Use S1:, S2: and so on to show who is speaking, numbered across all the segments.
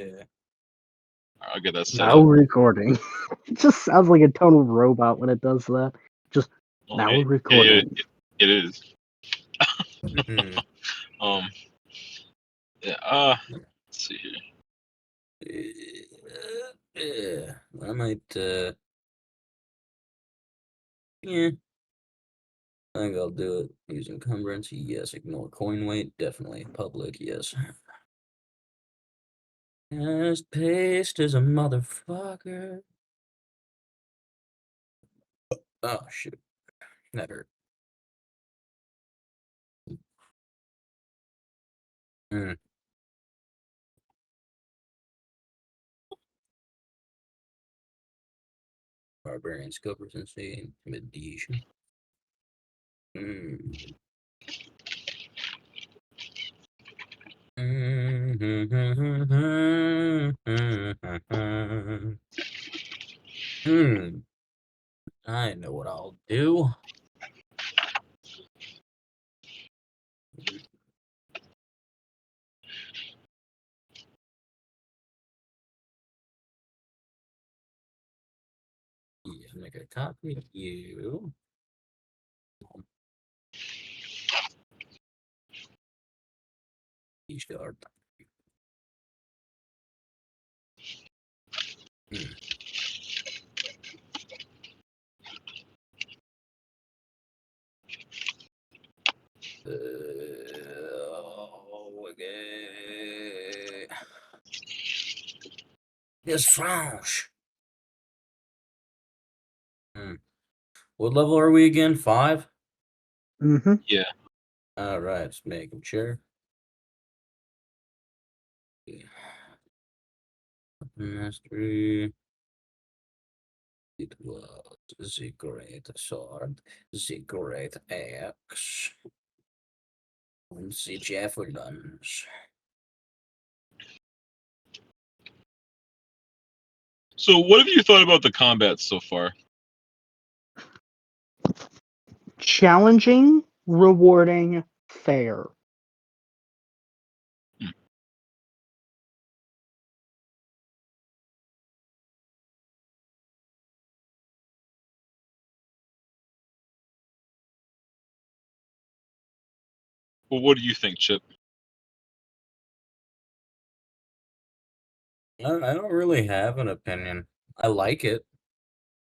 S1: Yeah.
S2: I'll get that set
S3: Now
S2: up.
S3: recording. It just sounds like a total robot when it does that. Just now we're recording.
S2: It is.
S1: Mhm.
S2: Yeah. Let's see here.
S1: Yeah. I might. Yeah. I think I'll do it. Use encumbrance. Yes. Ignore coin weight. Definitely. Public. Yes. As paste as a motherfucker. Oh shit. That hurt. Mm. Barbarian skill proficiency. Intimidation. Mm. I know what I'll do. Yeah, make a copy of you. Each guard. Okay. Yes, French. What level are we again? 5?
S3: Mm-hmm.
S2: Yeah.
S1: All right, let's make him sure. Mastery. It was the great sword, the great axe, and the javelins.
S2: So, what have you thought about the combat so far?
S3: Challenging, rewarding, fair.
S2: Well, what do you think, Chip?
S1: I don't really have an opinion. I like it.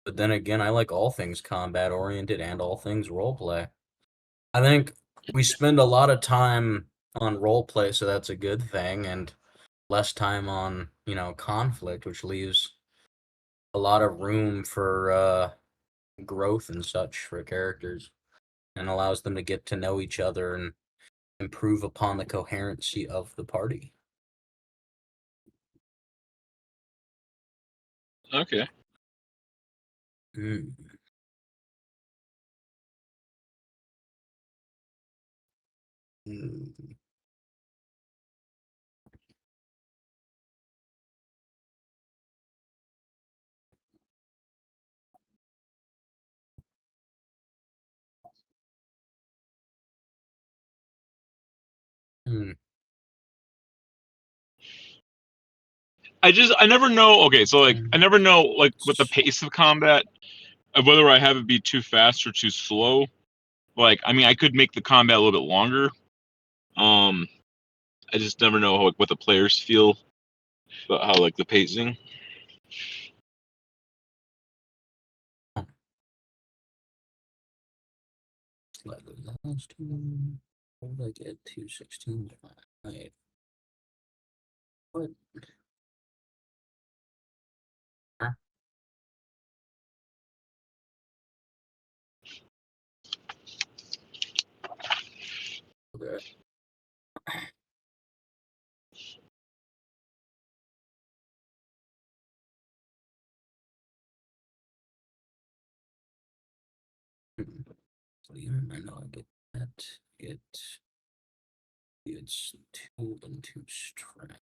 S1: But then again, I like all things combat oriented and all things roleplay. I think we spend a lot of time on roleplay, so that's a good thing, and less time on, conflict, which leaves a lot of room for growth and such for characters, and allows them to get to know each other and improve upon the coherency of the party.
S2: Okay.
S1: Mm. Mm. Mm.
S2: I never know. Okay, so I never know with the pace of combat, whether I have it be too fast or too slow. I could make the combat a little bit longer. I just never know what the players feel about how the pacing.
S1: Slightly last one. What did I get? 216. Right. What? Huh? Okay. So yeah, I know I get that. It's 2 and 2 strength.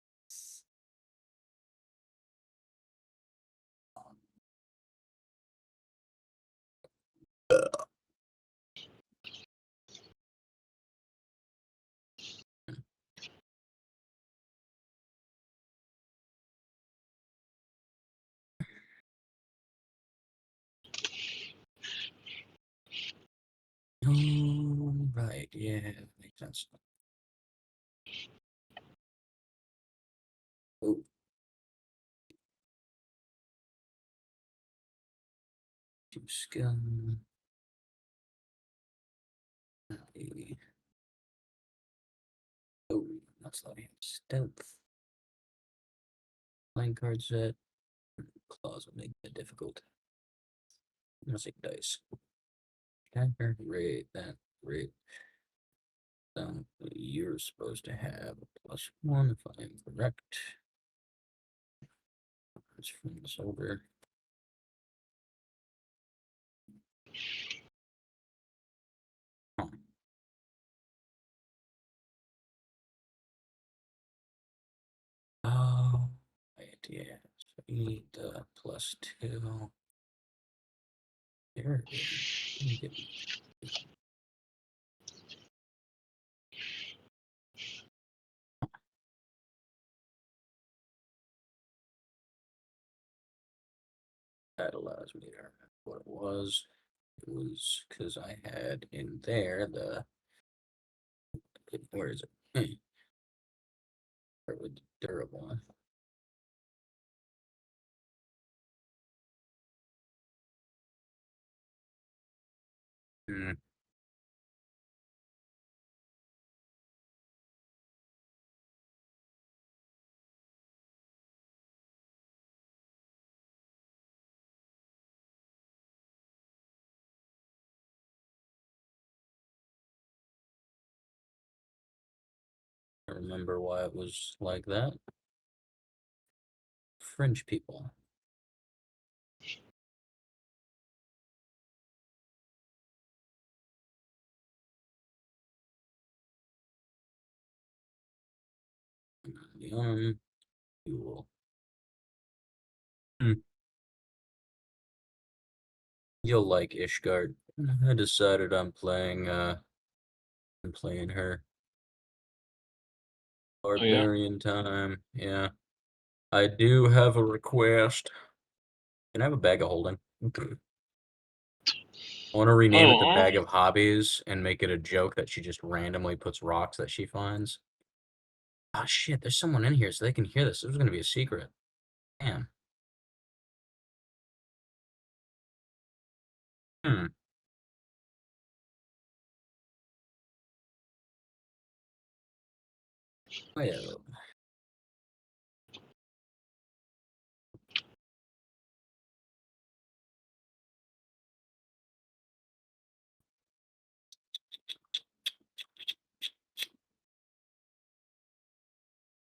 S1: Oh, right, yeah, makes sense. Oh. Two skill. Oh, that's letting stealth. Playing card set. Claws will make it difficult. Music dice. Counter rate that rate. You're supposed to have a +1 if I am correct. Let's flip this over. Oh. Oh, right, yeah. So you need the +2. There it is. Let me get that allows me to remember what it was. It was because I had in there the where is it? Where would durable? Hmm. I remember why it was like that. French people. Young fuel. You'll like Ishgard. I decided I'm playing her. Barbarian time. Yeah. I do have a request. Can I have a bag of holding? I want to rename it the bag of hobbies and make it a joke that she just randomly puts rocks that she finds. Oh shit, there's someone in here so they can hear this. This was gonna be a secret. Damn. Hmm. Well.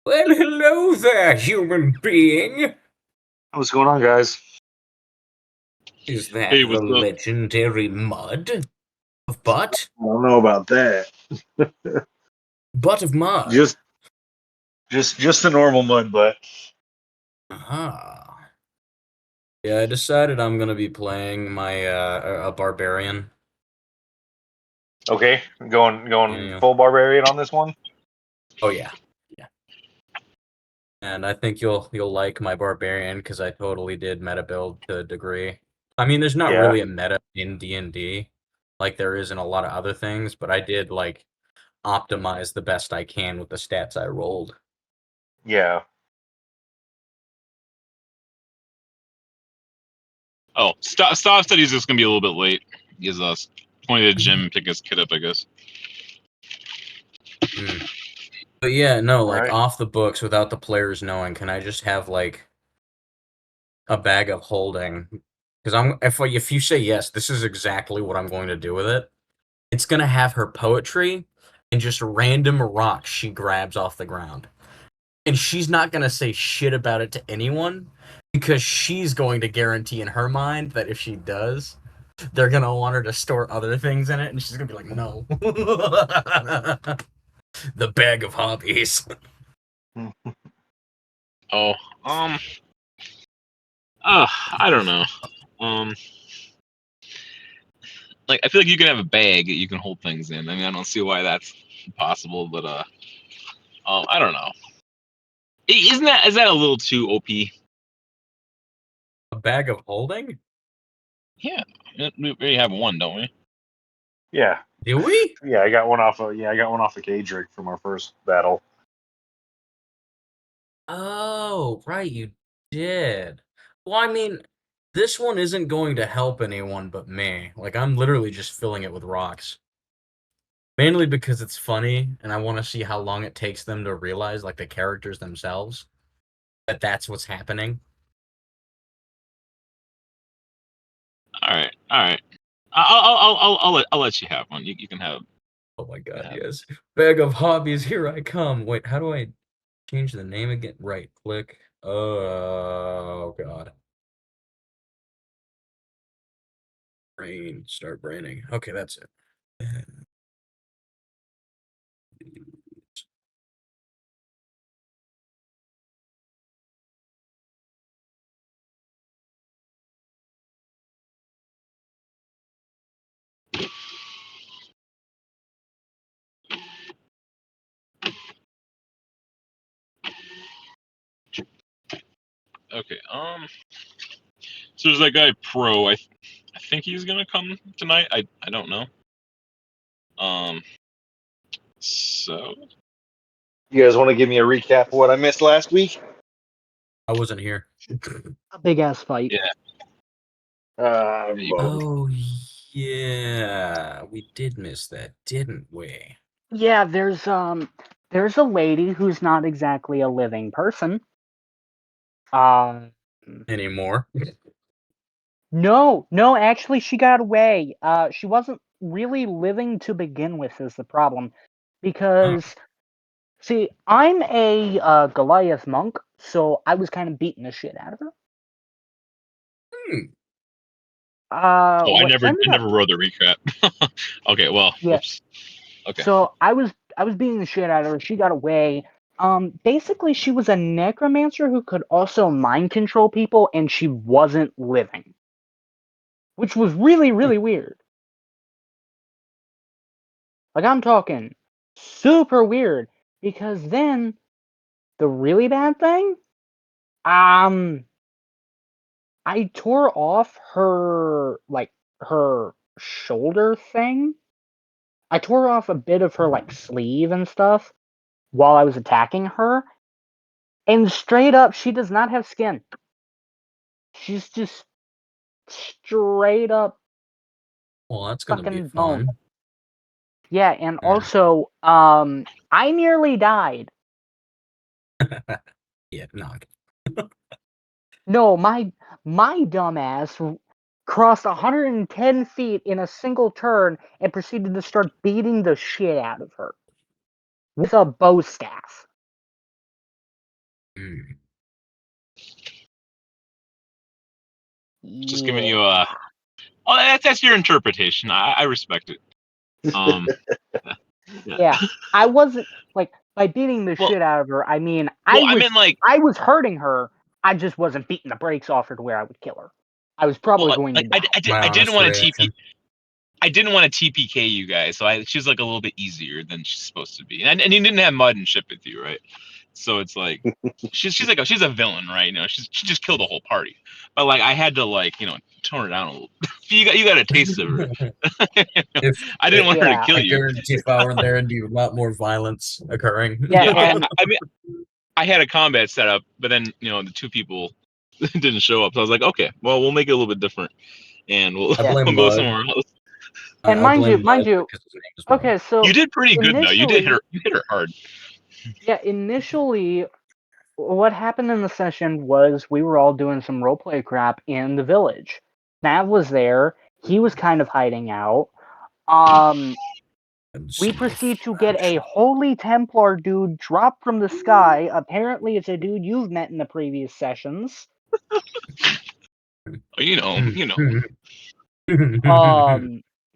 S1: Well, hello there, human being.
S4: What's going on, guys?
S1: Is that
S2: Hey,
S1: the
S2: what's up?
S1: legendary mud of butt?
S4: I don't know about that.
S1: Butt of mud.
S4: Just a normal mud butt.
S1: Aha. Yeah, I decided I'm gonna be playing my a barbarian.
S4: Okay, going
S1: Yeah.
S4: full barbarian on this one.
S1: Oh yeah, yeah. And I think you'll like my barbarian because I totally did meta build to a degree. I mean, there's not
S4: Yeah,
S1: really a meta in D&D, like there is in a lot of other things, but I did like optimize the best I can with the stats I rolled.
S4: yeah.
S2: Oh, Staff said he's just gonna be a little bit late. He's going to the gym and pick his kid up, I guess.
S1: Mm. But yeah, no, like
S4: Right.
S1: off the books without the players knowing, can I just have like a bag of holding? Because if you say yes, this is exactly what I'm going to do with it. It's gonna have her poetry and just random rocks she grabs off the ground. And she's not gonna say shit about it to anyone because she's going to guarantee in her mind that if she does, they're gonna want her to store other things in it, and she's gonna be like, no. The bag of hobbies.
S2: Oh, I don't know. Like I feel like you can have a bag that you can hold things in. I mean, I don't see why that's possible, but I don't know. Is that a little too OP?
S1: A bag of holding?
S2: Yeah, we already have one, don't we?
S4: Yeah.
S1: Do we?
S4: Yeah, I got one off of Kadrick from our first battle.
S1: Oh, right, you did. Well, I mean, this one isn't going to help anyone but me. Like, I'm literally just filling it with rocks. Mainly because it's funny, and I want to see how long it takes them to realize, like, the characters themselves, that that's what's happening.
S2: All right. I'll let you have one. You can have.
S1: Oh my god,
S2: Yeah.
S1: yes. Bag of hobbies, here I come. Wait, how do I change the name again? Right click. Oh god. Brain, start braining. Okay, that's it.
S2: Okay. So there's that guy Pro. I think he's gonna come tonight. I don't know. So
S4: You guys want to give me a recap of what I missed last week?
S1: I wasn't here.
S3: A big ass fight.
S2: yeah.
S4: Bummed.
S1: Oh yeah, we did miss that, didn't we?
S3: Yeah, there's a lady who's not exactly a living person.
S1: Anymore.
S3: No, actually she got away. She wasn't really living to begin with is the problem. Because see, I'm a Goliath monk, so I was kind of beating the shit out of her.
S1: Hmm.
S2: Oh, I
S3: What ended up
S2: never wrote the recap. Okay. Well.
S3: yeah,
S2: Whoops. Okay.
S3: so I was beating the shit out of her. She got away. Basically she was a necromancer who could also mind control people and she wasn't living. Which was really, really weird. Like, I'm talking super weird. Because then, the really bad thing, I tore off her, like, her shoulder thing. I tore off a bit of her, like, sleeve and stuff while I was attacking her. And straight up, she does not have skin. She's just straight up
S1: Well, that's gonna be
S3: fucking bone.
S1: fun.
S3: Yeah, and
S1: Yeah.
S3: also, I nearly died.
S1: Yeah, no.
S3: No, my dumbass crossed 110 feet in a single turn and proceeded to start beating the shit out of her with a bow staff.
S1: Mm.
S2: Just giving you
S3: Yeah.
S2: Oh, that's your interpretation. I respect it.
S3: Yeah. I wasn't like by beating the
S2: Well,
S3: shit out of her, I mean
S2: I meant like.
S3: I was hurting her. I just wasn't beating the brakes off her to where I would kill her. I was probably
S2: Well,
S3: going to
S2: like
S3: die.
S1: My
S2: I didn't
S1: honest
S2: want to TP.
S1: reaction.
S2: I didn't want to TPK you guys, so she's like a little bit easier than she's supposed to be. And you didn't have mud and shit with you, right? So it's like she's she's a villain, right? You know, she just killed the whole party. But like I had to like tone her down a little. You got a taste of her.
S1: If
S2: I didn't want her to
S3: Yeah.
S2: kill
S1: I
S2: you.
S1: guarantee if I were in there, there'd be a lot more violence occurring.
S3: Yeah,
S2: Yeah,
S3: and
S2: I mean, I had a combat set up, but then the two people didn't show up. So I was like, okay, well, we'll make it a little bit different, and we'll
S1: I
S3: Yeah.
S1: blame
S2: we'll go
S1: Mud.
S2: somewhere else.
S3: and
S1: I
S3: mind
S1: blame
S3: you,
S1: Mud because his name is Mud.
S3: okay, so
S2: You did pretty good though. You did
S3: initially,
S2: you hit her hard.
S3: yeah, initially what happened in the session was we were all doing some roleplay crap in the village. Nav was there. He was kind of hiding out. We proceed to get a Holy Templar dude drop from the sky. Apparently, it's a dude you've met in the previous sessions.
S2: You know him. You know him.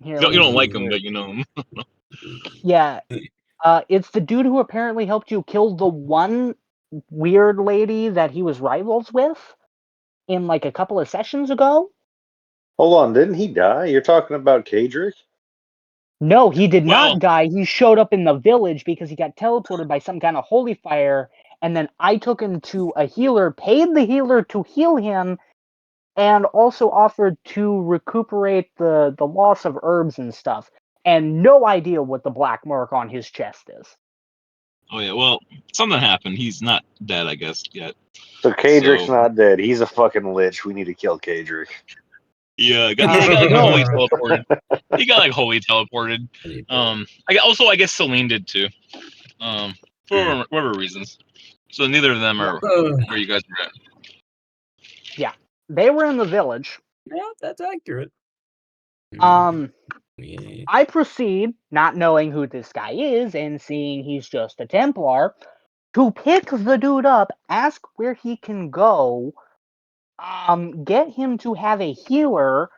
S3: Here,
S2: You
S3: let me
S2: don't
S3: see
S2: like him,
S3: here.
S2: but you know him.
S3: Yeah, it's the dude who apparently helped you kill the one weird lady that he was rivals with in like a couple of sessions ago.
S4: Hold on, didn't he die? You're talking about Kadrick?
S3: No, he did not
S2: Well,
S3: die. He showed up in the village because he got teleported by some kind of holy fire. And then I took him to a healer, paid the healer to heal him, and also offered to recuperate the loss of herbs and stuff. and no idea what the black mark on his chest is.
S2: Oh yeah, well, something happened. He's not dead, I guess, yet.
S4: So Kadrick's
S2: So-
S4: not dead. He's a fucking lich. We need to kill Kadrick.
S2: Yeah, he got like
S3: no.
S2: holy teleported. He got like holy teleported. I guess Celine did too. For whatever reasons. So neither of them are where you guys were at.
S3: They were in the village.
S1: Yeah, that's accurate.
S3: Yeah.
S1: Yeah.
S3: I proceed, not knowing who this guy is and seeing he's just a Templar, to pick the dude up, ask where he can go, get him to have a healer,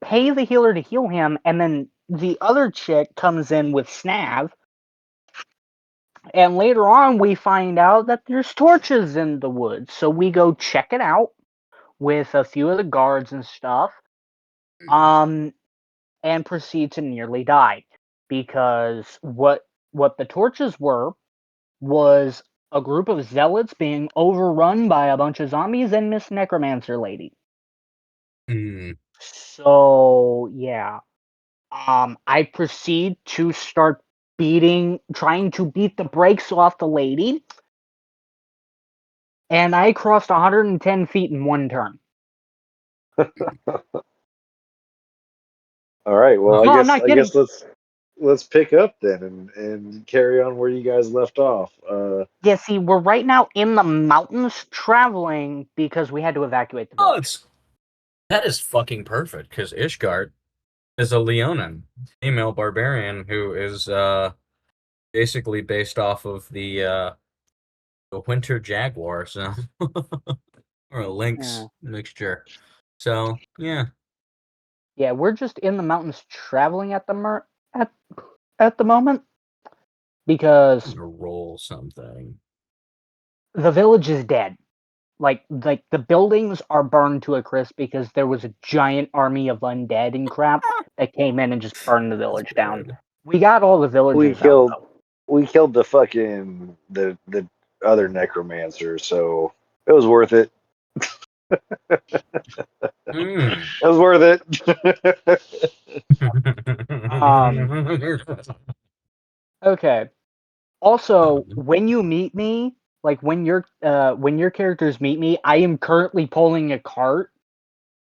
S3: pay the healer to heal him, and then the other chick comes in with Snav. And later on, we find out that there's torches in the woods. So we go check it out with a few of the guards and stuff. And proceed to nearly die. Because what the torches were was a group of zealots being overrun by a bunch of zombies and Miss Necromancer Lady. So yeah. I proceed to start trying to beat the brakes off the lady. And I crossed 110 feet in one turn.
S4: All right. Well,
S3: No,
S4: I
S3: I'm not kidding.
S4: guess let's pick up then and carry on where you guys left off.
S3: Yeah, see, we're right now in the mountains traveling because we had to evacuate the
S1: Oh,
S3: village.
S1: that is fucking perfect because Ishgard is a Leonin, female barbarian who is basically based off of the Winter Jaguar, so or a lynx mixture. So yeah,
S3: Yeah, we're just in the mountains traveling at the at the moment because
S1: I'm gonna roll something.
S3: the village is dead. Like the buildings are burned to a crisp because there was a giant army of undead and crap that came in and just burned the village down.
S1: Good.
S3: We got all the
S4: we
S3: villagers
S4: killed
S3: out, though.
S4: we killed the fucking the other necromancer, so it was worth it.
S1: Mm.
S4: It was worth it.
S3: Okay. Also, when you meet me, like when your characters meet me, I am currently pulling a cart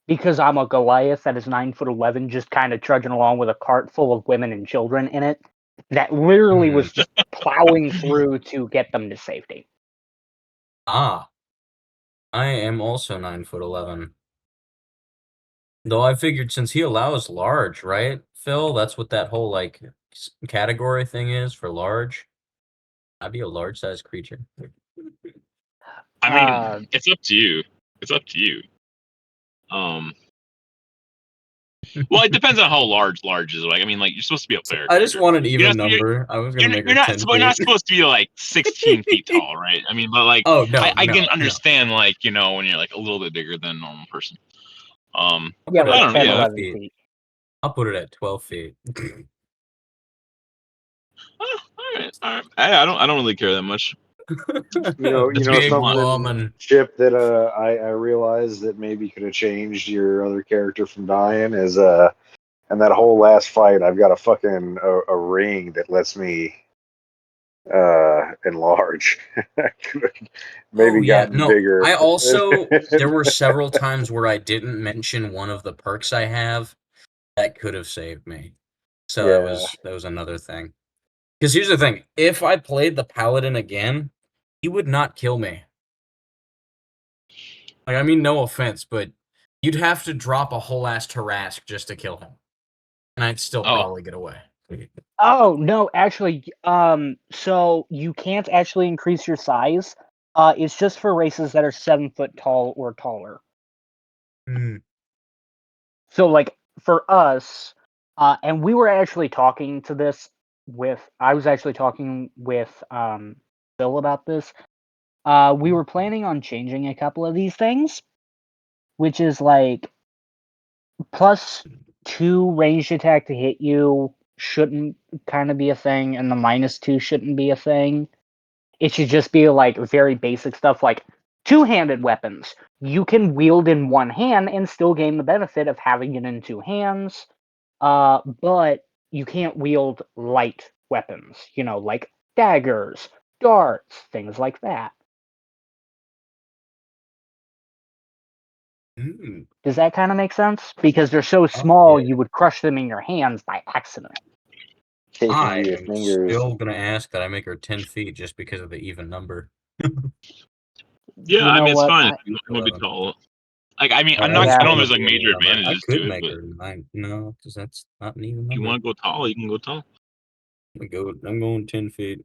S3: because I'm a Goliath that is 9'11", just kind of trudging along with a cart full of women and children in it. That literally was just plowing through to get them to safety.
S1: I am also 9'11". Though I figured since he allows large, right, Phil? That's what that whole like category thing is for large. I'd be a large sized creature.
S2: I mean, it's up to you. It's up to you. Well, it depends on how large is. Like, I mean, like you're supposed to be up there.
S1: I just want an even number. I was gonna make her 10
S2: We're not
S1: feet.
S2: supposed to be like 16 feet tall, right? I mean, but like,
S1: Oh no,
S2: I
S1: no,
S2: can
S1: no.
S2: understand like when you're like a little bit bigger than a normal person.
S3: Yeah,
S2: I
S3: like
S2: don't know,
S3: 10,
S2: yeah.
S3: 11 feet.
S1: I'll put it at 12 feet.
S2: All right. I don't really care that much.
S4: You
S1: The
S4: know
S1: big
S4: something,
S1: woman.
S4: Chip, that I realized that maybe could have changed your other character from dying is and that whole last fight, I've got a fucking a ring that lets me enlarge. Maybe gotten bigger.
S1: I also there were several times where I didn't mention one of the perks I have that could have saved me. So
S4: Yeah.
S1: that was another thing. Because here's the thing: if I played the paladin again, he would not kill me. Like, I mean, no offense, but you'd have to drop a whole ass Tarrasque just to kill him, and I'd still probably get away.
S3: Oh no, actually, so you can't actually increase your size. It's just for races that are 7 foot tall or taller. So, like for us, and we were actually talking to this I was actually talking with Phil about this. We were planning on changing a couple of these things, which is like +2 ranged attack to hit you shouldn't kind of be a thing, and the -2 shouldn't be a thing. It should just be like very basic stuff like two-handed weapons. You can wield in one hand and still gain the benefit of having it in two hands. But you can't wield light weapons, like daggers, darts, things like that.
S1: Mm.
S3: Does that kind of make sense? Because they're so small,
S1: yeah.
S3: you would crush them in your hands by accident.
S4: Taking
S1: I
S4: your
S1: am
S4: fingers.
S1: still gonna ask that I make her 10 feet just because of the even number.
S2: Yeah,
S3: You
S2: I
S3: know
S2: mean it's
S3: what?
S2: fine if you want to be tall. Like I mean, I'm
S1: I
S2: not.
S1: just
S2: I
S3: Yeah.
S2: don't know
S1: wanna
S2: if there's like
S1: be an
S2: major
S1: even number. I
S2: advantages
S1: could
S2: to it,
S1: make
S2: but
S1: her 9. No, because that's not an even
S2: if you
S1: number.
S2: want to go tall, you can go tall.
S1: I'm going 10 feet.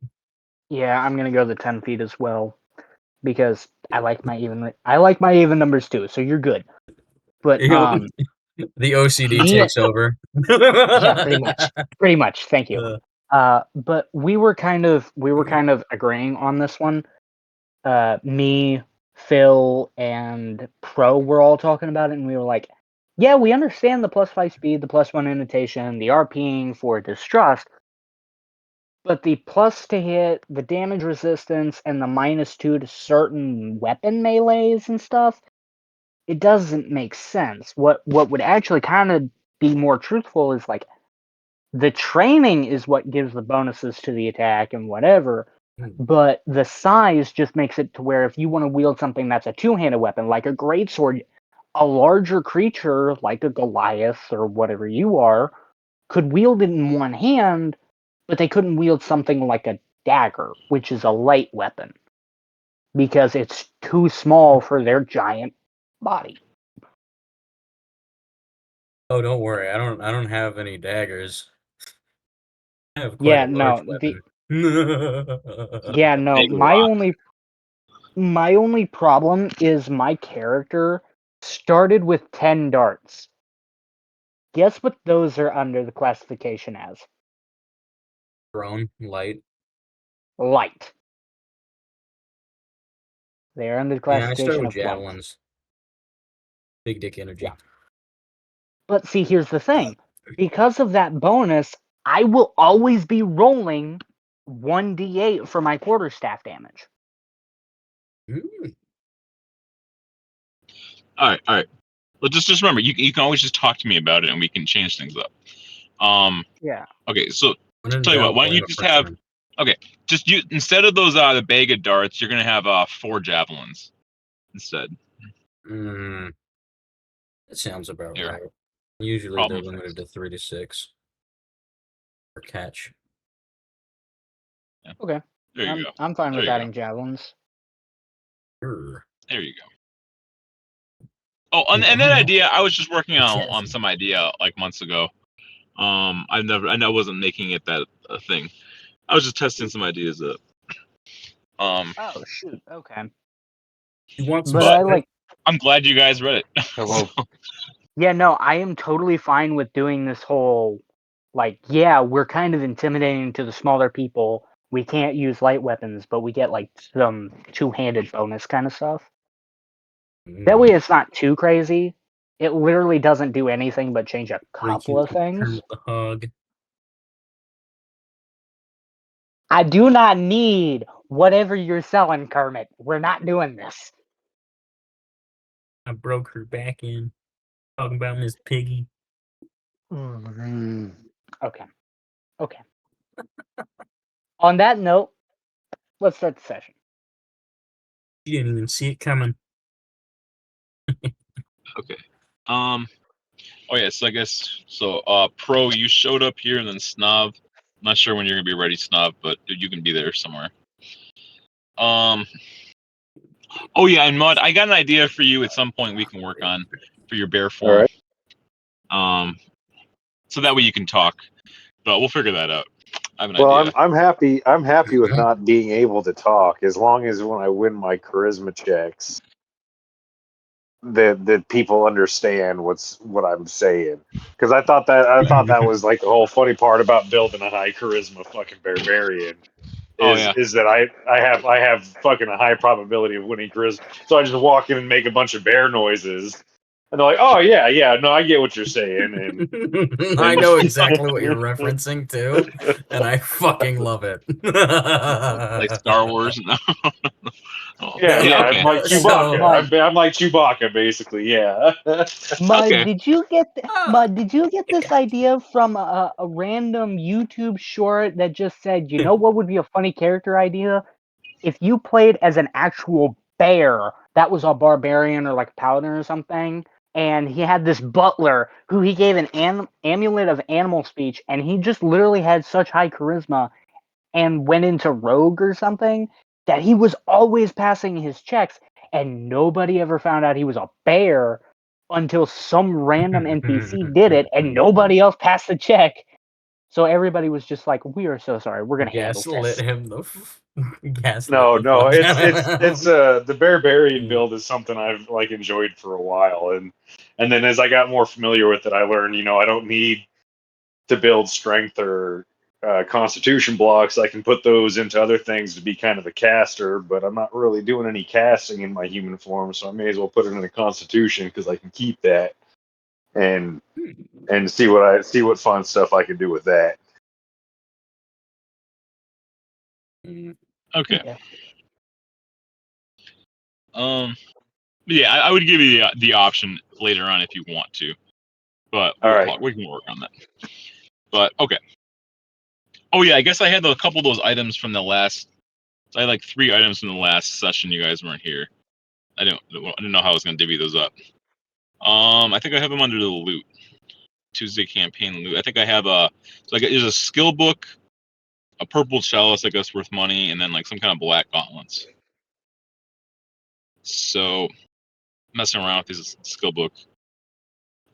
S3: Yeah, I'm gonna go the 10 feet as well because I like my even numbers too. So you're good. But
S1: The OCD
S3: me,
S1: takes over.
S3: yeah, pretty much. Thank you. But we were kind of agreeing on this one. Me, Phil, and Pro were all talking about it, and we were like, yeah, we understand the +5 speed, the +1 annotation, the RPing for distrust, but the plus to hit, the damage resistance, and the -2 to certain weapon melees and stuff, it doesn't make sense. What would actually kind of be more truthful is like the training is what gives the bonuses to the attack and whatever, but the size just makes it to where if you want to wield something that's a two-handed weapon, like a greatsword, a larger creature like a Goliath or whatever you are could wield it in one hand, but they couldn't wield something like a dagger, which is a light weapon, because it's too small for their giant body.
S1: Oh, don't worry. I don't have any daggers. I have quite
S3: Yeah,
S1: a large
S3: no,
S1: weapon.
S2: Big rock.
S3: my only problem is my character started with 10 darts. Guess what those are under the classification as?
S1: Drone, light.
S3: Light. They're under the
S1: Yeah, I start
S3: classification
S1: with
S3: of light.
S1: javelins. Big dick energy.
S3: Yeah. But see, here's the thing. Because of that bonus, I will always be rolling 1d8 for my quarterstaff damage.
S1: Mm.
S2: All right. Well, just remember, you can always just talk to me about it, and we can change things up.
S3: Yeah.
S2: Okay. So
S1: When in
S2: tell you what,
S1: doubt,
S2: why don't you
S1: blame a
S2: just have
S1: friend.
S2: just you instead of those the bag of darts, you're gonna have 4 javelins instead.
S1: That sounds about
S2: Here,
S1: right. Usually they're
S2: problem
S1: limited
S2: fixed.
S1: to 3 to 6 per catch.
S2: Yeah.
S3: Okay.
S2: There you go.
S3: I'm fine
S2: There
S3: with
S2: you
S3: adding
S2: go.
S3: javelins.
S1: Sure.
S2: There you go. Oh, and that idea, I was just working on some idea like months ago. I wasn't making it that a thing. I was just testing some ideas up.
S3: Oh shoot. Okay.
S1: You want some
S3: But
S2: But
S1: spit?
S2: I'm glad you guys read it.
S4: Hello.
S3: yeah, no, I am totally fine with doing this whole, like, yeah, we're kind of intimidating to the smaller people. We can't use light weapons, but we get like some two-handed bonus kind of stuff. That way it's not too crazy. It literally doesn't do anything but change a couple of
S1: Turn
S3: things.
S1: with the hug.
S3: I do not need whatever you're selling, Kermit. We're not doing this.
S1: I broke her back in. Talking about Miss Piggy.
S3: Okay. Okay. On that note, let's start the session.
S1: You didn't even see it coming.
S2: Okay. Oh yeah. So I guess so. Pro, you showed up here, and then Snob. I'm not sure when you're gonna be ready, Snob, but you can be there somewhere. Oh yeah, and Mud, I got an idea for you. At some point, we can work on for your bear
S4: All
S2: form.
S4: right.
S2: So that way you can talk. But we'll figure that out. I have an
S4: Well,
S2: idea.
S4: I'm happy. I'm happy with not being able to talk as long as when I win my charisma checks, that people understand what I'm saying. Because I thought that was like the whole funny part about building a high charisma fucking barbarian
S2: Oh yeah.
S4: is that I have fucking a high probability of winning charisma. So I just walk in and make a bunch of bear noises, And they're like, "Oh yeah, no, I get what you're saying." And
S1: I know exactly what you're referencing too, and I fucking love it.
S2: Like Star Wars. No. Oh,
S4: yeah,
S2: okay.
S4: I'm like
S3: Hey,
S4: Chewbacca.
S3: Mud,
S4: I'm like Chewbacca, basically. Yeah.
S2: Okay.
S3: Did you get Mud? Did you get this idea from a random YouTube short that just said, you know what would be a funny character idea? If you played as an actual bear that was a barbarian or like a paladin or something, and he had this butler who he gave an amulet of animal speech, and he just literally had such high charisma and went into rogue or something that he was always passing his checks, and nobody ever found out he was a bear until some random NPC did it, and nobody else passed the check. So everybody was just like, "We are so sorry. We're gonna handle
S1: Gaslit
S3: this."
S1: him the gaslit
S4: No,
S1: the
S4: no,
S1: fuck out of
S4: it's
S1: him.
S4: the barbarian build is something I've like enjoyed for a while, and then as I got more familiar with it, I learned, I don't need to build strength or constitution blocks. I can put those into other things to be kind of a caster, but I'm not really doing any casting in my human form, so I may as well put it in a constitution because I can keep that and see what fun stuff I can do with that.
S2: Okay.
S3: Yeah.
S2: Yeah, I would give you the option later on if you want to, but
S4: All
S2: we'll
S4: right.
S2: talk. We can work on that. But okay. Oh yeah, I guess I had a couple of those items from the last. I had like 3 items from the last session. You guys weren't here. I didn't know how I was gonna divvy those up. I think I have them under the loot. Tuesday campaign loot. I think I have there's a skill book, a purple chalice, I guess worth money, and then like some kind of black gauntlets. So messing around with this skill book.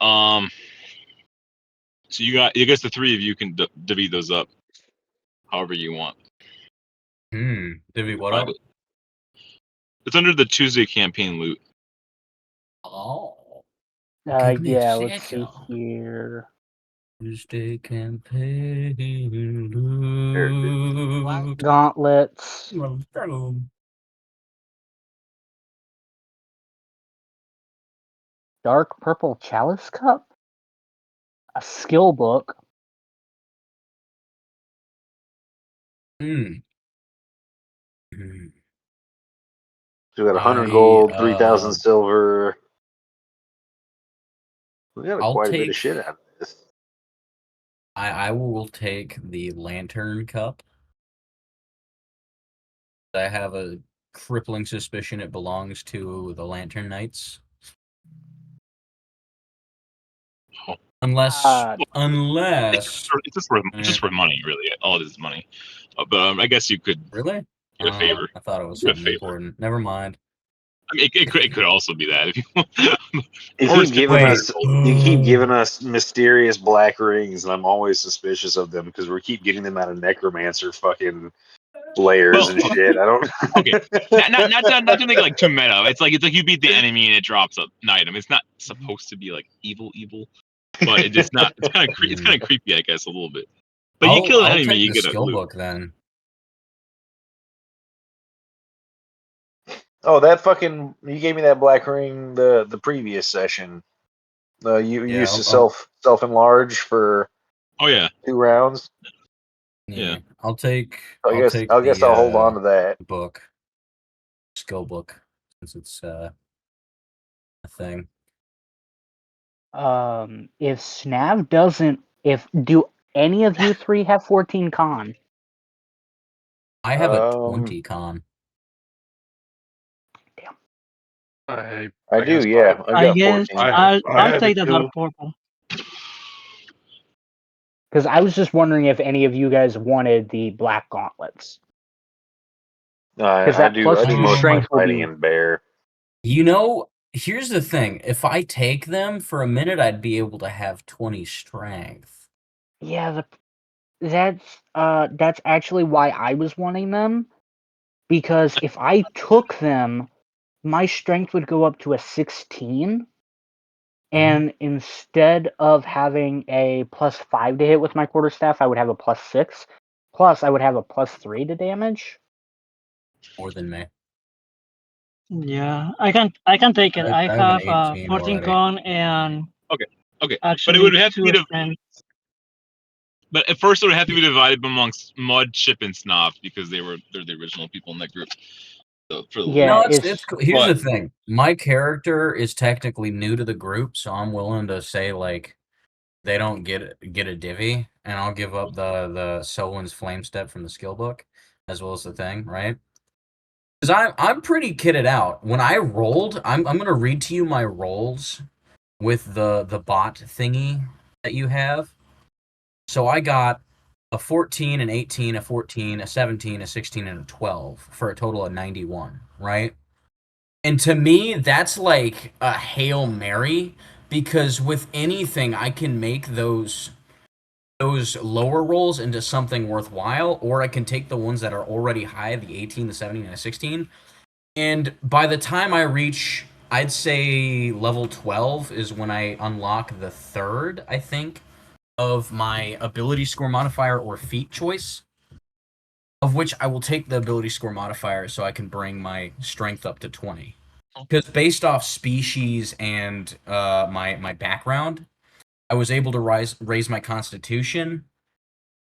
S2: So you guess the 3 of you can divvy those up however you want.
S1: Divvy, what up?
S2: It's under the Tuesday campaign loot.
S1: Oh, give me a
S3: Yeah, let's see
S1: second.
S3: here.
S1: Tuesday campaign
S3: Black
S1: loot.
S3: gauntlets, dark purple chalice cup, a skill book.
S1: Hmm.
S4: So we got 100
S1: I
S4: gold, 3,000 silver. We got
S1: I'll
S4: quite a bit of
S1: take.
S4: shit out of this.
S1: I will take the lantern cup. I have a crippling suspicion it belongs to the Lantern Knights.
S2: Oh.
S1: Unless
S2: It's just worth money, really. All it is money. But I guess you could
S1: really
S2: get a favor.
S1: I thought it was
S2: Get a
S1: something
S2: favor.
S1: important. Never mind.
S2: I mean, it could also be that if you want.
S4: You
S2: Or
S4: keep giving
S1: Wait.
S4: us you keep giving us mysterious black rings, and I'm always suspicious of them because we keep getting them out of necromancer fucking layers and shit. I don't.
S2: Okay, not to make it like too meta. It's like you beat the enemy and it drops an item. It's not supposed to be like evil, but it's not. It's kind of creepy, I guess, a little bit. But you kill an
S1: I'll
S2: enemy,
S1: take
S2: you
S1: the
S2: get a
S1: skill
S2: loot.
S1: book then.
S4: Oh, that fucking! You gave me that black ring the previous session. You
S1: Yeah,
S4: used to self enlarge for
S2: Oh yeah,
S4: 2 rounds.
S2: yeah.
S1: I'll take.
S4: I guess I'll hold on to that.
S1: Book. Skill book, since it's a thing.
S3: If Snav doesn't, do any of you 3 have 14 con?
S1: I have a 20 con.
S3: Damn.
S4: I do, yeah. I
S5: I
S4: got
S5: guess
S4: 14.
S5: I'll take the dark purple.
S3: Because I was just wondering if any of you guys wanted the black gauntlets. Because
S4: I
S3: that
S4: do.
S3: plus
S4: I do
S3: 2
S4: most of my
S3: strength will
S4: fighting
S3: be.
S4: in bear.
S1: Here's the thing. If I take them for a minute, I'd be able to have 20 strength.
S3: Yeah, that's actually why I was wanting them. Because if I took them, my strength would go up to a 16. And instead of having a +5 to hit with my quarterstaff, I would have a +6. Plus, I would have a +3 to damage.
S1: More than me.
S5: Yeah, I can take it. I
S1: I have an
S5: have
S1: 18
S5: 14
S1: already.
S5: con and
S2: Okay, but it
S5: actually
S2: would have to
S5: 2
S2: be
S5: strength.
S2: but at first it would have to be divided amongst Mud, Chip, and Snob because they're the original people in that group. So for the
S3: Yeah,
S1: No,
S2: league.
S1: it's cool. Here's
S2: But-
S1: the thing. My character is technically new to the group, so I'm willing to say like they don't get a divvy, and I'll give up the Solin's Flame Step from the skill book, as well as the thing, right? Because I'm pretty kitted out. When I rolled, I'm gonna read to you my rolls with the bot thingy that you have. So I got a 14, an 18, a 14, a 17, a 16, and a 12 for a total of 91, right? And to me, that's like a Hail Mary because with anything, I can make those lower rolls into something worthwhile, or I can take the ones that are already high, the 18, the 17, and the 16. And by the time I reach, I'd say level 12 is when I unlock the third, I think, of my ability score modifier or feat choice, of which I will take the ability score modifier so I can bring my strength up to 20. Because based off species and my background, I was able to raise my constitution,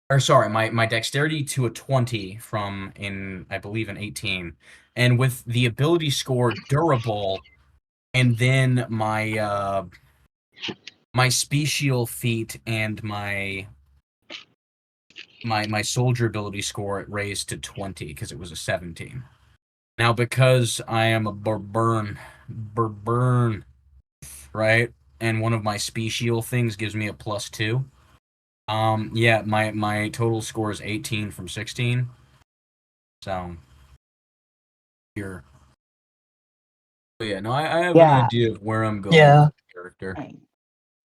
S1: or sorry, my dexterity to a 20 from I believe an 18, and with the ability score durable, and then my special feat and my soldier ability score it raised to 20 because it was a 17. Now because I am a burn, right? And one of my special things gives me a +2. Yeah, my total score is 18 from 16. So here. But yeah, no, I have an
S3: Yeah.
S1: idea of where I'm going
S5: Yeah,
S1: with the character.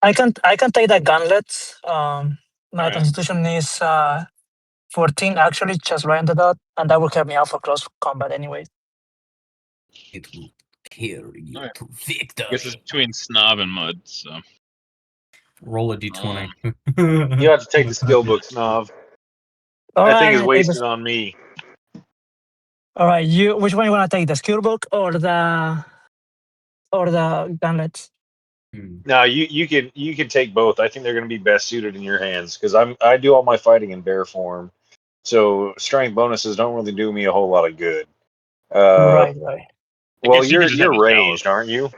S5: I can take the gauntlet. My
S2: Alright.
S5: constitution is 14 actually, just right under that, and that will help me out for close combat anyway.
S1: It will carry you
S2: Alright.
S1: to
S2: I guess it's
S1: victory.
S2: between Snob and Mud. So
S1: Roll a d20.
S4: You have to take the skill book, Snob.
S5: All
S4: I
S5: right,
S4: think it's
S5: I take
S4: wasted
S5: this.
S4: on me.
S5: All right, which one you want to take, the skill book or the gauntlets?
S4: No, you can take both. I think they're going to be best suited in your hands because I do all my fighting in bear form, so strength bonuses don't really do me a whole lot of good.
S5: Right.
S4: Well,
S2: guess you could just have
S4: you're
S2: a
S4: ranged, aren't you?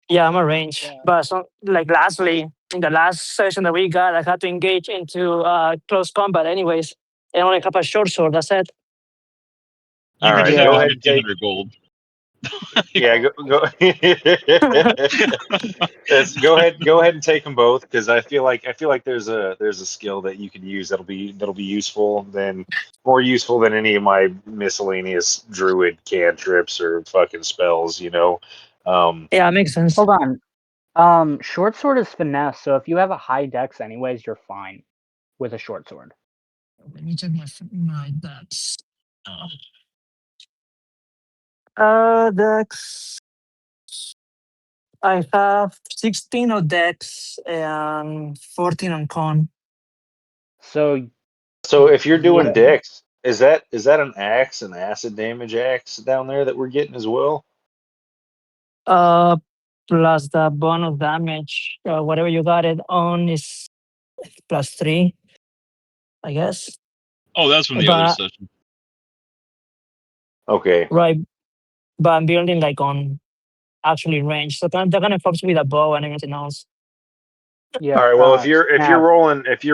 S5: Yeah, I'm a range.
S3: Yeah.
S5: But so, like lastly, in the last session that we got, I had to engage into close combat anyways. And only have a short sword, that's it.
S2: you
S4: All
S2: could
S4: right,
S2: just
S3: Yeah.
S2: have
S4: go ahead and take.
S2: 1,500 gold.
S4: Yeah, go. Go ahead and take them both because I feel like there's a skill that you can use that'll be useful more useful than any of my miscellaneous druid cantrips or fucking spells.
S5: Yeah, makes sense.
S3: Hold on. Short sword is finesse, so if you have a high dex anyways, you're fine with a short sword.
S5: Let me check my dex. Dex. I have 16 on dex and 14 on con.
S3: So
S4: So if you're doing
S3: yeah.
S4: dex, is that an axe, an acid damage axe down there that we're getting as well?
S5: Plus the bonus damage, whatever you got it on is +3, I guess.
S2: Oh, that's from the other
S5: But
S2: session.
S4: Okay.
S5: right, but I'm building like on actually range, so they're gonna focus with a bow and everything else.
S3: Yeah.
S4: All right. Well, if you're
S3: Snap.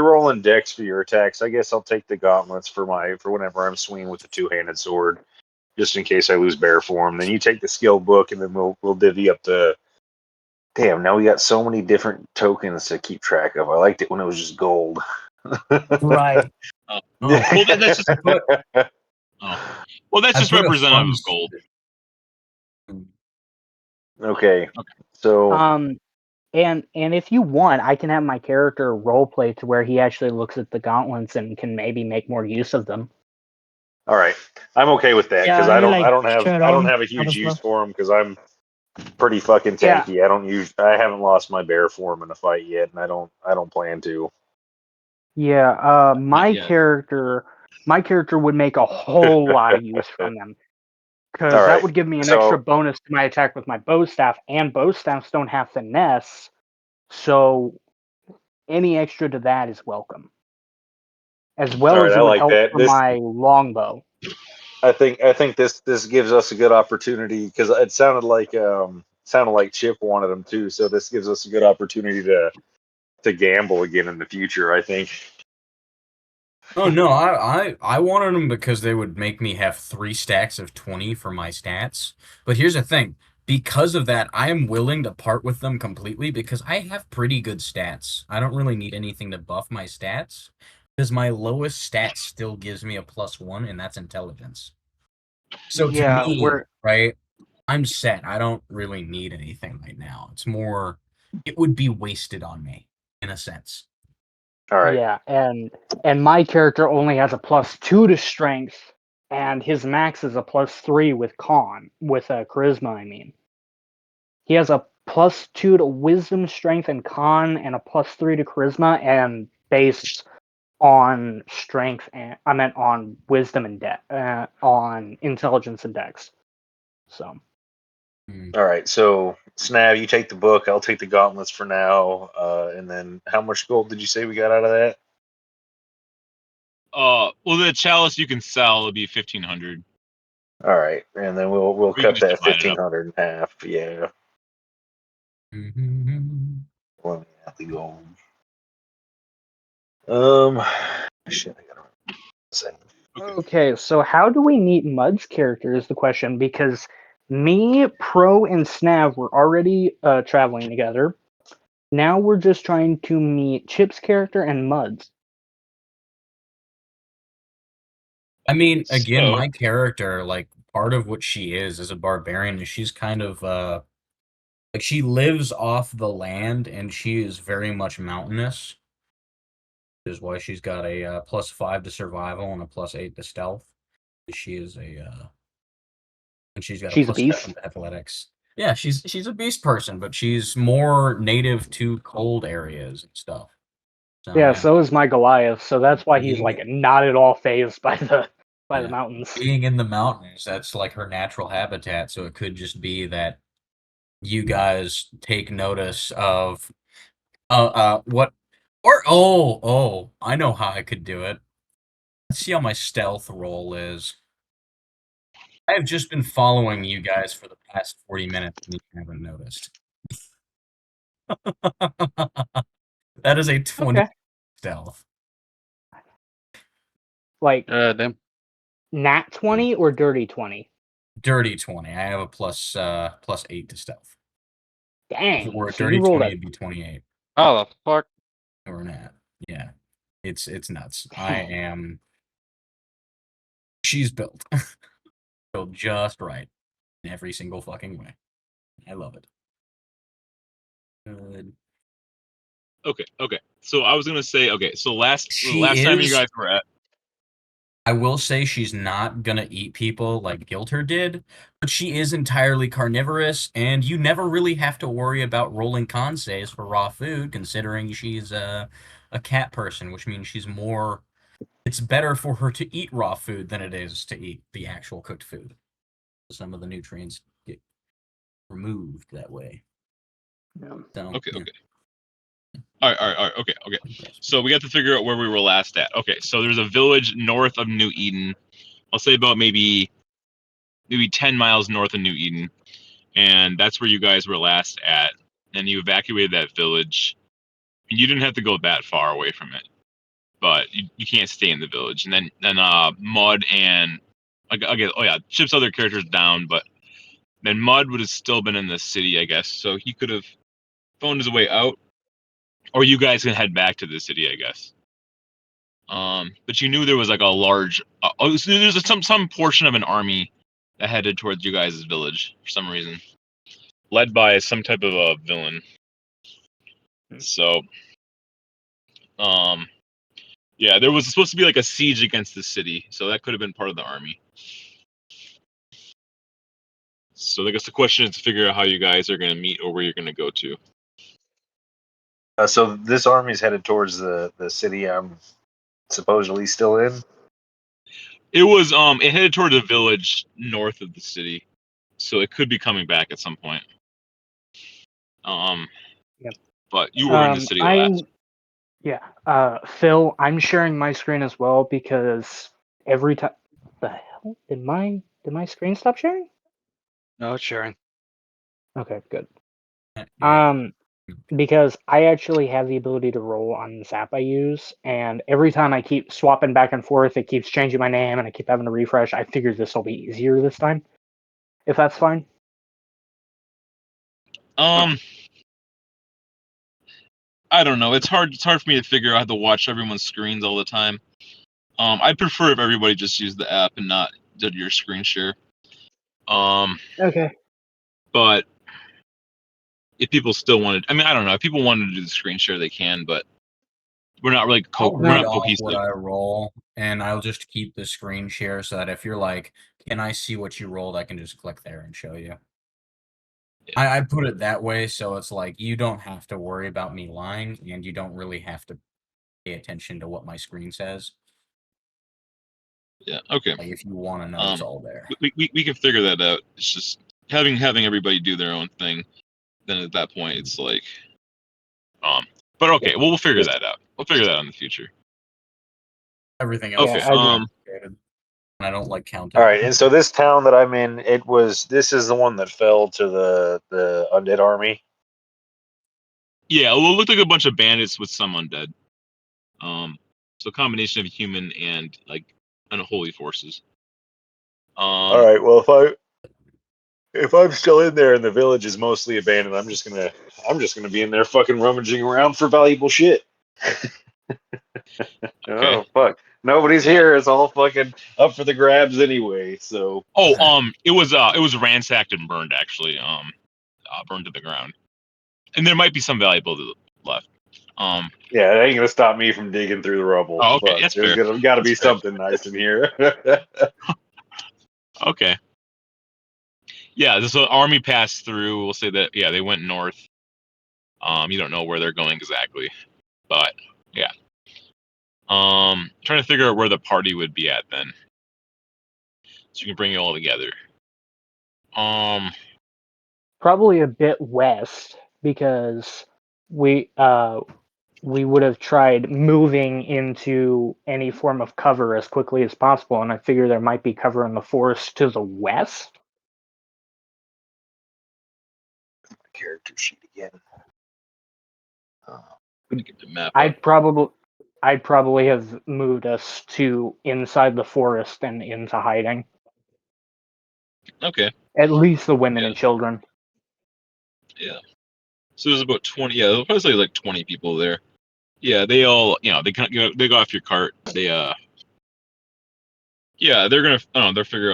S4: rolling dex for your attacks, I guess I'll take the gauntlets for whenever I'm swinging with the two-handed sword, just in case I lose bear form. Then you take the skill book, and then we'll divvy up the. Damn! Now we got so many different tokens to keep track of. I liked it when it was just gold.
S5: Right.
S2: Oh,
S1: Oh,
S2: well, that's just
S1: but
S2: well, that's
S1: I
S2: just
S1: put a
S2: representative
S1: fun
S2: of gold.
S4: Okay. So
S3: And if you want, I can have my character roleplay to where he actually looks at the gauntlets and can maybe make more use of them.
S4: all right, I'm okay with that because
S5: Yeah, maybe like
S4: I don't
S5: Sharon
S4: have a
S5: type
S4: huge
S5: of
S4: use
S5: stuff.
S4: for them because I'm pretty fucking
S3: Yeah.
S4: tanky. I haven't lost my bear form in a fight yet, and I don't plan to.
S3: Yeah. My
S2: yet.
S3: character would make a whole lot of use from them. Because
S4: All
S3: that
S4: right.
S3: would give me an
S4: So-
S3: extra bonus to my attack with my bow staff, and bow staffs don't have finesse, so any extra to that is welcome. As well
S4: All right,
S3: as it
S4: I
S3: would
S4: like
S3: help
S4: that.
S3: for my longbow.
S4: I think this gives us a good opportunity because it sounded like Chip wanted them too. So this gives us a good opportunity to gamble again in the future. I think.
S1: Oh no, I wanted them because they would make me have 3 stacks of 20 for my stats. But here's the thing. Because of that, I am willing to part with them completely because I have pretty good stats. I don't really need anything to buff my stats because my lowest stat still gives me a +1, and that's intelligence. So to
S3: Yeah,
S1: me, right, I'm set. I don't really need anything right now. It's more, it would be wasted on me in a sense.
S4: All right.
S3: Yeah, and my character only has a +2 to strength, and his max is a +3 with charisma. I mean, he has a +2 to wisdom, strength, and con, and a +3 to charisma, and based on strength and I meant on wisdom and on intelligence and dex. So.
S4: All right. So Snap, you take the book. I'll take the gauntlets for now. And then how much gold did you say we got out of that?
S2: Well, the chalice you can sell will be 1,500.
S4: All right, and then we'll
S2: We can
S4: cut
S2: just
S4: that
S2: divide it up.
S4: 1,500 in half. Yeah.
S1: Mm-hmm.
S4: Let me add the gold. Shit, I gotta say.
S3: Okay, so how do we meet Mud's character is the question, because me, Pro, and Snav were already traveling together. Now we're just trying to meet Chip's character and Mud's.
S1: I mean, again,
S2: So-
S1: my character, like, part of what she is a barbarian, is she's kind of, like, she lives off the land, and she is very much mountainous, which is why she's got a +5 to survival and a +8 to stealth. She is and she's got a
S3: She's a
S1: +7
S3: beast.
S1: to athletics. Yeah, she's a beast person, but she's more native to cold areas and stuff. So,
S3: Yeah, so is my Goliath, so that's why he's
S1: Being-
S3: like not at all phased by the mountains.
S1: being in the mountains, that's like her natural habitat, so it could just be that you guys take notice of what or I know how I could do it. Let's see how my stealth roll is. I have just been following you guys for the past 40 minutes and you haven't noticed. That is a 20
S3: Okay.
S1: stealth.
S3: Like
S6: Damn.
S3: nat 20 or dirty 20?
S1: Dirty 20. I have a +8 to stealth. If it
S3: Dang.
S1: were a
S3: So you
S1: dirty
S3: rolled
S1: 20,
S3: a
S1: it'd be 28
S6: Oh, the fuck.
S1: or nat. Yeah. It's nuts. I am she's built. Built just right in every single fucking way. I love it. Good.
S2: Okay. So I was gonna say, okay. So the last
S1: She
S2: time you
S1: is-
S2: guys were at,
S1: I will say she's not gonna eat people like Gilter did, but she is entirely carnivorous, and you never really have to worry about rolling con saves for raw food, considering she's a cat person, which means she's more. It's better for her to eat raw food than it is to eat the actual cooked food. Some of the nutrients get removed that way.
S3: Yeah.
S1: So,
S2: okay.
S1: yeah.
S2: All right. Okay. So we got to figure out where we were last at. Okay, so there's a village north of New Eden. I'll say about maybe 10 miles north of New Eden, and that's where you guys were last at. And you evacuated that village. And you didn't have to go that far away from it, but you can't stay in the village. And then Mud and again, oh yeah, Chip's other character's down, but then Mud would have still been in the city, I guess. So he could have found his way out, or you guys can head back to the city, I guess. But you knew there was like a large, there's some portion of an army that headed towards you guys' village for some reason, led by some type of a villain. So, yeah, there was supposed to be like a siege against the city, so that could have been part of the army. So I guess the question is to figure out how you guys are going to meet or where you're going to go to.
S4: So this army's headed towards the city I'm supposedly still in.
S2: It was it headed toward the village north of the city, so it could be coming back at some point.
S3: Yep.
S2: But you were in the city last.
S3: Phil, I'm sharing my screen as well because every time the hell did my screen stop sharing?
S6: No, it's sharing.
S3: Okay, good.
S1: Yeah.
S3: Because I actually have the ability to roll on this app I use, and every time I keep swapping back and forth, it keeps changing my name, and I keep having to refresh. I figured this will be easier this time, if that's fine.
S2: I don't know. It's hard for me to figure out how to watch everyone's screens all the time. I'd prefer if everybody just used the app and not did your screen share.
S3: Okay.
S2: But if people still wanted, I mean, I don't know. If people wanted to do the screen share, they can. But we're not really
S1: I'll
S2: we're
S1: read
S2: not
S1: off
S2: cohesive.
S1: what I roll, and I'll just keep the screen share so that if you're like, "Can I see what you rolled?" I can just click there and show you.
S2: Yeah.
S1: I put it that way so it's like you don't have to worry about me lying, and you don't really have to pay attention to what my screen says.
S2: Yeah. Okay.
S1: Like if you want to know, it's all there.
S2: We can figure that out. It's just having everybody do their own thing. Then at that point, it's like, But okay, we'll figure that out. We'll figure that out in the future.
S1: Everything else
S2: Okay.
S1: is
S3: I just-
S1: complicated. I don't like counting.
S7: All right, and so this town that I'm in, this is the one that fell to the undead army.
S2: Yeah, well, it looked like a bunch of bandits with some undead. So a combination of human and like unholy forces.
S7: All right, well if I'm still in there and the village is mostly abandoned, I'm just gonna be in there fucking rummaging around for valuable shit.
S2: Okay.
S7: Oh fuck! Nobody's here. It's all fucking up for the grabs anyway. So.
S2: Oh, it was ransacked and burned actually. Burned to the ground, and there might be some valuable left.
S7: Yeah, it ain't gonna stop me from digging through the rubble.
S2: Oh, okay,
S7: Fuck,
S2: that's
S7: there's
S2: fair.
S7: gotta be
S2: That's fair.
S7: something nice in here.
S2: Okay. Yeah, this army passed through. We'll say that. Yeah, they went north. You don't know where they're going exactly, but yeah. Trying to figure out where the party would be at then, so you can bring it all together.
S3: Probably a bit west because we would have tried moving into any form of cover as quickly as possible, and I figure there might be cover in the forest to the west.
S7: Character sheet again.
S2: Get the map.
S3: I'd probably have moved us to inside the forest and into hiding.
S2: Okay.
S3: At least the women and children.
S2: Yeah. So there's about 20. Yeah, there's probably like 20 people there. Yeah, they all, they go off your cart. They yeah, they're gonna. I don't know. They'll figure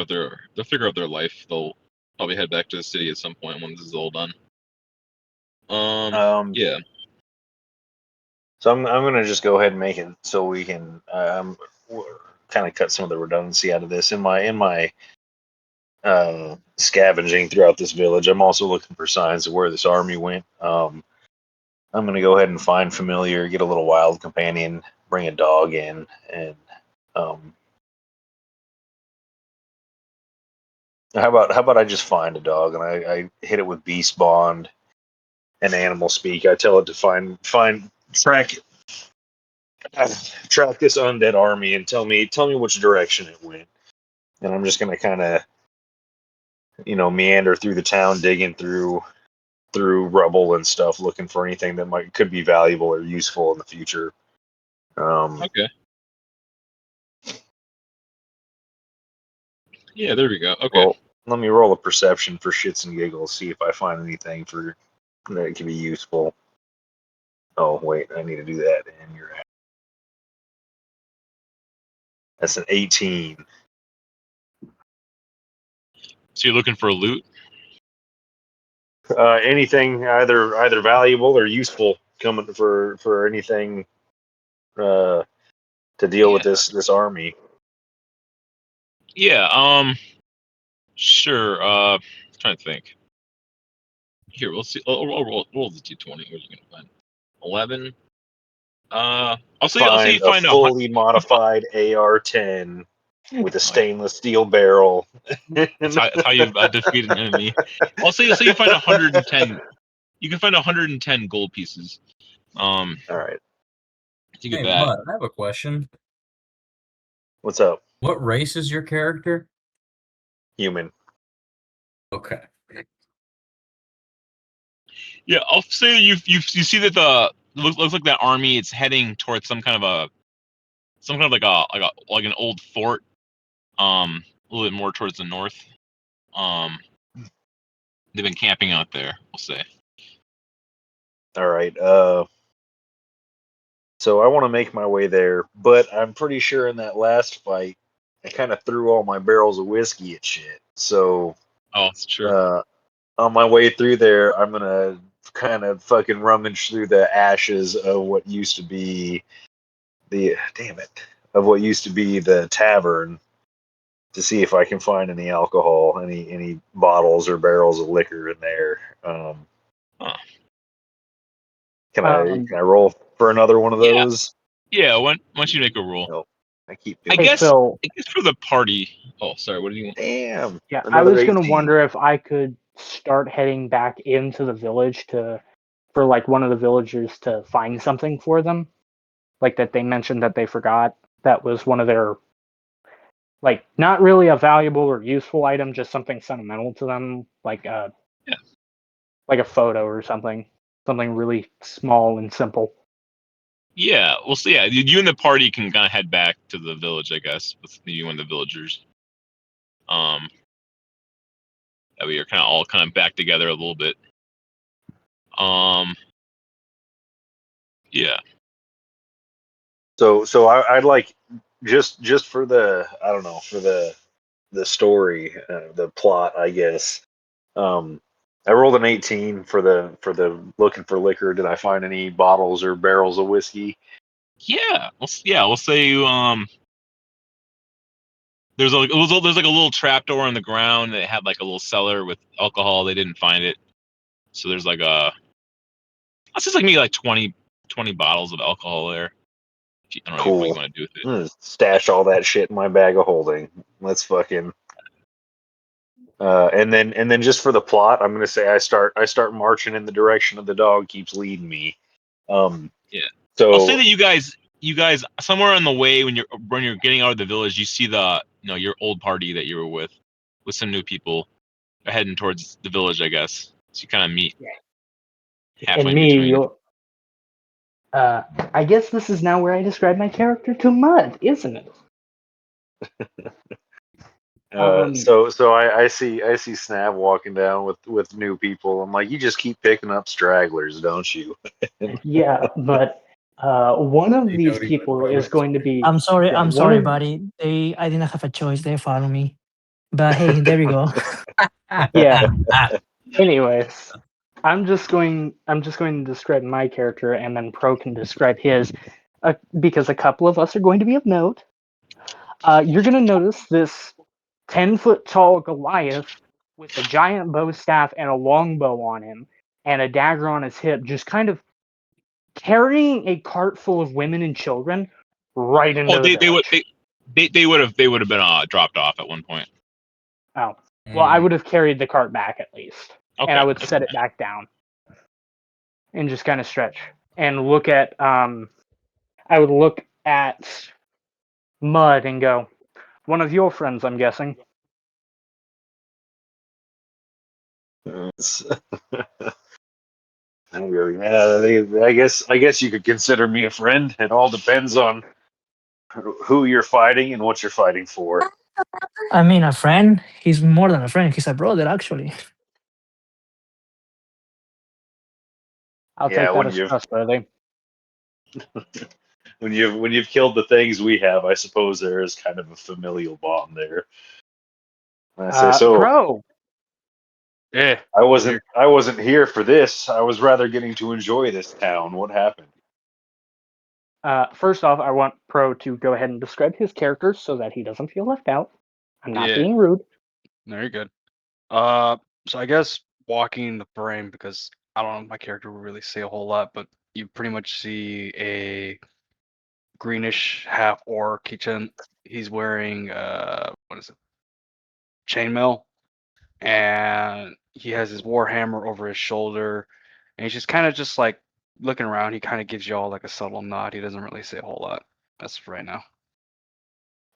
S2: out their life. They'll probably head back to the city at some point when this is all done. Yeah.
S7: So I'm gonna just go ahead and make it so we can kind of cut some of the redundancy out of this in my scavenging throughout this village. I'm also looking for signs of where this army went. I'm gonna go ahead and find familiar, get a little wild companion, bring a dog in, and how about I just find a dog and I hit it with beast bond and animal speak. I tell it to find track this undead army and tell me which direction it went. And I'm just gonna kind of meander through the town, digging through rubble and stuff, looking for anything that could be valuable or useful in the future.
S2: Okay. Yeah, there we go. Okay.
S7: Well, let me roll a perception for shits and giggles, see if I find anything that can be useful. Oh wait, I need to do that. And you're at. That's an 18.
S2: So you're looking for loot?
S7: Anything either valuable or useful coming for anything to deal with this army.
S2: Yeah. Sure. Trying to think. Here, we'll see. I'll roll the d20. What are you gonna find? 11. I'll say you
S7: Find a
S2: find
S7: fully modified AR-10 with a stainless steel barrel.
S2: That's how you defeat an enemy. I'll say you find 110. You can find 110 gold pieces.
S7: All right.
S2: To get
S1: Hey,
S2: that.
S1: Mud, I have a question.
S7: What's up,
S1: What race is your character?
S7: human?
S1: Okay.
S2: Yeah, I'll say you see that the looks like that army. It's heading towards some kind of like an old fort. A little bit more towards the north. They've been camping out there. We'll say.
S7: All right. So I want to make my way there, but I'm pretty sure in that last fight, I kind of threw all my barrels of whiskey at shit. So
S2: Oh, it's true.
S7: on my way through there, I'm gonna kind of fucking rummage through the ashes of what used to be the tavern to see if I can find any alcohol, any bottles or barrels of liquor in there.
S2: Huh.
S7: Can I roll for another one of
S2: Yeah.
S7: those?
S2: Yeah, once you make a roll.
S7: No, I keep
S2: I
S7: doing.
S3: Hey,
S2: guess
S3: Phil.
S2: for the party. Oh, sorry. What do you want?
S7: Damn.
S3: Yeah, I
S7: Another
S3: was gonna
S7: 18.
S3: wonder if I could start heading back into the village for like one of the villagers to find something for them, like that they mentioned that they forgot. That was one of their, like, not really a valuable or useful item, just something sentimental to them, like
S2: Yeah.
S3: like a photo or something really small and simple.
S2: Yeah, we'll see. Yeah, you and the party can kind of head back to the village, I guess, with you and the villagers. That we are kind of all back together a little bit. Yeah.
S7: So I'd like just for the I don't know for the story, the plot, I guess. I rolled an 18 for the looking for liquor. Did I find any bottles or barrels of whiskey?
S2: Yeah. We'll say you there's like a little trap door in the ground that had like a little cellar with alcohol. They didn't find it, so there's like that's just like maybe like 20 bottles of alcohol there. I don't know what you
S7: Cool.
S2: want to do with it.
S7: I'm gonna stash all that shit in my bag of holding. Let's fucking. And then just for the plot, I'm gonna say I start marching in the direction of the dog keeps leading me.
S2: Yeah.
S7: So
S2: I'll say that you guys somewhere on the way when you're getting out of the village, you see your old party that you were with some new people are heading towards the village, I guess. So you kind of meet halfway
S3: And
S2: in
S3: me,
S2: between.
S3: I guess this is now where I describe my character to Mud, isn't it?
S7: so I see Snav walking down with new people. I'm like, you just keep picking up stragglers, don't you?
S3: Yeah, but one of
S1: They
S3: these
S1: don't even
S3: people is
S1: notice.
S3: going to be.
S5: I'm sorry,
S3: Yeah,
S5: I'm
S3: one
S5: sorry,
S3: of,
S5: buddy. I didn't have a choice. They follow me. But hey, there we go.
S3: yeah. Anyways, I'm just going to describe my character, and then Pro can describe his, because a couple of us are going to be of note. You're going to notice this 10-foot tall Goliath with a giant bow staff and a longbow on him, and a dagger on his hip, just kind of carrying a cart full of women and children right into
S2: Oh,
S3: the
S2: they would
S3: village.
S2: they would have been dropped off at one point.
S3: Oh, well, I would have carried the cart back at least, and
S2: Okay.
S3: I would set it back down and just kind of stretch and look at. I would look at Mud and go, "One of your friends, I'm guessing."
S7: I guess you could consider me a friend. It all depends on who you're fighting and what you're fighting for.
S5: I mean, a friend. He's more than a friend. He's a brother, actually.
S3: I'll
S7: Yeah,
S3: take that as trustworthy.
S7: when you've killed the things we have, I suppose there is kind of a familial bond there. I say so.
S3: Pro,
S6: Yeah.
S7: I wasn't here for this. I was rather getting to enjoy this town. What happened?
S3: first off, I want Pro to go ahead and describe his character so that he doesn't feel left out. I'm not
S6: Yeah.
S3: being rude.
S6: No, you're good. So I guess walking the frame, because I don't know, my character will really say a whole lot, but you pretty much see greenish half orc. He's wearing what is it? Chainmail, and he has his warhammer over his shoulder, and he's just kind of just like looking around. He kind of gives you all like a subtle nod. He doesn't really say a whole lot. That's right now.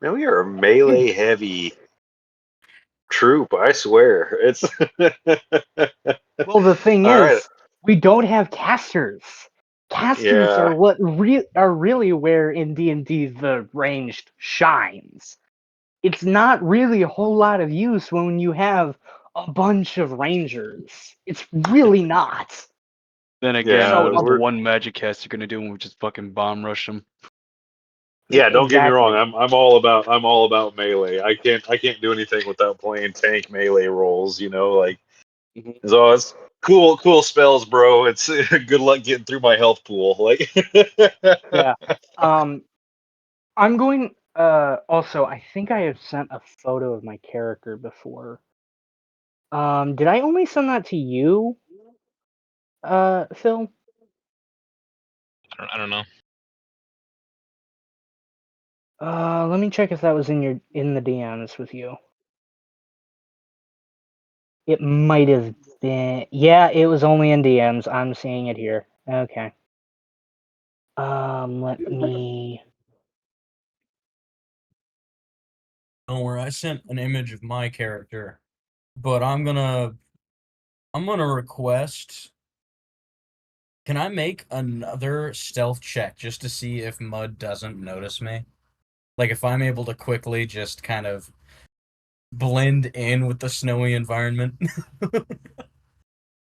S7: Man, we are a melee heavy troop. I swear, it's
S3: Well, the thing
S7: all right.
S3: is, we don't have casters. Casters
S7: Yeah.
S3: are what are really where in D&D the ranged shines. It's not really a whole lot of use when you have a bunch of rangers. It's really not.
S6: Then again,
S7: Yeah,
S6: what is the
S7: we're
S6: one magic cast you're gonna do when we just fucking bomb rush them?
S7: yeah. Don't get me wrong.
S3: Exactly.
S7: I'm all about melee. I can't do anything without playing tank melee roles. You know, like
S6: Mhm.
S7: so it's cool spells, bro. It's good luck getting through my health pool. Like
S3: Yeah. I'm going. Also, I think I have sent a photo of my character before. Did I only send that to you, Phil?
S2: I don't know.
S3: Let me check if that was in the DMs with you. It might have been. Yeah, it was only in DMs. I'm seeing it here. Okay. Let me.
S1: Don't worry, I sent an image of my character, but I'm gonna request. Can I make another stealth check just to see if Mud doesn't notice me? Like if I'm able to quickly just kind of blend in with the snowy environment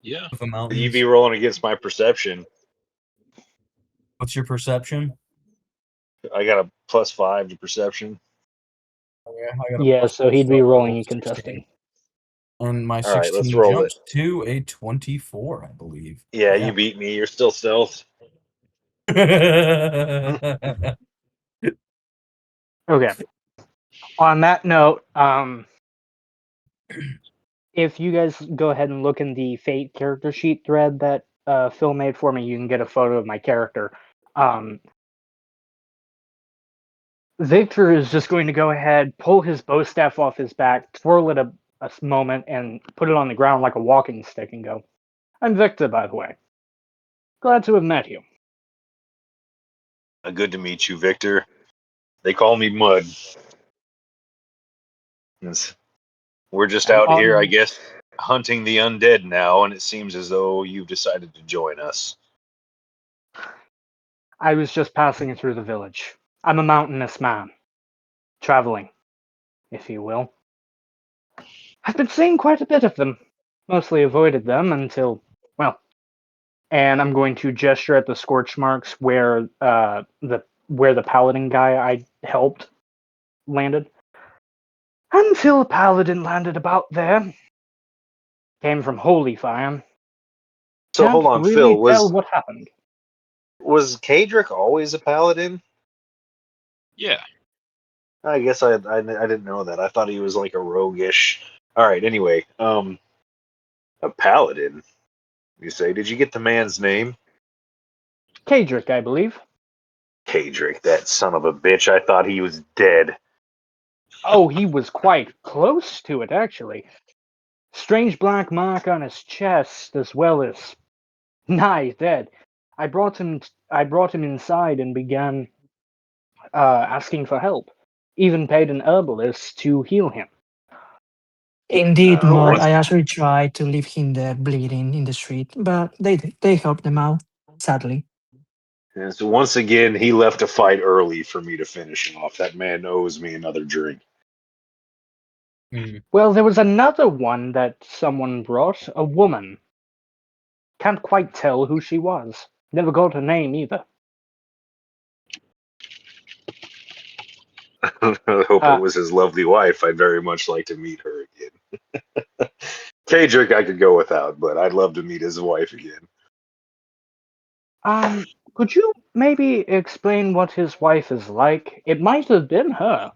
S2: Yeah.
S1: of the
S7: you
S1: mountains.
S7: be rolling against my perception.
S1: What's your perception?
S7: I got a +5 to perception.
S1: Okay, I got a
S3: Yeah,
S1: plus
S3: so he'd be
S1: 12,
S3: rolling you
S1: 16.
S3: contesting.
S1: And my
S7: All right, let's
S1: 16
S7: roll it.
S1: jumps to a 24, I believe.
S7: Yeah, you beat me. You're still stealth.
S3: Okay. On that note, if you guys go ahead and look in the Fate character sheet thread that Phil made for me, you can get a photo of my character. Victor is just going to go ahead, pull his bow staff off his back, twirl it a moment, and put it on the ground like a walking stick and go, "I'm Victor, by the way. Glad to have met you."
S7: Good to meet you, Victor. They call me Mud. We're just
S3: And
S7: out here, I
S3: on,
S7: guess, hunting the undead now, and it seems as though you've decided to join us.
S3: I was just passing through the village. I'm a mountainous man, traveling, if you will. I've been seeing quite a bit of them. Mostly avoided them until, well, and I'm going to gesture at the scorch marks where the paladin guy I helped landed. Until a paladin landed about there. Came from Holy Fire.
S7: So
S3: Can't
S7: hold on,
S3: really
S7: Phil.
S3: tell what happened.
S7: Was Kadric always a paladin?
S2: Yeah.
S7: I guess I didn't know that. I thought he was like a roguish. All right. Anyway, a paladin. You say? Did you get the man's name?
S3: Kadric, I believe.
S7: Kadric, that son of a bitch. I thought he was dead.
S3: Oh, he was quite close to it, actually. Strange black mark on his chest, as well as nigh dead. I brought him inside and began asking for help. Even paid an herbalist to heal him.
S5: Indeed, Mud.
S7: Once
S5: I actually tried to leave him there bleeding in the street, but they helped him out, sadly.
S7: And so once again, he left a fight early for me to finish him off. That man owes me another drink.
S3: Well, there was another one that someone brought, a woman. Can't quite tell who she was. Never got her name either.
S7: I hope it was his lovely wife. I'd very much like to meet her again. Kadric, I could go without, but I'd love to meet his wife again.
S3: Could you maybe explain what his wife is like? It might have been her.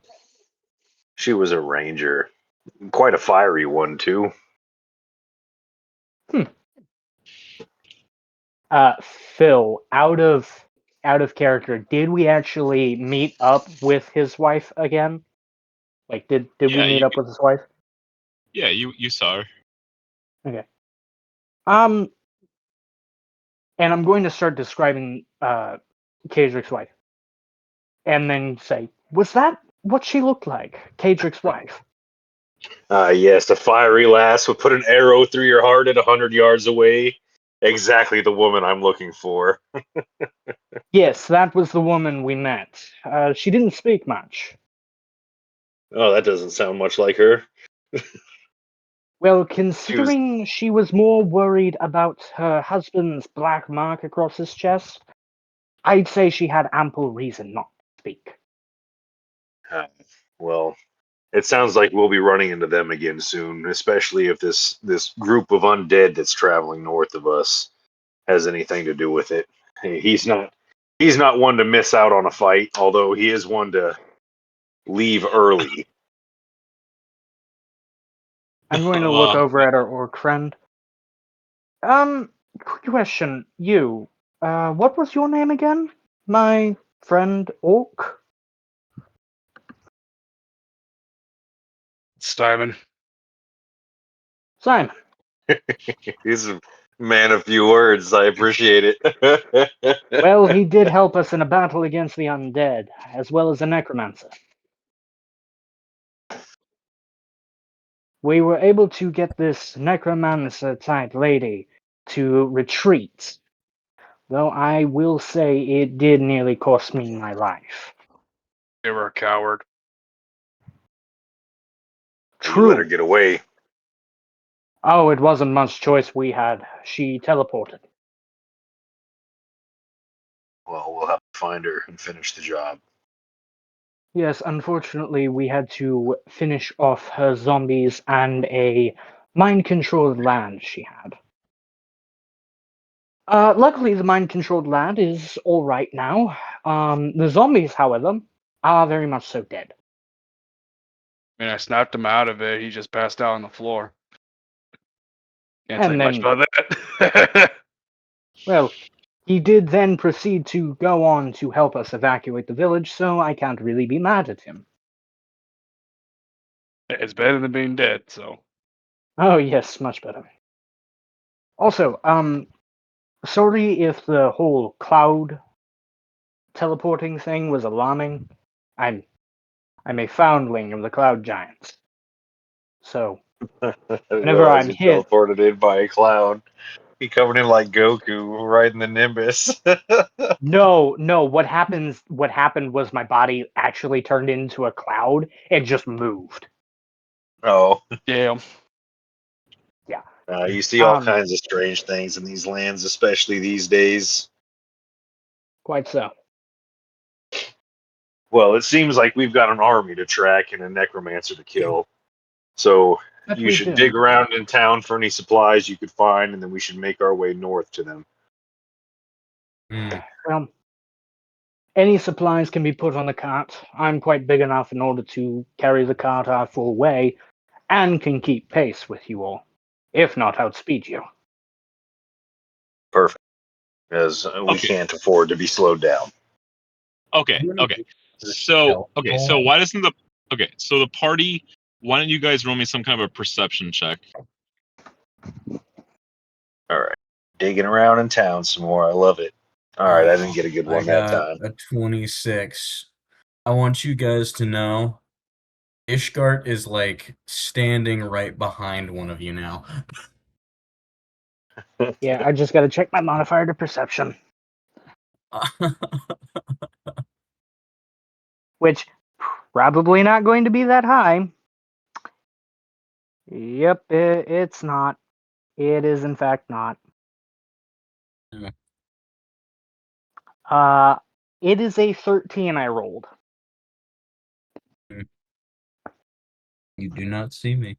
S7: She was a ranger, quite a fiery one too.
S3: Phil, out of out of character, did we actually meet up with his wife again? Like, did we
S2: Yeah,
S3: meet up with his wife?
S2: Yeah, you saw her.
S3: Okay. And I'm going to start describing Kadrick's wife, and then say, "Was that what she looked like, Kadrick's wife?"
S7: Yes, a fiery lass would put an arrow through your heart at 100 yards away. Exactly the woman I'm looking for.
S3: Yes, that was the woman we met. She didn't speak much.
S7: Oh, that doesn't sound much like her.
S3: Well,
S7: She was
S3: considering she was more worried about her husband's black mark across his chest, I'd say she had ample reason not to speak.
S7: well. It sounds like we'll be running into them again soon, especially if this group of undead that's traveling north of us has anything to do with it. He's not one to miss out on a fight, although he is one to leave early.
S3: I'm going to look over at our orc friend. Quick question. You, what was your name again? My friend orc?
S6: Simon.
S3: Simon.
S7: He's a man of few words. I appreciate it.
S3: Well, he did help us in a battle against the undead, as well as a necromancer. We were able to get this necromancer-type lady to retreat, though I will say it did nearly cost me my life.
S6: You were a coward.
S7: You let her
S3: True.
S7: get away.
S3: Oh, it wasn't much choice we had. She teleported.
S7: Well, we'll have to find her and finish the job.
S3: Yes, unfortunately, we had to finish off her zombies and a mind-controlled land she had. Luckily, the mind-controlled land is all right now. The zombies, however, are very much so dead.
S6: I mean, I snapped him out of it. He just passed out on the floor. Can't
S3: And
S6: say much
S3: then-
S6: about that.
S3: Well, he did then proceed to go on to help us evacuate the village, so I can't really be mad at him.
S6: It's better than being dead, so.
S3: Oh, yes, much better. Also, sorry if the whole cloud teleporting thing was alarming. I'm a foundling of the cloud giants. So,
S7: I didn't
S3: whenever
S7: realize
S3: I'm
S7: you
S3: hit,
S7: teleported in by a cloud. He covered in like Goku riding the Nimbus.
S3: no, what happened was my body actually turned into a cloud and just moved.
S7: Oh.
S6: Yeah.
S3: Yeah.
S7: You see all kinds of strange things in these lands, especially these days.
S3: Quite so.
S7: Well, it seems like we've got an army to track and a necromancer to kill. So
S3: That
S7: you
S3: we
S7: should
S3: do.
S7: dig around in town for any supplies you could find, and then we should make our way north to them.
S3: Well, any supplies can be put on the cart. I'm quite big enough in order to carry the cart our full way, and can keep pace with you all, if not outspeed you.
S7: Perfect. Because we
S2: Okay.
S7: can't afford to be slowed down.
S2: Okay. So why doesn't so the party? Why don't you guys roll me some kind of a perception check?
S7: All right. Digging around in town some more. I love it. All right. I didn't get a good
S1: I
S7: one that
S1: got
S7: time.
S1: a 26. I want you guys to know Ishgard is like standing right behind one of you now.
S3: Yeah, I just gotta check my modifier to perception. Which, probably not going to be that high. Yep, it's not. It is in fact not.
S1: Yeah.
S3: It is a 13 I rolled.
S1: You do not see me.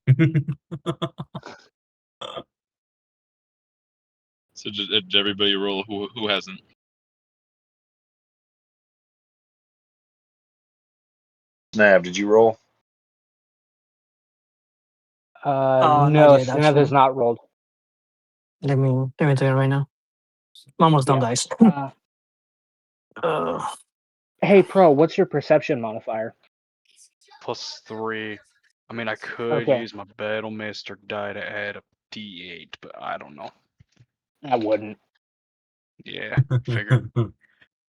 S2: So did everybody roll? Who hasn't?
S7: Snav, did you roll?
S5: Not
S3: No,
S5: yet,
S3: Snav has
S5: actually.
S3: not rolled.
S5: Let me do it right now. I'm almost done,
S3: Yeah.
S5: guys.
S3: Hey, Pro, what's your perception modifier?
S6: +3. I mean, I could
S3: Okay.
S6: use my battle master die to add a D8, but I don't know.
S3: I wouldn't.
S6: Yeah, figured.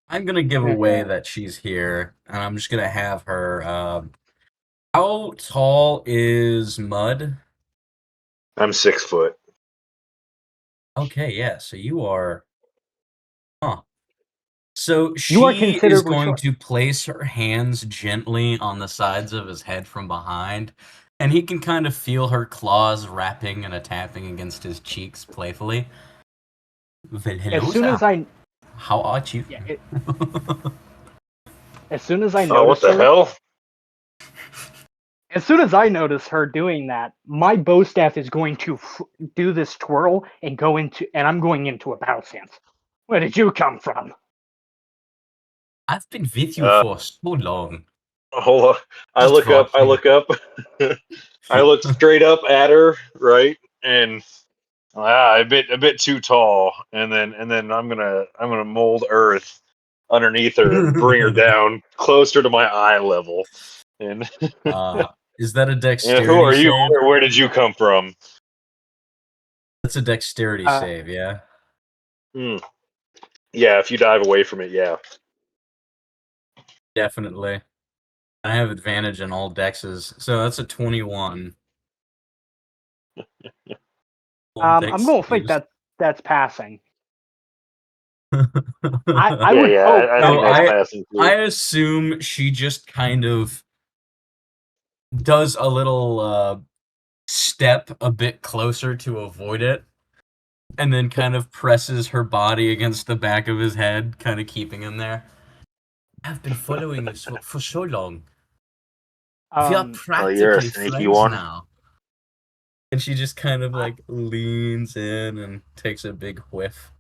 S1: I'm gonna give away
S3: Okay.
S1: that she's here, and I'm just gonna have her. How tall is Mud?
S7: I'm 6 foot.
S1: Okay, yeah. So you are. Huh. So
S3: You are
S1: she is
S3: considerably
S1: going
S3: short.
S1: to place her hands gently on the sides of his head from behind, and he can kind of feel her claws wrapping and tapping against his cheeks playfully. Well,
S3: As
S1: hello
S3: soon
S1: there.
S3: as I,
S1: How are you?
S3: yeah, as soon as I
S7: Oh, what
S3: notice
S7: the
S3: her,
S7: hell?
S3: as soon as I notice her doing that, my bow staff is going to do this twirl and go into, and I'm going into a battle stance. Where did you come from?
S1: I've been with you
S7: Uh,
S1: for so long.
S7: hold on. I
S1: Just
S7: look up. I
S1: watching.
S7: look up. I look straight up at her, right, and a bit too tall, and then I'm gonna mold Earth underneath her and bring her down closer to my eye level. And
S1: Is that a
S7: who
S1: dexterity
S7: are you?
S1: save?
S7: Where did you come from?
S1: That's a dexterity
S3: Uh,
S1: save, yeah?
S7: Hmm. Yeah, if you dive away from it, yeah.
S1: Definitely. I have advantage in all dexes, so that's a 21. All
S3: I'm
S1: dex
S3: gonna think
S1: saves.
S3: that that's passing.
S1: So
S3: I
S7: Yeah,
S3: would hope
S7: I
S3: that
S7: think that's
S1: I
S7: passing
S1: I
S7: through.
S1: assume she just kind of does a little step a bit closer to avoid it, and then kind of presses her body against the back of his head, kind of keeping him there. I've been following you for so long. We are
S7: Oh, you're a
S1: practically
S7: sneaky
S1: friends
S7: one.
S1: now. And she just kind of
S3: I,
S1: like leans in and takes a big whiff.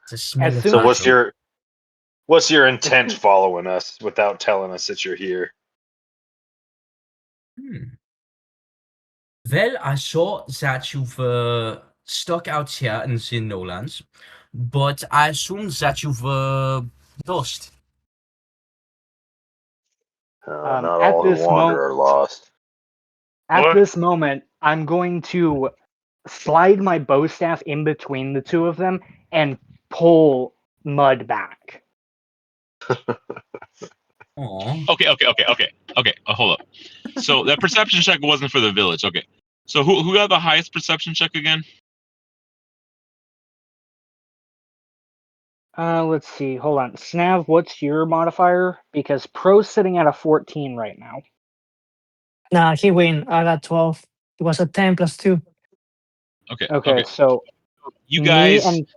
S1: To smell
S3: as
S1: of
S3: soon
S7: So
S3: as
S1: battle.
S7: what's your
S3: as
S7: intent
S3: soon,
S7: following us without telling us that you're here?
S1: Well, I saw that you were stuck out here in the Nolans, but I assumed that you were lost.
S7: Not
S3: at
S7: all who
S3: this
S7: wander are lost.
S3: at this moment, I'm going to slide my bow staff in between the two of them and pull Mud back.
S1: Aw.
S2: Okay. Hold up. So that perception check wasn't for the village. Okay. So who got the highest perception check again?
S3: Let's see. Hold on. Snav, what's your modifier? Because Pro's sitting at a 14 right now.
S5: Nah, he win. I got 12. It was a 10 plus 2.
S3: Okay, so
S2: You
S3: me
S2: guys.
S3: and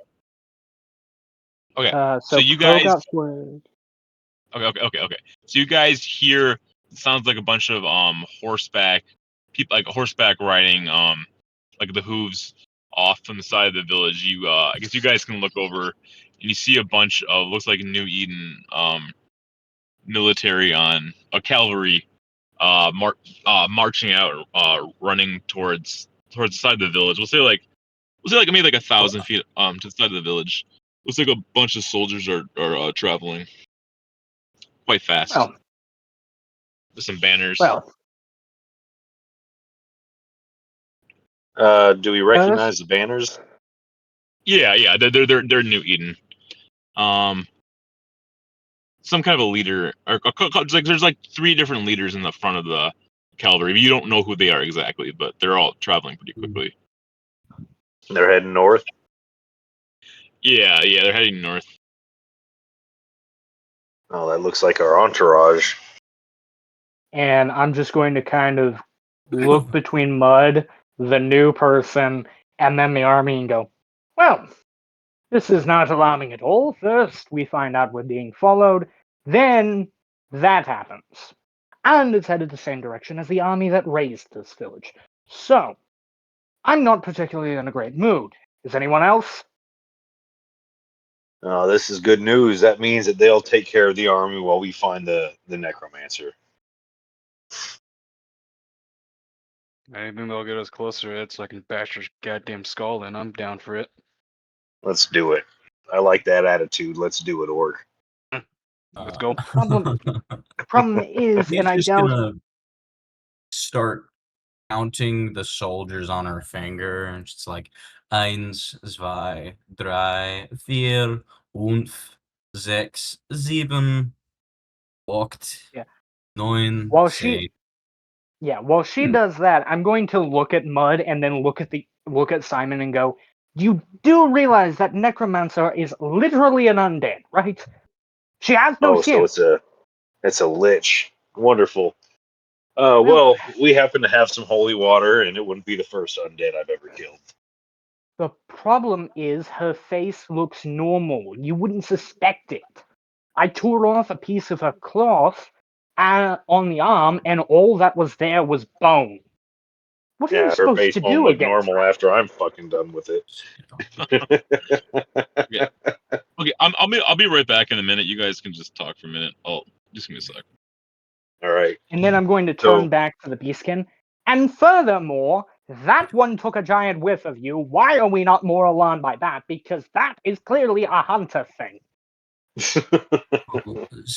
S2: Okay. So
S3: so
S2: you
S3: Pro
S2: guys.
S3: got 4.
S2: Okay. So you guys hear it sounds like a bunch of horseback people, like horseback riding like the hooves off from the side of the village. You I guess you guys can look over and you see a bunch of looks like New Eden military on a cavalry marching out running towards the side of the village. We'll say like maybe like 1,000 feet to the side of the village. Looks like a bunch of soldiers are traveling quite fast
S3: Well,
S2: with some banners.
S3: well.
S7: Do we
S3: This
S7: recognize the banners?
S2: Yeah, they're New Eden. Some kind of a leader, or like there's like 3 different leaders in the front of the cavalry. You don't know who they are exactly, but they're all traveling pretty quickly.
S7: They're heading north.
S2: Yeah, they're heading north.
S7: Oh, that looks like our entourage.
S3: and I'm just going to kind of look between Mud, the new person, and then the army and go, well, this is not alarming at all. First, we find out we're being followed, then that happens. And it's headed the same direction as the army that raised this village. So, I'm not particularly in a great mood. Is anyone else?
S7: Oh, this is good news. That means that they'll take care of the army while we find the necromancer.
S6: Anything that'll get us closer to it so I can bash her goddamn skull in, I'm down for it.
S7: Let's do it. I like that attitude. Let's do it, Orc.
S6: Let's go.
S3: Problem is,
S1: He's
S3: and I
S1: just
S3: doubt
S1: gonna start counting the soldiers on her finger, and it's like 1, 2, 3, 4, 5, 6, 7, 8,
S3: Yeah.
S1: 9,
S3: While
S1: 10.
S3: she while she
S1: Hmm.
S3: does that, I'm going to look at Mud and then look at Simon and go, you do realize that Necromancer is literally an undead, right? She has no
S7: Oh, so
S3: skin.
S7: it's a lich. Wonderful.
S3: Well,
S7: Well, we happen to have some holy water, and it wouldn't be the first undead I've ever killed.
S3: the problem is her face looks normal. You wouldn't suspect it. I tore off a piece of her cloth on the arm, and all that was there was bone. What are you
S7: Yeah, her
S3: supposed
S7: face
S3: to
S7: won't
S3: do
S7: look
S3: against
S7: normal
S3: that?
S7: after I'm fucking done with it.
S2: Okay, I'll be right back in a minute. You guys can just talk for a minute. Oh, just give me a sec.
S7: All right.
S3: And then I'm going to turn
S7: So,
S3: back to the beastkin. And furthermore, that one took a giant whiff of you. Why are we not more alarmed by that? Because that is clearly a hunter thing.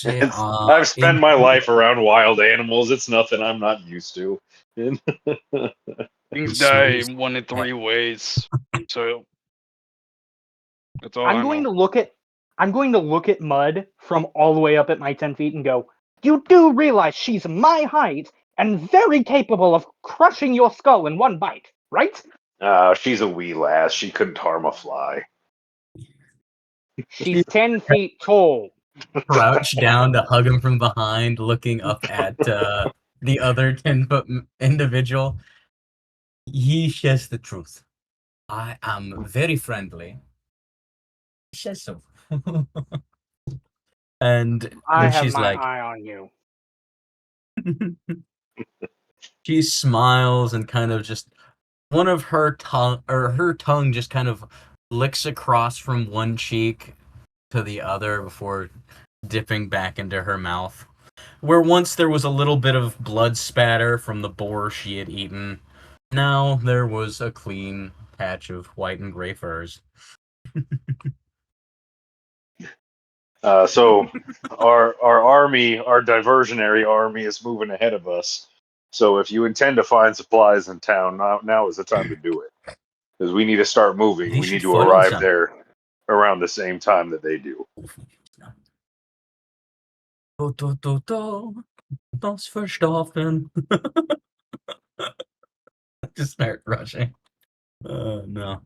S1: They
S7: I've spent my life around wild animals. It's nothing I'm not used to.
S6: Things
S1: It
S6: die
S1: smells
S6: 1 in 3 ways. So that's all
S3: I'm
S6: I
S3: going
S6: know.
S3: to look at Mud from all the way up at my 10 feet and go, you do realize she's my height and very capable of crushing your skull in one bite, right?
S7: She's a wee lass. She couldn't harm a fly.
S3: She's 10 feet tall.
S1: crouch down to hug him from behind, looking up at the other 10-foot individual. He says the truth. I am very friendly. He says so. And
S3: I
S1: then
S3: have
S1: she's
S3: my
S1: like,
S3: eye on you.
S1: she smiles and kind of just one of her tongue just kind of licks across from one cheek to the other before dipping back into her mouth. Where once there was a little bit of blood spatter from the boar she had eaten, now there was a clean patch of white and gray furs.
S7: So our army, our diversionary army, is moving ahead of us. So if you intend to find supplies in town, now is the time to do it, because we need to start moving.
S1: They
S7: We
S1: should
S7: need to
S1: follow
S7: arrive
S1: them.
S7: there around the same time that they do.
S1: Das verstaufen. Just start rushing. No.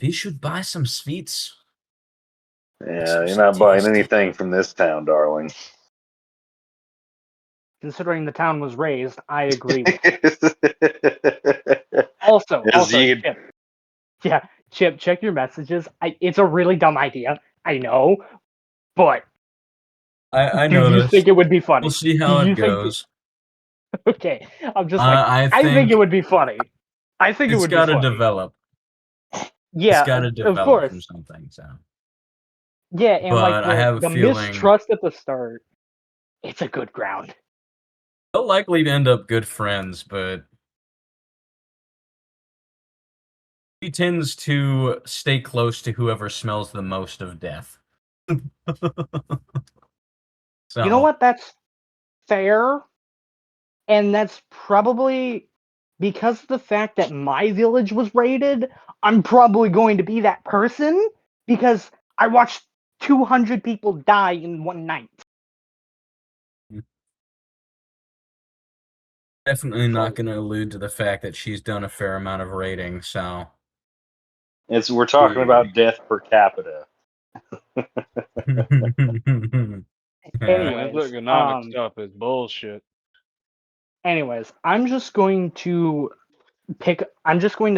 S1: We should buy some sweets.
S7: Yeah, you're not buying anything from this town, darling.
S3: Considering the town was raised, I agree with
S7: Yes,
S3: Also,
S7: you-
S3: Chip, check your messages. It's a really dumb idea, I know, but
S1: I
S3: do you
S1: noticed.
S3: think it would be funny?
S1: We'll see
S3: Do
S1: how
S3: you
S1: it
S3: think
S1: goes.
S3: Okay, I'm just like,
S1: I
S3: I think
S1: think
S3: it would be funny. I think it
S1: it's
S3: would be
S1: got to
S3: funny.
S1: develop. It's
S3: Yeah,
S1: got to
S3: of
S1: develop
S3: course.
S1: from something. So,
S3: Yeah, and like
S1: but I have a
S3: the
S1: feeling
S3: mistrust at the start, it's a good ground.
S1: they'll likely end up good friends, but he tends to stay close to whoever smells the most of death. So,
S3: You know what? That's fair, and that's probably because of the fact that my village was raided. I'm probably going to be that person because I watched 200 people die in one night.
S1: Definitely not going to allude to the fact that she's done a fair amount of raiding. So,
S7: we're talking about death per capita.
S3: Anyways,
S6: This economic stuff is bullshit.
S3: Anyways, I'm just going to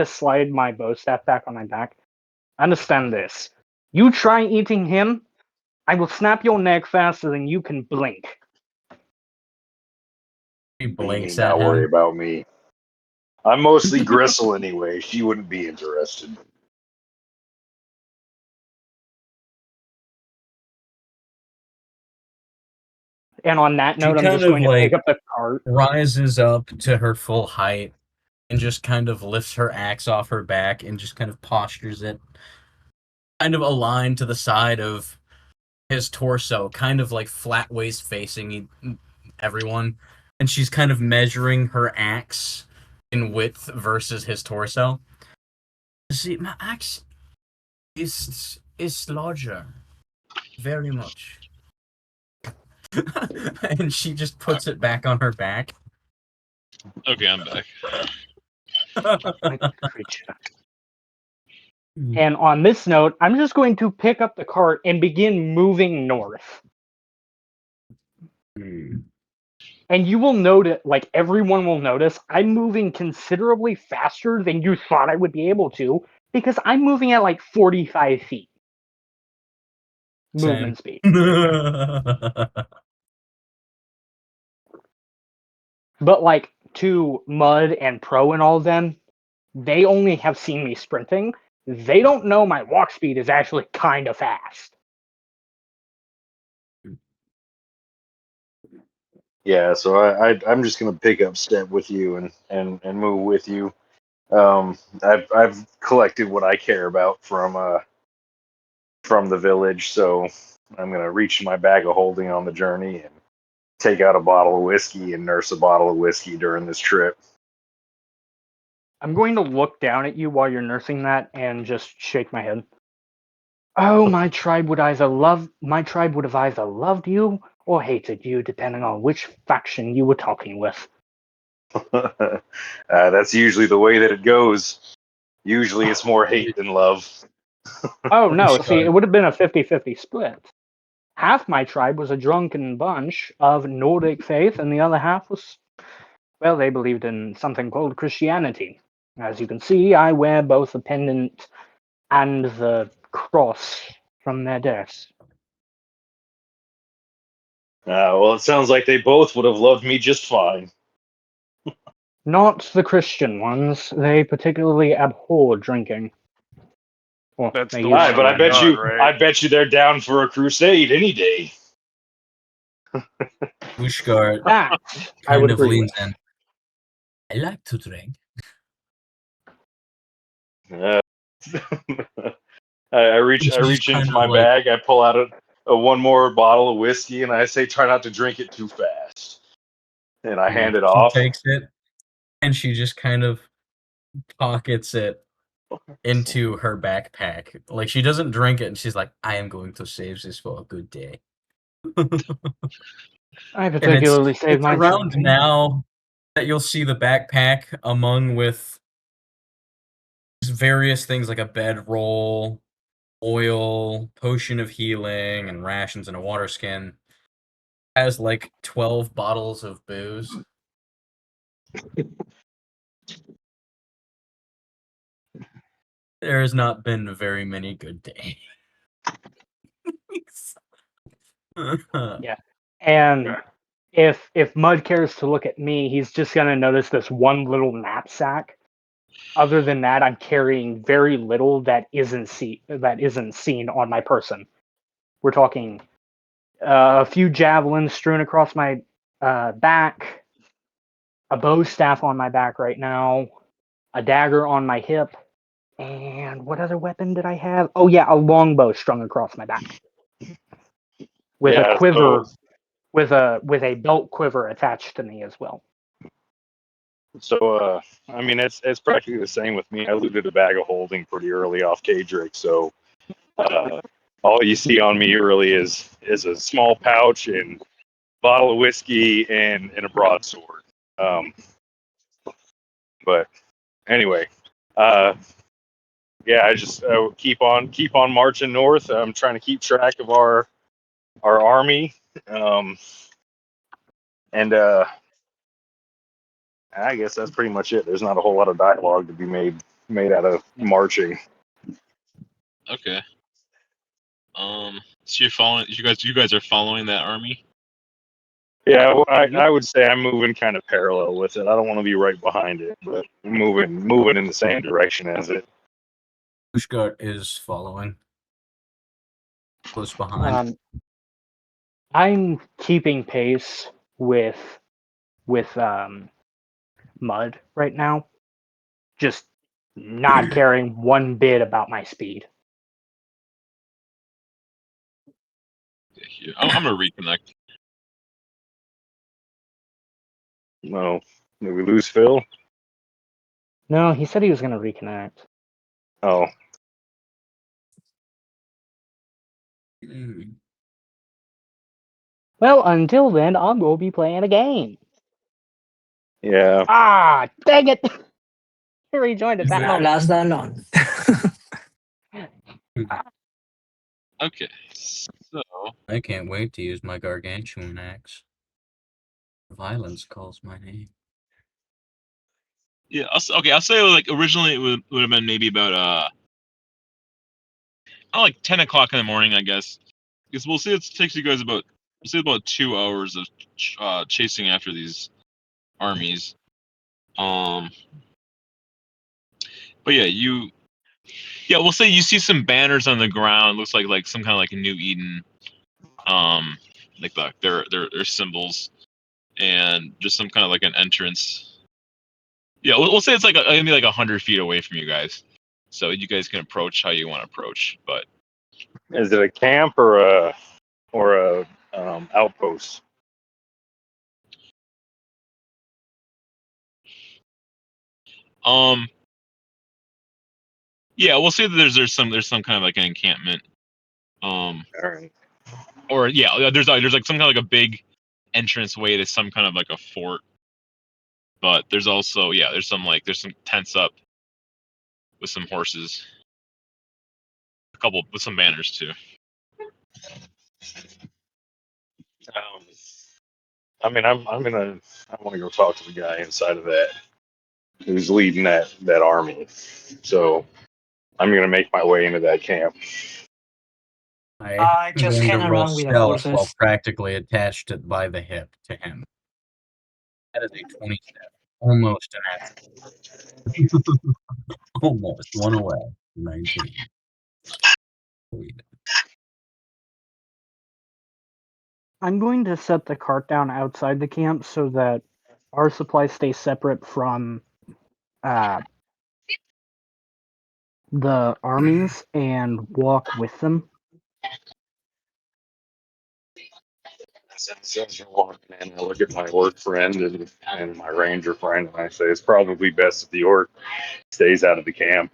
S3: slide my bow staff back on my back. Understand this. You try eating him, I will snap your neck faster than you can blink.
S1: He
S7: You
S1: blinks
S7: need
S1: at
S7: not worry
S1: him.
S7: about me. I'm mostly gristle anyway. She wouldn't be interested.
S3: And on that
S1: She
S3: note, I'm
S1: kind
S3: just
S1: of
S3: going to pick up the cart.
S1: rises up to her full height and just kind of lifts her axe off her back and just kind of postures it kind of aligned to the side of his torso, kind of like flat waist facing everyone, and she's kind of measuring her axe in width versus his torso. See, my axe is larger, very much. And she just puts it back on her back.
S2: Okay, I'm back.
S3: Like creature. And on this note, I'm just going to pick up the cart and begin moving north. And you will notice, like everyone will notice, I'm moving considerably faster than you thought I would be able to, because I'm moving at like 45 feet. Movement speed. But like to Mud and Pro and all of them, they only have seen me sprinting. They don't know my walk speed is actually kind of fast.
S7: Yeah, so I'm just gonna pick up step with you and move with you. I've collected what I care about from the village, so I'm gonna reach my bag of holding on the journey and take out a bottle of whiskey and nurse a bottle of whiskey during this trip.
S3: I'm going to look down at you while you're nursing that and just shake my head. Oh, my tribe would have either loved you or hated you, depending on which faction you were talking with.
S7: That's usually the way that it goes. Usually it's more hate than love.
S3: Oh, no, see, it would have been a 50-50 split. Half my tribe was a drunken bunch of Nordic faith, and the other half was, well, they believed in something called Christianity. As you can see, I wear both the pendant and the cross from their dress.
S7: Well, it sounds like they both would have loved me just fine.
S3: Not the Christian ones. They particularly abhor drinking. Well,
S6: That's
S3: they
S6: the
S3: used
S7: Right,
S6: one
S7: but
S3: to
S7: I
S6: with
S7: bet
S3: anyway.
S6: Mud,
S7: you,
S6: right?
S7: I bet you they're down for a crusade any day.
S1: Bushgard
S3: That I
S1: kind
S3: would
S1: of
S3: agree
S1: leans
S3: with.
S1: in. I like to drink.
S7: Uh, I
S1: And she just
S7: reach
S1: kind
S7: into
S1: of
S7: my
S1: like
S7: bag. I pull out a one more bottle of whiskey, and I say, "Try not to drink it too fast." And I hand it
S1: she
S7: off.
S1: takes it and she just kind of pockets it into her backpack. Like she doesn't drink it and she's like, I am going to save this for a good day.
S3: I
S1: And
S3: particularly saved
S1: it's
S3: my
S1: around
S3: drinking.
S1: now that you'll see the backpack among with various things like a bedroll, oil, potion of healing, and rations and a water skin. Has like 12 bottles of booze. There has not been very many good days.
S3: Yeah. And if Mud cares to look at me, he's just gonna notice this one little knapsack. Other than that, I'm carrying very little that isn't seen on my person. We're talking a few javelins strewn across my back, a bow staff on my back right now, a dagger on my hip, and what other weapon did I have? Oh yeah, a longbow strung across my back with a
S7: Yeah,
S3: quiver, with a belt quiver attached to me as well.
S7: I mean, it's practically the same with me. I looted a bag of holding pretty early off Kadrick, so all you see on me really is a small pouch and bottle of whiskey and a broadsword. But anyway, uh, yeah, I just keep on marching north. I'm trying to keep track of our army, and I guess that's pretty much it. There's not a whole lot of dialogue to be made out of marching.
S2: Okay. So you're following. You guys are following that army.
S7: Yeah, well,
S3: Yep.
S7: I would say I'm moving kind of parallel with it. I don't want to be right behind it, but moving in the same direction as it.
S1: Bushgart is following close behind.
S3: I'm keeping pace with Mud right now, just not caring one bit about my speed.
S2: here. I'm gonna reconnect.
S4: No, did we lose Phil?
S3: No, he said he was going to reconnect.
S4: Oh,
S1: Mm.
S3: Well, until then, I'm going to be playing a game.
S4: yeah.
S3: Ah, dang it! He rejoined at that
S5: Not
S3: moment.
S5: last that long.
S2: Okay, so
S1: I can't wait to use my gargantuan axe. Violence calls my name.
S2: yeah, I'll say like originally it would have been maybe about like 10 o'clock in the morning, I guess. Because we'll see it takes you guys about 2 hours of chasing after these armies. But yeah, we'll say you see some banners on the ground. Looks like some kind of like a New Eden, like their symbols, and just some kind of like an entrance. Yeah, we'll say it's like maybe like 100 feet away from you guys, so you guys can approach how you want to approach. But
S4: Is it a camp or a outpost?
S2: yeah, we'll say that there's some kind of like an encampment.
S4: All right.
S2: Or yeah, there's like some kind of like a big entrance way to some kind of like a fort. But there's also there's some tents up with some horses, a couple with some banners too.
S4: I mean, I want to go talk to the guy inside of that who's leading that army. So I'm gonna make my way into that camp.
S1: I am
S5: Just
S1: going to
S5: hang
S1: roll
S5: around with the
S1: stealth while
S5: horses.
S1: practically attached by the hip to him. That is a 27. Almost an natural. Almost one away. 19. Sweet.
S3: I'm going to set the cart down outside the camp so that our supplies stay separate from the armies and walk with them.
S4: Since you're walking in, I look at my orc friend and my ranger friend, and I say it's probably best if the orc stays out of the camp,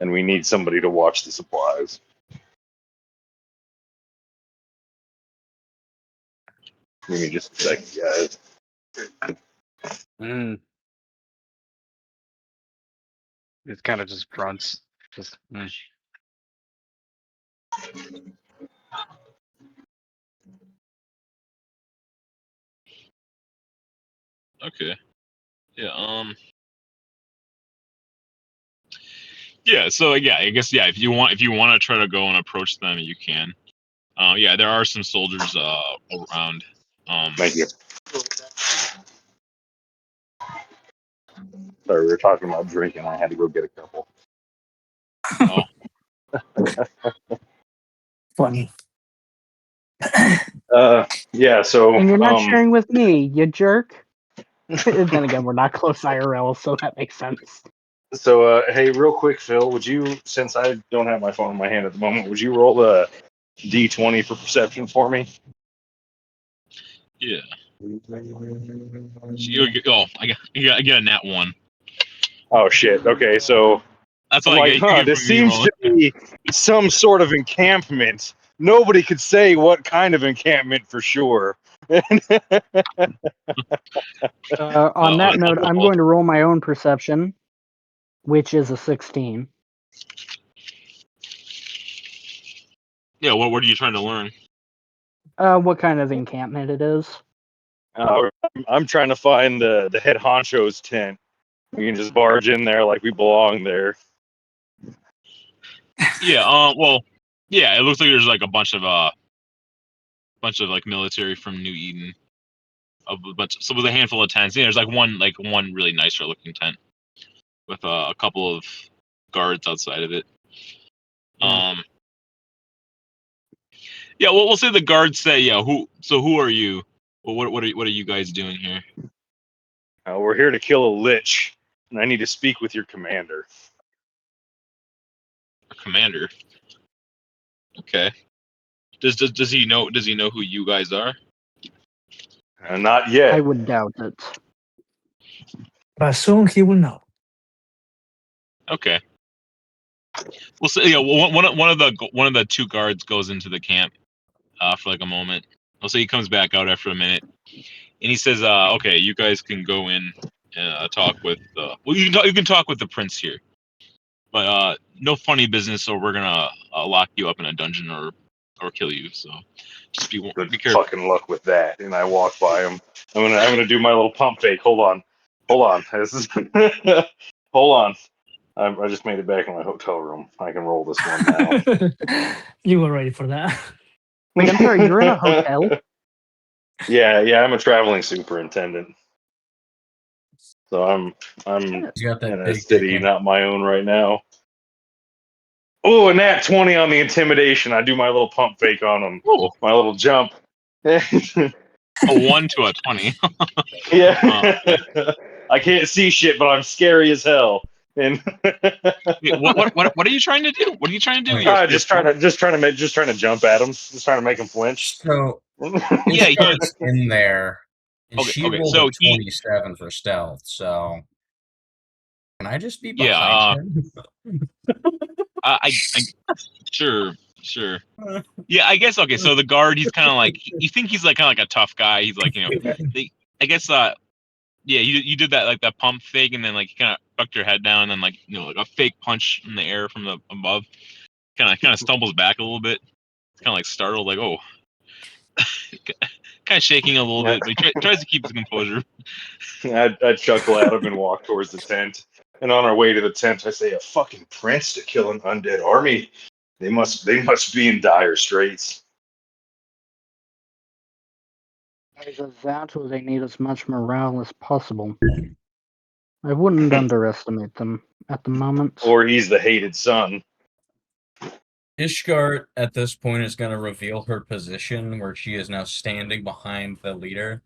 S4: and we need somebody to watch the supplies. Give me just a second, guys.
S6: Mm. It kind of just grunts. Just.
S2: Okay. Yeah. Yeah. So I guess if you want to try to go and approach them, you can. Yeah, there are some soldiers around.
S4: Thank you. Sorry, we were talking about drinking. I had to go get a couple.
S2: Oh,
S5: Funny.
S4: Yeah. So
S3: And you're not sharing with me, you jerk. Then again, we're not close IRL, so that makes sense.
S4: So, hey, real quick, Phil, would you, since I don't have my phone in my hand at the moment, would you roll a D20 for perception for me?
S2: yeah. I get a nat 1.
S4: Oh, shit. Okay, so
S2: That's
S4: I'm
S2: all
S4: like,
S2: you get
S4: this
S2: from me
S4: seems
S2: rolling.
S4: to be some sort of encampment. Nobody could say what kind of encampment for sure.
S3: On that
S2: On
S3: note,
S2: the
S3: I'm
S2: whole.
S3: going to roll my own perception, which is a 16.
S2: Yeah. What are you trying to learn?
S3: What kind of encampment it is?
S4: I'm trying to find the head honcho's tent. We can just barge in there like we belong there.
S2: Yeah. Well. Yeah. It looks like there's like a bunch of like military from New Eden. So with a handful of tents. Yeah. There's like one really nicer looking tent with a couple of guards outside of it. Yeah. Well, we'll say the guards say, yeah. Who are you? Well, what are you guys doing here?
S4: We're here to kill a lich, and I need to speak with your commander.
S2: A commander. Okay. Does he know who you guys are?
S4: Not
S3: I
S4: yet.
S3: would doubt it.
S5: But soon he will know.
S2: Okay. Well, so yeah, one of the two guards goes into the camp for like a moment. I'll say he comes back out after a minute, and he says, "Okay, you guys can go in and talk with. Well, you can talk with the prince here, but no funny business, or we're gonna lock you up in a dungeon or kill you. So just be
S4: Good
S2: careful."
S4: fucking luck with that. And I walk by him. I'm gonna do my little pump fake. Hold on. This is hold on. I just made it back in my hotel room. I can roll this one now.
S5: You were ready for that.
S3: Wait, I'm sorry. You're in a hotel.
S4: Yeah. I'm a traveling superintendent. So I'm
S1: He's got that
S4: in a
S1: big
S4: city
S1: dick.
S4: not my own right now. Oh, and that 20 on the intimidation. I do my little pump fake on him.
S2: Oh,
S4: My little jump.
S2: a 1 to a 20.
S4: Yeah. I can't see shit, but I'm scary as hell. And
S2: Wait, what are you trying to do? What are you trying to do?
S4: just trying to jump at him. Just trying to make him flinch.
S1: So
S2: Yeah,
S1: Ishtar's in there, and
S2: Okay,
S1: she
S2: okay,
S1: rolled
S2: so
S1: a 27 for stealth. So can I just be
S2: yeah,
S1: behind him?
S2: I sure. Yeah, I guess okay. So the guard, he's kind of like you think he's like kind of like a tough guy. He's like I guess yeah, you did that like that pump fake, and then like you kind of ducked your head down, and then like like a fake punch in the air from the above. Kind of stumbles back a little bit. Kind of like startled, like oh, kind of shaking a little bit, but he tries to keep his composure.
S4: I'd chuckle at him and walk towards the tent. And on our way to the tent, I say, "A fucking prince to kill an undead army. They must be in dire straits."
S3: Either that or they need as much morale as possible. I wouldn't underestimate them at the moment.
S4: Or he's the hated son.
S1: Ishgard at this point is going to reveal her position where she is now standing behind the leader.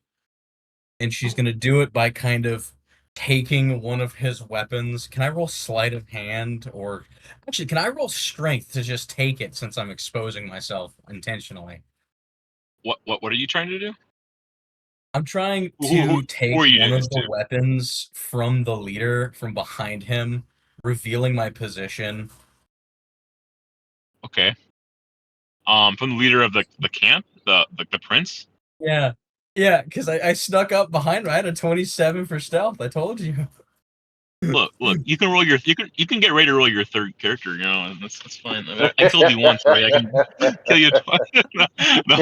S1: And she's going to do it by kind of taking one of his weapons. Can I roll sleight of hand? Or actually, can I roll strength to just take it since I'm exposing myself intentionally?
S2: What are you trying to do?
S1: I'm trying
S2: Who
S1: to take
S2: are you
S1: one
S2: doing
S1: of
S2: this
S1: the
S2: to?
S1: weapons from the leader from behind him, revealing my position.
S2: Okay. From the leader of the camp, the prince.
S1: Yeah. Yeah, because I snuck up behind him. I had a 27 for stealth. I told you.
S2: Look, you can roll you can get ready to roll your third character. That's fine. I killed you once, right? I can kill you twice. No,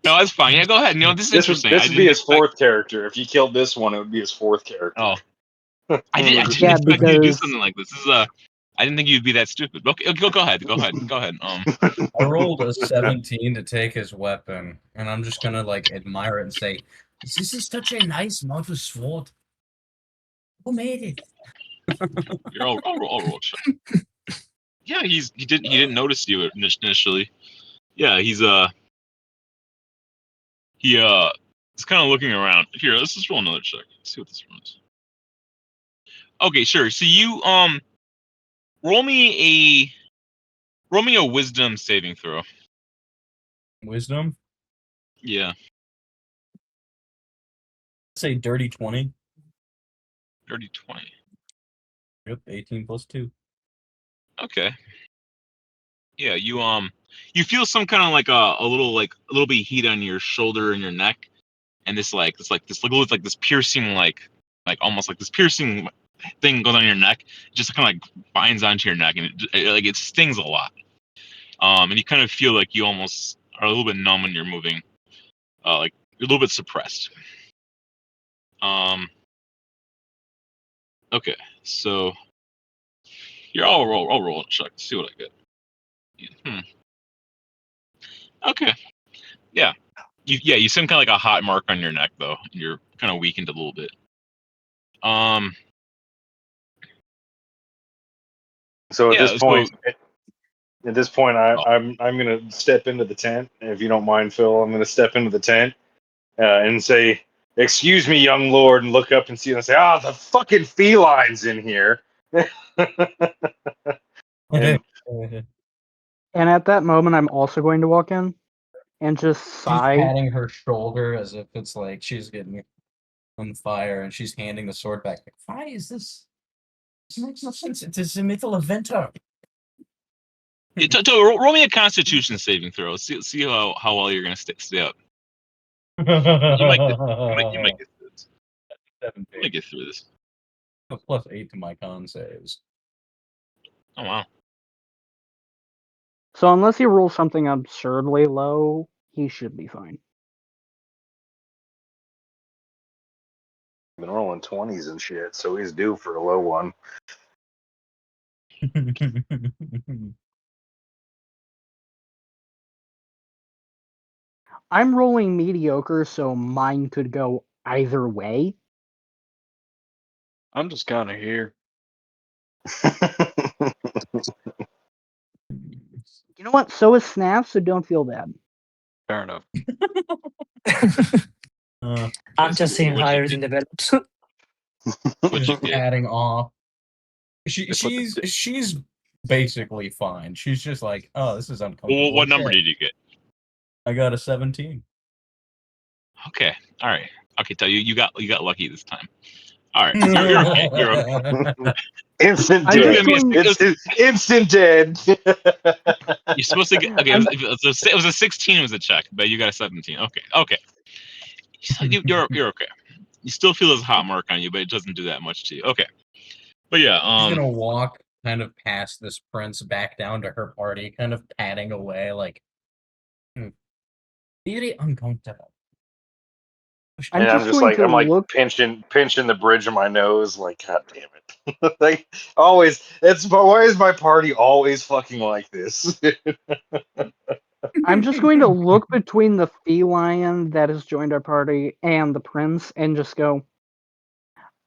S2: no, that's fine. Yeah, go ahead. This is interesting. I
S4: This would be
S2: didn't
S4: his
S2: expect.
S4: fourth character. If you killed this one, it would be his fourth character.
S2: Oh, I didn't
S3: Yeah,
S2: expect you to do
S3: because
S2: something like this. This is I didn't think you'd be that stupid. Okay, go ahead.
S1: I rolled a 17 to take his weapon, and I'm just gonna like admire it and say, "This is such a nice mounted sword. Who made it?"
S2: I'll roll. Yeah, he didn't notice you initially. Yeah, he's he's kind of looking around. Here, let's just roll another check. Let's see what this one is. Okay, sure. So you roll me a wisdom saving throw.
S1: Wisdom?
S2: Yeah,
S1: Say dirty 20.
S2: dirty 20.
S1: Yep, 18 plus 2.
S2: Okay. Yeah, you feel some kind of like a little bit of heat on your shoulder and your neck, and this piercing almost like this piercing thing goes on your neck, just kind of like binds onto your neck, and it stings a lot. And you kind of feel like you almost are a little bit numb when you're moving, like you're a little bit suppressed. Okay, so here I'll roll a check, see what I get. Okay, yeah, you seem kind of like a hot mark on your neck though. You're kind of weakened a little bit.
S4: So
S2: Yeah,
S4: at this point,
S2: oh,
S4: I'm gonna step into the tent. If you don't mind, Phil, I'm gonna step into the tent and say, "Excuse me, young lord," and look up and see and say, "Ah, the fucking felines in here." And
S3: And at that moment, I'm also going to walk in and just
S1: She's
S3: sigh.
S1: patting her shoulder as if it's like she's getting on fire, and she's handing the sword back. Like, why is this? This makes no sense. It is a metal inventor.
S2: Roll me a Constitution saving throw. See how well you're gonna stay up. You might get through this. You might get through this.
S1: Plus 8 to my con saves.
S2: Oh wow.
S3: So unless he rolls something absurdly low, he should be fine.
S7: Been rolling 20s and shit, so he's due for a low one.
S3: I'm rolling mediocre, so mine could go either way.
S6: I'm just kind of here.
S3: You know what? So is Snap, so don't feel bad.
S6: Fair enough.
S5: I'm just seeing
S2: What'd
S5: how
S2: you
S5: everything develops.
S2: What'd you get?
S1: Adding off.
S6: They put the-
S1: She's basically fine. She's just like, oh, this is uncomfortable.
S2: Well, what number
S1: Okay.
S2: did you get?
S1: I got a 17.
S2: Okay. All right. Okay. Tell you got lucky this time. All right. You're okay. You're okay.
S7: Instant
S3: I'm
S7: dead.
S3: just going-
S7: Instant dead.
S2: You're supposed to get. Okay. It was a 16. It was a check, but you got a 17. Okay. Okay. So you're okay. You still feel this hot mark on you, but it doesn't do that much to you. Okay. But yeah.
S1: She's gonna walk kind of past this prince back down to her party, kind of patting away, like very uncomfortable.
S3: I'm
S7: And I'm
S3: just
S7: just
S3: going
S7: like
S3: to
S7: I'm like
S3: look.
S7: pinching the bridge of my nose, like, God damn it. Like always why is my party always fucking like this?
S3: I'm just going to look between the feline that has joined our party and the prince and just go,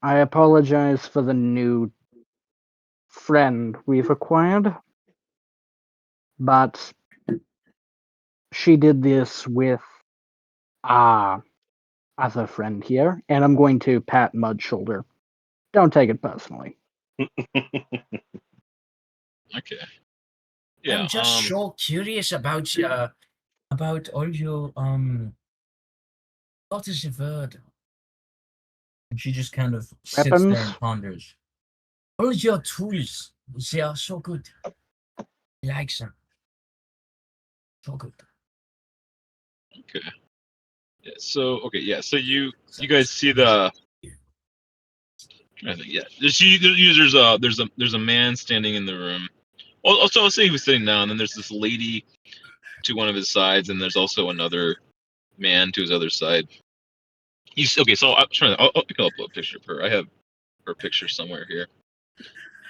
S3: I apologize for the new friend we've acquired, but she did this with our other friend here, and I'm going to pat Mud's shoulder. Don't take it personally.
S2: Okay. Yeah.
S1: I'm just so curious about all your what is the word? And she just kind of sits there
S3: Weapons?
S1: and ponders. All your tools, they are so good. I like them. So good.
S2: Okay. Yeah, so okay. Yeah. So you guys see the. I think yeah. There's a man standing in the room. Also, I'll say he was sitting down. And then there's this lady to one of his sides, and there's also another man to his other side. He's okay. So I'm trying to. I'll upload a picture of her. I have her picture somewhere here.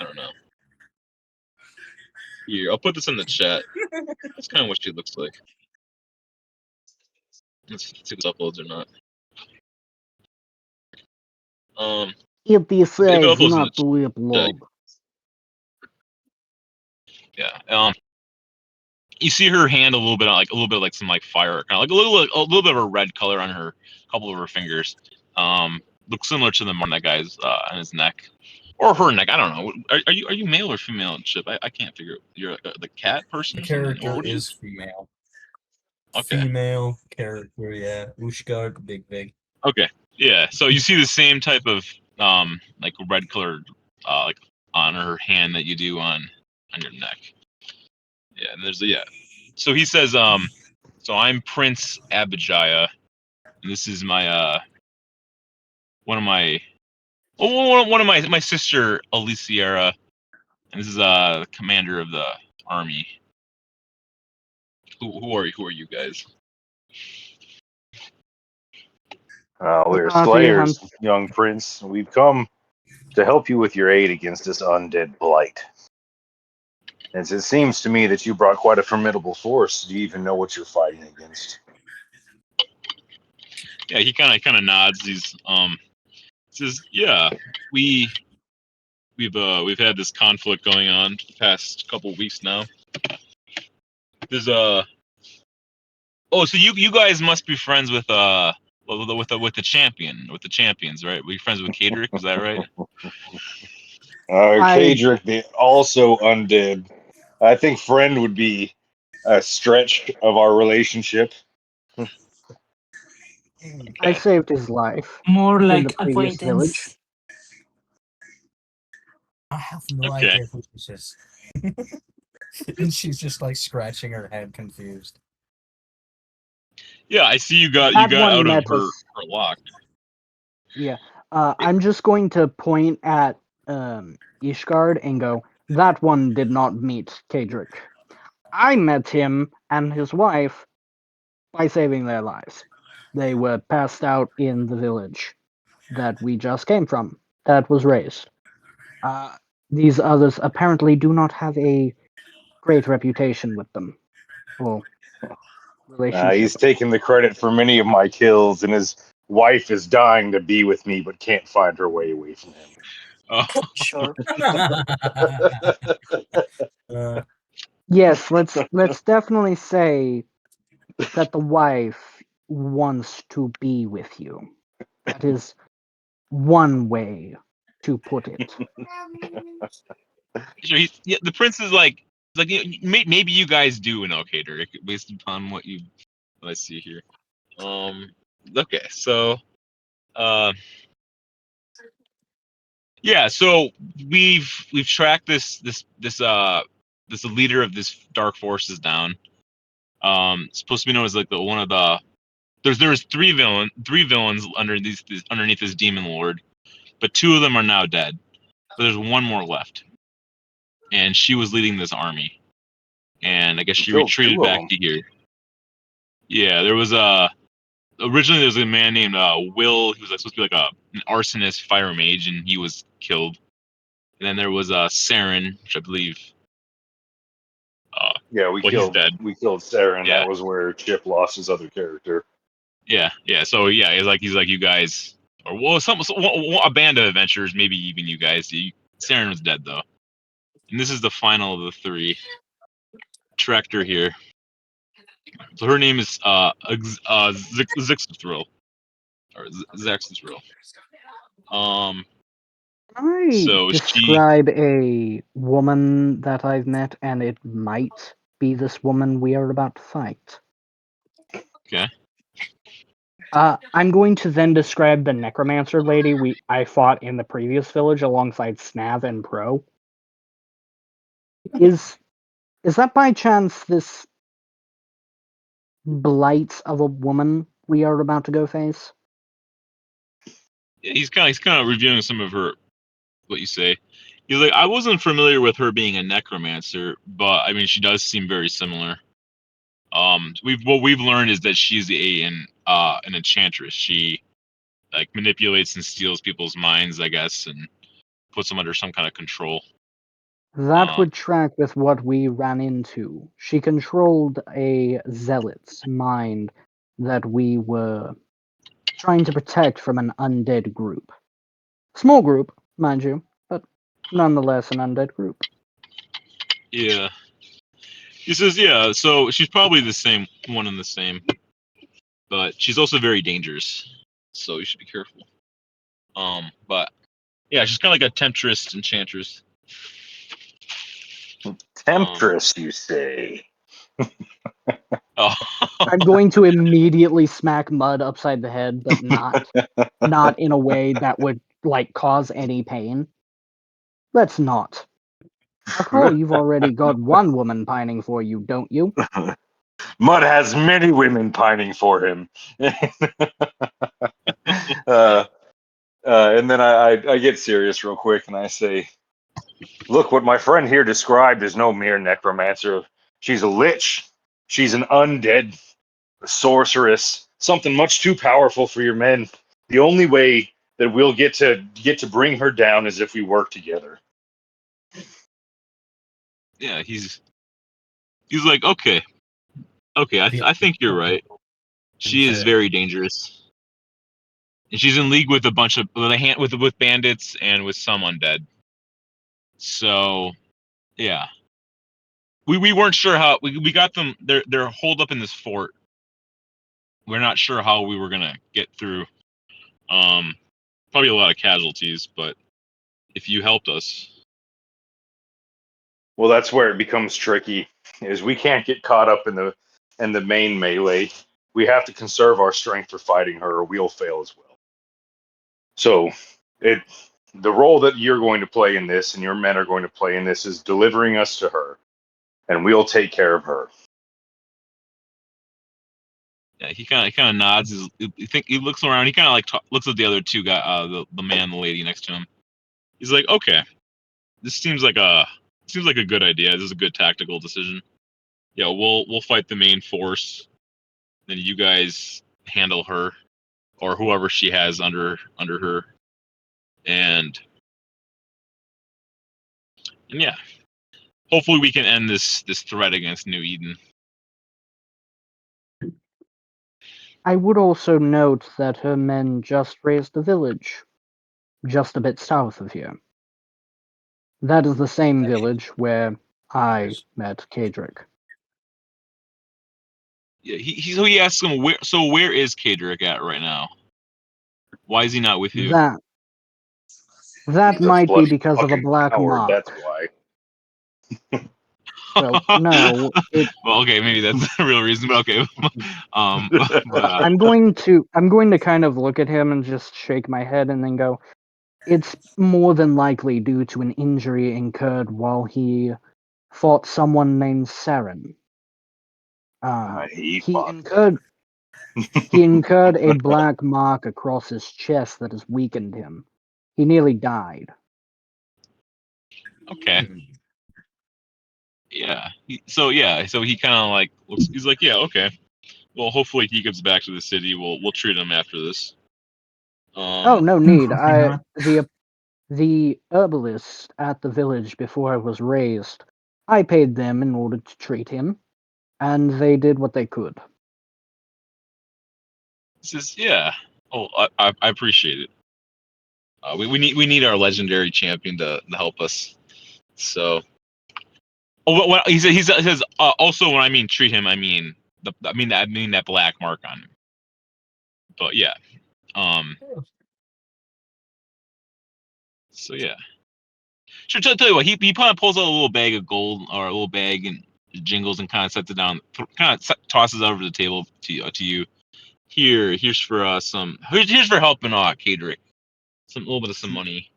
S2: I don't know. Here, I'll put this in the chat. That's kind of what she looks like. Let's see if this uploads or not.
S3: It this
S2: If it
S3: is
S2: uploads in
S3: not
S2: the
S3: the lip log.
S2: yeah. You see her hand a little bit like some like fire, kind of like a little bit of a red color on her, couple of her fingers. Looks similar to the mark on that guy's on his neck, or her neck. I don't know. Are you male or female in Chip? I can't figure. You're the cat person.
S1: The
S2: or something?
S1: character
S2: What
S1: is female.
S2: Okay.
S1: Female character, yeah. Ushgard, big.
S2: Okay. Yeah. So you see the same type of like red colored like on her hand that you do on your neck. Yeah. And there's So he says so I'm Prince Abijah, and this is my one of my sister Aliciera, and this is the commander of the army. Who are you guys?
S7: We're
S3: The
S7: slayers, young prince. We've come to help you with your aid against this undead blight. As it seems to me that you brought quite a formidable force. Do you even know what you're fighting against?
S2: Yeah, he kind of nods. He's says, yeah, we've had this conflict going on for the past couple of weeks now. There's so you guys must be friends with the champions, right? Were you friends with Kadrick? Is that right?
S7: Kadrick, the also undead. I think friend would be a stretch of our relationship.
S3: I saved his life
S5: More
S3: in the
S5: like
S3: previous village.
S5: acquaintance.
S1: I have no
S2: Okay.
S1: idea who this is. And she's just like scratching her head, confused.
S2: Yeah, I see you got
S3: That one
S2: out of
S3: met
S2: her
S3: us.
S2: lock.
S3: Yeah. I'm just going to point at Ishgard and go, that one did not meet Kadric. I met him and his wife by saving their lives. They were passed out in the village that we just came from, that was raised. These others apparently do not have a great reputation with them. Or relationship.
S7: He's taking the credit for many of my kills, and his wife is dying to be with me, but can't find her way away from him.
S2: Oh,
S5: Sure.
S3: Yes, let's definitely say that the wife wants to be with you. That is one way to put it.
S2: sure. Yeah, the prince is like maybe you guys do know Cater based upon what I see here. Okay, so yeah, so we've tracked this leader of this dark forces down. Supposed to be known as like the one of the there's three villains underneath this demon lord, but two of them are now dead. But there's one more left, and she was leading this army, and I guess
S7: You
S2: she
S7: killed
S2: retreated
S7: two of
S2: back
S7: them.
S2: to here. Yeah, there was originally there was a man named Will. He was like, supposed to be like an arsonist fire mage, and he was killed. And then there was Saren, which I believe.
S7: Yeah,
S2: Well, he's dead.
S7: we killed Saren.
S2: Yeah,
S7: That was where Chip lost his other character.
S2: yeah. So yeah, he's like you guys, or well, a band of adventurers, maybe even you guys. Saren was dead though, and this is the final of the three. Tractor here. So her name is Zixthril, or Zaxthril.
S3: Can I
S2: So she.
S3: describe a woman that I've met, and it might be this woman we are about to fight?
S2: Okay.
S3: I'm going to then describe the necromancer lady I fought in the previous village alongside Snav and Pro. Is that by chance this blight of a woman we are about to go face?
S2: Yeah, he's kind of reviewing some of her what you say. He's like, I wasn't familiar with her being a necromancer, but I mean, she does seem very similar. What we've learned is that she's an enchantress. She like manipulates and steals people's minds, I guess, and puts them under some kind of control.
S3: That would track with what we ran into. She controlled a zealot's mind that we were trying to protect from an undead group. Small group, mind you, but nonetheless an undead group.
S2: Yeah. He says, yeah. So she's probably the same one in the same, but she's also very dangerous. So you should be careful. But yeah, she's kind of like a temptress enchantress.
S7: Temptress, you say?
S2: Oh.
S3: I'm going to immediately smack Mud upside the head, but not in a way that would like cause any pain. Let's not. After all, you've already got one woman pining for you, don't you?
S7: Mud has many women pining for him. And then I get serious real quick and I say, look, what my friend here described is no mere necromancer. She's a lich. She's an undead sorceress. Something much too powerful for your men. The only way that we'll get to bring her down is if we work together.
S2: Yeah, he's like, okay, I think you're right. She is very dangerous, and she's in league with a bunch of with bandits and with some undead. So, yeah, we weren't sure how we got them. They're holed up in this fort. We're not sure how we were gonna get through. Probably a lot of casualties, but if you helped us,
S4: Well, that's where it becomes tricky. Is we can't get caught up in the main melee. We have to conserve our strength for fighting her, or we'll fail as well. So, the role that you're going to play in this, and your men are going to play in this, is delivering us to her, and we'll take care of her.
S2: Yeah, he kind of nods. He looks around. He kind of like looks at the other two guys, the man, and the lady next to him. He's like, okay, this seems like a good idea. This is a good tactical decision. Yeah, we'll fight the main force, then you guys handle her or whoever she has under her, and yeah, hopefully we can end this threat against New Eden.
S3: I would also note that her men just raised a village, just a bit south of here. That is the same village where I met Kadric.
S2: Yeah, he asks him where is Kadric at right now? Why is he not with you?
S3: That
S4: He's a
S3: might be
S4: bloody
S3: because of a
S4: fucking
S3: black
S4: coward,
S3: mark.
S4: that's why.
S3: Well, no,
S2: Well, okay, maybe that's the real reason, but okay. But,
S3: I'm going to kind of look at him and just shake my head and then go, it's more than likely due to an injury incurred while he fought someone named Saren. He incurred a black mark across his chest that has weakened him. He nearly died.
S2: okay. Yeah. So he kind of like looks. He's like, yeah, okay. Well, hopefully he gets back to the city. We'll treat him after this.
S3: Oh, no need.
S5: Hopefully not.
S3: The herbalist at the village before I was raised, I paid them in order to treat him, and they did what they could.
S2: He says, yeah. Oh, I appreciate it. We need our legendary champion to help us. So, what he says also when I mean treat him, I mean that black mark on him. But yeah, so yeah. Sure, tell you what, he kind of pulls out a little bag of gold or a little bag and jingles and kind of sets it down, kind of tosses it over the table to you. Here's for here's for helping Kadric. A little bit of some money.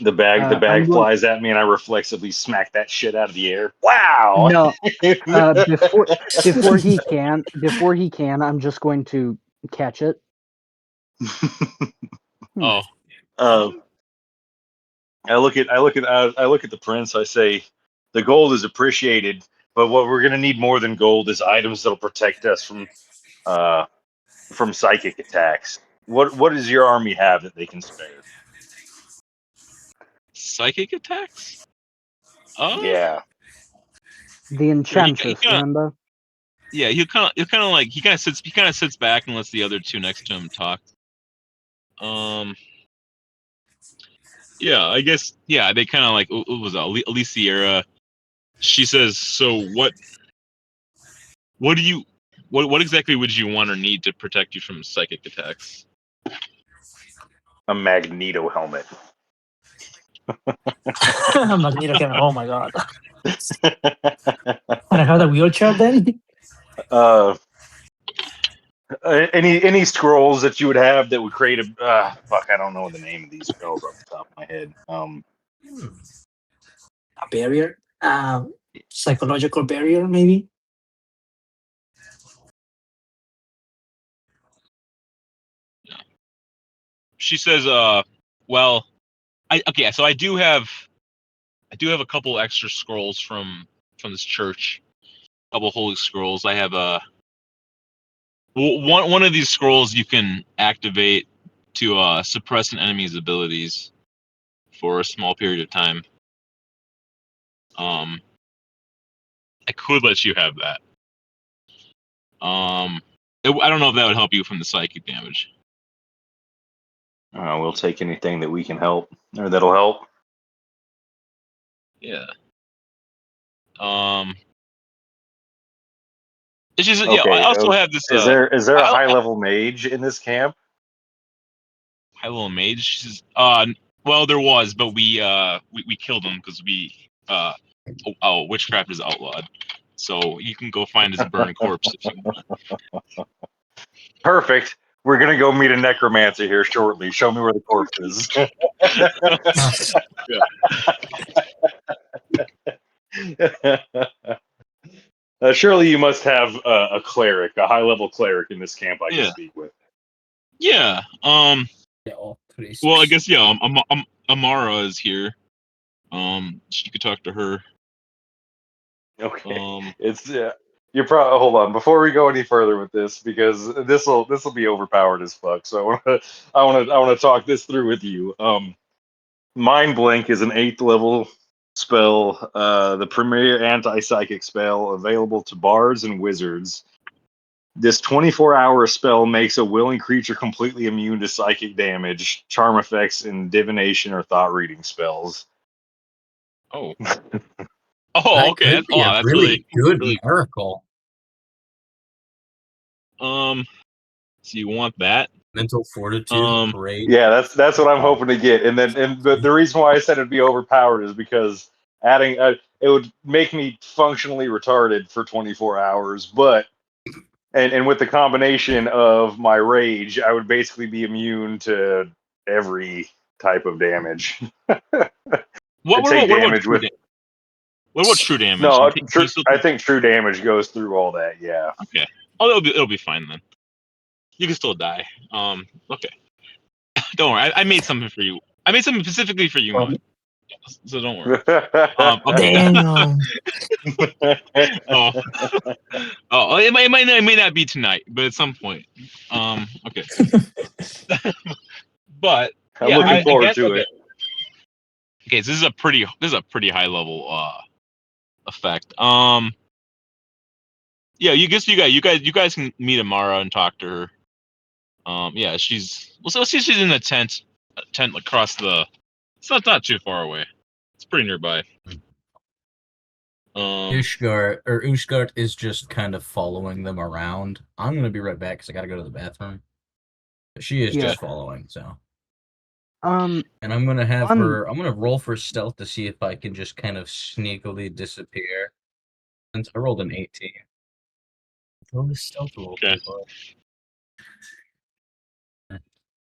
S4: The bag
S3: I'm going.
S4: flies at me, and I reflexively smack that shit out of the air. Wow!
S3: No, before he can, I'm just going to catch it.
S2: Oh,
S4: I look at the prince. I say, the gold is appreciated, but what we're gonna need more than gold is items that'll protect us from psychic attacks. What does your army have that they can spare?
S2: psychic attacks?
S4: Yeah.
S3: The enchantress, remember?
S2: Yeah, he kind of sits back and lets the other two next to him talk. Yeah, I guess they kind of like it was Alicia. She says, so what exactly would you want or need to protect you from psychic attacks?
S4: A Magneto helmet.
S5: Magneto can. Oh my god. Can I have the wheelchair then?
S4: Any scrolls that you would have that would create a fuck, I don't know the name of these spells off the top of my head.
S5: A barrier? Psychological barrier, maybe?
S2: She says, well, so I do have a couple extra scrolls from this church, a couple holy scrolls. I have one of these scrolls you can activate to suppress an enemy's abilities for a small period of time. I could let you have that. I don't know if that would help you from the psychic damage.
S4: We'll take anything that we can help, or that'll help.
S2: Yeah. It's just,
S4: Okay,
S2: yeah. I also have this.
S4: Is there a high level mage in this camp?
S2: High level mage. She says, well, there was, but we killed him because Oh, witchcraft is outlawed. So you can go find his burned corpse if you want.
S7: Perfect. We're gonna go meet a necromancer here shortly. Show me where the corpse is. Surely you must have a cleric, a high-level cleric in this camp I can
S2: Yeah.
S7: speak with.
S2: Yeah.
S1: Yeah, all priests.
S2: Well, I guess yeah. Amara is here. You could talk to her.
S7: Okay. It's you're probably hold on before we go any further with this because this will be overpowered as fuck. So I want to talk this through with you. Mind Blink is an 8th level spell, the premier anti-psychic spell available to bards and wizards. This 24-hour spell makes a willing creature completely immune to psychic damage, charm effects, and divination or thought reading spells.
S2: Oh.
S1: That
S2: Oh, okay.
S1: could be a
S2: That's
S1: really good
S2: really.
S1: miracle.
S2: So you want that?
S1: Mental fortitude, parade.
S7: Yeah, that's what I'm hoping to get. But the reason why I said it'd be overpowered is because adding it would make me functionally retarded for 24 hours. But and with the combination of my rage, I would basically be immune to every type of damage.
S2: What
S7: take
S2: about
S7: damage
S2: true
S7: with.
S2: damage? What about true damage?
S7: No,
S2: Can you still
S7: I think true damage goes through all that. Yeah.
S2: Okay. Oh, it'll be fine then. You can still die. Okay. Don't worry. I made something for you. I made something specifically for you, Mud. So don't worry. Okay.
S5: Damn.
S2: Oh. Oh, it may not be tonight, but at some point. Okay. But
S7: I'm
S2: yeah,
S7: looking
S2: I
S7: forward
S2: guess
S7: to
S2: okay.
S7: it.
S2: Okay, so this is a pretty high level effect. Yeah, you guys can meet Amara and talk to her. Yeah, she's in a tent across the. It's not too far away. It's pretty nearby.
S1: Ushgard is just kind of following them around. I'm gonna be right back because I gotta go to the bathroom. But she is
S3: Yeah.
S1: just following, so.
S3: Um,
S1: And I'm gonna have
S3: One-
S1: her. I'm gonna roll for stealth to see if I can just kind of sneakily disappear. Since I rolled an 18. Roll the stealth roll.
S2: Okay.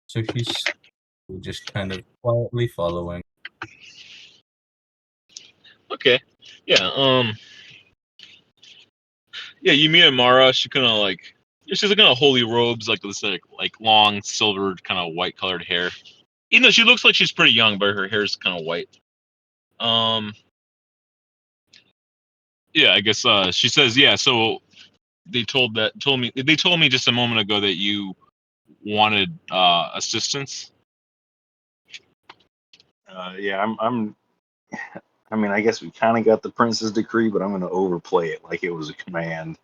S1: So she's just kind of quietly following.
S2: Okay. Yeah. Yeah, you meet Amara. She's looking at holy robes, like this like long silvered kind of white colored hair. Even though she looks like she's pretty young, but her hair's kind of white. Yeah, I guess she says, yeah, so they told me just a moment ago that you wanted assistance.
S7: Yeah, I mean, I guess we kind of got the prince's decree, but I'm going to overplay it like it was a command.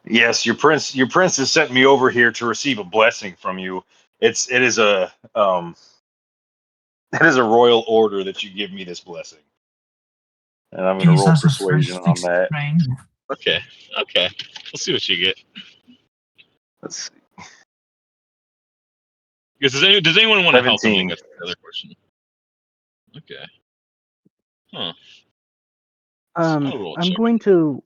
S7: Yes, your prince has sent me over here to receive a blessing from you. It is a it is a royal order that you give me this blessing, and I'm going to roll persuasion on that.
S2: Okay. We'll see what you get.
S7: Let's see.
S2: Because does anyone want to help him? I
S7: 17.
S2: guess that's the other question. Okay. Huh. I'll roll a
S3: I'm
S2: check.
S3: going to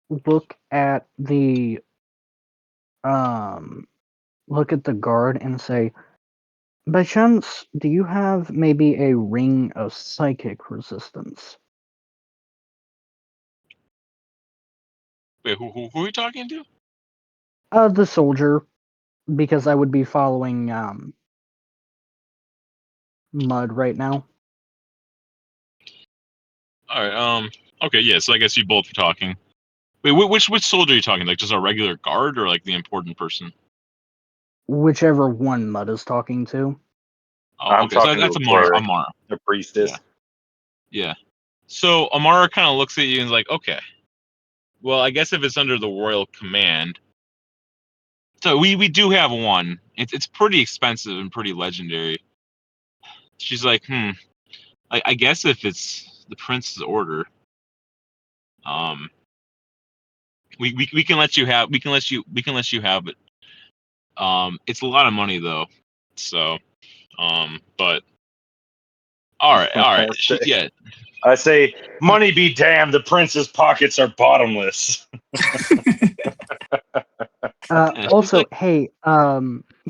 S3: look at the guard and say, by chance, do you have maybe a ring of psychic resistance?
S2: Wait, who are you talking to?
S3: The soldier, because I would be following Mud right now.
S2: All right. Okay. Yeah. So I guess you both are talking. Wait. Which soldier are you talking? Like just a regular guard or like the important person?
S3: Whichever one Mud is talking to.
S2: Oh,
S7: I'm
S2: okay. So
S7: talking to
S2: that's
S7: a
S2: Amara.
S7: cleric, a priestess.
S2: Yeah. So Amara kind of looks at you and is like, okay. Well, I guess if it's under the royal command. So we do have one. It's pretty expensive and pretty legendary. She's like, I guess if it's the prince's order, we can let you have it. It's a lot of money though. So, but all right.
S7: I say, money be damned. The prince's pockets are bottomless.
S2: Yeah, she's
S3: Also,
S2: like,
S3: hey,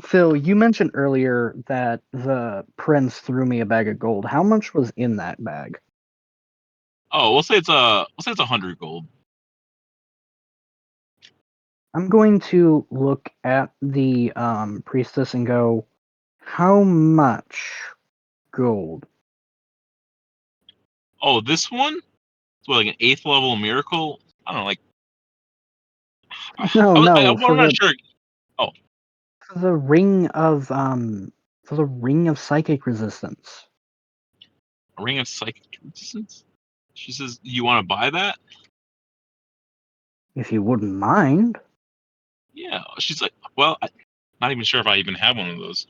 S3: Phil, you mentioned earlier that the prince threw me a bag of gold. How much was in that bag?
S2: oh, we'll say it's 100 gold.
S3: I'm going to look at the priestess and go, how much gold?
S2: Oh, this one? It's what, like an 8th level miracle? I don't know, like
S3: No,
S2: I'm
S3: for
S2: not sure.
S3: the ring of psychic resistance.
S2: A ring of psychic resistance? She says, you want to buy that?
S3: If you wouldn't mind.
S2: Yeah. She's like, well, I'm not even sure if I even have one of those.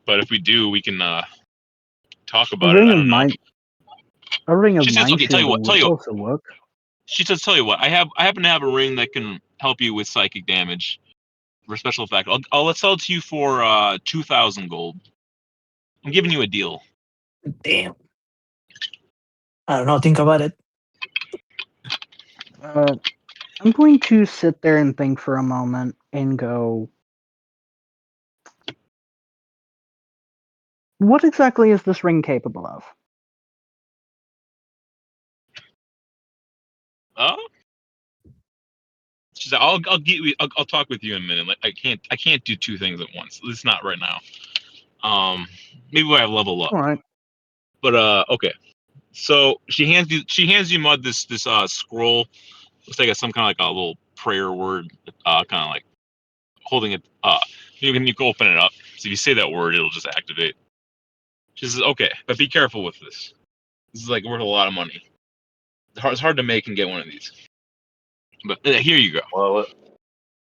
S2: But if we do, we can talk
S3: A
S2: about it.
S3: ring
S2: I
S3: of
S2: don't know.
S3: She says,
S2: Okay, tell you what.
S3: would also work.
S2: She says, tell you what. I happen to have a ring that can help you with psychic damage for special effect. Let's sell it to you for 2,000 gold. I'm giving you a deal.
S5: Damn. I don't know. Think about it.
S3: I'm going to sit there and think for a moment and go, what exactly is this ring capable of?
S2: She's like, I'll talk with you in a minute. Like I can't do two things at once. At least not right now. Maybe when I level up.
S3: All right.
S2: But okay. So she hands you Mud this scroll. Looks like it's some kind of like a little prayer word. Kind of like holding it. You can open it up. So if you say that word, it'll just activate. She says, okay, but be careful with this. This is like worth a lot of money. It's hard to make and get one of these. But here you go.
S7: Well,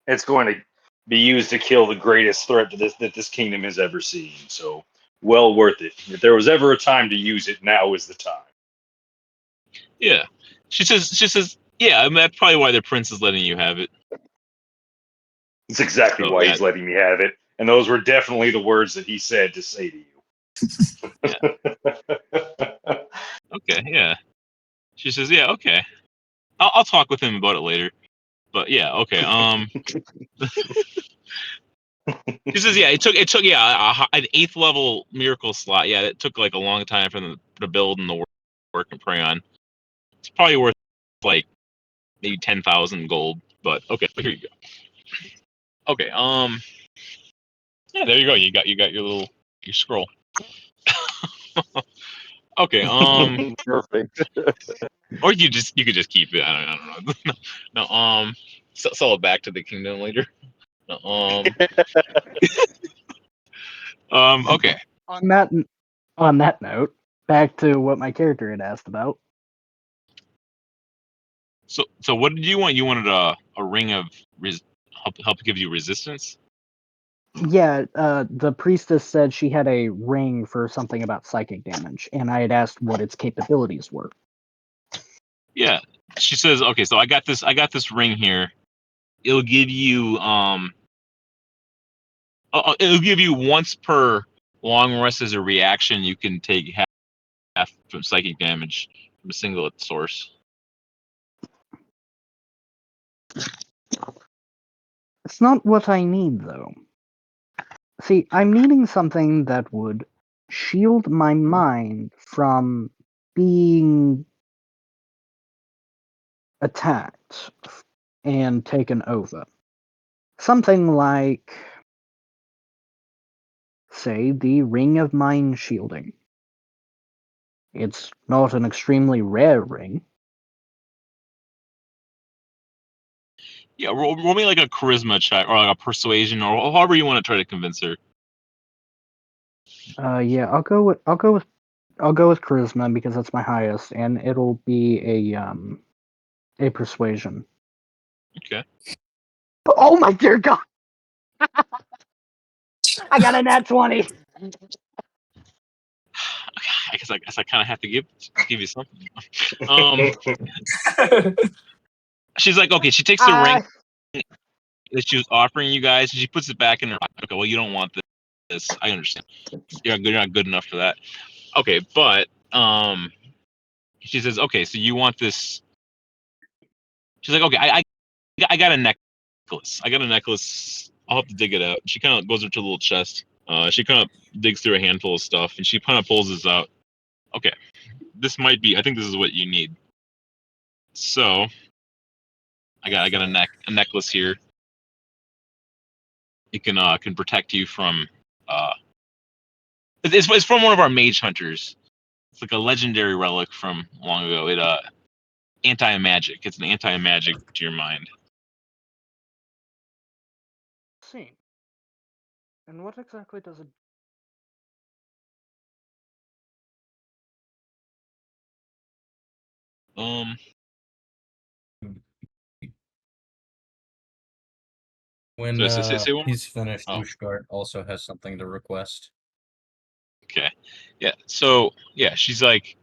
S7: it's going to be used to kill the greatest threat to that this kingdom has ever seen. So, well worth it. If there was ever a time to use it, now is the time.
S2: Yeah. She says, yeah, I mean, that's probably why the prince is letting you have it.
S7: That's exactly
S2: So,
S7: why
S2: yeah.
S7: he's letting me have it. And those were definitely the words that he said to say to you.
S2: Okay, yeah. She says, yeah, okay. I'll talk with him about it later. But yeah, okay. She says, yeah, it took an 8th level miracle slot. Yeah, it took like a long time for them to build and the work and pray on. It's probably worth like maybe 10,000 gold. But okay, but here you go. Okay, yeah, there you go. You got your scroll. Okay,
S7: Perfect.
S2: or you could just keep it. I don't know. No, sell it back to the kingdom later. No, okay.
S3: On that note, back to what my character had asked about.
S2: So what did you want? You wanted a ring of help give you resistance?
S3: Yeah, the priestess said she had a ring for something about psychic damage, and I had asked what its capabilities were.
S2: Yeah. She says, okay, so I got this ring here. It'll give you it'll give you once per long rest as a reaction. You can take half from psychic damage from a single source.
S3: It's not what I need, though. See, I'm needing something that would shield my mind from being attacked and taken over. Something like, say, the Ring of Mind Shielding. It's not an extremely rare ring.
S2: Yeah, roll me like a charisma check or like a persuasion or however you want to try to convince her.
S3: Yeah, I'll go with charisma because that's my highest, and it'll be a persuasion.
S2: Okay.
S3: Oh my dear God! I got a nat 20.
S2: I guess I kind of have to give you something. She's like, okay. She takes the ring. that she was offering you guys, and she puts it back in her. Okay, well, you don't want this. I understand. You're not good enough for that. Okay, but she says, okay, so you want this? She's like, okay, I got a necklace. I got a necklace. I'll have to dig it out. She kind of goes into a little chest. She kind of digs through a handful of stuff, and she kind of pulls this out. Okay, this might be. I think this is what you need. So, I got a necklace here. It can protect you from. It's from one of our mage hunters. It's like a legendary relic from long ago. It anti-magic. It's an anti-magic to your mind.
S3: See. And what exactly does it?
S1: When
S2: So say one more.
S1: he's finished,
S2: Oh.
S1: Ushgard also has something to request.
S2: Okay. Yeah. So yeah, she's like,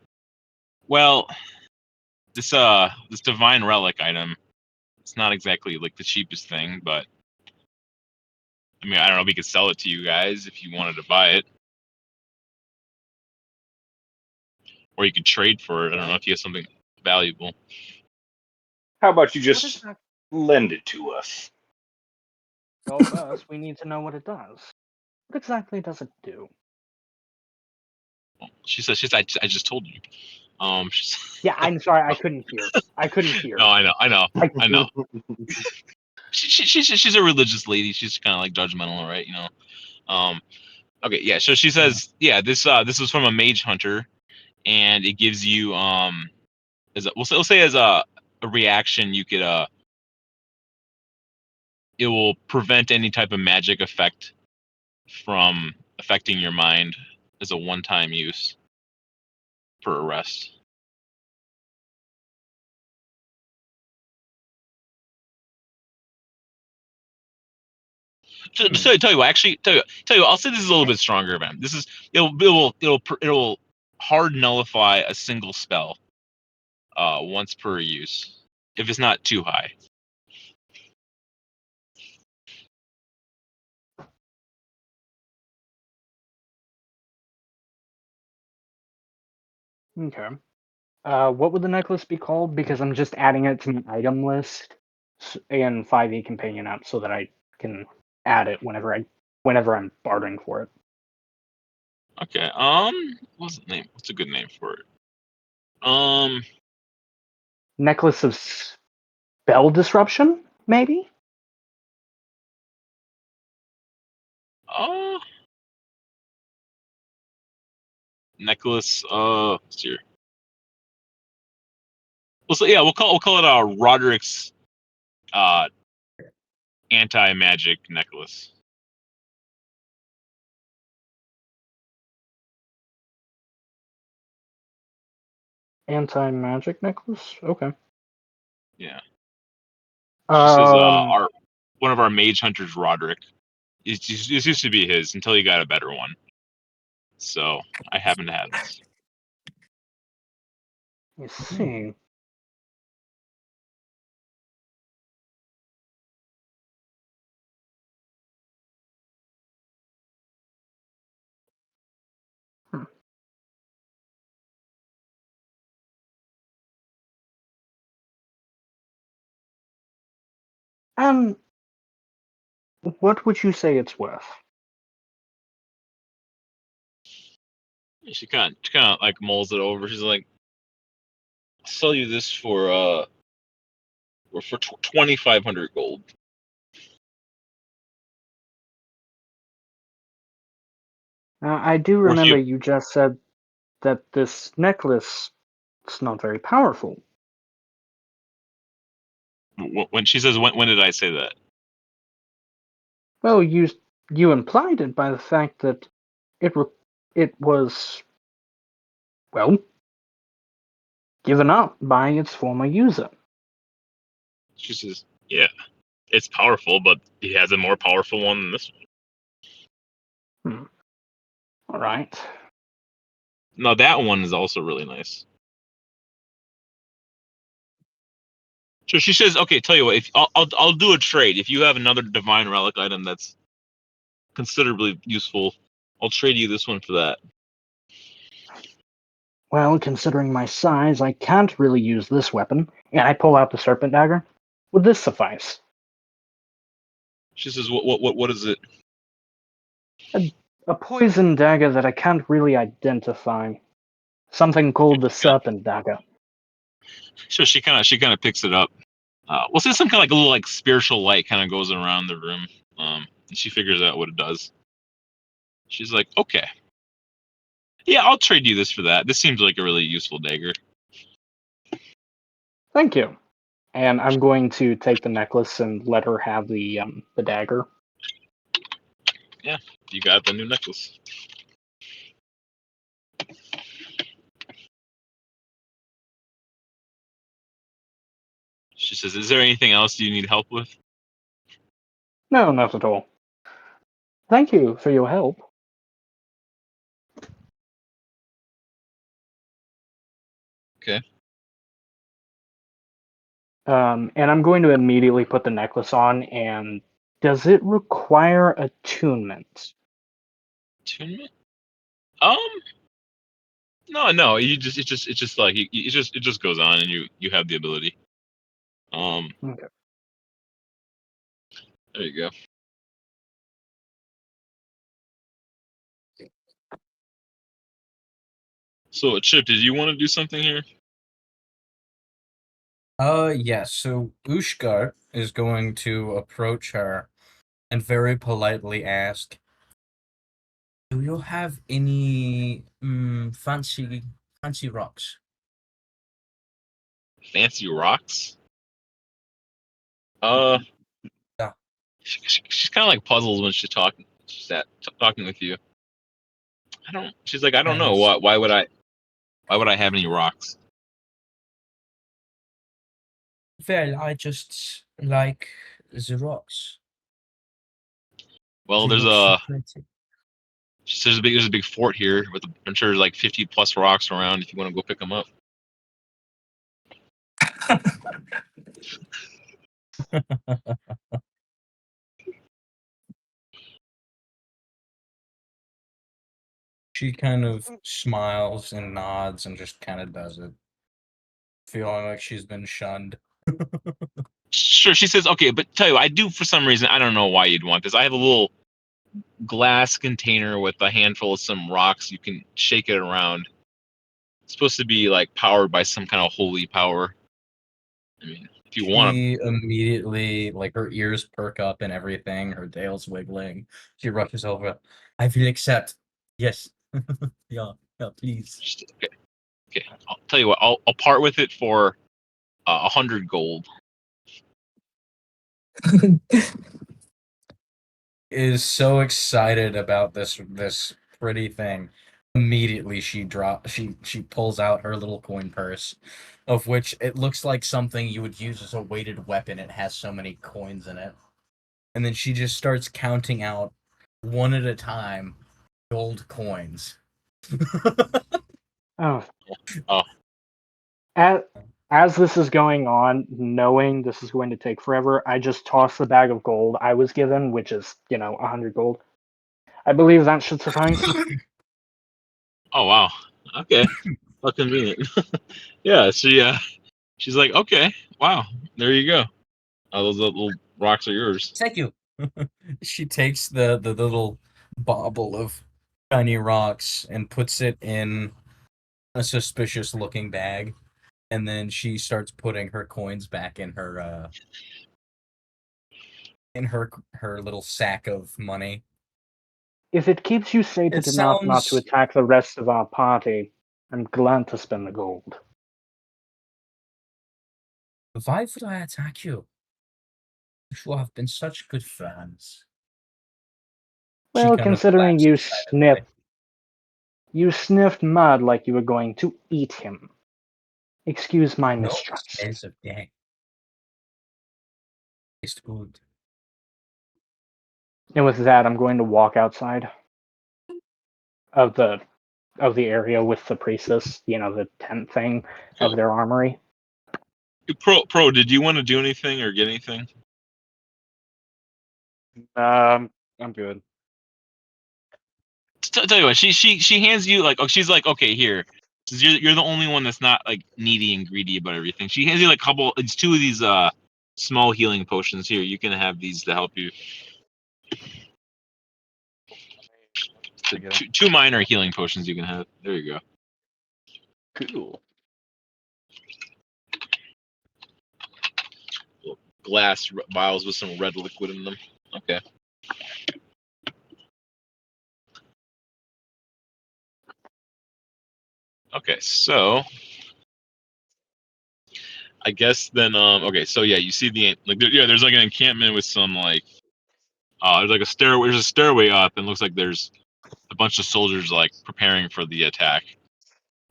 S2: well, this divine relic item. It's not exactly like the cheapest thing, but I mean, I don't know if we could sell it to you guys if you wanted to buy it, or you could trade for it. I don't know if you have something valuable.
S7: How about you
S3: What
S7: just
S3: exactly?
S7: lend it to us?
S3: Well, first we need to know what it does. What exactly does it do?
S2: She says, I just told you. She's,
S3: Yeah, I'm sorry, I couldn't hear. I couldn't hear.
S2: no, I know.
S3: I,
S2: She's a religious lady. She's kind of like judgmental, right? You know. Okay, yeah. So she says, yeah, this was from a mage hunter, and it gives you as a, we'll say as a reaction, you could it will prevent any type of magic effect from affecting your mind as a one-time use per arrest. Tell you what, actually, tell you what, I'll say this is a little bit stronger, man. This is it'll hard nullify a single spell once per use if it's not too high.
S3: okay. What would the necklace be called? Because I'm just adding it to my item list in 5e companion app so that I can add it whenever I'm bartering for it.
S2: Okay. What's the name? What's a good name for it?
S3: Necklace of Spell Disruption, maybe?
S2: Uh, necklace. Let's see here. Well, so yeah, we'll call it Roderick's anti-magic necklace.
S3: Anti-magic necklace? Okay.
S2: Yeah. She says
S3: Um,
S2: one of our mage hunters, Roderick. It used to be his until he got a better one. So I happen to have this.
S3: let's see. Hmm. And what would you say it's worth?
S2: She kind of like mulls it over. She's like, I'll sell you this for 2,500 gold.
S3: I do
S2: Or if
S3: remember you just said that this necklace is not very powerful.
S2: when she says when did I say that?
S3: Well, you implied it by the fact that it was, well, given up by its former user.
S2: She says, yeah, it's powerful, but he has a more powerful one than this one.
S3: All right.
S2: No, that one is also really nice. So she says, "Okay, tell you what, if I'll do a trade. If you have another divine relic item that's considerably useful, I'll trade you this one for that."
S3: Well, considering my size, I can't really use this weapon. And I pull out the serpent dagger. Would this suffice?
S2: She says, "What is it?"
S3: A poison dagger that I can't really identify. Something called the serpent dagger.
S2: So she kind of picks it up. We'll say some kind of like a little like spiritual light kind of goes around the room. And she figures out what it does. She's like, "Okay, yeah, I'll trade you this for that. This seems like a really useful dagger."
S3: Thank you. And I'm going to take the necklace and let her have the dagger.
S2: Yeah, you got the new necklace. She says, "Is there anything else you need help with?"
S3: No, not at all. Thank you for your help.
S2: Okay.
S3: And I'm going to immediately put the necklace on. And does it require attunement?
S2: Attunement? No. It's just like it just goes on, and you have the ability.
S3: Okay.
S2: There you go. So, Chip, did you want to do something here?
S1: Yes. So Ushgar is going to approach her and very politely ask, "Do you have any fancy rocks?"
S2: Fancy rocks? Uh,
S1: Yeah.
S2: she's kind of like puzzled when she's talking with you. I don't. She's like, I don't know.
S1: As
S2: Why would I? Why would I have any rocks?
S1: well, I just like the rocks.
S2: Well,
S1: They look so pretty.
S2: she says there's a big fort here with I'm sure there's like 50 plus rocks around if you want to go pick them up.
S1: She kind of smiles and nods and just kind of does it, feeling like she's been shunned.
S2: Sure, she says, okay, but tell you what, I do for some reason, I don't know why you'd want this. I have a little glass container with a handful of some rocks. You can shake it around. It's supposed to be like powered by some kind of holy power. I mean, if you want to.
S1: She immediately, like, her ears perk up and everything, her tail's wiggling. She rushes over. "I will accept. Yes." Yeah, please.
S2: Okay. I'll tell you what, I'll part with it for 100 gold.
S1: Is so excited about this pretty thing. Immediately she pulls out her little coin purse, of which it looks like something you would use as a weighted weapon. It has so many coins in it. And then she just starts counting out one at a time gold coins.
S3: Oh.
S2: Oh.
S3: As this is going on, knowing this is going to take forever, I just toss the bag of gold I was given, which is, 100 gold. I believe that should suffice.
S2: Oh wow. Okay. How convenient. Yeah. She's like, okay, wow, there you go. Those little rocks are yours.
S1: Thank you. She takes the little bauble of shiny rocks and puts it in a suspicious looking bag, and then she starts putting her coins back in her her little sack of money.
S3: If it keeps you
S1: It
S3: sated enough not to
S1: sounds
S3: attack the rest of our party, I'm glad to spend the gold.
S1: Why would I attack you? You have been such good friends. She
S3: Well,
S1: kind of
S3: considering
S1: laughs excitedly.
S3: you sniffed mud like you were going to eat him. Excuse my
S1: No
S3: mistrust.
S1: smells of death. It's good.
S3: And with that, I'm going to walk outside of the area with the priestess, the tent thing of their armory.
S2: Pro, did you want to do anything or get anything?
S6: I'm good.
S2: Tell you what, she hands you like, oh, she's like, okay, here. Since you're the only one that's not like needy and greedy about everything. She hands you like it's 2 of these small healing potions here. You can have these to help you. So
S6: Together.
S2: two minor healing potions you can have. There you go.
S6: Cool.
S2: Little glass vials with some red liquid in them. Okay. Okay, so I guess then okay, so yeah, you see there's like an encampment with some like there's like there's a stairway up and looks like there's a bunch of soldiers like preparing for the attack.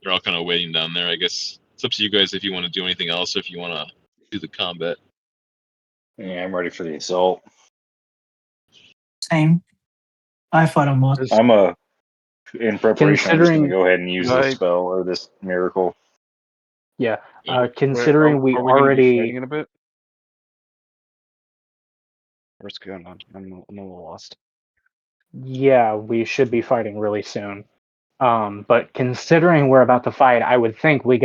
S2: They're all kind of waiting down there. I guess it's up to you guys if you want to do anything else or if you want to do the combat.
S7: Yeah, I'm ready for the assault.
S5: Same. I fought a mod.
S7: I'm in preparation. I'm just going to
S3: Considering,
S7: go ahead and use this
S6: Right.
S7: spell or this miracle.
S3: yeah,
S2: Yeah.
S3: considering we
S6: are we gonna be
S3: already,
S6: fighting in a bit? What's going on? I'm a little lost.
S3: yeah, we should be fighting really soon. But considering we're about to fight, I would think we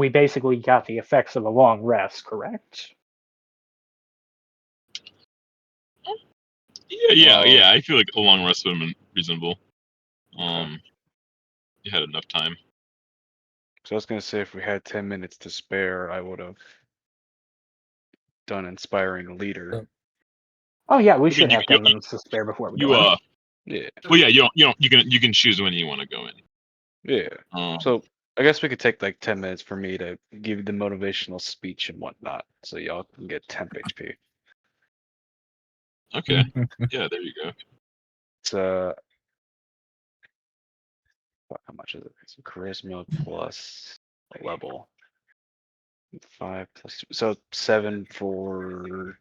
S3: basically got the effects of a long rest, correct?
S2: Yeah. I feel like a long rest would have been reasonable. You had enough time.
S6: So I was gonna say if we had 10 minutes to spare, I would have done inspiring leader.
S3: Oh yeah, we
S2: Okay,
S3: should
S2: you-
S3: have
S2: you-
S3: 10 minutes to spare before we
S2: You
S3: go in.
S6: Yeah.
S2: well yeah, you can choose when you want to go in.
S6: Yeah. So I guess we could take like 10 minutes for me to give you the motivational speech and whatnot, so y'all can get temp HP.
S2: Okay. Yeah, there you go.
S6: It's how much is it? It's charisma plus level 5 plus 2, so 7 for.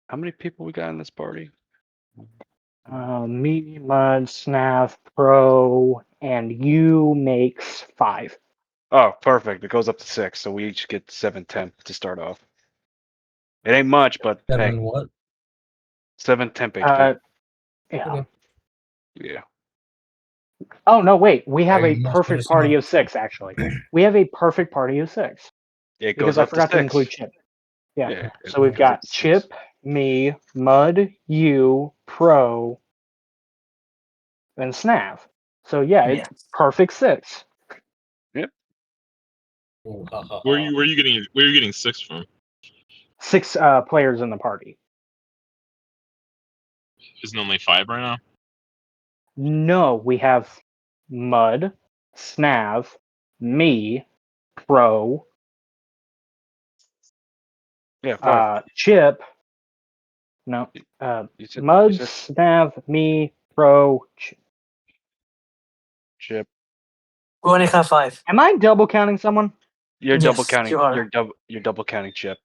S6: How many people we got in this party?
S3: Me, Mud, Snav, Pro, and you makes 5.
S6: Oh, perfect. It goes up to 6, so we each get 7 temp to start off. It ain't much, but hey,
S1: 7 what?
S6: 7 temp HP.
S3: Yeah.
S1: Okay.
S6: Yeah.
S3: Oh no, wait. We have
S1: Very
S3: a
S1: much
S3: perfect
S1: medicine
S3: party
S1: on.
S3: of 6. Actually, we have a perfect party of 6
S6: It
S3: because
S6: goes
S3: I
S6: up to
S3: forgot to
S6: 6.
S3: include Chip. Yeah.
S6: Yeah.
S3: So we've
S6: it goes up
S3: got
S6: to 6.
S3: Chip, me, Mud, you, Pro, and Snav. So yeah, it's
S5: Yes.
S3: perfect 6.
S1: Ooh, ha, ha,
S2: Where
S1: ha.
S2: are you getting 6 from?
S3: 6 players in the party.
S2: Isn't it only 5 right now?
S3: No, we have Mud, Snav, me, Pro,
S6: Yeah, 5.
S3: Chip. No,
S6: You said
S3: Mud,
S6: you said
S3: Snav, me, Pro.
S6: Chip.
S5: We only have 5.
S3: Am I double counting someone?
S6: You're double
S5: Yes,
S6: counting.
S5: you are.
S6: You're double counting Chip.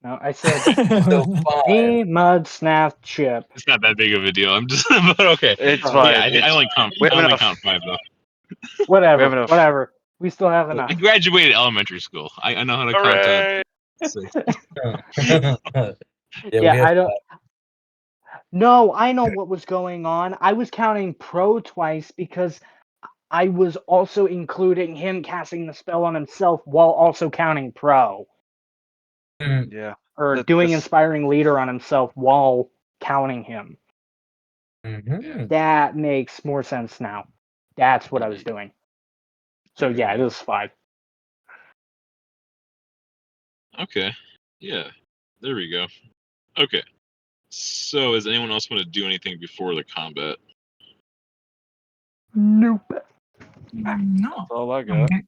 S3: No, I said
S1: So
S3: me,
S1: 5.
S3: Mud, Snav, Chip.
S2: It's not that big of a deal. I'm just but okay.
S6: It's
S3: Oh,
S6: fine.
S2: Yeah, I only count
S6: We have
S2: I only
S6: enough.
S2: count 5 though.
S3: Whatever,
S6: We have enough.
S3: whatever. We still have
S2: I
S3: enough.
S2: graduated elementary school. I know how to count down.
S6: Hooray!
S1: Yeah,
S3: Yeah,
S1: we have
S3: I don't. No, I know what was going on. I was counting Pro twice because I was also including him casting the spell on himself while also counting Pro.
S6: Yeah.
S3: Or
S6: That-
S3: doing
S6: that's-
S3: Inspiring Leader on himself while counting him.
S1: Mhm.
S3: That makes more sense now. That's what I was doing. So yeah, it is 5.
S2: Okay. Yeah. There we go. Okay. So, does anyone else want to do anything before the combat?
S3: Nope.
S5: No.
S6: That's all I got.
S5: Okay.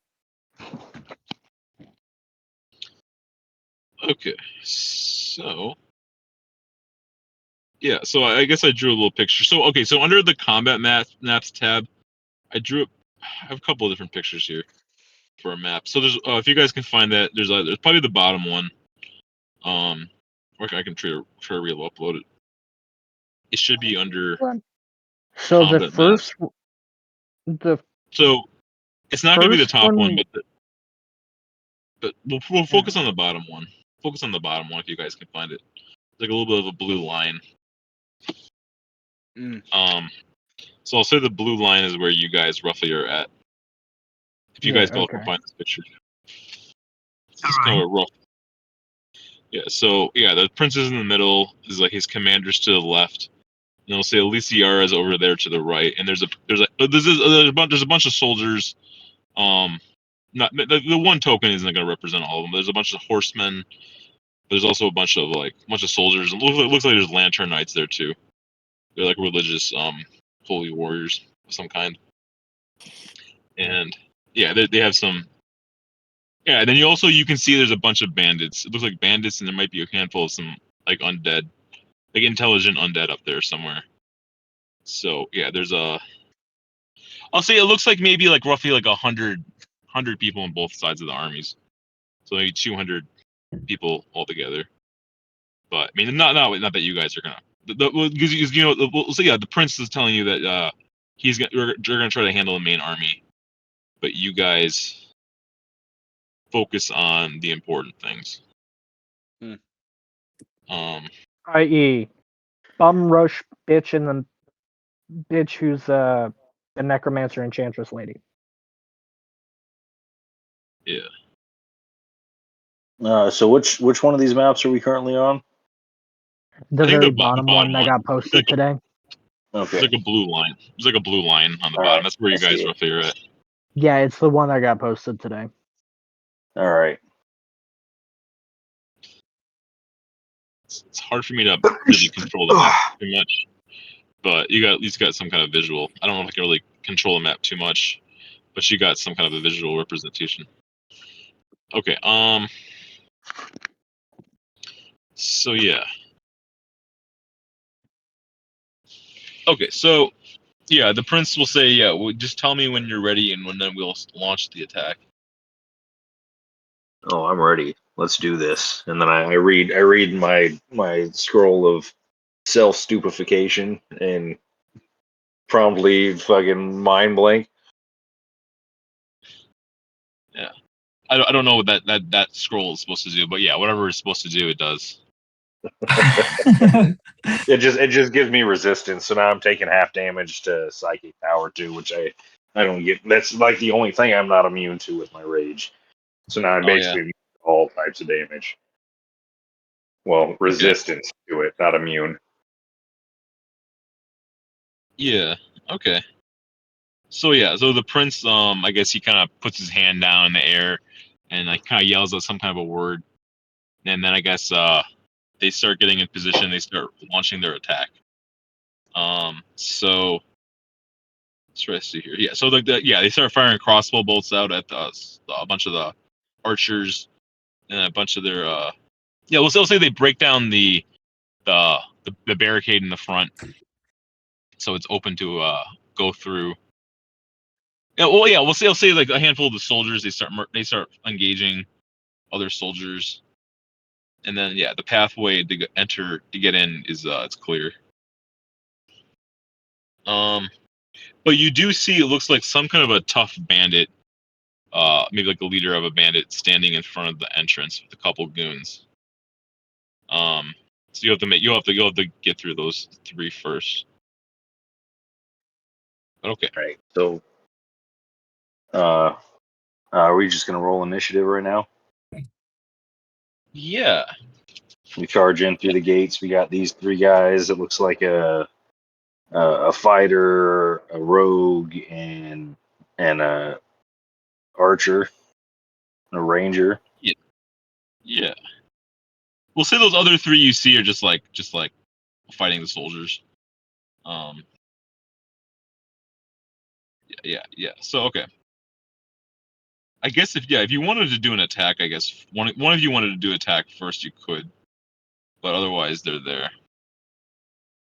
S2: Okay. So, yeah. So I guess I drew a little picture. So okay. So under the combat maps tab, I have a couple of different pictures here for a map. So there's if you guys can find that, there's probably the bottom one. Or I can try to re-upload it. It should be under
S3: So
S2: combat maps.
S3: the
S2: So it's not going to be the
S3: First
S2: top one,
S3: one-
S2: but we'll focus on the bottom one. Focus on the bottom one if you guys can find it. It's like a little bit of a blue line. So I'll say the blue line is where you guys roughly are at. If you
S3: Yeah,
S2: guys both can
S3: okay.
S2: find this picture. It's kind of rough. Yeah, so yeah, the prince is in the middle, is like his commanders to the left. And we'll say Elysiara is over there to the right, and there's a bunch of soldiers. Not the one token isn't going to represent all of them. There's a bunch of horsemen. There's also a bunch of soldiers. It looks like there's lantern knights there too. They're like religious holy warriors of some kind. And yeah, they have some. Yeah, and then you can see there's a bunch of bandits. It looks like bandits, and there might be a handful of some like undead, like intelligent undead up there somewhere. So yeah, there's I'll say it looks like maybe like roughly like 100 people on both sides of the armies. So maybe 200 people altogether. But I mean, not that you guys are gonna. Because you know, so yeah, the prince is telling you that they're gonna try to handle the main army, but you guys focus on the important things.
S3: I.e., bum rush bitch and the bitch who's the necromancer enchantress lady.
S2: Yeah.
S7: So which one of these maps are we currently on?
S3: The
S2: I think
S3: very
S2: the
S3: bottom one that got posted today.
S7: Okay.
S2: There's like a blue line. There's like a blue line on the
S7: All
S2: bottom.
S7: right,
S2: That's where you
S7: I see
S2: guys
S7: it.
S2: roughly are at.
S3: Yeah, it's the one that got posted today.
S7: All right.
S2: It's hard for me to really control the map too much, but you got at least got some kind of visual. I don't know if I can really control the map too much, but you got some kind of a visual representation. Okay. So yeah. Okay. So yeah, the prince will say, "Yeah, well, just tell me when you're ready, and then we'll launch the attack."
S7: Oh, I'm ready. Let's do this. And then I read my scroll of self stupefaction and promptly fucking mind blank.
S2: Yeah. I don't know what that scroll is supposed to do, but yeah, whatever it's supposed to do, it does.
S7: It just gives me resistance, so now I'm taking half damage to psychic power too, which I don't get. That's like the only thing I'm not immune to with my rage. So now I'm
S2: Oh yeah.
S7: basically immune to all types of damage. Well, resistance to it, not immune.
S2: Yeah. Okay. So yeah, so the prince, I guess he kind of puts his hand down in the air, and like kind of yells out some kind of a word, and then I guess they start getting in position. They start launching their attack. So let's try to see here. Yeah, so they start firing crossbow bolts out at a bunch of the archers and a bunch of their yeah. We'll say they break down the barricade in the front, so it's open to go through. Yeah, well, yeah, I'll say like a handful of the soldiers they start engaging other soldiers, and then yeah, the pathway to get in is it's clear. But you do see it looks like some kind of a tough bandit, maybe like the leader of a bandit standing in front of the entrance with a couple goons. So you'll have to get through those three first. Okay.
S7: All right. So, are we just gonna roll initiative right now?
S2: Yeah.
S7: We charge in through the gates. We got these three guys. It looks like a fighter, a rogue, and a archer, a ranger.
S2: Yeah. We'll say those other three you see are just like fighting the soldiers. Yeah. So okay. I guess if you wanted to do an attack, I guess one of you wanted to do attack first, you could, but otherwise they're there.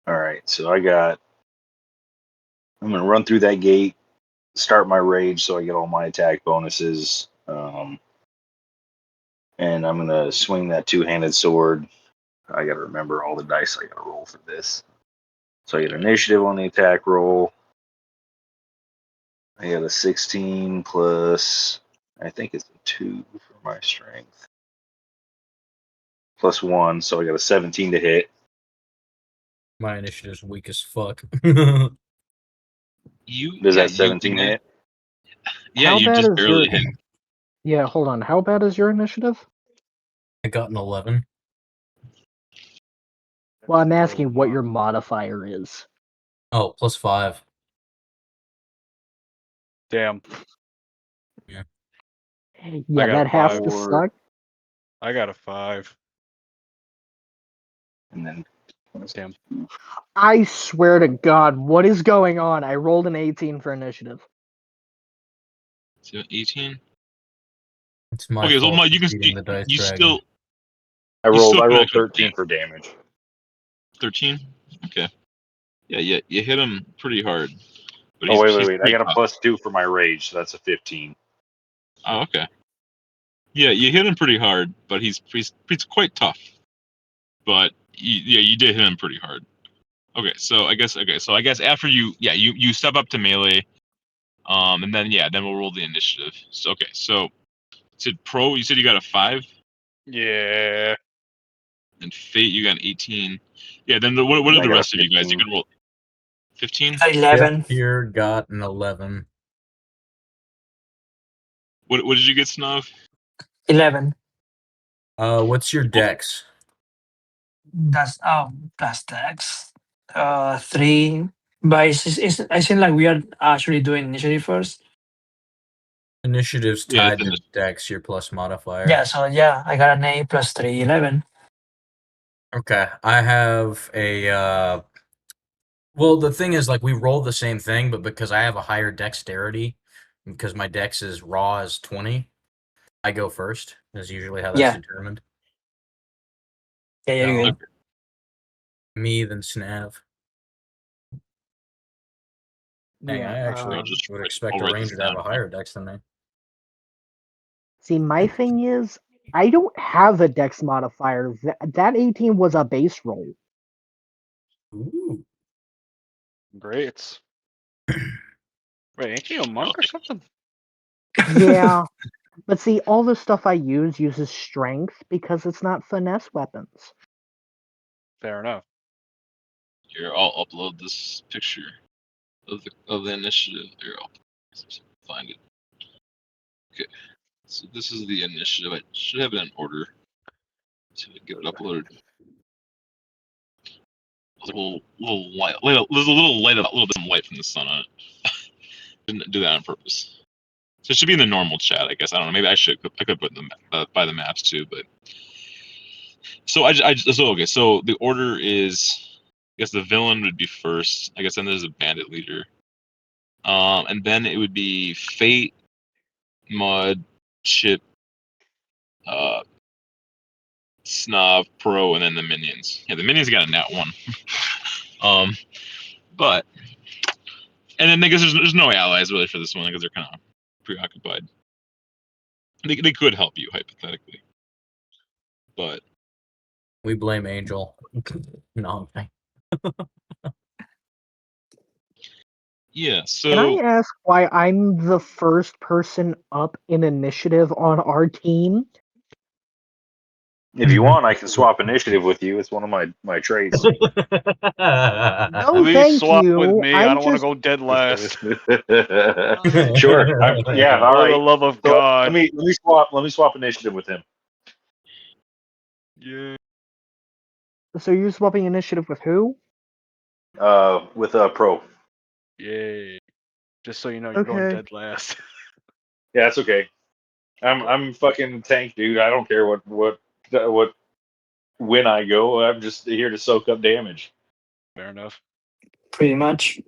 S7: All right. So I'm gonna run through that gate, start my rage, so I get all my attack bonuses. And I'm gonna swing that two-handed sword. I gotta remember all the dice I gotta roll for this. So I get initiative on the attack roll. I got a 16 plus, I think it's a 2 for my strength. Plus 1, so I got a 17 to hit.
S1: My initiative's weak as fuck.
S7: Does that 17 hit?
S2: Yeah,
S3: How
S2: you
S3: bad
S2: just
S3: is
S2: barely
S3: your?
S2: hit.
S3: Yeah, hold on. How bad is your initiative?
S1: I got an 11.
S3: Well, I'm asking what your modifier is.
S1: Oh, plus 5.
S6: Damn.
S3: Yeah,
S6: I got
S3: that
S6: a
S3: has
S6: 5.
S3: to suck.
S6: I got a 5.
S7: And then
S6: Damn.
S3: I swear to God, what is going on? I rolled an 18 for initiative.
S2: So 18.
S1: It's my
S2: Okay, so
S1: fault
S2: Mike,
S1: for
S2: you can
S1: feeding the dice
S2: you
S1: dragon.
S2: still
S7: I
S2: You still
S7: rolled
S2: could
S7: 13 for damage.
S2: 13. Okay. Yeah, you hit him pretty hard. But
S7: Oh,
S2: he's
S7: wait. I
S2: pretty
S7: got a
S2: tough.
S7: plus 2 for my rage, so that's a 15.
S2: Oh, okay. Yeah, you hit him pretty hard, but he's quite tough. But you did hit him pretty hard. Okay, so I guess after you step up to melee, and then we'll roll the initiative. So okay, so pro, you said you got a 5,
S6: Yeah.
S2: and fate you got an 18. Yeah, then what are
S7: I
S2: the
S7: got a
S2: rest of you guys? You
S7: 15.
S2: can roll 15.
S5: 11.
S1: Here got an 11.
S2: What did you get, Snuff?
S5: 11.
S1: What's your dex?
S5: That's plus tax. 3. But I seem like we are actually doing initiative first.
S1: Initiative's
S2: Yeah,
S1: tied to dex, your plus modifier.
S5: Yeah, so yeah, I got an 8 plus 3, 11.
S1: Okay, I have a well, the thing is, like, we roll the same thing, but because I have a higher dexterity, because my dex is raw as 20, I go first. That's usually how that's
S5: Yeah.
S1: determined.
S5: Yeah, you're
S1: So,
S5: good.
S1: me, then Snav. Dang,
S3: Yeah.
S1: I actually
S2: I'll just
S1: would expect a
S2: write this
S1: ranger to have
S2: down.
S1: a higher dex than me.
S3: See, my thing is, I don't have a dex modifier. That 18 was a base roll.
S1: Ooh.
S6: Great. Wait, ain't you a monk or something?
S3: Yeah. But see, all the stuff I use uses strength because it's not finesse weapons.
S6: Fair enough.
S2: Here, I'll upload this picture of the initiative. Here, I'll find it. Okay, so this is the initiative. I should have it in order to get it uploaded. There's a little light. There's a little bit of light from the sun on it. Didn't do that on purpose. So it should be in the normal chat, I guess. I don't know. Maybe I could put them by the maps too, but so okay. So the order is, I guess the villain would be first. I guess then there's a bandit leader. And then it would be Fate, Mud, Chip, Snob, Pro, and then the minions. Yeah, the minions got a nat 1. But and then I guess there's no allies really for this one because they're kind of preoccupied. They could help you hypothetically, but
S1: We blame Angel. No, I'm
S2: yeah.
S3: Can I
S2: So
S3: ask why I'm the first person up in initiative on our team?
S7: If you want, I can swap initiative with you. It's one of my traits.
S3: No,
S6: Please
S3: thank
S6: swap with
S3: you.
S6: me. I don't want to go dead last.
S7: Sure. Yeah. All
S6: For the
S7: right.
S6: love of
S7: So
S6: God.
S7: let me swap initiative with him.
S6: Yeah.
S3: So you're swapping initiative with who?
S7: With Pro.
S6: Yay. Just so you know, you're going
S3: Okay.
S6: dead last.
S7: Yeah, that's okay. I'm fucking tank, dude. I don't care what when I go. I'm just here to soak up damage.
S6: Fair enough.
S5: Pretty much.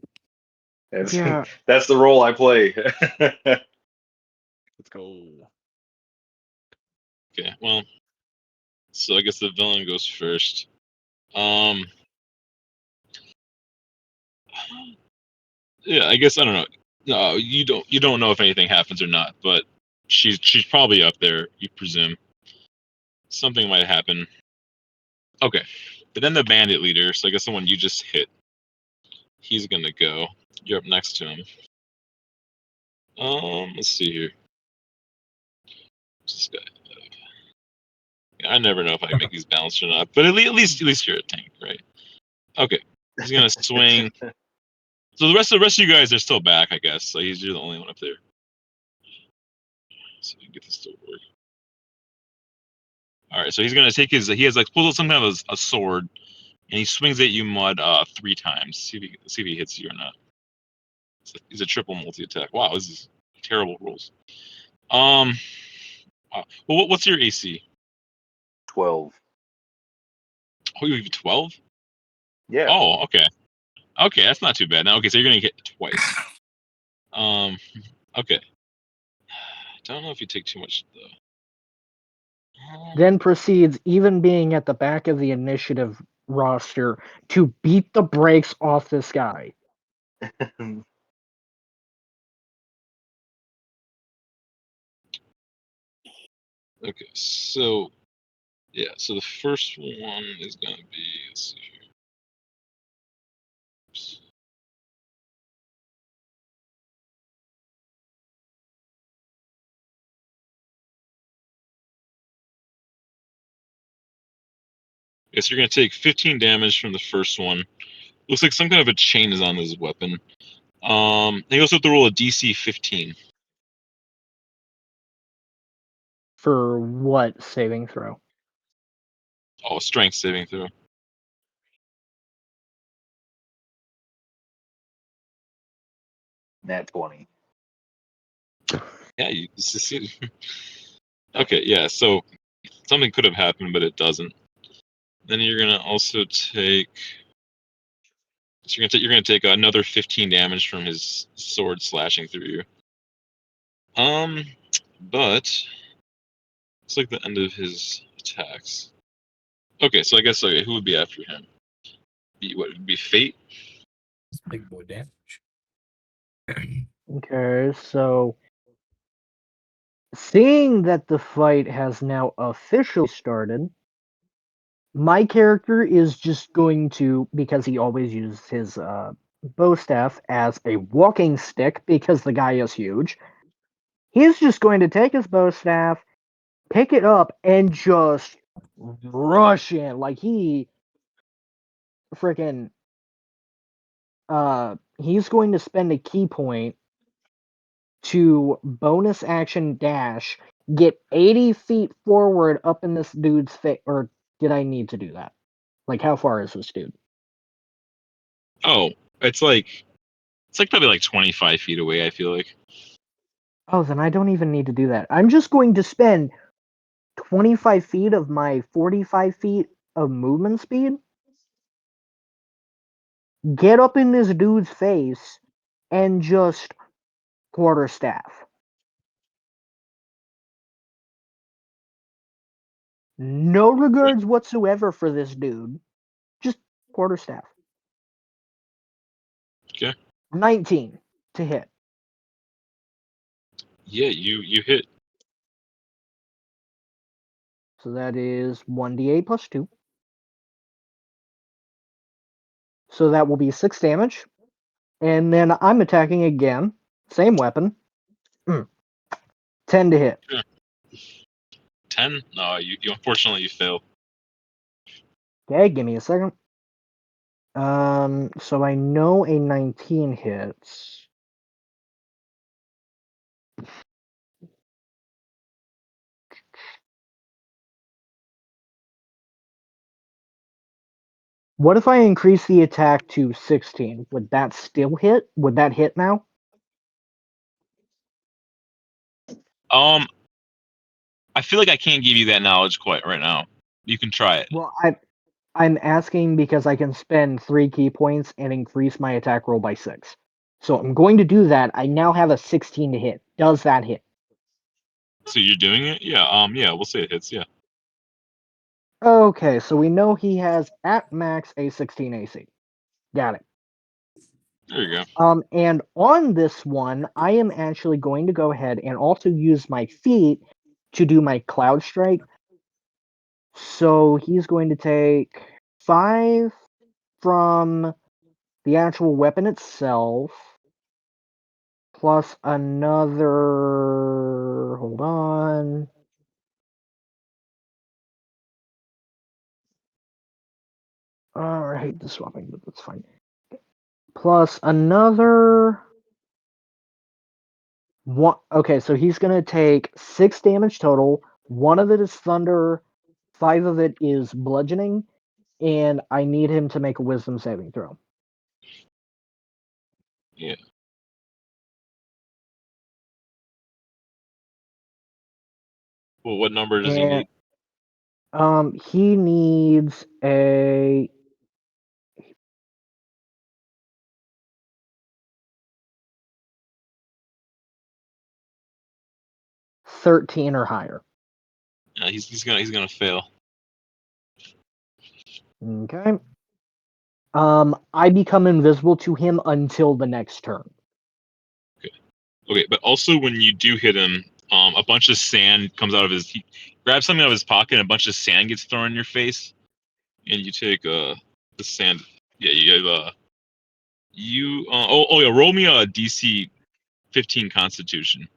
S3: Yeah.
S7: That's the role I play.
S6: Let's go.
S2: okay, well, so I guess the villain goes first. Yeah, I guess I don't know. No, you don't know if anything happens or not, but she's probably up there. You presume something might happen. Okay, but then the bandit leader. So I guess the one you just hit. He's gonna go. You're up next to him. Let's see here. What's this guy? I never know if I can make these balanced or not, but at least you're a tank, right? Okay, he's gonna swing. So the rest of you guys are still back, I guess. So you're the only one up there. So we can get this to work. All right, so he's gonna take his. He has like pulls out some kind of a sword, and he swings at you, Mud, 3 times. See if he hits you or not. He's a triple multi attack. Wow, this is terrible rules. Well, what's your AC?
S7: 12.
S2: Oh, you have 12.
S7: Yeah.
S2: Oh, okay. Okay, that's not too bad. Now, okay, so you're gonna hit twice. Okay. Don't know if you take too much though.
S3: Then proceeds, even being at the back of the initiative roster, to beat the brakes off this guy.
S2: Okay, so yeah, so the first one is gonna be. Let's see here. Oops. Okay, so you're gonna take 15 damage from the first one. Looks like some kind of a chain is on his weapon. He also have to roll a DC 15.
S3: For what saving throw?
S2: Oh, strength saving throw.
S7: Nat 20.
S2: Yeah, you succeeded. Okay, yeah, so something could have happened, but it doesn't. Then you're gonna also take. So you're gonna take another 15 damage from his sword slashing through you. But it's like the end of his attacks. Okay, so I guess who would be after him? What would be Fate?
S1: It's big boy damage.
S3: Okay, so seeing that the fight has now officially started, my character is just going to, because he always uses his bow staff as a walking stick because the guy is huge, he's just going to take his bow staff, pick it up, and just rush in. Like he freaking he's going to spend a key point to bonus action dash, get 80 feet forward up in this dude's face. Or did I need to do that? Like, how far is this dude?
S2: Oh, it's like probably like 25 feet away. I feel like.
S3: Oh, then I don't even need to do that. I'm just going to spend 25 feet of my 45 feet of movement speed, get up in this dude's face, and just quarterstaff. No regards whatsoever for this dude. Just quarterstaff.
S2: Okay.
S3: 19 to hit.
S2: Yeah, you hit.
S3: So that is 1d8 plus 2. So that will be 6 damage. And then I'm attacking again. Same weapon. 10 to hit.
S2: Sure. 10? No, you unfortunately fail.
S3: Okay, give me a second. So I know a 19 hits. What if I increase the attack to 16? Would that still hit? Would that hit now?
S2: I feel like I can't give you that knowledge quite right now. You can try it.
S3: Well, I'm asking because I can spend 3 key points and increase my attack roll by 6. So I'm going to do that. I now have a 16 to hit. Does that hit?
S2: So you're doing it? Yeah. Yeah. We'll say it hits. Yeah.
S3: Okay, so we know he has at max a 16 AC. Got it.
S2: There you go.
S3: And on this one, I am actually going to go ahead and also use my feet to do my cloud strike. So he's going to take 5 from the actual weapon itself, plus another. Hold on. Oh, I hate the swapping, but that's fine. Plus another. One. Okay, so he's gonna take 6 damage total. 1 of it is thunder. 5 of it is bludgeoning, and I need him to make a wisdom saving throw.
S2: Yeah. Well, what number does he need?
S3: He needs a 13 or higher.
S2: He's gonna fail.
S3: Okay. I become invisible to him until the next turn.
S2: Okay, but also when you do hit him, a bunch of sand comes out of his. He grabs something out of his pocket, and a bunch of sand gets thrown in your face, and you take the sand. Yeah, you have yeah, roll me a DC 15 Constitution.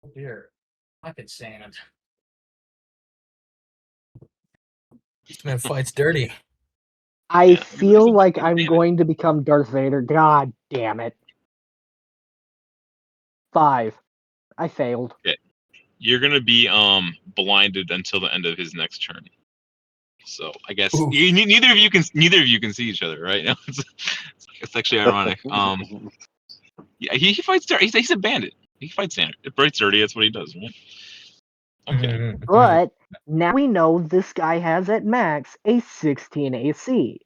S1: Oh dear. Pocket sand. This man fights dirty.
S3: I
S2: Yeah,
S3: feel like
S2: he's
S3: I'm
S2: damn it.
S3: going to become Darth Vader. God damn it. 5. I failed.
S2: You're gonna be blinded until the end of his next turn. So I guess
S1: Oof.
S2: neither of you can see each other right now. It's actually ironic. Yeah, he fights dirty. He's a bandit. He fights sand. It fights dirty. That's what he does, right? Okay.
S3: But now we know this guy has at max a 16 AC.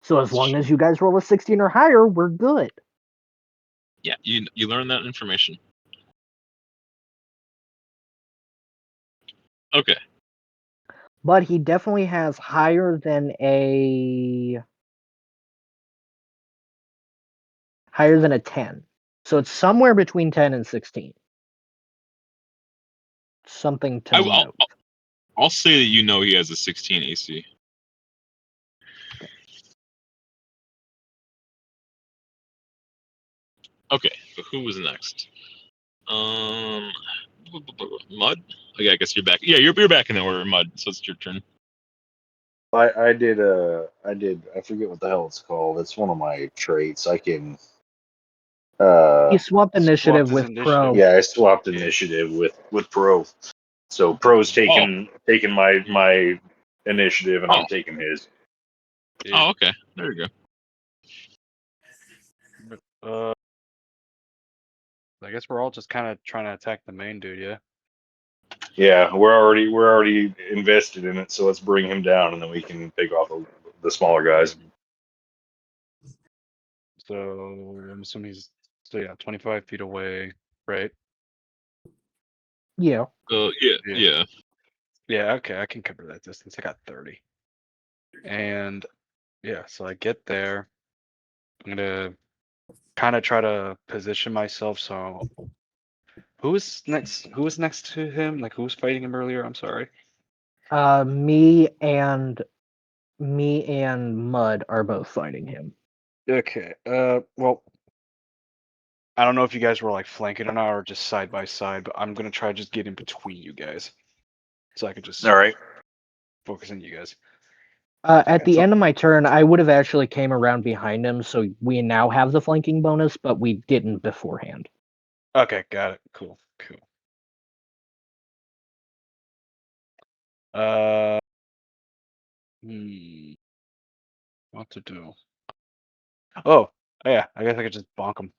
S3: So as long as you guys roll a 16 or higher, we're good.
S2: Yeah, you learn that information. Okay.
S3: But he definitely has higher than a 10. So it's somewhere between 10 and 16. Something to note.
S2: I'll say that you know he has a 16 AC. Okay, so who was next? Mud. Okay, I guess you're back. Yeah, you're back in the order, Mud. So it's your turn.
S7: I did I forget what the hell it's called. It's one of my traits. I can
S3: He swapped initiative
S6: his
S3: with
S6: initiative.
S3: Pro.
S7: yeah, I swapped initiative with Pro. So Pro's taking my initiative and I'm taking his.
S6: Yeah.
S2: Oh, okay. There you go.
S6: I guess we're all just kind of trying to attack the main dude, yeah.
S7: Yeah, we're already invested in it, so let's bring him down and then we can pick off the smaller guys.
S6: So I'm assuming he's 25 feet away, right?
S3: Yeah.
S2: Yeah.
S6: Yeah, okay, I can cover that distance. I got 30. And yeah, so I get there. I'm gonna kind of try to position myself so who was next to him? Like who was fighting him earlier? I'm sorry.
S3: Me and Mud are both fighting him.
S6: Okay. Well, I don't know if you guys were like flanking or not or just side by side, but I'm gonna try just get in between you guys. So I could just
S7: All right.
S6: focus on you guys.
S3: At the end of my turn, I would have actually came around behind him, so we now have the flanking bonus, but we didn't beforehand.
S6: Okay, got it. Cool. What to do? Oh, yeah. I guess I could just bonk him.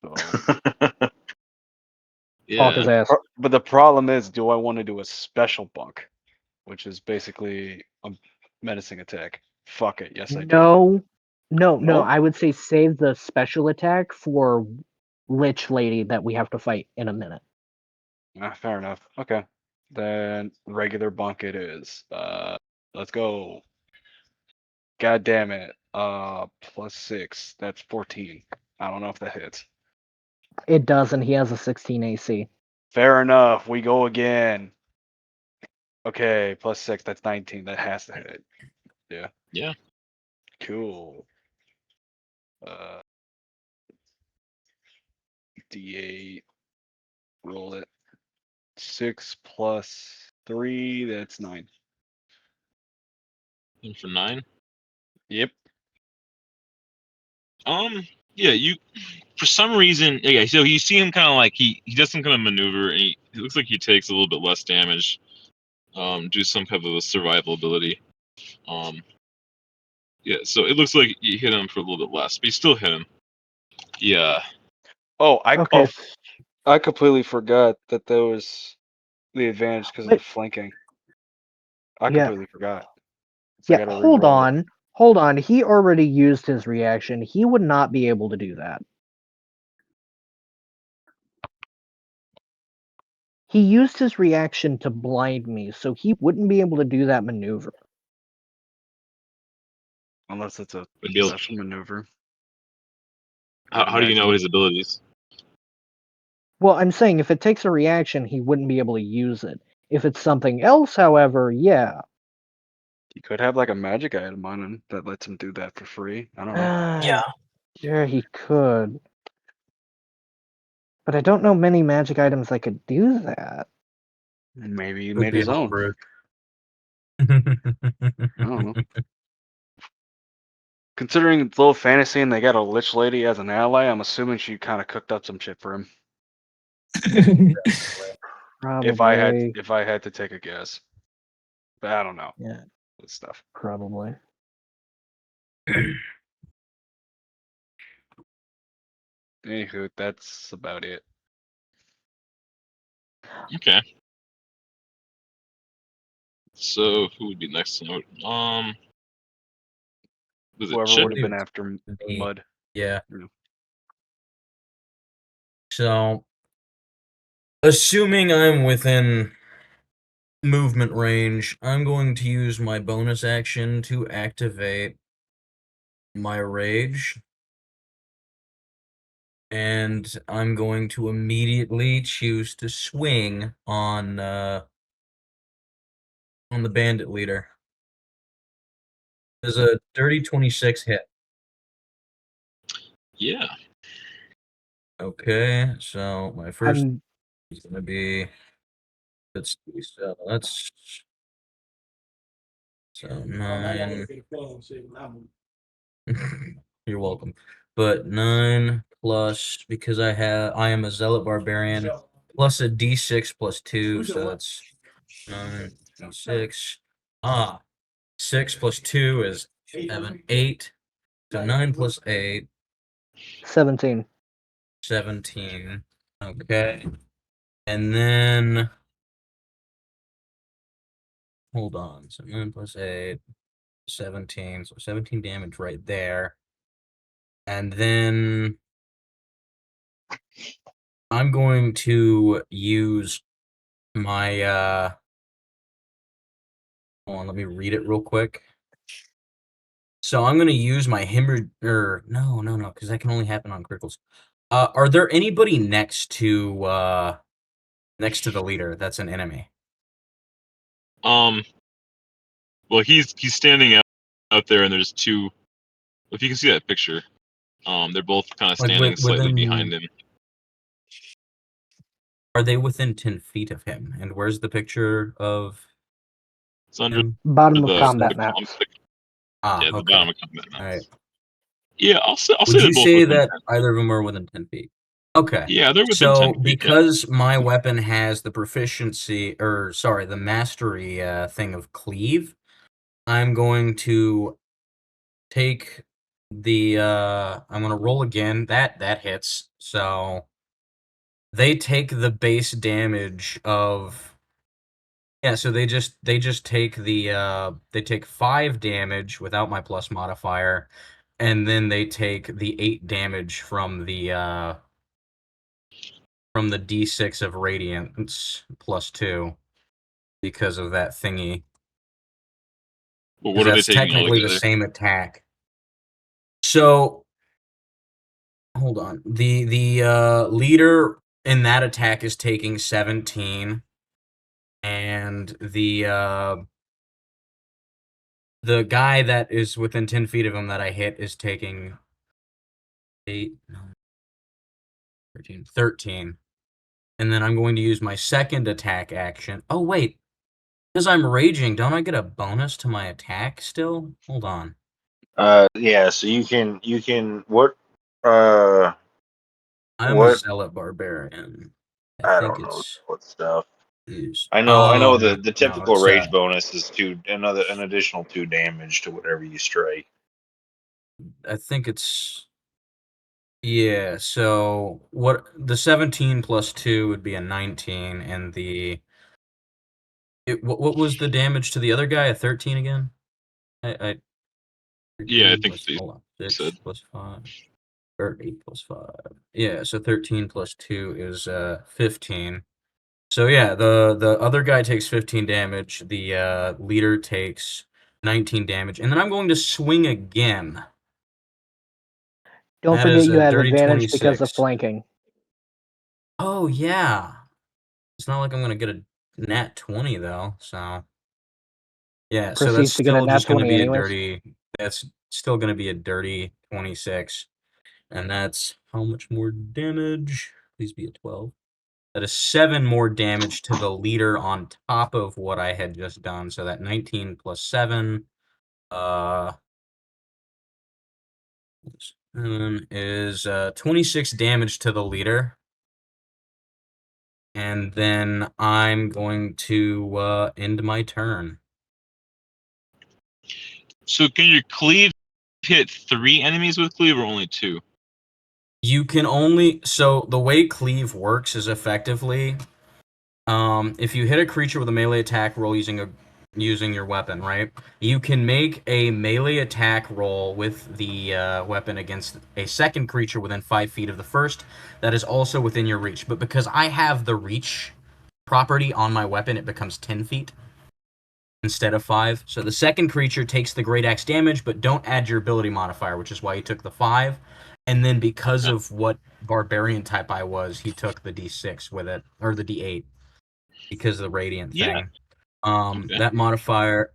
S6: So,
S3: Bonk his ass.
S6: but the problem is, do I want to do a special bunk, which is basically a menacing attack? Fuck it. Yes, I do.
S3: No. I would say save the special attack for Lich Lady that we have to fight in a minute.
S6: Fair enough. Okay. Then regular bunk it is. Let's go. God damn it. +6. That's 14. I don't know if that hits.
S3: It doesn't. He has a 16 AC.
S6: Fair enough. We go again. Okay, +6. That's 19. That has to hit. Yeah.
S2: Yeah.
S6: Cool. D8. Roll it. 6 plus 3, that's 9.
S2: And for 9.
S6: Yep.
S2: Yeah, you for some reason, okay, so you see him kind of like he does some kind of maneuver, and he looks like he takes a little bit less damage. Do some kind of a survival ability. Yeah, so it looks like you hit him for a little bit less, but you still hit him. Yeah.
S6: Oh,
S3: Okay.
S6: I completely forgot that there was the advantage because of the
S3: Wait.
S6: flanking. I
S3: Yeah.
S6: completely forgot. So I
S3: Yeah,
S6: gotta
S3: hold
S6: re-roll it.
S3: on. Hold on. He already used his reaction. He would not be able to do that. He used his reaction to blind me, so he wouldn't be able to do that maneuver.
S6: Unless it's a
S2: Would be able-
S6: special maneuver.
S2: How do you know his abilities?
S3: Well, I'm saying if it takes a reaction, he wouldn't be able to use it. If it's something else, however, yeah.
S6: He could have like a magic item on him that lets him do that for free. I don't know.
S5: Yeah.
S3: Yeah, he could. But I don't know many magic items that could do that.
S6: Maybe he
S1: Would
S6: made
S1: be
S6: his own.
S1: homebrew.
S6: I don't know. Considering it's low fantasy and they got a lich lady as an ally, I'm assuming she kind of cooked up some shit for him.
S3: Probably.
S6: If I had to take a guess, but I don't know
S3: Yeah,
S6: this stuff.
S3: probably.
S6: Anywho, that's about it.
S2: Okay. So who would be next to note? Was it
S6: Whoever
S2: Chip?
S6: would have been after
S1: Me.
S6: Mud.
S1: Yeah.
S6: Yeah.
S1: So, assuming I'm within movement range, I'm going to use my bonus action to activate my rage. And I'm going to immediately choose to swing on the bandit leader. There's a dirty 26 hit.
S2: Yeah.
S1: Okay, so my first
S3: I'm
S1: is gonna be let's see, so that's so 9. You're welcome. But 9 plus because I am a zealot barbarian plus a d6 plus 2, so that's 9 d6. 6 plus 2 is 7, 8. So 9 plus 8,
S3: 17.
S1: 17. Okay. And then hold on. So 9 plus 8, 17. So 17 damage right there. And then I'm going to use my hold on, let me read it real quick. So I'm gonna use my hemorrhage no, because that can only happen on criticals. Are there anybody next to the leader that's an enemy?
S2: Well, he's standing out there, and there's two. If you can see that picture, they're both kind of
S1: Like
S2: standing slightly
S1: within
S2: behind him.
S1: Are they within 10 feet of him? And where's the picture of
S2: It's under
S1: him?
S3: Bottom of
S2: the
S3: combat
S2: column.
S3: maps.
S2: Yeah, the
S1: Okay.
S2: bottom of combat maps.
S1: All right.
S2: Yeah, I'll say
S1: Would
S2: they're
S1: you
S2: both
S1: say
S2: within
S1: that
S2: 10.
S1: either of them are within 10 feet? Okay.
S2: Yeah, they're within
S1: So
S2: 10 feet.
S1: because my weapon has the proficiency, the mastery thing of cleave, I'm going to take the I'm gonna roll again. That hits. So they take the base damage of so they just take they take 5 damage without my plus modifier, and then they take the 8 damage from the D6 of radiance plus 2 because of that thingy.
S2: But
S1: 'Cause
S2: what are they
S1: that's
S2: taking
S1: technically the
S2: altogether?
S1: same attack. So hold on. The leader in that attack is taking 17, and the guy that is within 10 feet of him that I hit is taking 8. 13. And then I'm going to use my second attack action. Oh, wait. Because I'm raging, don't I get a bonus to my attack still? Hold on.
S7: Yeah. So you can what
S1: I'm a
S7: what
S1: zealot barbarian.
S7: I
S1: think
S7: don't know
S1: it's
S7: what stuff.
S1: is.
S7: I know
S1: Oh
S7: the
S1: no,
S7: typical
S1: it's
S7: rage bonus is an additional 2 damage to whatever you strike.
S1: I think it's yeah. So what the 17 plus 2 would be a 19, and what was the damage to the other guy? A 13 again? I
S2: Yeah, I
S1: 13
S2: think
S1: plus
S2: they
S1: hold on,
S2: said.
S1: 6 plus 5 or 8 plus 5. Yeah, so 13 plus 2 is 15. So yeah, the other guy takes 15 damage. The leader takes 19 damage, and then I'm going to swing again.
S3: Don't
S1: That
S3: forget
S1: is
S3: you
S1: a
S3: have
S1: dirty
S3: advantage because of
S1: 26.
S3: flanking.
S1: Oh yeah, it's not like I'm gonna get a nat 20 though. So yeah, so that's
S3: Proceeds to get a
S1: still
S3: nat
S1: just gonna
S3: 20
S1: be a
S3: anyways.
S1: dirty. That's still gonna be a dirty 26, and that's how much more damage? Please be a 12. That is 7 more damage to the leader on top of what I had just done. So that 19 plus 7, 7 is 26 damage to the leader. And then I'm going to end my turn.
S2: So can your cleave hit 3 enemies with cleave or only 2?
S1: You can only so the way cleave works is effectively if you hit a creature with a melee attack roll using your weapon, right? You can make a melee attack roll with the weapon against a second creature within 5 feet of the first that is also within your reach. But because I have the reach property on my weapon, it becomes 10 feet instead of 5. So the second creature takes the great axe damage, but don't add your ability modifier, which is why he took the 5. And then because of what barbarian type I was, he took the d6 with it, or the d8, because of the radiant
S2: Yeah.
S1: thing.
S2: Okay.
S1: That modifier,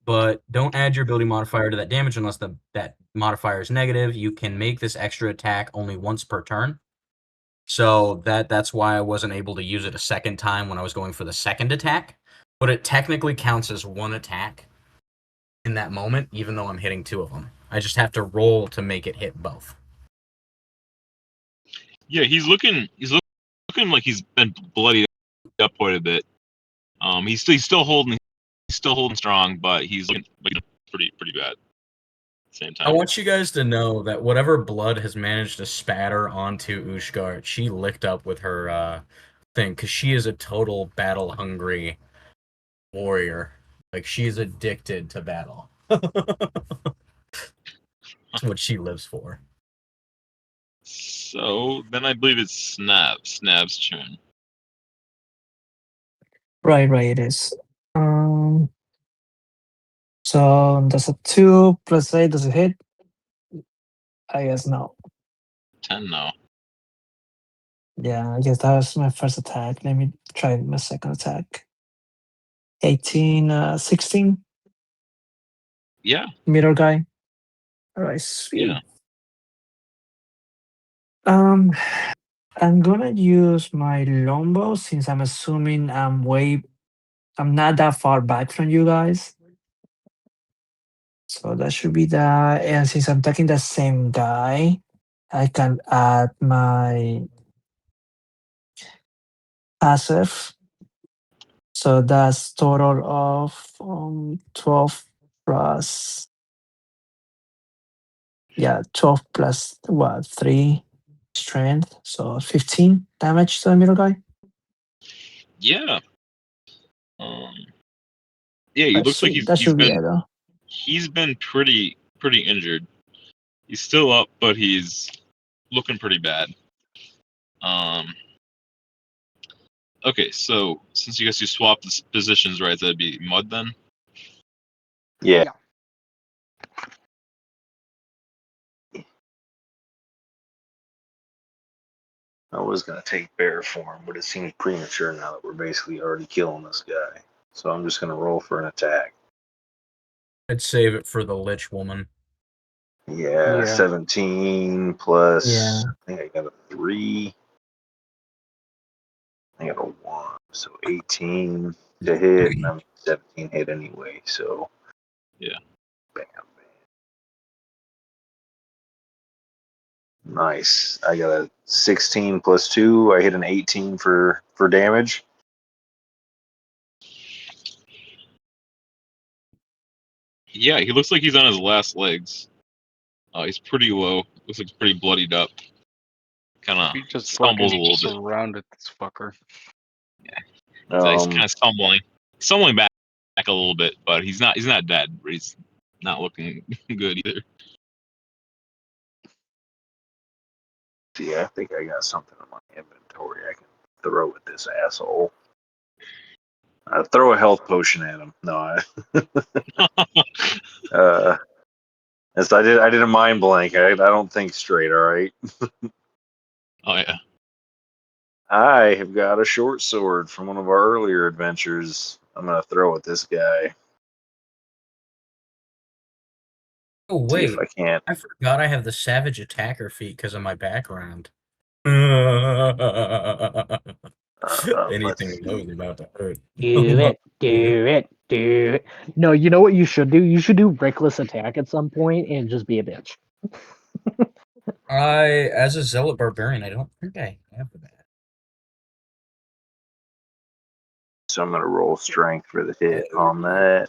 S1: but don't add your ability modifier to that damage unless that modifier is negative. You can make this extra attack only once per turn. So that's why I wasn't able to use it a second time when I was going for the second attack. But it technically counts as one attack in that moment, even though I'm hitting 2 of them. I just have to roll to make it hit both.
S2: Yeah, he's looking like he's been bloodied up quite a bit. He's still holding strong, but he's looking pretty bad at the same
S1: I
S2: time.
S1: want you guys to know that whatever blood has managed to spatter onto Ushgard, she licked up with her thing, because she is a total battle-hungry warrior. Like, she's addicted to battle. That's what she lives for.
S2: So then I believe it's Snab's turn.
S5: Right, it is. So that's a 2 plus 8. Does it hit? I guess no.
S2: 10 now.
S5: Yeah, I guess that was my first attack. Let me try my second attack. 18, 16.
S2: Yeah,
S5: Middle guy. All right, sweet.
S2: yeah.
S5: I'm gonna use my longbow since I'm assuming I'm not that far back from you guys. So that should be that. And since I'm taking the same guy, I can add my passive. So that's total of 12 plus 12 plus what, 3 strength. So 15 damage to the middle guy.
S2: Yeah. Yeah, he looks like
S5: Sweet. That should be it though.
S2: he's been pretty injured. He's still up, but he's looking pretty bad. Okay, so since you guys swapped the positions, right? That'd be Mud then.
S7: Yeah.
S3: Yeah.
S7: I was gonna take bear form, but it seems premature now that we're basically already killing this guy. So I'm just gonna roll for an attack.
S1: I'd save it for the Lich Woman.
S7: Yeah,
S3: Yeah.
S7: 17 plus.
S5: Yeah.
S7: I think I got a 3. I got a 1, so 18 to hit, and I'm 17 hit anyway, so.
S2: Yeah.
S7: Bam, bam. Nice. I got a 16 plus 2. I hit an 18 for damage.
S2: Yeah, he looks like he's on his last legs. He's pretty low. Looks like he's pretty bloodied up. Kind
S6: He
S2: of
S6: just
S2: stumbles a
S6: fucking
S2: little bit.
S6: surrounded this fucker.
S2: He's kind of stumbling back a little bit, but he's not dead. But he's not looking good either.
S7: See, I think I got something in my inventory I can throw at this asshole. I throw a health potion at him. No, as I did a mind blank. I don't think straight. All right.
S2: Oh yeah.
S7: I have got a short sword from one of our earlier adventures. I'm gonna throw at this guy.
S1: Oh
S7: See if
S1: wait,
S7: I can't.
S1: I forgot I have the savage attacker feat because of my background. Anything
S7: Let's
S1: low
S7: see.
S1: is about to hurt.
S3: Do it, do it, do it. No, you know what you should do? You should do reckless attack at some point and just be a bitch.
S1: As a zealot barbarian, I don't think I have that.
S7: So I'm gonna roll strength for the hit on that.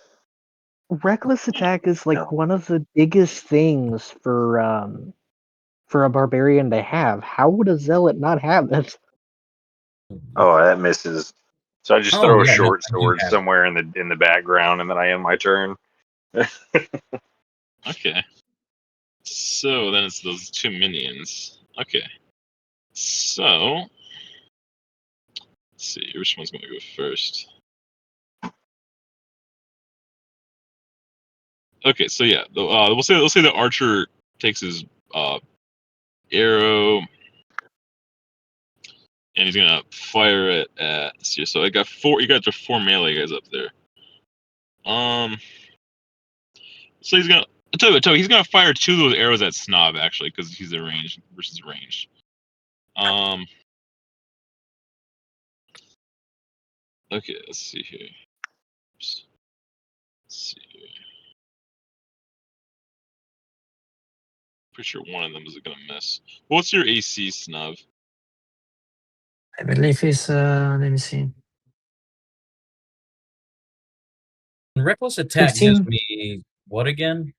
S3: Reckless attack is like
S7: No.
S3: one of the biggest things for a barbarian to have. How would a zealot not have it?
S7: Oh, that misses. So I just
S1: Oh
S7: throw a
S1: yeah, no,
S7: short
S1: I do
S7: sword
S1: have it.
S7: somewhere in the background, and then I end my turn.
S2: Okay. So then it's those 2 minions. Okay. So let's see which one's gonna go first. Okay, so yeah, we'll say the archer takes his arrow and he's gonna fire it at. So I got 4. You got the 4 melee guys up there. So he's gonna. I'll tell you, he's gonna fire 2 of those arrows at Snob actually, because he's a range versus range. Okay, let's see here. Let's see here. Pretty sure one of them is gonna miss. What's your AC, Snob?
S5: I believe it's let me see.
S1: Reckless attack gives
S5: 15.
S1: me what again?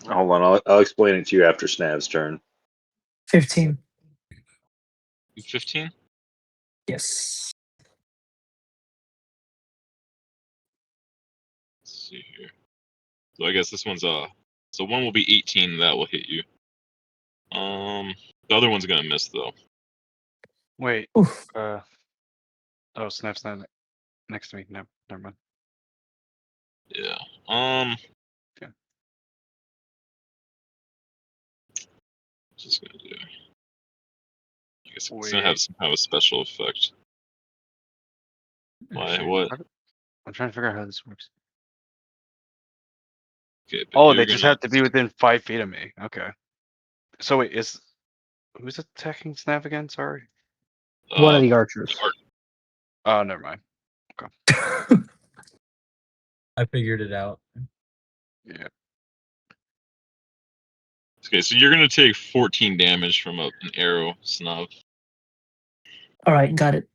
S7: Hold on, I'll explain it to you after Snav's turn.
S5: 15.
S2: 15.
S5: Yes.
S2: Let's see here. So I guess this one's so one will be 18. That will hit you. The other one's gonna miss though.
S6: Wait.
S5: Oof.
S6: Oh, Snap's not next to me. No, never mind.
S2: Yeah.
S6: Okay.
S2: Just gonna do. I guess it's gonna have some kind of a special effect. Why?
S6: Actually,
S2: What?
S6: I'm trying to figure out how this works.
S2: Okay. But
S6: Oh,
S2: you're
S6: they just
S2: gonna.
S6: have to be within 5 feet of me. Okay. So wait, who's attacking Snap again? Sorry.
S3: One of the archers.
S6: Oh, never mind.
S1: I figured it out.
S6: Yeah.
S2: Okay, so you're gonna take 14 damage from an arrow, Snob.
S5: All right, got it.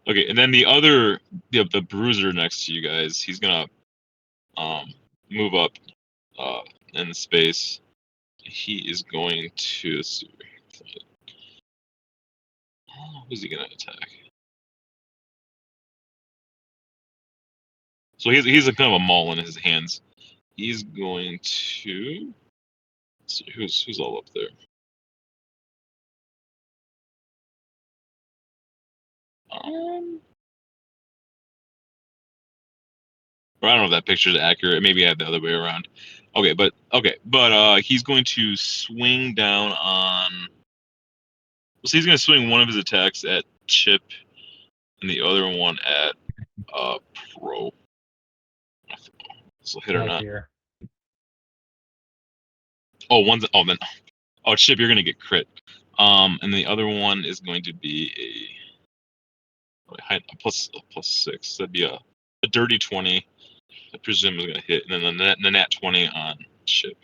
S2: Okay, and then the bruiser next to you guys, he's gonna move up in space. He is going to. Let's see. Who's he gonna attack? So he's a kind of a maul in his hands. He's going to. Let's see who's all up there. Or I don't know if that picture is accurate. Maybe I have the other way around. But he's going to swing down on. So he's going to swing one of his attacks at Chip, and the other one at Pro. So hit or
S1: Right
S2: not.
S1: here.
S2: Chip, you're going to get crit. And the other one is going to be plus 6. That'd be a dirty 20. I presume is gonna hit, and then the nat 20 on Chip.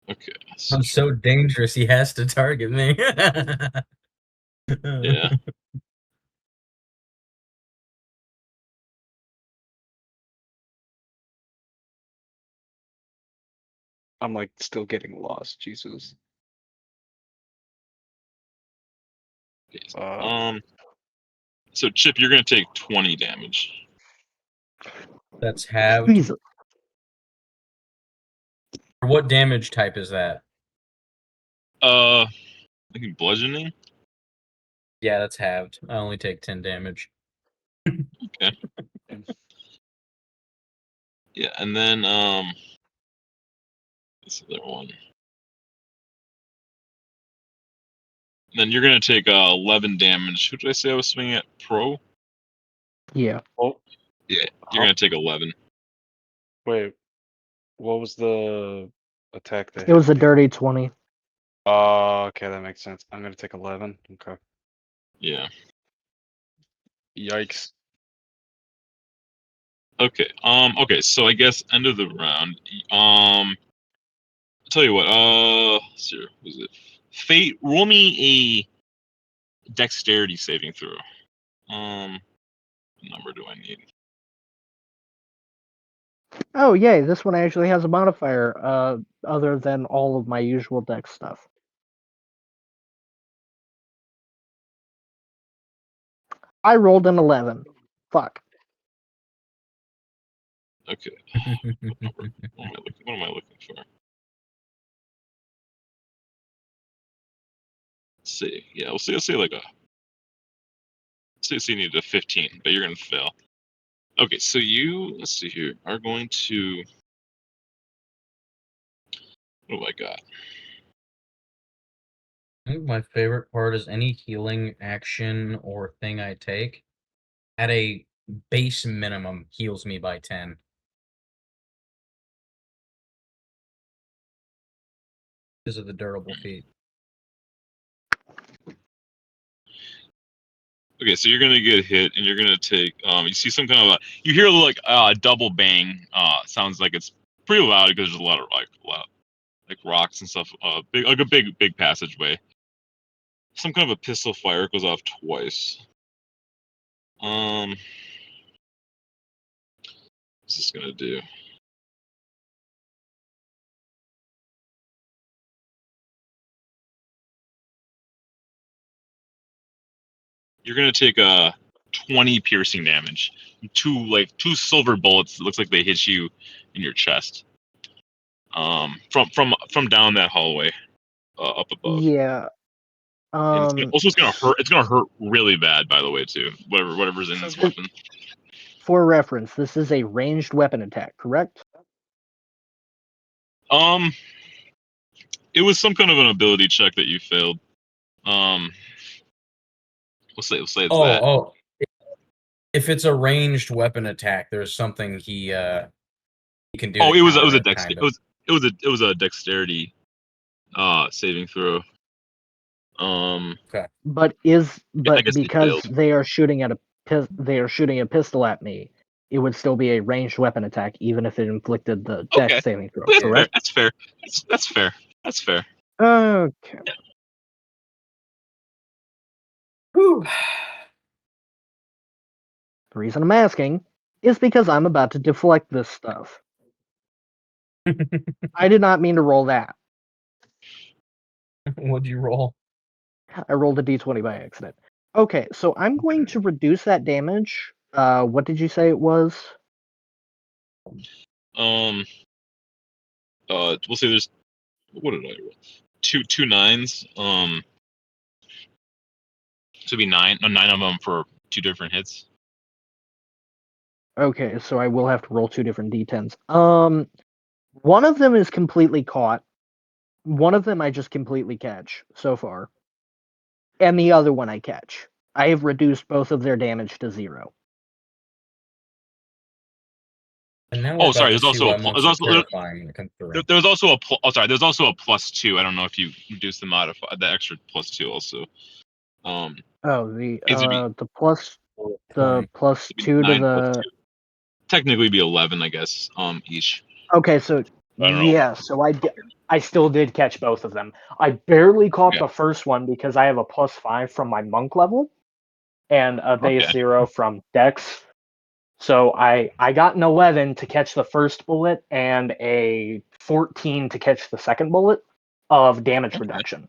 S2: Okay.
S1: I'm so dangerous. He has to target me.
S2: Yeah.
S6: I'm like still getting lost. Jesus.
S2: So Chip, you're gonna take 20 damage.
S1: That's halved.
S3: Jesus.
S1: What damage type is that?
S2: I think bludgeoning.
S1: Yeah, that's halved. I only take 10 damage.
S2: Okay. Yeah, and then this other one. And then you're gonna take 11 damage. Who did I say I was swinging at? Pro.
S3: Yeah.
S6: Oh,
S2: Yeah, you're gonna take 11.
S6: wait. What was the attack that
S3: It
S6: hit
S3: was a
S6: me?
S3: dirty 20.
S6: Oh, okay, that makes sense. I'm gonna take 11. Okay.
S2: Yeah.
S6: Yikes.
S2: Okay. Okay. So I guess end of the round. I'll tell you what. Sir, was it Fate? Roll me a dexterity saving throw. What number do I need?
S3: Oh, yay, this one actually has a modifier other than all of my usual dex stuff. I rolled an 11. Fuck.
S2: Okay. What am I looking for? Let's see. Yeah, we'll see. Let's say like a. Let's say you need a 15, but you're gonna fail. Okay, so you, let's see here, are going to. What do I got?
S1: I think my favorite part is any healing action or thing I take at a base minimum heals me by 10. Because of the durable feat.
S2: Okay, so you're gonna get hit, and you're gonna take. You see some kind of you hear like a double bang. Sounds like it's pretty loud because there's a lot of like rocks and stuff. Big like a big passageway. Some kind of a pistol fire goes off twice. What's this gonna do? You're gonna take 20 piercing damage. Two silver bullets. It looks like they hit you in your chest. From down that hallway, up above.
S3: Yeah.
S2: And it's gonna hurt. It's gonna hurt really bad, by the way, too. Whatever's in this weapon.
S3: For reference, this is a ranged weapon attack, correct?
S2: It was some kind of an ability check that you failed. We'll say it's that.
S1: Oh. If it's a ranged weapon attack, there's something he can do.
S2: Oh,
S1: to
S2: it was a
S1: counter it,
S2: dexterity.
S1: kind of.
S2: It was a dexterity saving throw.
S1: Okay.
S3: But
S2: I guess
S3: because
S2: failed.
S3: they are shooting a pistol at me, it would still be a ranged weapon attack, even if it inflicted the dex
S2: Okay.
S3: saving throw.
S2: That's
S1: Yeah.
S2: fair.
S3: Correct?
S2: That's fair. That's fair. That's fair.
S3: Okay.
S1: Whew.
S3: The reason I'm asking is because I'm about to deflect this stuff. I did not mean to roll that.
S1: What'd you roll?
S3: I rolled a d20 by accident. Okay, so I'm going to reduce that damage. What did you say it was?
S2: We'll say there's what did I roll? Two 9s. So be 9. No, 9 of them for 2 different hits.
S3: Okay, so I will have to roll 2 different d10s. One of them is completely caught. One of them I just completely catch so far. And the other one I catch. I have reduced both of their damage to 0.
S1: And now we're
S2: Oh,
S1: about
S2: sorry.
S1: to
S2: There's
S1: see
S2: also
S1: why
S2: a
S1: monks
S2: there's
S1: are
S2: also
S1: terrifying when it comes to
S2: there was also a sorry. There's also a +2. I don't know if you reduce the extra +2 also.
S3: Oh,
S2: It would be
S3: the plus
S1: Twenty.
S3: plus
S2: it'd be
S3: 2 to
S2: 9 plus
S3: the
S2: 2. Technically, be 11, I guess. Each.
S3: okay, so
S2: I don't know.
S3: yeah, so I still did catch both of them. I barely caught
S2: Yeah.
S3: the first one because I have a +5 from my monk level and a base
S2: Okay.
S3: 0 from Dex. So I got an 11 to catch the first bullet and a 14 to catch the second bullet of damage reduction.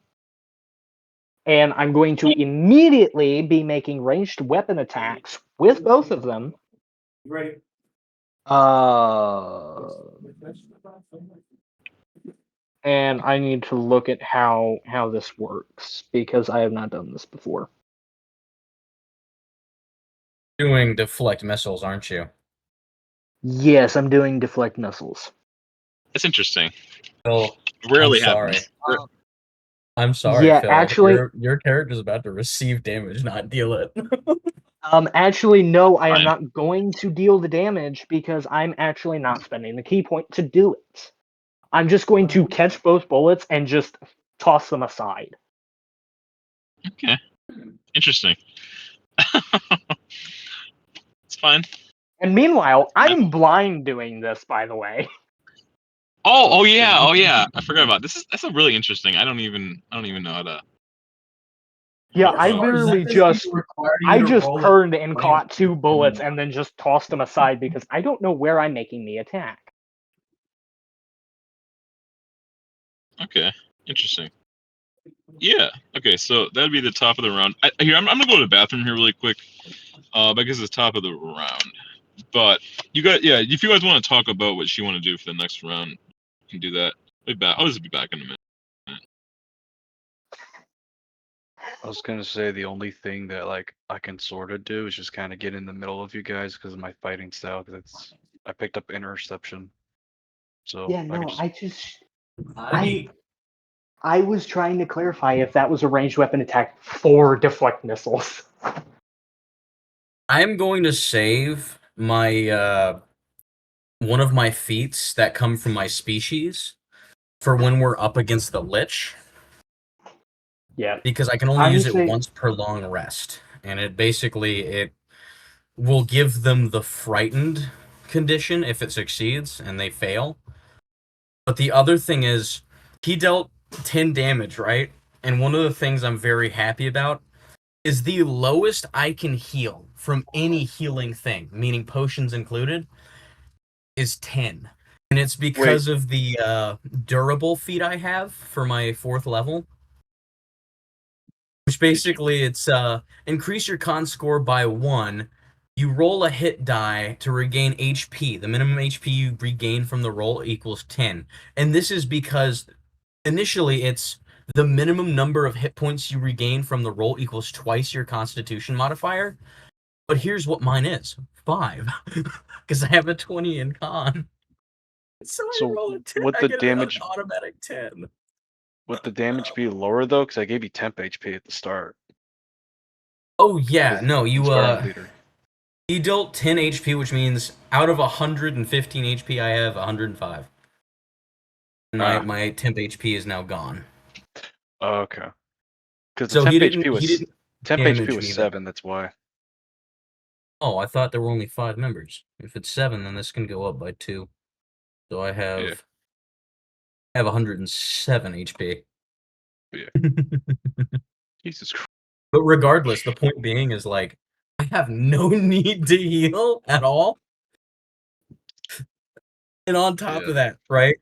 S3: And I'm going to immediately be making ranged weapon attacks with both of them.
S1: Ready?
S3: And I need to look at how this works because I have not done this before.
S1: Doing deflect missiles, aren't you?
S3: Yes, I'm doing deflect missiles.
S2: That's interesting.
S1: Phil,
S2: Rarely
S1: I'm sorry.
S2: happens.
S1: I'm sorry,
S3: Yeah,
S1: Phil.
S3: actually,
S1: your character's about to receive damage, not deal it.
S3: actually, no, I am
S2: Fine.
S3: not going to deal the damage because I'm actually not spending the key point to do it. I'm just going to catch both bullets and just toss them aside.
S2: Okay. Interesting. It's fine.
S3: And meanwhile, I'm blind doing this, by the way.
S2: Oh yeah. I forgot about this. That's a really interesting. I don't even know how to.
S3: Yeah,
S2: Oh,
S3: I
S2: is that
S3: literally just turned and caught 2 bullets and then just tossed them aside because I don't know where I'm making the attack.
S2: Okay. Interesting. Yeah. Okay. So that'd be the top of the round. I'm gonna go to the bathroom here really quick. Because it's top of the round. But if you guys want to talk about what you want to do for the next round, you can do that. I'll just be back in a minute.
S6: I was gonna say the only thing that like I can sort of do is just kind of get in the middle of you guys because of my fighting style. Because I picked up interception, so
S3: Yeah,
S6: I
S3: no,
S6: can just
S3: I was trying to clarify if that was a ranged weapon attack for deflect missiles.
S1: I'm going to save my one of my feats that come from my species for when we're up against the Lich,
S3: Yeah.
S1: because I can only use it once per long rest, and it will give them the frightened condition if it succeeds and they fail. But the other thing is, he dealt 10 damage, right? And one of the things I'm very happy about is the lowest I can heal from any healing thing, meaning potions included, is 10. And it's because of the durable feat I have for my 4th level. Which basically it's increase your con score by 1. You roll a hit die to regain HP. The minimum HP you regain from the roll equals 10. And this is because initially it's the minimum number of hit points you regain from the roll equals twice your constitution modifier. But here's what mine is. 5. Because I have a 20 in con. So I roll a 10,
S6: would
S1: I
S6: the
S1: get
S6: damage
S1: an automatic 10.
S6: would the damage be lower though? Because I gave you temp HP at the start.
S1: Oh yeah, no,
S6: It's guard leader.
S1: he dealt 10 HP, which means out of 115 HP, I have 105. My temp HP is now gone.
S6: Oh, okay. Because the
S1: So
S6: temp
S1: he didn't
S6: temp
S1: damage
S6: HP was
S1: me
S6: 7. That's why.
S1: Oh, I thought there were only 5 members. If it's 7, then this can go up by 2. So I have 107 HP.
S6: Yeah. Jesus Christ.
S1: But regardless, the point being is like I have no need to heal at all. And on top of that, right?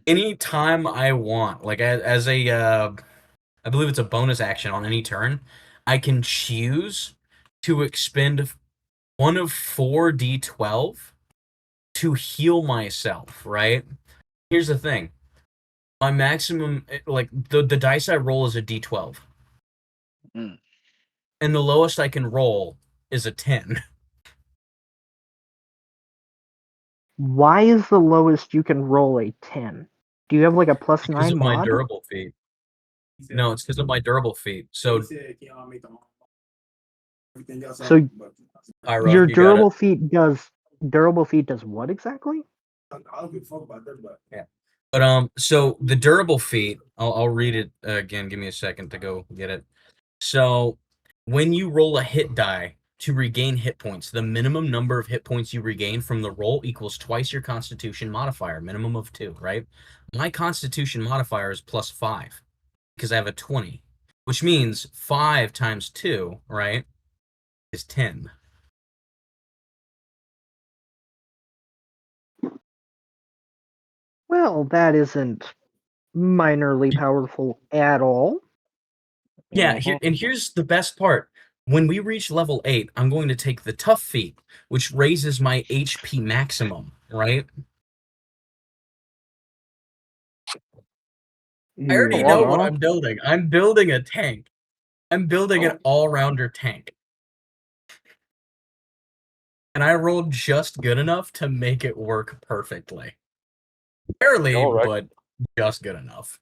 S1: Anytime I want, like as a I believe it's a bonus action on any turn, I can choose to expend one of 4 D12 to heal myself, right? Here's the thing. My maximum, like, the dice I roll is a D12.
S6: Mm.
S1: And the lowest I can roll is a 10.
S3: Why is the lowest you can roll a 10? Do you have like a +9
S1: Because of my
S3: mod?
S1: durable feat. No, it's because of my durable feat. So
S3: So
S1: Pyro,
S3: your
S1: you got
S3: durable
S1: it.
S3: feat does Durable feat does what exactly?
S8: I don't give a fuck about that, but
S1: But so the durable feat, I'll read it again. Give me a second to go get it. So when you roll a hit die to regain hit points, the minimum number of hit points you regain from the roll equals twice your Constitution modifier, minimum of 2, right? My Constitution modifier is +5 because I have a 20, which means 5 times 2, right, is 10.
S3: Well, that isn't minorly powerful at all.
S1: Yeah, here's the best part. When we reach level 8, I'm going to take the tough feat, which raises my HP maximum, right? I already know what I'm building. I'm building a tank. I'm building an all-rounder tank. And I rolled just good enough to make it work perfectly. Barely, but just good enough.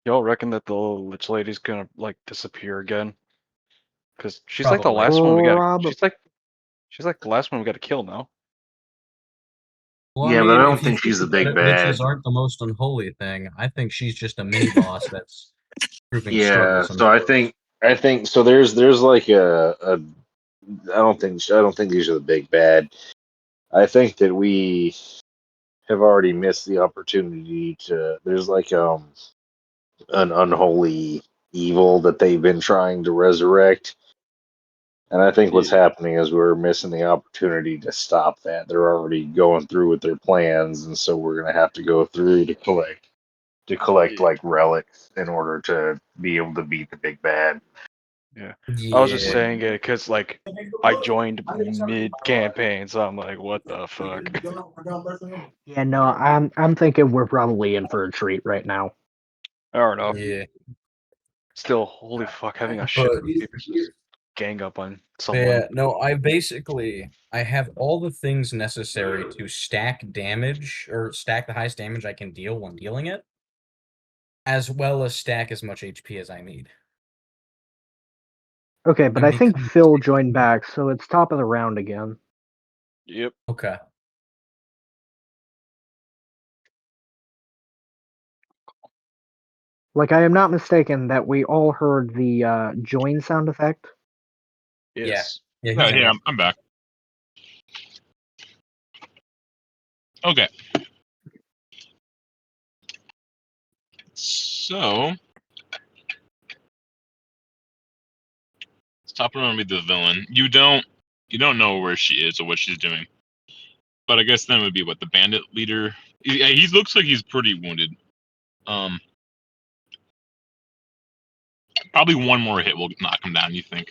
S6: Y'all reckon that the Lich Lady's gonna like disappear again? Because she's like the
S1: Probably.
S6: last one we got.
S3: Prob-
S6: She's like the last one we got to kill now.
S1: Well,
S7: Yeah, but I don't
S1: if you
S7: think she's the
S1: about
S7: big
S1: it,
S7: bad.
S1: witches aren't the most unholy thing. I think she's just a mini boss that's proving
S7: Yeah,
S1: struggles.
S7: so I think so. There's like a I don't think these are the big bad. I think that we have already missed the opportunity to. There's like an unholy evil that they've been trying to resurrect. And I think what's happening is we're missing the opportunity to stop that. They're already going through with their plans, and so we're gonna have to go through to collect like relics in order to be able to beat the big bad.
S6: Yeah.
S1: Yeah.
S6: I was just saying it because like I joined mid campaign, so I'm like, what the fuck?
S3: Yeah, no, I'm thinking we're probably in for a treat right now.
S6: I don't know.
S1: Yeah.
S6: Still, holy fuck, having a
S1: But-
S6: ship of people just gang up on someone.
S1: Yeah, no, I have all the things necessary to stack damage or stack the highest damage I can deal when dealing it, as well as stack as much HP as I need.
S3: Okay, but
S1: And
S3: I think
S1: become
S3: Phil joined back, so it's top of the round again.
S6: Yep.
S1: Okay.
S3: Like, I am not mistaken that we all heard the join sound effect.
S6: Yes.
S1: Yeah,
S2: Yeah,
S1: he's in
S2: yeah,
S1: there.
S2: I'm back. Okay. So stop around with the villain. You don't know where she is or what she's doing. But I guess then it would be what the bandit leader. Yeah, he looks like he's pretty wounded. Probably one more hit will knock him down. You think?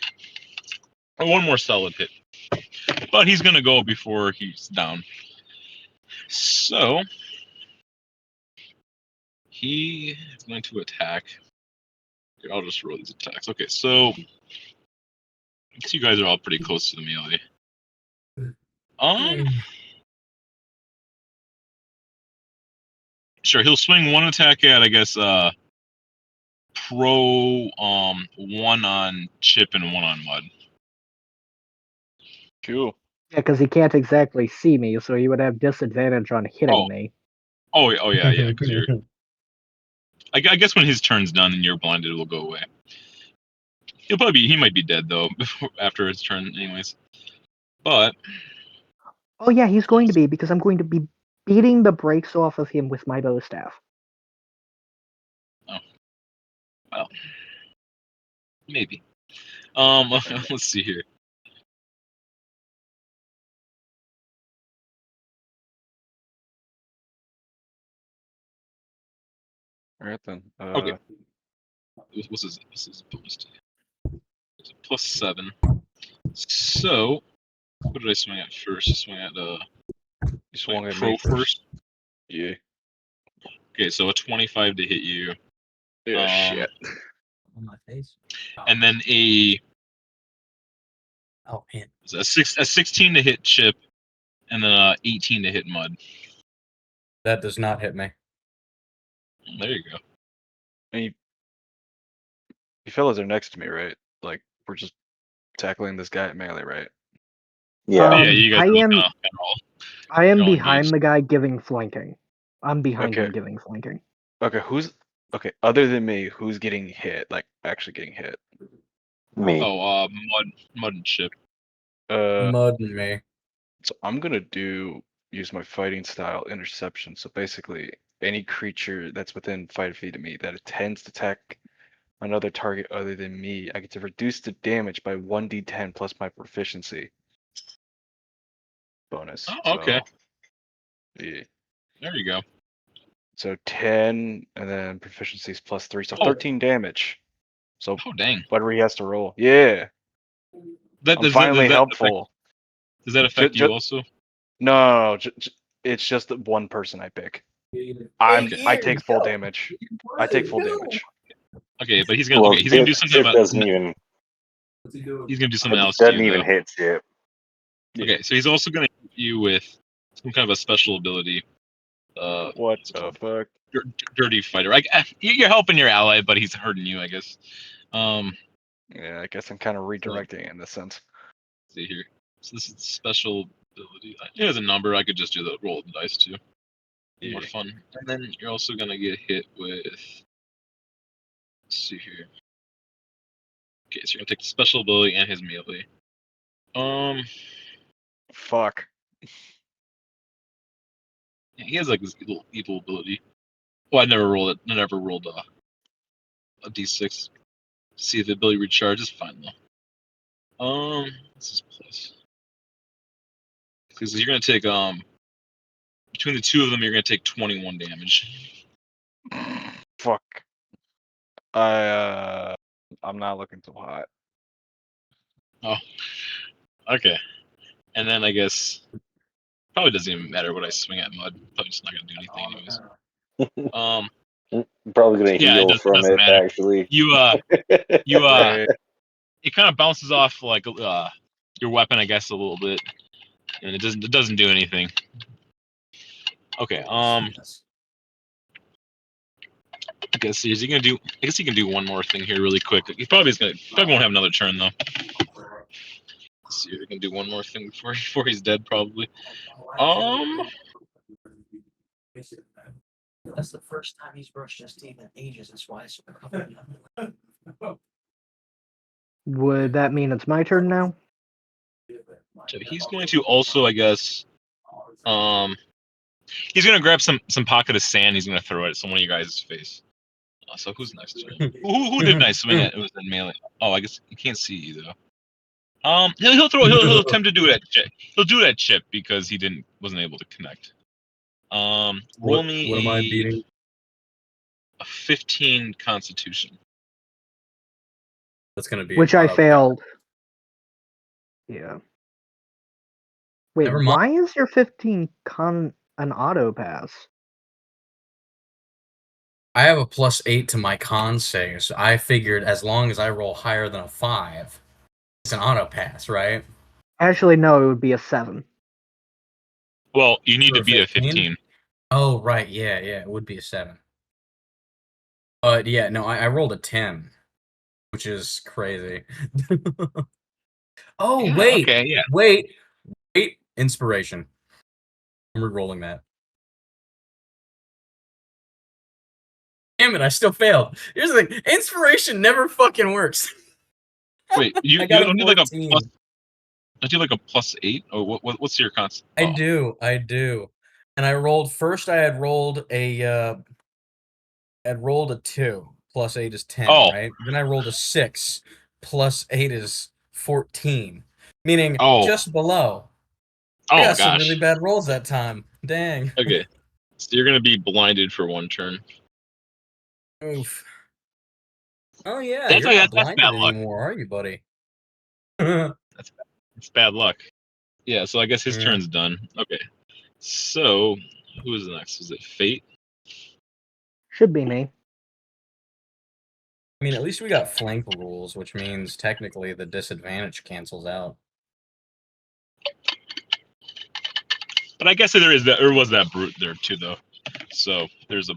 S2: Or one more solid hit. But he's gonna go before he's down. So he is going to attack. Here, I'll just roll these attacks. Okay, so you guys are all pretty close to the melee. Sure, he'll swing one attack at, I guess, pro, one on Chip and one on Mud.
S6: Cool.
S3: Yeah, because he can't exactly see me, so he would have disadvantage on hitting
S2: Oh.
S3: me.
S2: Oh yeah, because you're. I guess when his turn's done and you're blinded, it will go away. He might be dead though after his turn, anyways. But
S3: Oh yeah, he's going to be, because I'm going to be beating the brakes off of him with my bow staff.
S2: well, maybe. Let's see here.
S6: All right then.
S2: Okay. What's his bonus? It's a +7. So, what did I swing at first? I swung at
S6: You swung at
S2: pro
S6: me first. Yeah.
S2: Okay, so a 25 to hit you.
S6: Yeah. Shit.
S1: On my face.
S2: And then a
S1: Oh man.
S2: a 16 to hit Chip, and then a 18 to hit Mud.
S1: That does not hit me.
S2: There you go.
S6: And you fellas are next to me, right? Like we're just tackling this guy at melee, right?
S7: Yeah.
S2: Yeah, you guys
S3: I
S2: are
S3: am
S2: kind of all.
S3: I am
S2: You're all
S3: behind
S2: engaged.
S3: the guy giving flanking. I'm behind
S6: Okay.
S3: him giving flanking.
S6: Okay, other than me, who's getting hit? Like actually getting hit?
S7: Me.
S2: Oh, mud and chip.
S1: Mud and me.
S6: So I'm gonna use my fighting style interception. So basically, any creature that's within 5 feet of me that intends to attack another target other than me, I get to reduce the damage by 1d10 plus my proficiency bonus.
S2: Oh, okay.
S6: So, yeah.
S2: There you go.
S6: So 10, and then proficiency is plus 3, so
S2: Oh.
S6: 13 damage. So
S2: Oh, dang.
S6: whatever he has to roll. Yeah, I'm finally helpful.
S2: Does that affect
S6: Ju-
S2: you
S6: ju-
S2: also?
S6: No, it's just that one person I pick. I take full damage. I take full damage.
S2: Okay, but he's gonna
S7: Well,
S2: he's gonna do something
S7: Chip
S2: about.
S7: doesn't even
S2: He's gonna do something else to
S7: doesn't
S2: you
S7: even
S2: though.
S7: hit Chip.
S2: Okay, so he's also gonna hit you with some kind of a special ability.
S6: What
S2: What's it
S6: the
S2: called?
S6: fuck?
S2: Dirty fighter. You're helping your ally, but he's hurting you, I guess.
S6: Yeah, I guess I'm kind of redirecting in this sense.
S2: Let's see here. So this is special ability. It has a number. I could just do the roll of the dice too. More
S6: Yeah.
S2: fun. And then you're also gonna get hit with. Let's see here. Okay, so you're gonna take the special ability and his melee.
S6: Fuck.
S2: Yeah, he has like this little evil ability. Well, I never rolled it. I never rolled a d6. See if the ability recharges. Fine though. This is plus. Because you're gonna take between the two of them, you're gonna take 21 damage.
S6: Fuck. I'm not looking too hot.
S2: Oh, okay. And then I guess probably doesn't even matter what I swing at mud. Probably just not gonna do anything anyways.
S7: Probably gonna
S2: Yeah,
S7: heal from
S2: doesn't
S7: it
S2: matter.
S7: actually.
S2: You
S6: Right.
S2: it kind of bounces off like your weapon, I guess, a little bit, and it doesn't do anything. Okay. I guess he can do. I guess he can do one more thing here really quick. He probably won't have another turn though. Let's see if he can do one more thing before he's dead probably.
S5: That's the first time he's brushed his teeth in ages. That's why it's
S3: Would that mean it's my turn now?
S2: So he's going to also, I guess, he's gonna grab some pocket of sand. He's gonna throw it at someone of you guys' face. So who's next to him? Who did I swing at? It was in melee. Oh, I guess he can't see you though. He'll attempt to do it at Chip. He'll do it at Chip because he wasn't able to connect. Roll me
S1: What am I beating?
S2: a 15 Constitution.
S1: That's gonna be
S3: Which I
S1: auto-
S3: failed. Yeah. Wait,
S1: Never mind.
S3: why is your 15 an auto pass?
S1: I have a +8 to my con save, so I figured as long as I roll higher than a 5, it's an auto pass, right?
S3: Actually, no, it would be a 7.
S2: Well, you need to
S1: For
S2: beat a
S1: 15?
S2: 15.
S1: Oh, right, yeah, it would be a 7. But yeah, no, I rolled a 10, which is crazy. Oh,
S2: Yeah,
S1: wait,
S2: okay, yeah.
S1: wait, inspiration. I'm re-rolling that. Damn it, I still failed. Here's the thing, inspiration never fucking works.
S2: Wait, you
S1: I got
S2: don't
S1: a
S2: do like a
S1: 14.
S2: plus. Don't you like a +8? Or what's your const?
S1: I do. And I rolled first. I had rolled a 2 plus 8 is 10,
S2: Oh.
S1: right? Then I rolled a 6 plus 8 is 14, meaning
S2: Oh.
S1: just below. I
S2: Oh
S1: got some
S2: gosh.
S1: really bad rolls that time. Dang.
S2: Okay. So you're gonna be blinded for one turn.
S1: Oof. Oh yeah,
S2: That's
S1: you're not
S2: that's
S1: blinded
S2: bad luck.
S1: anymore, are you, buddy?
S2: It's bad luck. Yeah, so I guess his
S1: Yeah.
S2: turn's done. Okay. So who is next? Is it Fate?
S3: Should be me.
S1: I mean, at least we got flank rules, which means technically the disadvantage cancels out.
S2: But I guess there was that brute there too though. So there is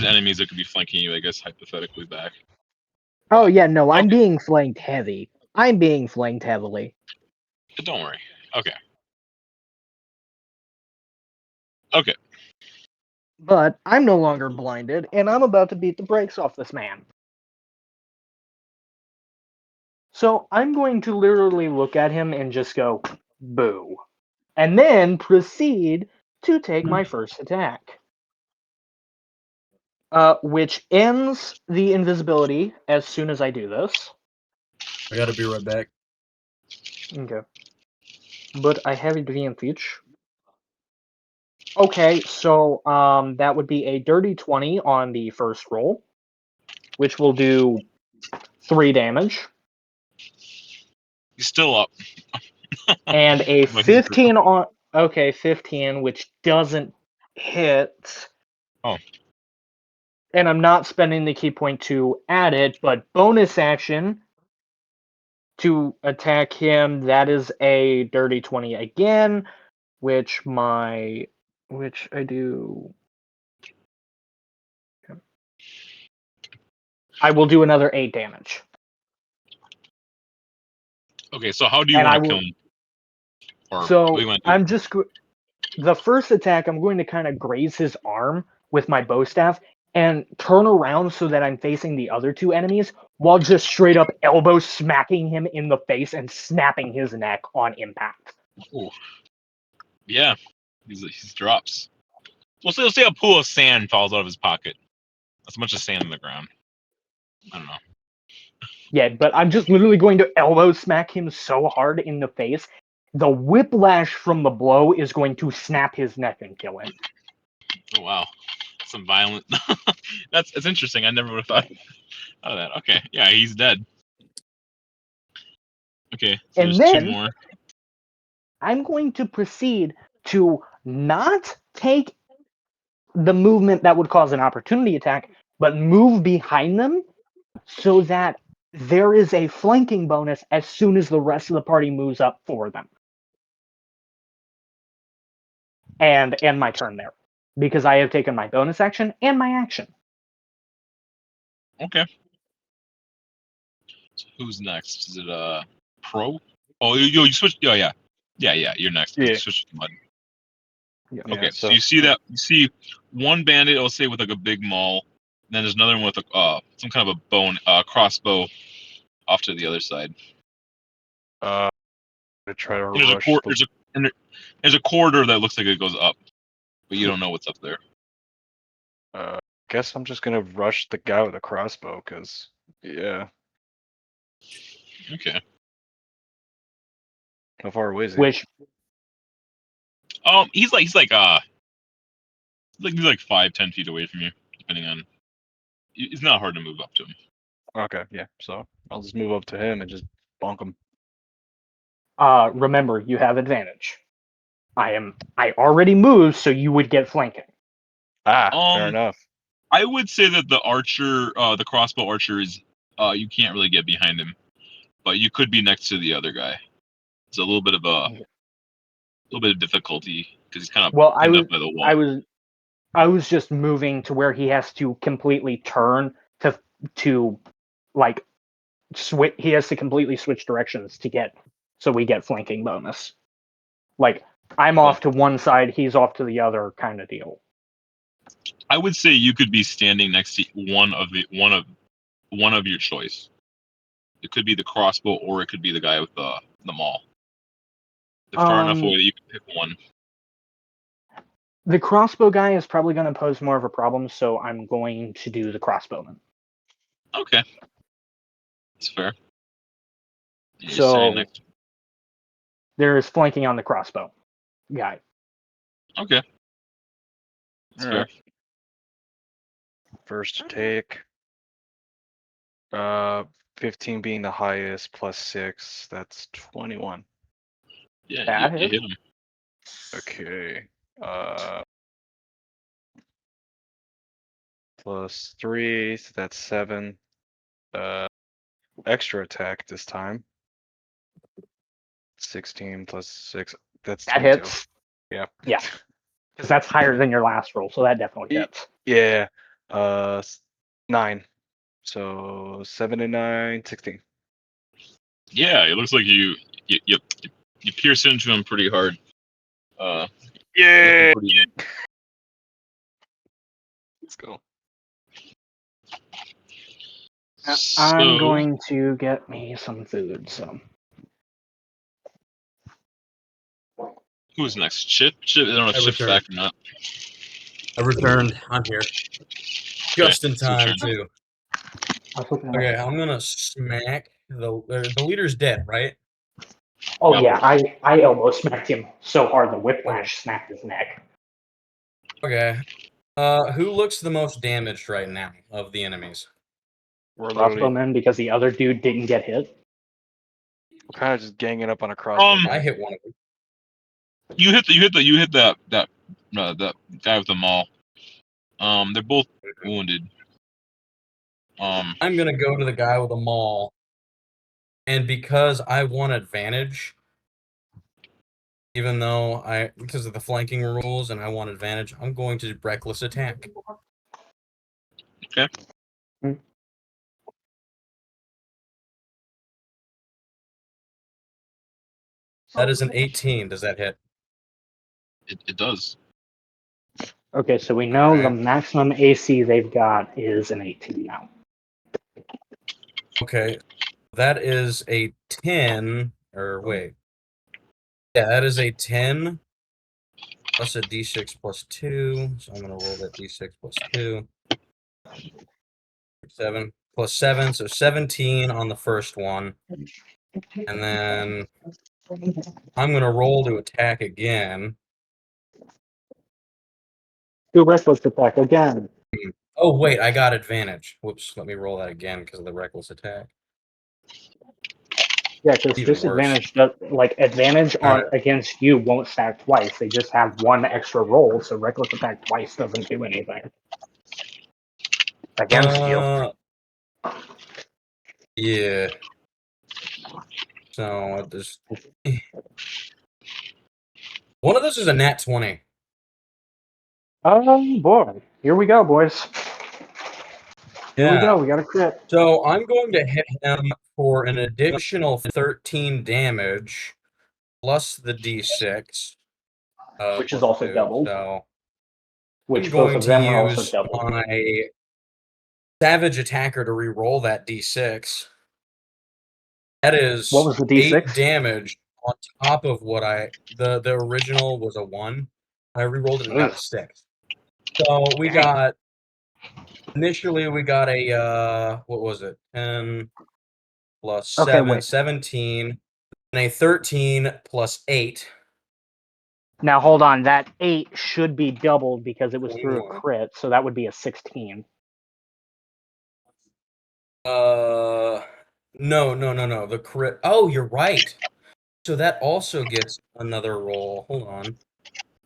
S2: enemies that could be flanking you, I guess, hypothetically back.
S3: Oh yeah, no, I'm
S2: Okay.
S3: being flanked heavy. I'm being flanked heavily.
S2: But don't worry. Okay. Okay.
S3: But I'm no longer blinded, and I'm about to beat the brakes off this man. So I'm going to literally look at him and just go, boo. And then proceed to take my first attack. Which ends the invisibility as soon as I do this.
S1: I gotta be right back.
S3: Okay. But I have advantage. Okay, so that would be a dirty 20 on the first roll, which will do 3 damage.
S2: He's still up.
S3: And a
S2: But he's
S3: 15 on... Okay, 15, which doesn't hit.
S2: Oh.
S3: And I'm not spending the key point to add it, but bonus action to attack him, that is a dirty 20 again, which I do... I will do another 8 damage.
S2: Okay, so how do you
S3: And I
S2: want to
S3: will...
S2: kill him? Or
S3: So
S2: what do you want to do?
S3: I'm just... The first attack, I'm going to kind of graze his arm with my bow staff and turn around so that I'm facing the other 2 enemies while just straight up elbow smacking him in the face and snapping his neck on impact.
S2: Ooh. Yeah, he's drops. We'll see a pool of sand falls out of his pocket. That's a bunch of sand on the ground. I don't know.
S3: Yeah, but I'm just literally going to elbow smack him so hard in the face, the whiplash from the blow is going to snap his neck and kill him.
S2: Oh wow, some violent. It's interesting. I never would have thought of that. Okay, yeah, he's dead. Okay, so
S3: And
S2: there's 2
S3: then
S2: more.
S3: I'm going to proceed to not take the movement that would cause an opportunity attack, but move behind them so that there is a flanking bonus as soon as the rest of the party moves up for them. And end my turn there. Because I have taken my bonus action and my action.
S2: Okay. So who's next? Is it Pro? Oh, you switched. Oh yeah, yeah. You're next.
S6: Yeah.
S2: You switched to mud.
S6: Yeah,
S2: Okay, so
S6: so
S2: you see that? You see one bandit, I'll say, with like a big maul. And then there's another one with some kind of a crossbow off to the other side.
S6: to try to
S2: And there's
S6: rush the
S2: there's a corridor that looks like it goes up, but you don't know what's up there.
S6: guess I'm just gonna rush the guy with the crossbow, cause yeah.
S2: Okay.
S6: How far away is he?
S3: Which,
S2: He's like 5-10 feet away from you, depending on. It's not hard to move up to him.
S6: Okay, yeah. So I'll just move up to him and just bonk him.
S3: remember, you have advantage. I already moved, so you would get flanking.
S6: Fair enough.
S2: I would say that the archer, the crossbow archer is, you can't really get behind him, but you could be next to the other guy. It's a little bit of difficulty because he's kind of
S3: Well,
S2: pinned up by the wall.
S3: I was just moving to where he has to completely turn to like switch. He has to completely switch directions so we get flanking bonus. Like I'm off to one side, he's off to the other, kind of deal.
S2: I would say you could be standing next to one of your choice. It could be the crossbow, or it could be the guy with the maul. They're far enough away that you can pick one.
S3: The crossbow guy is probably going to pose more of a problem, so I'm going to do the crossbowman.
S2: Okay, that's fair. You're
S3: So
S2: standing next.
S3: there is flanking on the crossbow guy.
S2: Okay, that's fair.
S6: Alright. First take. 15 being the highest plus 6, that's 21.
S2: Yeah, you hit him.
S6: Okay. Plus 3, so that's 7. Extra attack this time. 16 plus 6, that's
S3: That
S6: 22.
S3: hits.
S6: Yeah.
S3: Yeah. Because that's higher than your last roll, so that definitely hits.
S6: Yeah. 9. So 7 and 9, 16.
S2: Yeah, it looks like you You pierce into him pretty hard.
S6: Yeah.
S2: Pretty,
S6: Let's go.
S3: I'm
S2: so,
S3: going to get me some food. So
S2: who's next? Chip? Chip? I don't know if
S1: I
S2: Chip's
S1: returned.
S2: back or not.
S1: I returned. I'm here. Just in
S2: it's your
S1: time,
S2: turn.
S1: too.
S3: I was looking at
S1: Okay,
S3: my-
S1: I'm gonna smack the leader's dead, right?
S3: Oh
S2: Yep.
S3: yeah, I almost smacked him so hard the whiplash snapped his neck.
S1: Okay. Who looks the most damaged right now of the enemies?
S6: We're literally
S3: Crossbowman because the other dude didn't get hit.
S6: kind of just ganging up on a crossbow.
S1: I
S6: guy.
S1: hit one of them.
S2: You hit that guy with the maul. They're both wounded.
S1: I'm gonna go to the guy with the maul, and because I want advantage, even though because of the flanking rules and I want advantage, I'm going to reckless attack.
S2: Okay.
S1: That is an 18. Does that hit?
S2: It does.
S3: Okay, so we know the
S1: Alright.
S3: maximum AC they've got is an 18 now.
S1: Okay, that is a 10. Or wait, yeah, that is a 10 plus a d6 plus 2. So I'm gonna roll that d6 plus 2. 7 plus 7, so 17 on the first one. And then I'm gonna roll to attack again.
S3: Do reckless attack again.
S1: Oh wait, I got advantage. Whoops, let me roll that again because of the reckless attack.
S3: Yeah, because
S1: Even
S3: disadvantage, advantage on
S1: Alright.
S3: against you won't stack twice. They just have one extra roll, so reckless attack twice doesn't do anything against you.
S1: Yeah. So there's one of those is a nat 20.
S3: Oh boy, here we go, boys. Here we
S1: Yeah.
S3: go. We got a crit.
S1: So I'm going to hit him for an additional 13 damage plus the d6.
S3: Which is
S1: Plus
S3: also
S1: 2.
S3: doubled.
S1: So
S3: Which
S1: I'm
S3: both
S1: going
S3: of
S1: to
S3: them are also
S1: use
S3: doubled.
S1: my savage attacker to re-roll that d6. That is
S3: What was the d6?
S1: 8 damage on top of what the original was a 1. I re-rolled it and got a 6. So we got initially we got a what was it? 10 plus 7,
S3: wait.
S1: 17, and a 13 plus 8.
S3: Now hold on. That 8 should be doubled because it was through a
S1: 21.
S3: crit, so that would be a 16.
S1: No. The crit. Oh, you're right. So that also gets another roll. Hold on.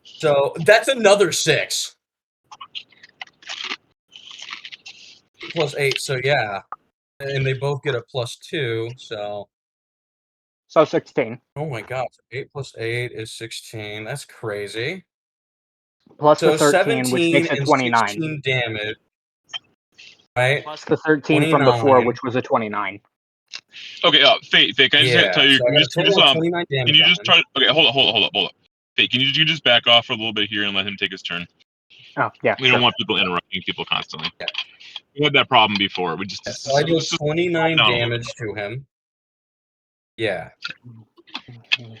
S1: So that's another 6. Plus 8. So yeah. And they both get a plus 2. So.
S3: So 16.
S1: Oh my god. 8 plus 8 is 16. That's crazy.
S3: Plus
S1: So
S3: the 13, which
S1: 17
S3: makes it
S1: and
S3: 29.
S1: 16 damage. Right?
S3: Plus the 13 from before,
S1: 29.
S3: which was a 29.
S2: Okay. Fate. Can I just tell
S1: Yeah.
S2: you?
S1: So I got a total of 29
S2: Can
S1: damage
S2: you
S1: on
S2: just
S1: him.
S2: try? Okay. Hold up. Fate. Can you just back off for a little bit here and let him take his turn?
S3: Oh, yeah.
S2: We don't want people interrupting people constantly.
S1: Yeah.
S2: We had that problem before. We just
S1: So I did
S2: just
S1: 29
S2: calm down a little
S1: damage to him. Yeah. I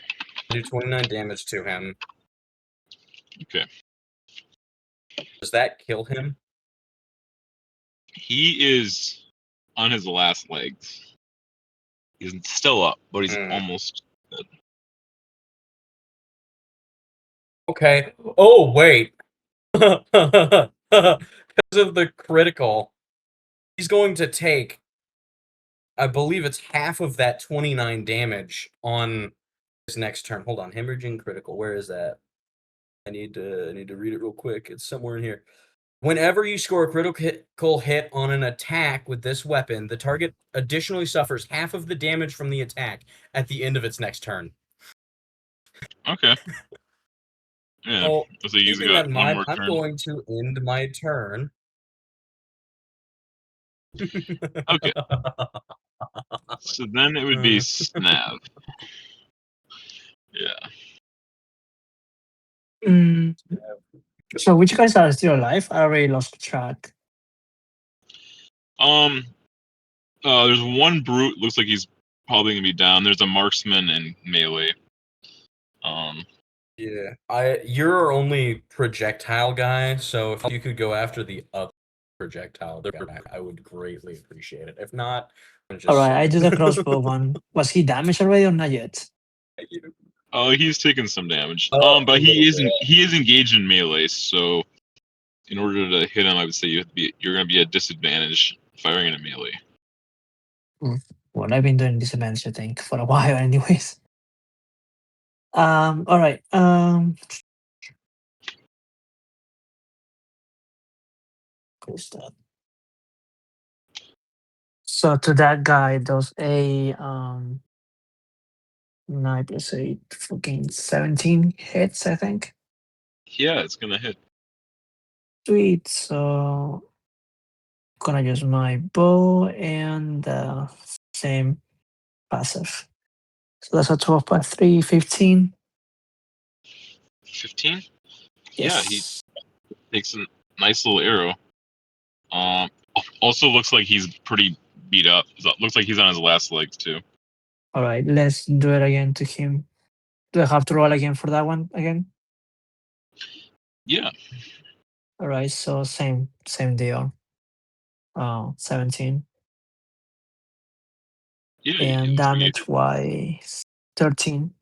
S1: do 29 damage to him.
S2: Okay.
S1: Does that kill him?
S2: He is on his last legs. He's still up, but he's almost dead.
S1: Okay. Oh, wait. Because of the critical, he's going to take, I believe it's half of that 29 damage on his next turn. Hold on. Hemorrhaging critical. Where is that? I need to read it real quick. It's somewhere in here. Whenever you score a critical hit on an attack with this weapon, the target additionally suffers half of the damage from the attack at the end of its next turn.
S2: Okay. Yeah.
S1: Well,
S2: So he's
S1: keeping that
S2: got
S1: in
S2: one
S1: mind,
S2: more
S1: I'm
S2: turn.
S1: going to end my turn.
S2: Okay. So then it would be Snav. Yeah.
S5: Mm, so which guys are still alive? I already lost track.
S2: There's one brute. Looks like he's probably gonna be down. There's a marksman and melee.
S1: Yeah, you're our only projectile guy, so if you could go after the other projectile guy, I would greatly appreciate it. If not, I'm just
S5: All right, I
S1: see
S5: do
S1: you.
S5: the crossbow one. Was he damaged already or not yet?
S2: He's taken some damage.
S1: A
S2: But
S1: little bit.
S2: he is engaged in melee, so in order to hit him, I would say you're gonna be at disadvantage firing in a melee.
S5: Well, I've been doing disadvantage, I think, for a while, anyways. All right. Close that. So to that guy, does a 9 plus 8, fucking 17 hits, I think.
S2: Yeah, it's gonna hit.
S5: Sweet. So gonna use my bow and same passive. So that's a 12 plus 3, 15.
S2: 15. Yeah, he
S5: Yes.
S2: takes a nice little arrow. Also looks like he's pretty beat up. Looks like he's on his last legs too.
S5: All right, let's do it again to him. Do I have to roll again for that one again?
S2: Yeah.
S5: All right, so same deal. 17.
S2: Yeah.
S5: And damage wise 13.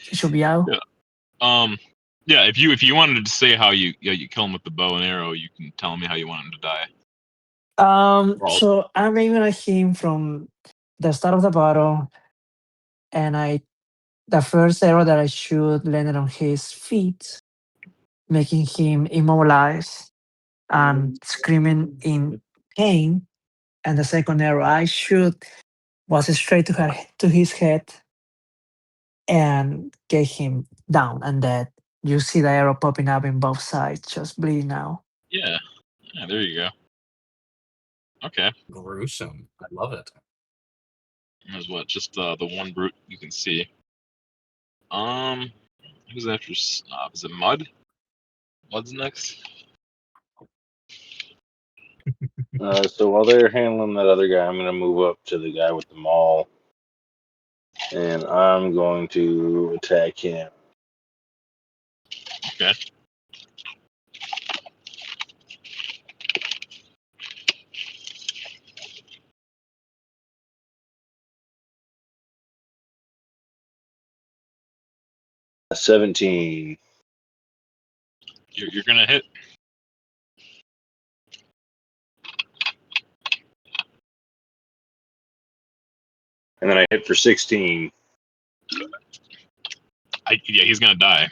S5: He should be out.
S2: Yeah. Yeah. If you wanted to say how you kill him with the bow and arrow, you can tell me how you want him to die.
S5: So I'm aiming at him from the start of the battle, and the first arrow that I shoot landed on his feet, making him immobilized and screaming in pain. And the second arrow I shoot was straight to his head and get him down and dead. You see the arrow popping up in both sides, just bleeding out.
S2: Yeah. Yeah. There you go. Okay.
S1: Gruesome. I love it.
S2: There's what? Just the one brute you can see. Who's after? Is it Mud? Mud's next.
S7: So while they're handling that other guy, I'm gonna move up to the guy with the maul, and I'm going to attack him.
S2: Okay.
S7: A 17.
S2: You're gonna hit.
S7: And then I hit for 16.
S2: Yeah, he's gonna die.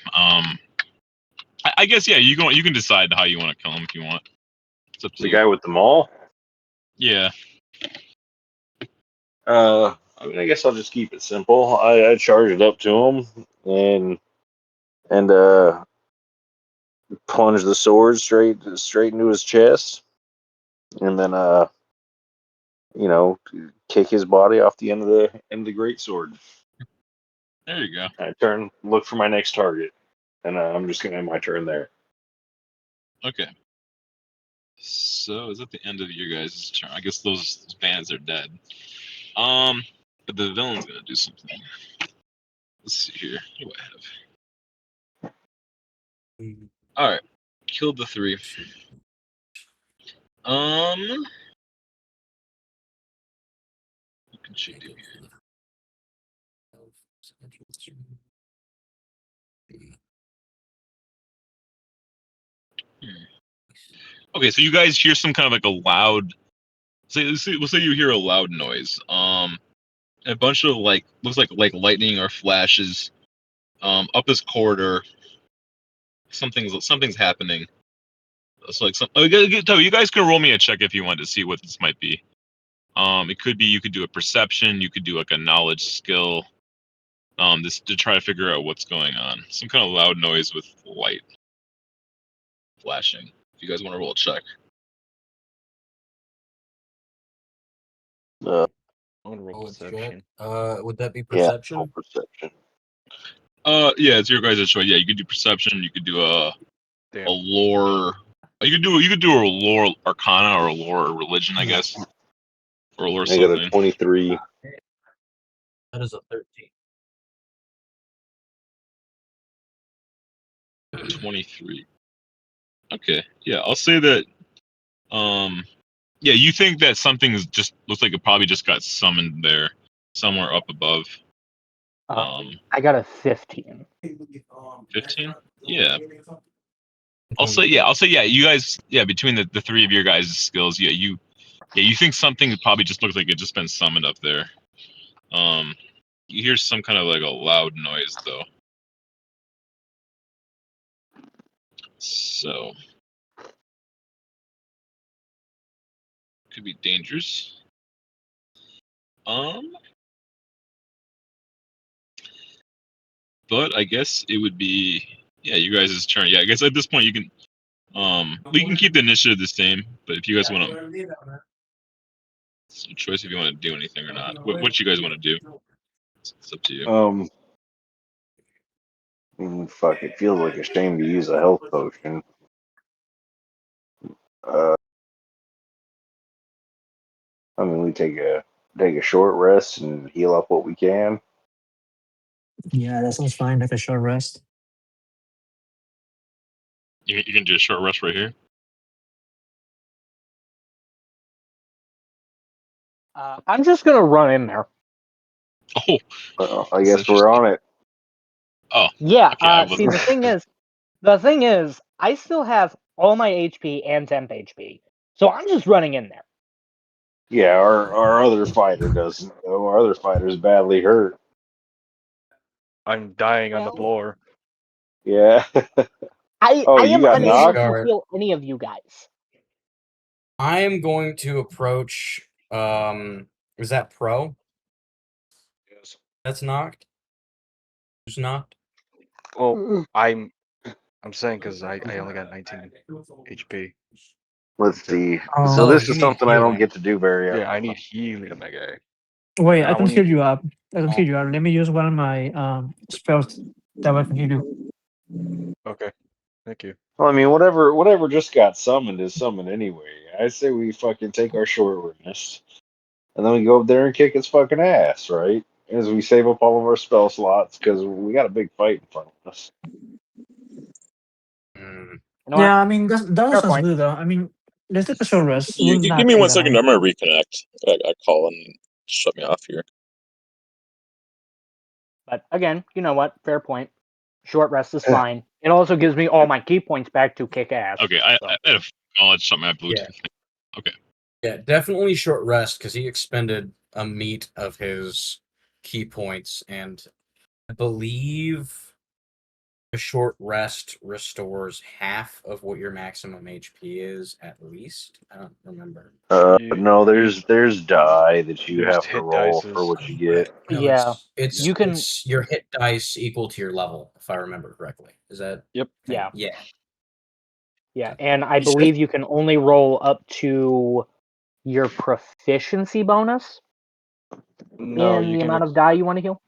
S2: I guess yeah. You can decide how you want to kill him if you want. It's up to
S7: The
S2: you.
S7: guy with the maul?
S2: Yeah.
S7: I mean, I guess I'll just keep it simple. I charge it up to him and plunge the sword straight into his chest, and then kick his body off the end of the great sword.
S2: There you go.
S7: I look for my next target, and I'm just gonna end my turn there.
S2: Okay. So is that the end of your guys' turn? I guess those bandits are dead. But the villain's gonna do something. Let's see here. What do I have? All right. Killed the 3. What can she do? Okay, so you guys hear some kind of like a loud. We'll say you hear a loud noise. A bunch of looks like lightning or flashes. Up this corridor. Something's happening. It's like you guys can roll me a check if you want to see what this might be. It could be you could do a perception. You could do like a knowledge skill. This to try to figure out what's going on. Some kind of loud noise with light flashing. If you guys want to roll a check.
S7: Uh,
S6: I'm gonna roll
S1: Oh, check.
S6: perception.
S1: Would that be
S7: yeah,
S1: perception?
S7: perception.
S2: Yeah, it's your guys' choice. Yeah, you could do perception. You could do a
S6: Damn.
S2: lore. You could do a lore arcana or a lore religion, I guess, or a lore
S7: I got a
S2: something.
S7: 23.
S1: That is a 13.
S2: 23. Okay, yeah, I'll say that. Yeah, you think that something is just looks like it probably just got summoned there, somewhere up above.
S3: I got a 15.
S2: 15. Yeah. I'll say yeah. You guys, yeah, between the three of your guys' skills, yeah, you think something probably just looks like it just been summoned up there. You hear some kind of like a loud noise though. So could be dangerous. But I guess it would be you guys' turn. Yeah, I guess at this point you can we can keep the initiative the same, but if you guys want to, it's a choice if you want to do anything or not. What you guys want to do? It's up to you.
S7: Fuck, it feels like a shame to use a health potion. I mean, we take a short rest and heal up what we can.
S5: Yeah, that sounds fine. Like a short rest.
S2: You can do a short rest right here.
S3: I'm just gonna run in there.
S2: Oh,
S7: Well, I
S2: that's
S7: guess we're on it.
S2: Oh,
S3: Yeah.
S2: okay, I
S3: See,
S2: wasn't.
S3: the thing is, I still have all my HP and temp HP, so I'm just running in there.
S7: Yeah, our other fighter doesn't. Though. Our other fighter's badly hurt.
S6: I'm dying on the floor.
S7: Yeah.
S3: I
S7: you
S3: am
S7: got
S3: unable
S7: knocked?
S3: to heal any of you guys.
S1: I am going to approach. Is that Pro?
S6: Yes.
S1: That's knocked. Who's knocked?
S6: Well, I'm saying because I only got 19 HP.
S7: Let's see.
S5: Oh.
S7: So this
S1: you
S7: is
S1: need
S7: something I don't
S1: healing.
S7: get to do very often.
S6: Yeah, I need healing on that guy.
S5: Wait,
S6: And
S5: I
S6: I
S5: can
S6: only-
S5: heal you up. I can heal you up. Let me use one of my spells that I can heal you.
S6: Okay, thank you.
S7: Well, I mean, whatever just got summoned is summoned anyway. I say we fucking take our short rest, and then we go up there and kick its fucking ass, right? As we save up all of our spell slots because we got a big fight in front of us.
S1: Mm.
S3: You know what?
S5: Yeah, I mean that
S3: Fair
S5: sounds
S3: point.
S5: good though. I mean, let's take a short rest.
S9: You
S5: We'll
S9: give
S5: not
S9: me
S5: take
S9: 1
S5: that
S9: second.
S5: long.
S9: I'm gonna reconnect. I call and shut me off here.
S3: But again, you know what? Fair point. Short rest is fine. It also gives me all my key points back to kick ass.
S2: Okay, I
S3: so.
S2: had a call. It's something I Bluetooth.
S1: Yeah.
S2: Okay.
S1: Yeah, definitely short rest because he expended a meat of his key points, and I believe a short rest restores half of what your maximum HP is, at least. I don't remember.
S7: No, there's die that you
S6: There's
S7: have to
S6: hit
S7: roll
S6: dices.
S7: for what you get.
S1: No,
S3: Yeah,
S1: it's
S3: you can-
S1: it's your hit dice equal to your level, if I remember correctly. Is that?
S6: Yep.
S3: Yeah.
S1: Yeah.
S3: And I
S1: You said-
S3: believe you can only roll up to your proficiency bonus
S6: No,
S3: in
S6: you
S3: the
S6: can.
S3: amount of die you want to heal.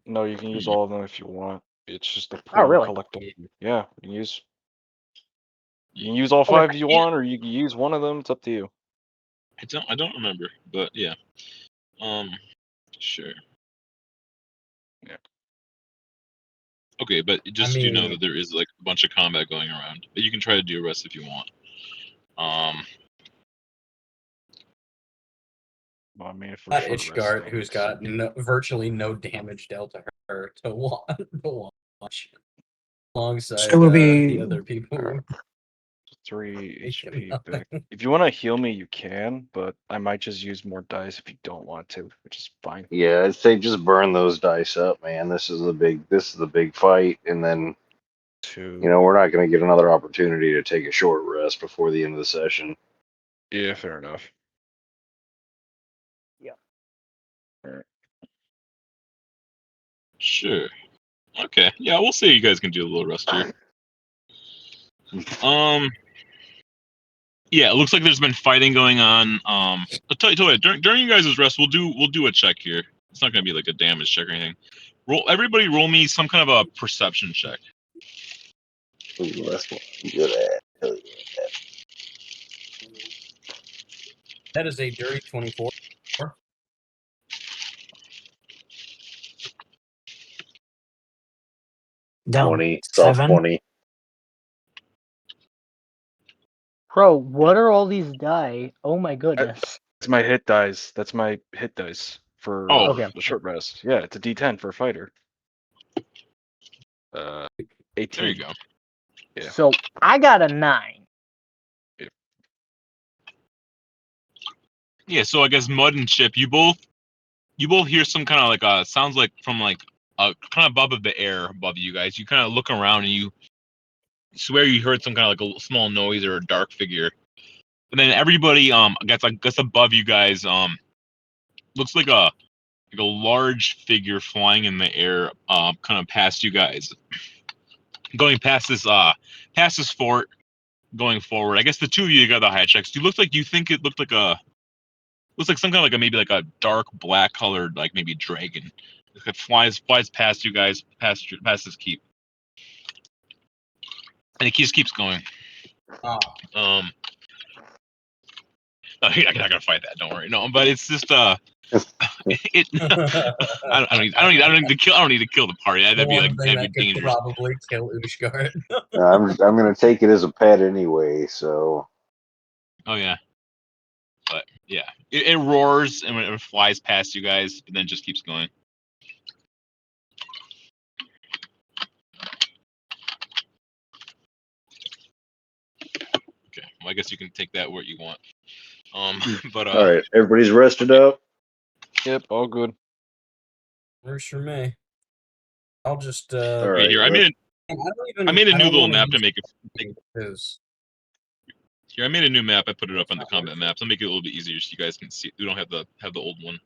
S6: No, you can use all of them if you want. It's just a
S3: Oh,
S6: pool
S3: really?
S6: collective. Yeah, you can use all
S3: Okay.
S6: 5 if you want, or you can use one of them. It's up to you.
S2: I don't remember, but yeah. Sure.
S6: Yeah.
S2: Okay, but just you know
S1: mean-
S2: that there is like a bunch of combat going around, but you can try to do a rest if you want.
S6: Well, I mean, if we're
S1: Not
S6: short rest,
S1: Itchgart,
S6: then
S1: who's
S6: it's-
S1: got virtually no damage dealt to her to watch alongside
S5: So it will be-
S1: the other people.
S6: 3 HP
S1: Nothing.
S6: back. If you want to heal me, you can, but I might just use more dice if you don't want to, which is fine.
S7: Yeah, I'd say just burn those dice up, man. This is the big fight, and then
S6: 2.
S7: we're not going to get another opportunity to take a short rest before the end of the session.
S6: Yeah, fair enough.
S3: Yeah.
S6: Alright.
S2: Sure. Okay. Yeah, we'll see. You guys can do a little rest here. Yeah, it looks like there's been fighting going on. I'll tell you what. During you guys' rest, we'll do a check here. It's not gonna be like a damage check or anything. Everybody roll me some kind of a perception check.
S7: Ooh, that's what I'm good at. Hell yeah.
S1: That is a dirty 24.
S5: Down
S7: 20, soft
S5: 7.
S7: 20.
S3: Bro, what are all these die? Oh my goodness.
S6: That's my hit dice. That's my hit dice for
S2: Oh.
S3: Okay.
S6: the short rest. Yeah, it's a D10 for a fighter. 18.
S2: There you go.
S6: Yeah.
S3: So I got a 9.
S2: Yeah, so I guess Mud and Chip, you both hear some kind of like sounds like from like kind of above the air above you guys. You kind of look around and you swear you heard some kind of like a small noise or a dark figure. And then everybody gets above you guys looks like a large figure flying in the air kind of past you guys. Going past this fort, going forward. I guess the two of you got the high checks. You think it looked like some kind of like maybe like a dark black colored like maybe dragon. It flies past you guys past this keep, and it just keeps going.
S1: Ah.
S2: You're not gonna fight that. Don't worry. No, but it's just it. I don't need to kill the party. That'd be dangerous.
S1: Probably kill Ushgard.
S7: I'm gonna take it as a pet anyway, so
S2: Oh yeah, but yeah, it roars and it flies past you guys, and then just keeps going. Okay, well I guess you can take that where you want. But
S7: all right, everybody's rested up.
S6: Yep, all good.
S1: Works for me. I'll just
S7: All
S2: okay,
S7: right,
S2: here I made a new little map to make it. Here I made a new map. I put it up on the combat maps. I'll make it a little bit easier so you guys can see. We don't have the old one.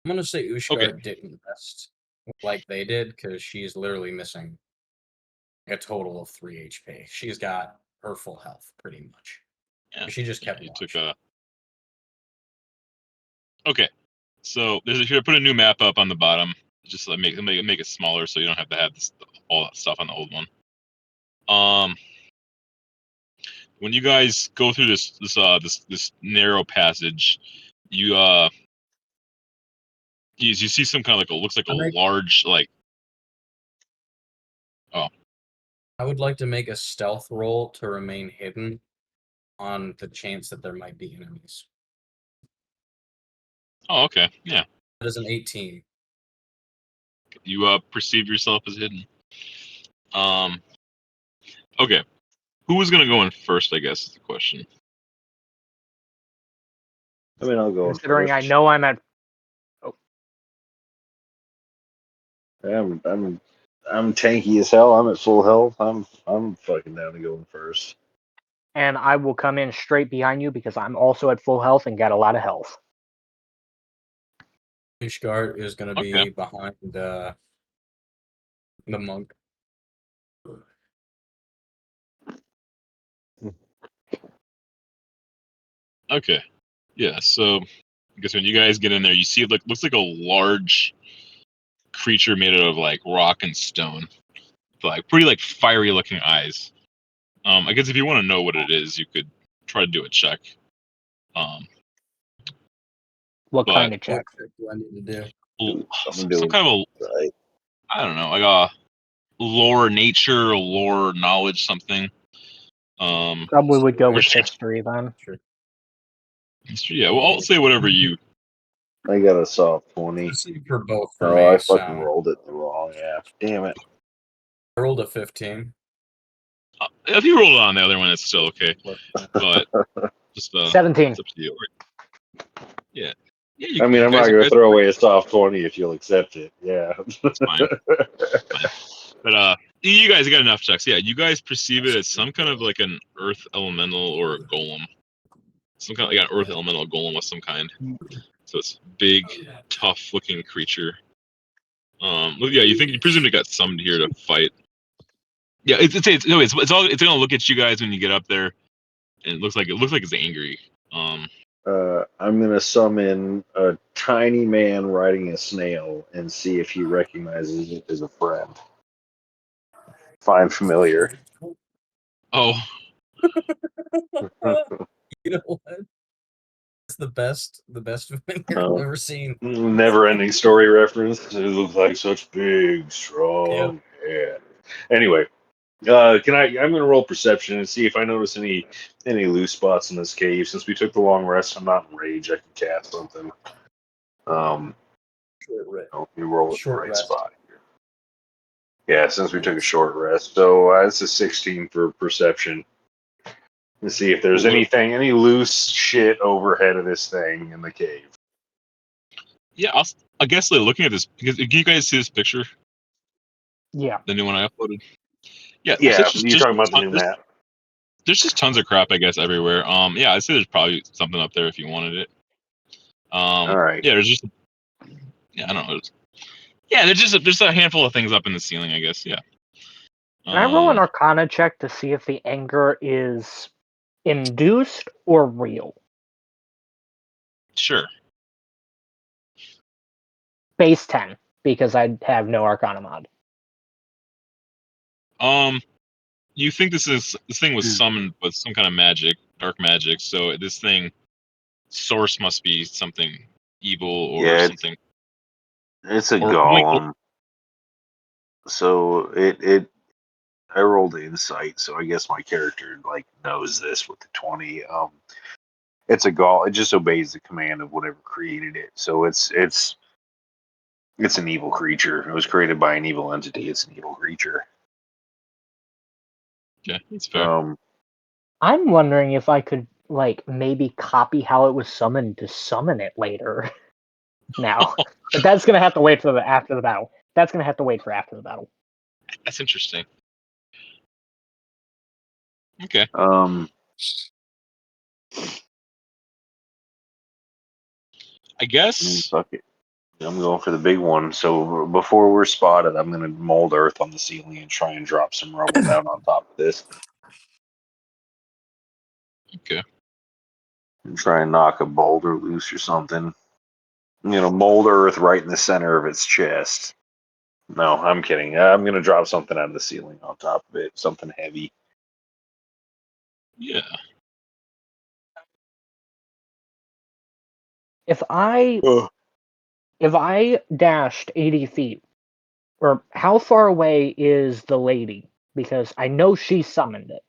S1: I'm gonna say Ushgard didn't rest like they did because she's literally missing a total of 3 HP. She's got her full health pretty much.
S2: Yeah,
S1: she just kept
S2: you
S1: watch.
S2: took Okay, so here I put a new map up on the bottom. Just like make it smaller so you don't have to have all that stuff on the old one. When you guys go through this narrow passage, you see some kind of like looks like a large like. Oh.
S1: I would like to make a stealth roll to remain hidden on the chance that there might be enemies.
S2: Oh, okay. Yeah.
S1: That is an 18.
S2: You perceive yourself as hidden. Okay. Who was gonna go in first, I guess, is the question.
S7: I mean, I'll go
S3: Considering
S7: first.
S3: I know I'm at. Oh.
S7: I'm tanky as hell. I'm at full health. I'm fucking down to going first.
S3: And I will come in straight behind you because I'm also at full health and got a lot of health.
S1: Ushgard is gonna be behind the monk.
S2: Okay. Yeah, so I guess when you guys get in there, you see it looks like a large creature made out of like rock and stone. Like pretty like fiery looking eyes. I guess if you want to know what it is, you could try to do a check.
S3: What kind of check?
S1: What check do I need to do?
S2: Some kind of I don't know, like a lore nature, lore knowledge, something.
S3: Probably would go with history then.
S1: Sure.
S2: Yeah, well, I'll say whatever you.
S7: I got a soft 20.
S1: For both for
S7: Oh,
S1: me,
S7: I fucking rolled it the wrong half. Damn it.
S1: I rolled a 15.
S2: If you roll it on the other one, it's still okay. But just
S3: 17.
S2: It's up to you. Yeah.
S7: I mean, I'm not going to throw away a soft 20 if you'll accept it. Yeah.
S2: That's fine. But you guys got enough checks. Yeah, you guys perceive it as some kind of like an earth elemental or a golem. Some kind of like an earth elemental golem of some kind. So it's big, tough-looking creature. Well, yeah, you presume it got summoned here to fight. Yeah, it's gonna look at you guys when you get up there, and it looks like it's angry.
S7: I'm gonna summon a tiny man riding a snail and see if he recognizes it as a friend. Find familiar.
S2: Oh,
S1: You know what? It's the best thing I've
S7: Oh.
S1: ever seen.
S7: Never-ending story reference. It looks like such big, strong head. Anyway, I'm gonna roll perception and see if I notice any loose spots in this cave. Since we took the long rest, I'm not in rage. I can cast something. Let me roll it in the
S1: Short
S7: right
S1: rest.
S7: spot here. Yeah, since we took a short rest, so it's a 16 for perception. Let's see if there's any loose shit overhead of this thing in the cave.
S2: yeah. I guess like looking at this, because can you guys see this picture?
S3: Yeah.
S2: The new one I uploaded. Yeah. So
S7: Yeah,
S2: it's
S7: you're talking about the new map.
S2: There's just tons of crap, I guess, everywhere. Yeah, I'd say there's probably something up there if you wanted it.
S7: All right.
S2: Yeah, there's just, yeah, I don't know. Yeah, there's a handful of things up in the ceiling, I guess. Yeah.
S3: Can I roll an Arcana check to see if the anger is induced or real?
S2: Sure.
S3: Base 10, because I have no Arcana mod.
S2: You think this thing was summoned with some kind of magic, dark magic? So this thing source must be something evil or something.
S7: It's a
S2: Or
S7: golem. So I rolled insight, so I guess my character like knows this with the 20. It's a golem. It just obeys the command of whatever created it. So it's an evil creature. It was created by an evil entity. It's an evil creature.
S2: Yeah, that's fair.
S3: I'm wondering if I could like maybe copy how it was summoned to summon it later. Now, but that's gonna have to wait for after the battle. That's gonna have to wait for after the battle.
S2: That's interesting. Okay. I guess.
S7: Fuck it. I'm going for the big one. So before we're spotted, I'm gonna mold earth on the ceiling and try and drop some rubble down on top of this.
S2: Okay.
S7: And try and knock a boulder loose or something. Mold earth right in the center of its chest. No, I'm kidding. I'm going to drop something out of the ceiling on top of it. Something heavy.
S2: Yeah.
S3: If I dashed 80 feet, or how far away is the lady? Because I know she summoned it,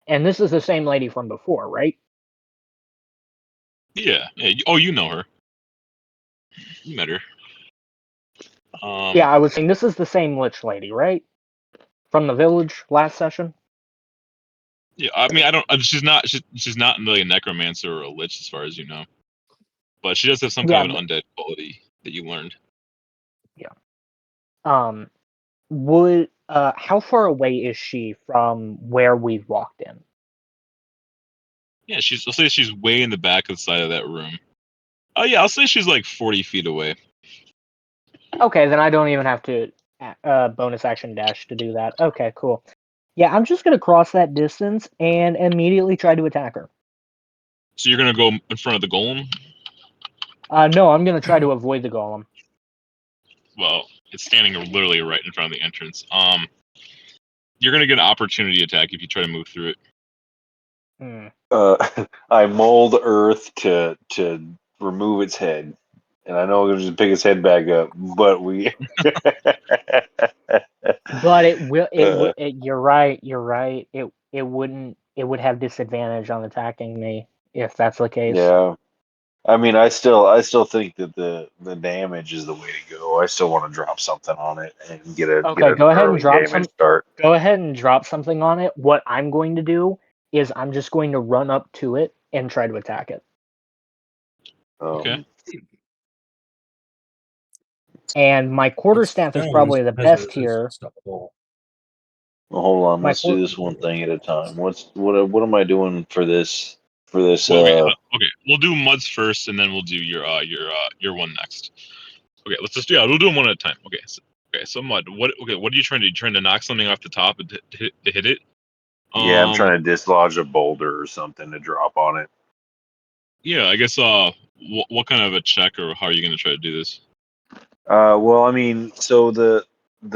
S3: and this is the same lady from before, right?
S2: Yeah. Oh, you know her. You met her.
S3: Yeah, I was saying this is the same Lich lady, right? From the village last session.
S2: Yeah, I mean, I don't. She's not. She's not really a necromancer or a lich, as far as you know. But she does have some kind of an undead quality that you learned.
S3: Yeah. How far away is she from where we walked in?
S2: Yeah, I'll say she's way in the back of the side of that room. Oh yeah, I'll say she's like 40 feet away.
S3: Okay, then I don't even have to bonus action dash to do that. Okay, cool. Yeah, I'm just gonna cross that distance and immediately try to attack her.
S2: So you're gonna go in front of the golem?
S3: No, I'm gonna try to avoid the golem.
S2: Well, it's standing literally right in front of the entrance. You're gonna get an opportunity attack if you try to move through it.
S7: I mold earth to remove its head, and I know I'm gonna just pick its head back up, but we.
S3: But it will. You're right. You're right. It wouldn't. It would have disadvantage on attacking me if that's the case.
S7: Yeah. I mean, I still think that the damage is the way to go. I still want to drop something on it and get an
S3: Go ahead and
S7: early
S3: drop
S7: damage start.
S3: Go ahead and drop something on it. What I'm going to do is I'm just going to run up to it and try to attack it.
S2: Okay.
S3: And my quarterstaff is probably the best here.
S7: Well, hold on. Let's do this one thing at a time. What am I doing for this?
S2: Well, okay, we'll do muds first, and then we'll do your one next. Okay, we'll do them one at a time. Okay, so mud. What are you trying to do? Trying to knock something off the top and to hit it?
S7: Yeah, I'm trying to dislodge a boulder or something to drop on it.
S2: Yeah, I guess. What kind of a check, or how are you gonna try to do this?
S7: Well, I mean, so the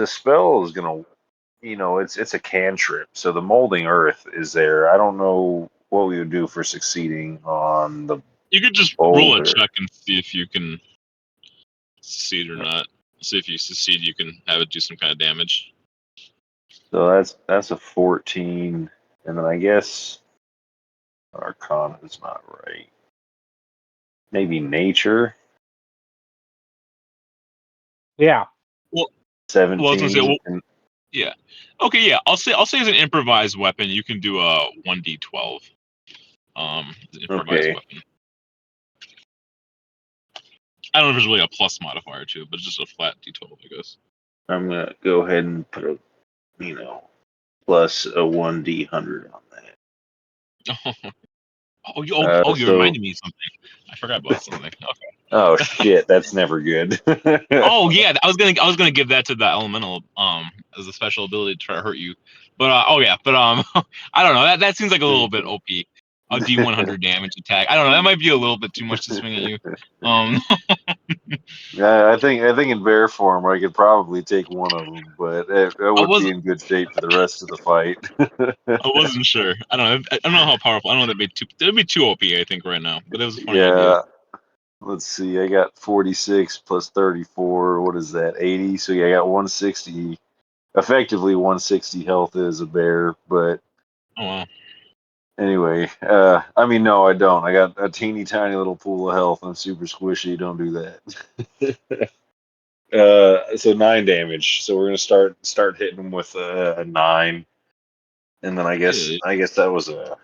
S7: spell is gonna, it's a cantrip. So the molding earth is there. I don't know what we would do for succeeding on the
S2: You could just roll a
S7: boulder.
S2: check and see if you can succeed or not. See if you succeed, you can have it do some kind of damage.
S7: So that's a 14, and then I guess Arcana is not right. Maybe nature.
S3: Yeah.
S2: Well, I was
S7: 17.
S2: gonna say, well,
S7: And,
S2: yeah. Okay, yeah. I'll say as an improvised weapon, you can do a 1d12. As an improvised
S7: okay,
S2: weapon. I don't know if there's really a plus modifier to it, but it's just a flat d12, I guess.
S7: I'm gonna go ahead and put a, plus a 1d100 on that.
S2: You
S7: So
S2: reminded me of something. I forgot about something. Okay.
S7: oh shit, that's never good.
S2: Oh yeah, I was gonna give that to the elemental as a special ability to try to hurt you, but I don't know, that seems like a little bit OP. A D100 damage attack. I don't know, that might be a little bit too much to swing at you.
S7: Yeah, I think in bear form I could probably take one of them, but I
S2: I
S7: wouldn't
S2: was
S7: be in good shape for the rest of the fight.
S2: I wasn't sure. I don't know. I don't know how powerful. I don't know. That'd be too OP. I think right now, but it was a funny idea.
S7: Yeah, let's see. I got 46 plus 34. What is that? 80. So yeah, I got 160. Effectively 160 health as a bear, but
S2: Oh wow.
S7: anyway, I mean, no, I don't. I got a teeny tiny little pool of health. I'm super squishy. Don't do that. So 9 damage. So we're gonna start hitting them with a 9, and then I guess
S2: Yeah.
S7: I guess that was a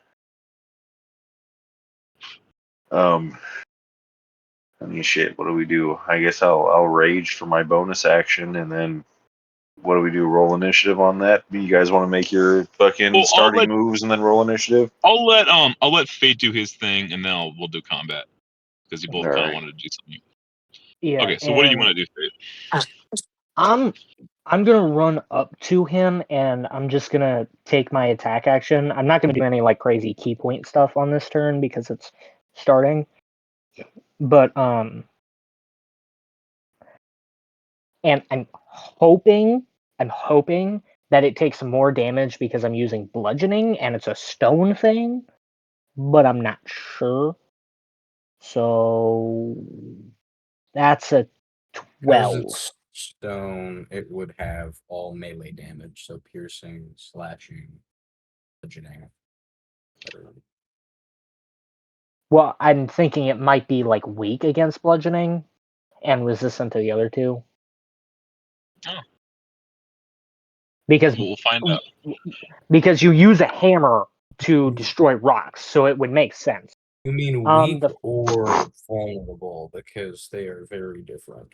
S7: um. I mean, shit. What do we do? I guess I'll rage for my bonus action, and then what do we do? Roll initiative on that. You guys want to make your fucking
S2: Well,
S7: starting moves and then roll initiative?
S2: I'll let Fate do his thing, and then we'll do combat because you
S7: All
S2: both kind of
S7: right.
S2: wanted to do something.
S3: Yeah.
S2: Okay, so what do you
S3: And
S2: want to do, Fate?
S3: I'm gonna run up to him and I'm just gonna take my attack action. I'm not gonna do any like crazy key point stuff on this turn because it's starting. But and I'm hoping that it takes more damage because I'm using bludgeoning and it's a stone thing, but I'm not sure. So that's a
S1: Because
S3: 12.
S1: it's stone, it would have all melee damage, so piercing, slashing, bludgeoning.
S3: Well, I'm thinking it might be like weak against bludgeoning and resistant to the other two.
S2: Oh.
S3: Because
S2: We'll find out.
S3: because you use a hammer to destroy rocks, so it would make sense.
S1: You mean weak
S3: The
S1: or vulnerable? Because they are very different.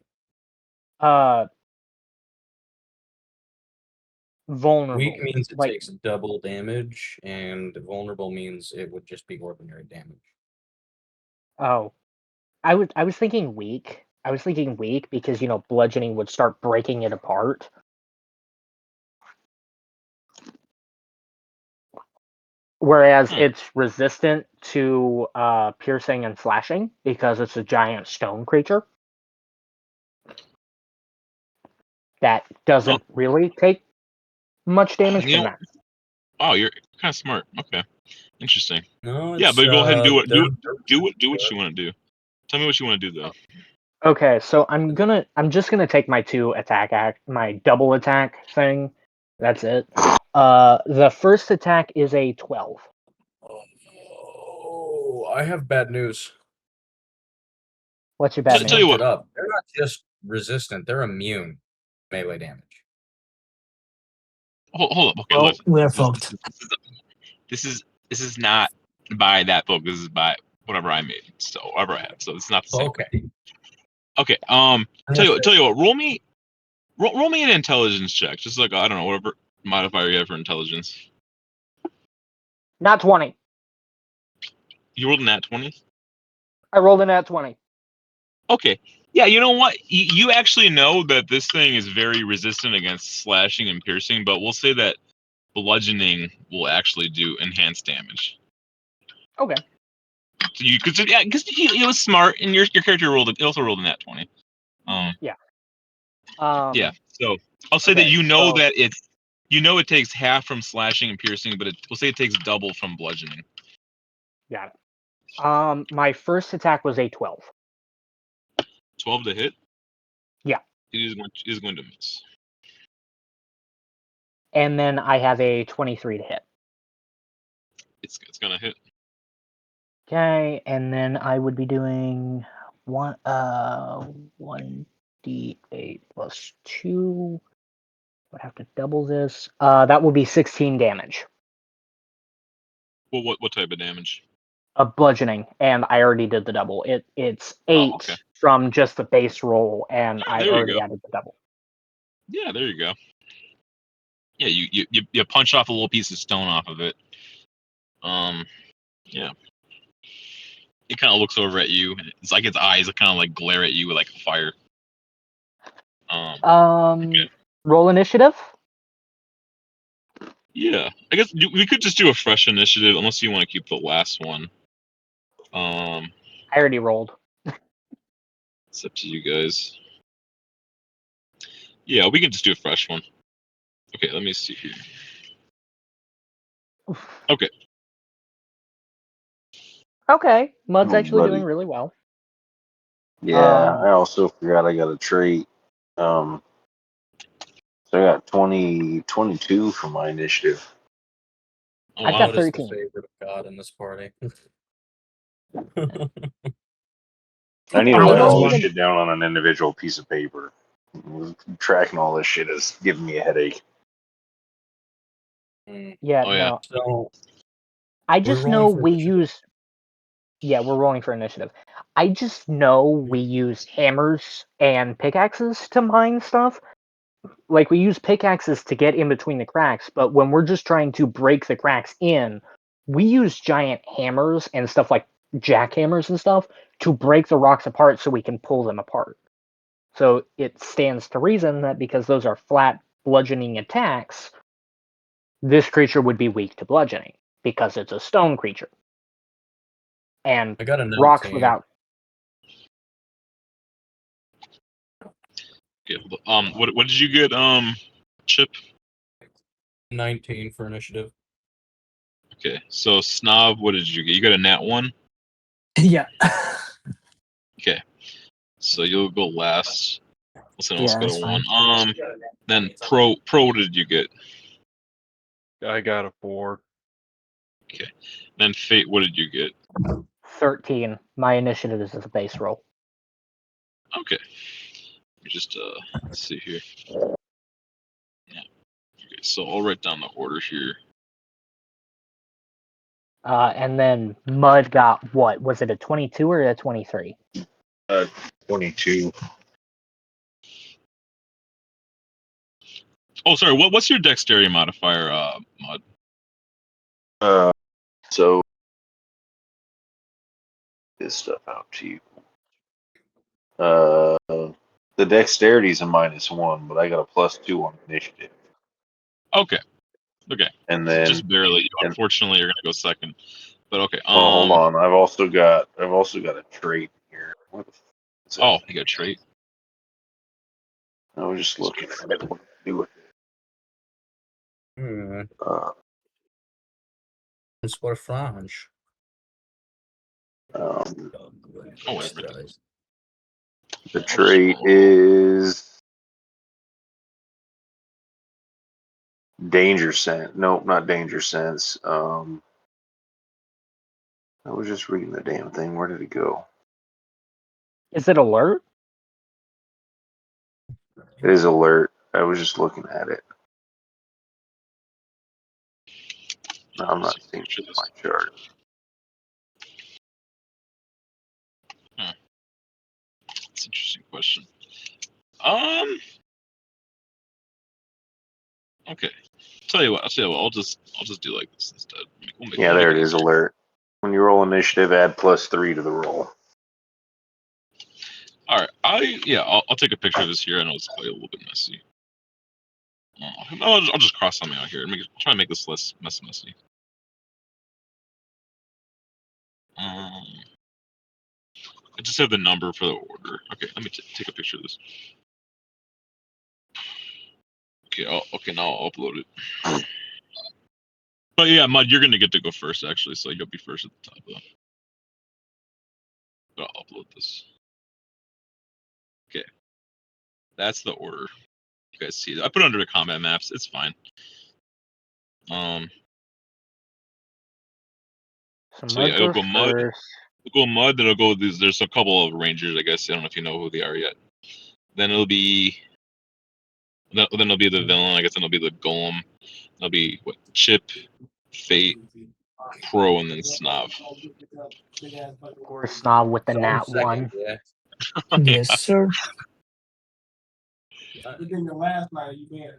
S3: Vulnerable.
S1: Weak means it
S3: Like,
S1: takes double damage, and vulnerable means it would just be ordinary damage.
S3: oh, I was thinking weak. I was thinking weak because bludgeoning would start breaking it apart. Whereas it's resistant to piercing and slashing because it's a giant stone creature that doesn't really take much damage from that.
S2: Oh, you're kind of smart. Okay, interesting.
S1: No,
S2: Yeah,
S1: it's
S2: but go ahead and do it.
S1: they're
S2: Do what you want to do. Tell me what you want to do though.
S3: Okay, so I'm just gonna take my my double attack thing. That's it. The first attack is a 12.
S1: Oh, I have bad news.
S3: What's your bad
S2: Tell you
S3: news?
S2: what.
S1: It up. They're not just resistant; they're immune to melee damage.
S2: Hold up. Okay,
S5: Oh,
S2: listen.
S5: we're fucked.
S2: This is not by that book. This is by whatever I made. So whatever I have. So it's not the same.
S1: Okay.
S2: Okay. Tell you what. Roll me an intelligence check. Just like I don't know whatever modifier you have for intelligence.
S3: Not 20.
S2: You rolled a nat 20.
S3: I rolled a nat 20.
S2: Okay. Yeah, you know what? You actually know that this thing is very resistant against slashing and piercing, but we'll say that bludgeoning will actually do enhanced damage.
S3: Okay.
S2: Because he was smart, and your character also rolled a nat 20. Yeah. So I'll say that
S3: okay,
S2: that it takes half from slashing and piercing, but we'll say it takes double from bludgeoning.
S3: Got it. My first attack was a 12.
S2: 12 to hit.
S3: Yeah.
S2: It is going to miss.
S3: And then I have a 23 to hit.
S2: It's gonna hit.
S3: Okay, and then I would be doing 1d8 plus 2. Would have to double this. That will be 16 damage.
S2: Well, what type of damage?
S3: Bludgeoning, and I already did the double. It's 8
S2: okay.
S3: from just the base roll, and I
S2: there you
S3: already
S2: go.
S3: added the double.
S2: Yeah, there you go. Yeah, you punch off a little piece of stone off of it. Yeah. It kind of looks over at you, and it's like its eyes kind of like glare at you with like fire. Okay.
S3: Roll initiative.
S2: Yeah, I guess we could just do a fresh initiative, unless you want to keep the last one.
S3: I already rolled.
S2: It's up to you guys. Yeah, we can just do a fresh one. Okay, let me see here. Okay.
S3: Okay, Mud's
S7: Oh,
S3: actually
S7: buddy.
S3: doing really well.
S7: Yeah, I also forgot I got a trait. So I got 22 for my initiative.
S2: Oh,
S3: I've
S2: wow.
S3: got
S1: Mud is the
S3: 13.
S1: favorite of God in this party.
S7: I need
S3: I
S7: to write
S3: don't
S7: all this
S3: even-
S7: shit down on an individual piece of paper. Tracking all this shit is giving me a headache.
S3: Yeah,
S2: Oh, yeah.
S3: no.
S1: So
S3: I
S1: we're
S3: just
S1: rolling
S3: know
S1: for
S3: we
S1: initiative.
S3: use. Yeah, we're rolling for initiative. I just know we use hammers and pickaxes to mine stuff. Like, we use pickaxes to get in between the cracks, but when we're just trying to break the cracks in, we use giant hammers and stuff like jackhammers and stuff to break the rocks apart so we can pull them apart. So it stands to reason that because those are flat bludgeoning attacks, this creature would be weak to bludgeoning because it's a stone creature. And
S1: I got a
S3: rocks
S1: 19.
S3: without.
S2: Okay, what did you get, Chip?
S1: 19 for initiative.
S2: Okay, so Snob, what did you get? You got a nat 1?
S5: Yeah.
S2: Okay, so you'll go last. Someone else
S5: Yeah,
S2: got
S5: that's
S2: a
S5: fine.
S2: 1. Then Pro, what did you get?
S6: I got a 4.
S2: Okay. Then Fate, what did you get?
S3: 13. My initiative is a base roll.
S2: Okay. Let me just let's see here. Yeah. Okay, so I'll write down the order here.
S3: And then Mud got what? Was it a 22 or a 23?
S7: 22.
S2: Oh, sorry. What's your dexterity modifier, Mud?
S7: So this stuff out to you. The dexterity is a -1, but I got a +2 on initiative.
S2: Okay. Okay.
S7: And then
S2: Just barely. Unfortunately, you're gonna go second. But okay.
S7: well, hold on. I've also got a trait here. What the f- is that?
S2: Oh, you got a trait.
S7: I was just looking at it. What to do with it.
S1: It's for Flange.
S2: Oh, wait a minute.
S7: The trait is danger sense. Nope, not danger sense. I was just reading the damn thing. Where did it go?
S3: Is it alert?
S7: It is alert. I was just looking at it. No, I'm not seeing it in my chart.
S2: That's an interesting question. Okay. I'll tell you what. I'll just do like this instead.
S7: Yeah, there it is. Alert. When you roll initiative, add +3 to the roll.
S2: All right. I'll take a picture of this here. I know it's probably a little bit messy. I'll just cross something out here. Try and make this less messy. I just have the number for the order. Okay, let me take a picture of this. Okay, now I'll upload it. But yeah, Mud, you're gonna get to go first actually, so you'll be first at the top though. But I'll upload this. Okay, that's the order. You guys see that? I put it under the combat maps. It's fine.
S3: So
S2: So yeah,
S3: Mud
S2: it'll
S3: goes
S2: go Mud.
S3: first.
S2: It'll go Mud. Then it'll go. There's a couple of Rangers, I guess. I don't know if you know who they are yet. Then it'll be. Then it'll be the villain. I guess then it'll be the Golem. It'll be what? Chip, Fate, Pro, and then Snob.
S3: Of course, Snob with the
S1: So I'm
S3: nat
S1: second,
S3: 1.
S1: yeah.
S5: Yes, sir.
S8: Last night you made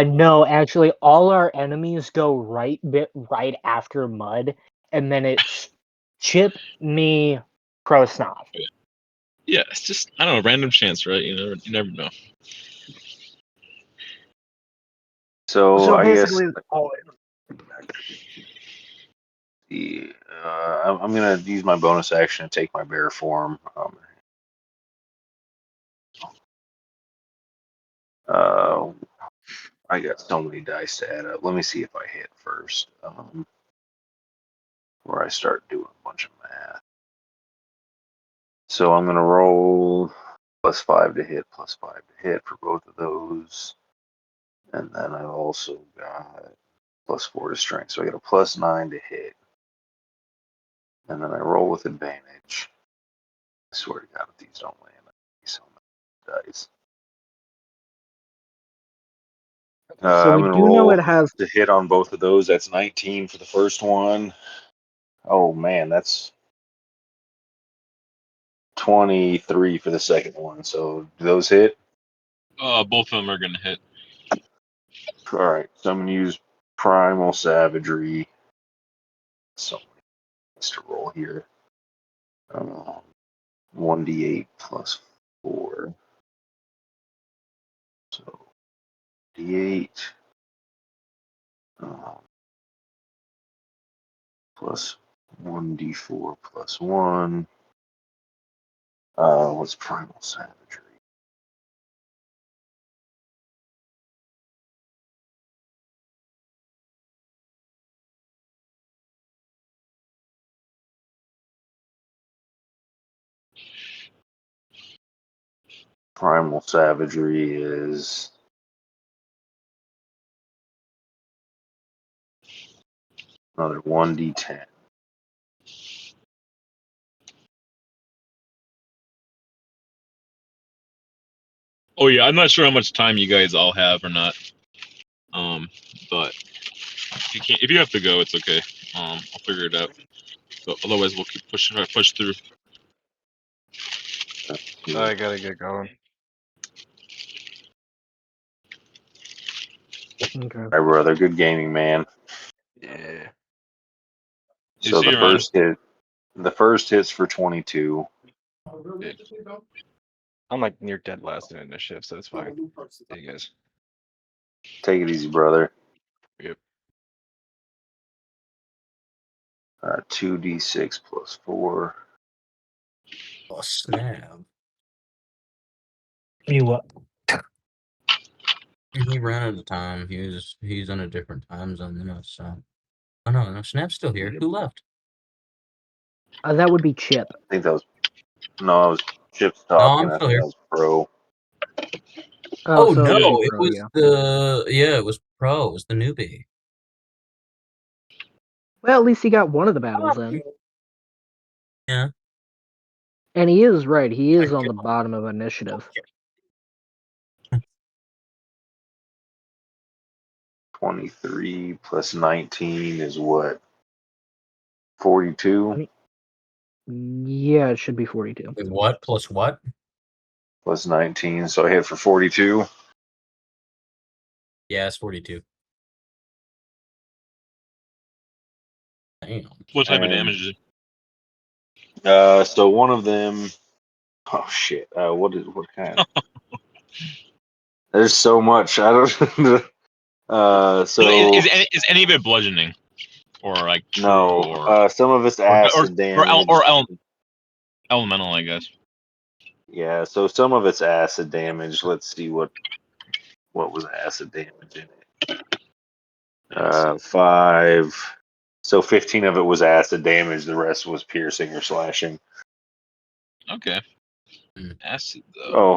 S3: No, actually, all our enemies go right after Mud, and then it's Chip, me, Pro, Snob.
S2: Yeah, it's just I don't know, random chance, right? You never know.
S7: So I guess
S3: all
S7: I'm gonna use my bonus action and take my bear form. I got so many dice to add up. Let me see if I hit first. Where I start doing a bunch of math. So I'm gonna roll +5 to hit, +5 to hit for both of those, and then I've also got +4 to strength. So I got a +9 to hit, and then I roll with advantage. I swear to God, if these don't land, so many dice.
S3: So
S7: I'm
S3: we
S7: gonna
S3: do know
S7: roll
S3: it has.
S7: to hit on both of those. That's 19 for the first one. Oh man, that's 23 for the second one. So do those hit?
S2: Both of them are gonna hit.
S7: All right. So I'm gonna use primal savagery. So nice to roll here. 1d8 +4. So d8 plus 1d4 +1. What's primal savagery? Primal savagery is another 1d10.
S2: Oh yeah, I'm not sure how much time you guys all have or not. But if you have to go, it's okay. I'll figure it out. But otherwise, we'll keep pushing. Push through.
S6: I gotta get going.
S3: Okay.
S7: My brother, good gaming, man.
S6: Yeah.
S7: So
S2: See you around.
S7: the first hit's for 22.
S6: I'm like near dead last in initiative, so it's fine. Hey guys.
S7: Take it easy, brother.
S6: Yep.
S7: 2d6 +4.
S1: Oh, snap.
S5: You what?
S1: He ran out of time. He's on a different time zone than us, so. Oh no, Snap's still here.
S6: Yep.
S1: Who left?
S3: That would be Chip.
S7: I think that was I was Chip's
S1: No,
S7: talking.
S1: I'm
S7: I
S1: still
S7: think
S1: here.
S7: that was Pro.
S3: Oh, so
S1: no,
S3: it'd be
S1: it
S3: Pro,
S1: was
S3: yeah.
S1: it was Pro. It was the newbie.
S3: Well, at least he got one of the battles in.
S1: Yeah.
S3: And he is right. He is
S1: I
S3: on the bottom of initiative.
S7: 23 + 19 is what? 42
S3: Yeah, it should be 42.
S1: Wait, what plus what?
S7: + 19. So I hit for 42.
S1: Yeah, it's 42. Damn.
S2: What type of
S7: And,
S2: damage is it?
S7: So one of them. Oh shit! What kind? There's so much. I don't. So
S2: Is any of it bludgeoning or like true,
S7: No,
S2: or
S7: some of it's acid damage.
S2: Elemental, I guess.
S7: Yeah, so some of it's acid damage. Let's see what was acid damage in it. 5. So 15 of it was acid damage. The rest was piercing or slashing.
S2: Okay.
S1: Mm.
S2: Acid though.
S7: Oh,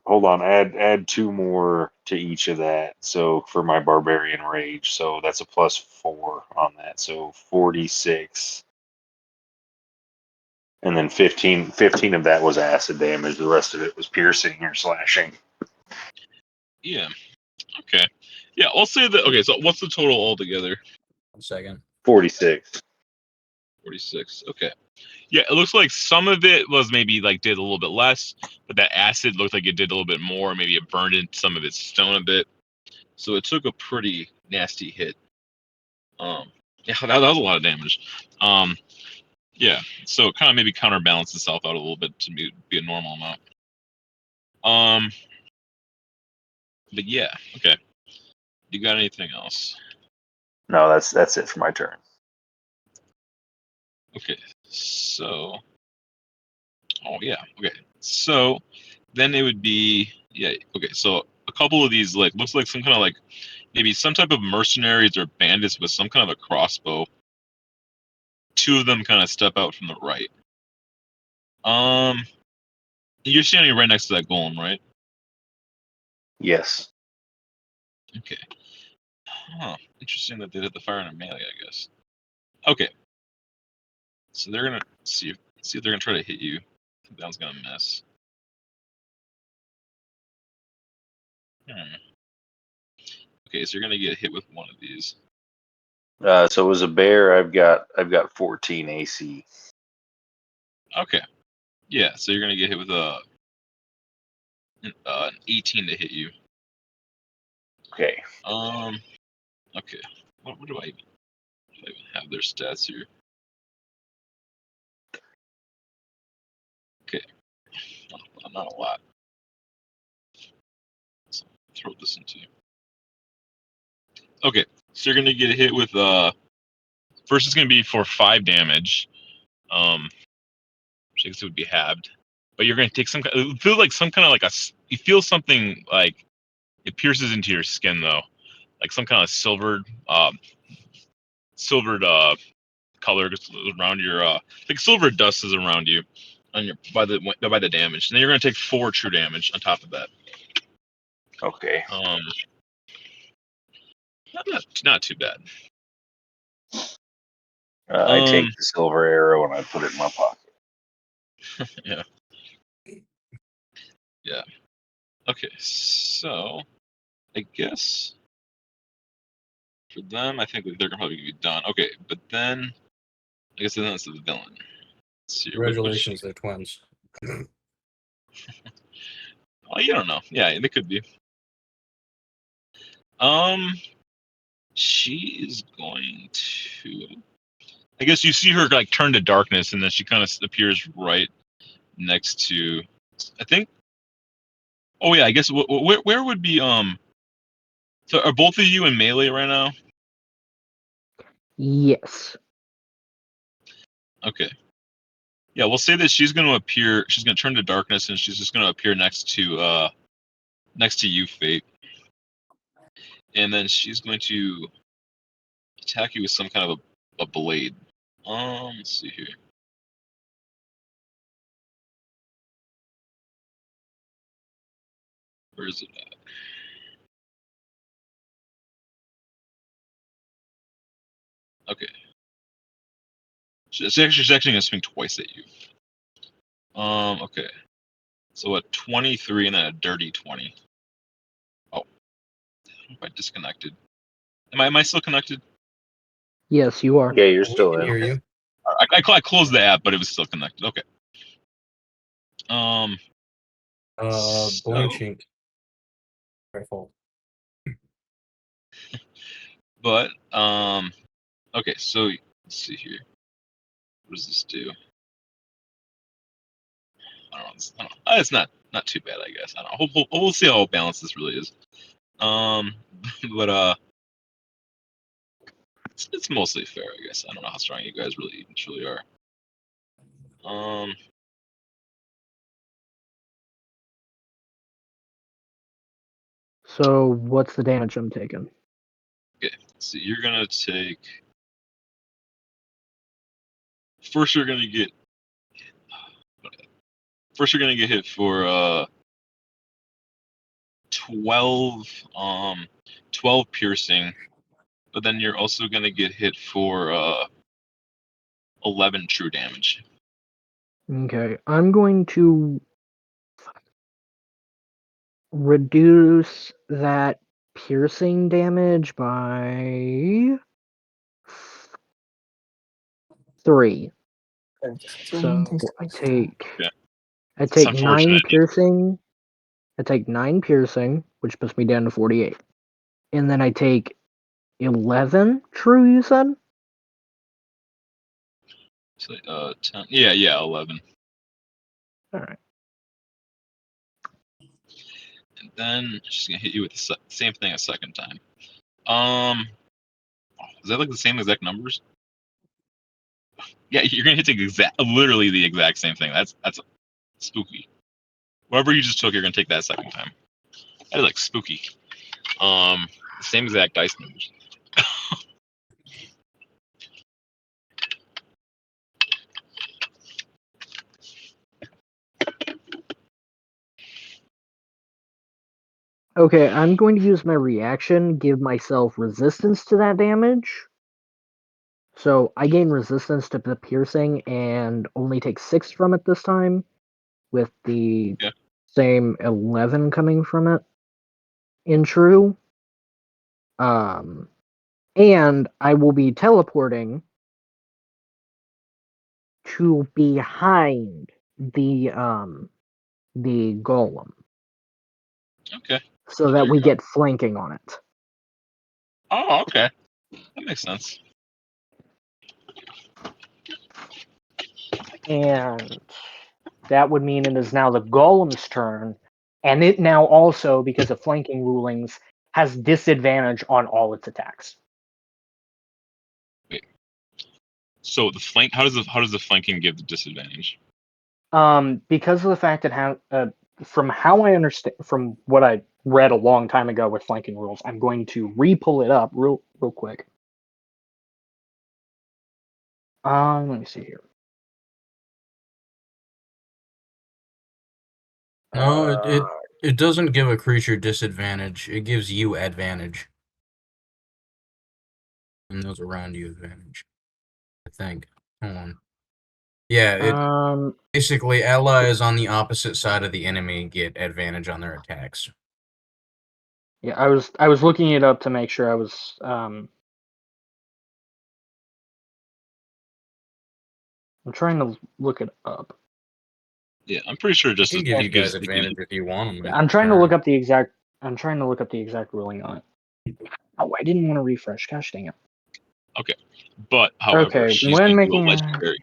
S7: hold on. Add 2 more to each of that. So for my barbarian rage, so that's a +4 on that. So 46. And then 15 of that was acid damage. The rest of it was piercing or slashing.
S2: Yeah. Okay. Yeah, I'll say that. Okay, so what's the total altogether?
S1: 1 second.
S7: 46.
S2: 46. Okay. Yeah, it looks like some of it was maybe like did a little bit less, but that acid looked like it did a little bit more. Maybe it burned in some of its stone a bit. So it took a pretty nasty hit. Yeah, that was a lot of damage. Yeah, so it kind of maybe counterbalanced itself out a little bit to be a normal amount. But yeah, okay. You got anything else?
S7: No, that's it for my turn.
S2: Okay, so. Oh yeah, okay. So then it would be okay. So a couple of these looks like some kind of maybe some type of mercenaries or bandits with some kind of a crossbow. 2 of them kind of step out from the right. You're standing right next to that golem, right?
S7: Yes.
S2: Okay. Huh. Interesting that they did the fire in a melee, I guess. Okay. So they're gonna see if they're gonna try to hit you. I think that one's gonna miss. Okay, so you're gonna get hit with one of these.
S7: So as a bear, I've got 14 AC.
S2: Okay. Yeah, so you're gonna get hit with an 18 to hit you.
S7: Okay.
S2: Okay. What do I even have their stats here? Okay. Not a lot. So throw this into you. Okay, so you're gonna get hit with first it's gonna be for 5 damage. Which I guess it would be halved. But you're gonna take it feels like some kind of you feel something like it pierces into your skin though. Like some kind of silvered color around your like silver dust is around you on your by the damage. And then you're gonna take 4 true damage on top of that.
S7: Okay.
S2: Not too bad.
S7: I take the silver arrow and I put it in my pocket.
S2: Yeah. Yeah. Okay, so I guess for them, I think they're probably gonna be done. Okay, but then I guess then that's the villain. Let's see,
S1: Congratulations, they're twins.
S2: Oh, you don't know. Yeah, they could be. She is going to. I guess you see her turn to darkness, and then she kind of appears right next to. I think. Oh yeah, I guess where would be So are both of you in melee right now?
S3: Yes.
S2: Okay. Yeah, we'll say that she's going to appear. She's going to turn to darkness, and she's just going to appear next to you, Fate. And then she's going to attack you with some kind of a blade. Let's see here. Where is it at? Okay. She's actually going to swing twice at you. Okay. So a 23 and then a dirty 20. Oh, I disconnected. Am I still connected?
S3: Yes, you are.
S7: Yeah, you're
S1: We
S7: still
S1: can
S7: in.
S1: hear you.
S2: I closed the app, but it was still connected. Okay.
S1: Blanching. My fault.
S2: But okay. So let's see here. What does this do? I don't know. It's not too bad, I guess. I don't know. We'll see how balanced this really is. But It's mostly fair, I guess. I don't know how strong you guys really truly are.
S3: So what's the damage I'm taking?
S2: Okay, so you're gonna take. First, you're gonna get. First, you're gonna get hit for 12 12 piercing, but then you're also gonna get hit for 11 true damage.
S3: Okay, I'm going to reduce that piercing damage by 3. So I take
S2: Okay.
S3: I
S2: It's
S3: take 9
S2: unfortunate.
S3: piercing. I take 9 piercing, which puts me down to 48. And then I take 11 true, you said?
S2: So, 10. Yeah, 11.
S3: Alright.
S2: And then she's gonna hit you with the same thing a second time. Is that like the same exact numbers? Yeah, you're gonna hit literally the exact same thing. That's spooky. Whatever you just took, you're gonna take that second time. That is like spooky. The same exact dice numbers.
S3: Okay, I'm going to use my reaction, give myself resistance to that damage. So I gain resistance to the piercing and only take 6 from it this time, with the same 11 coming from it in true. And I will be teleporting to behind the golem.
S2: Okay.
S3: So that we get flanking on it.
S2: Oh, okay. That makes sense.
S3: And that would mean it is now the golem's turn, and it now also, because of flanking rulings, has disadvantage on all its attacks.
S2: Wait. So the flank. How does the flanking give the disadvantage?
S3: Because of the fact that from how I understand, from what I read a long time ago with flanking rules, I'm going to re-pull it up real quick. Let me see here.
S1: No, it doesn't give a creature disadvantage. It gives you advantage. And those around you advantage. I think. Hold on. Yeah, it basically allies on the opposite side of the enemy get advantage on their attacks.
S3: Yeah, I was looking it up to make sure I was I'm trying to look it up.
S2: Yeah, I'm pretty sure just
S1: I can give you guys advantage if you want them.
S3: I'm trying to look up the exact ruling on it. Oh, I didn't want to refresh. Gosh dang it.
S2: Okay, but however,
S3: Okay,
S2: she's
S3: when
S2: gonna do a
S3: making
S2: legendary.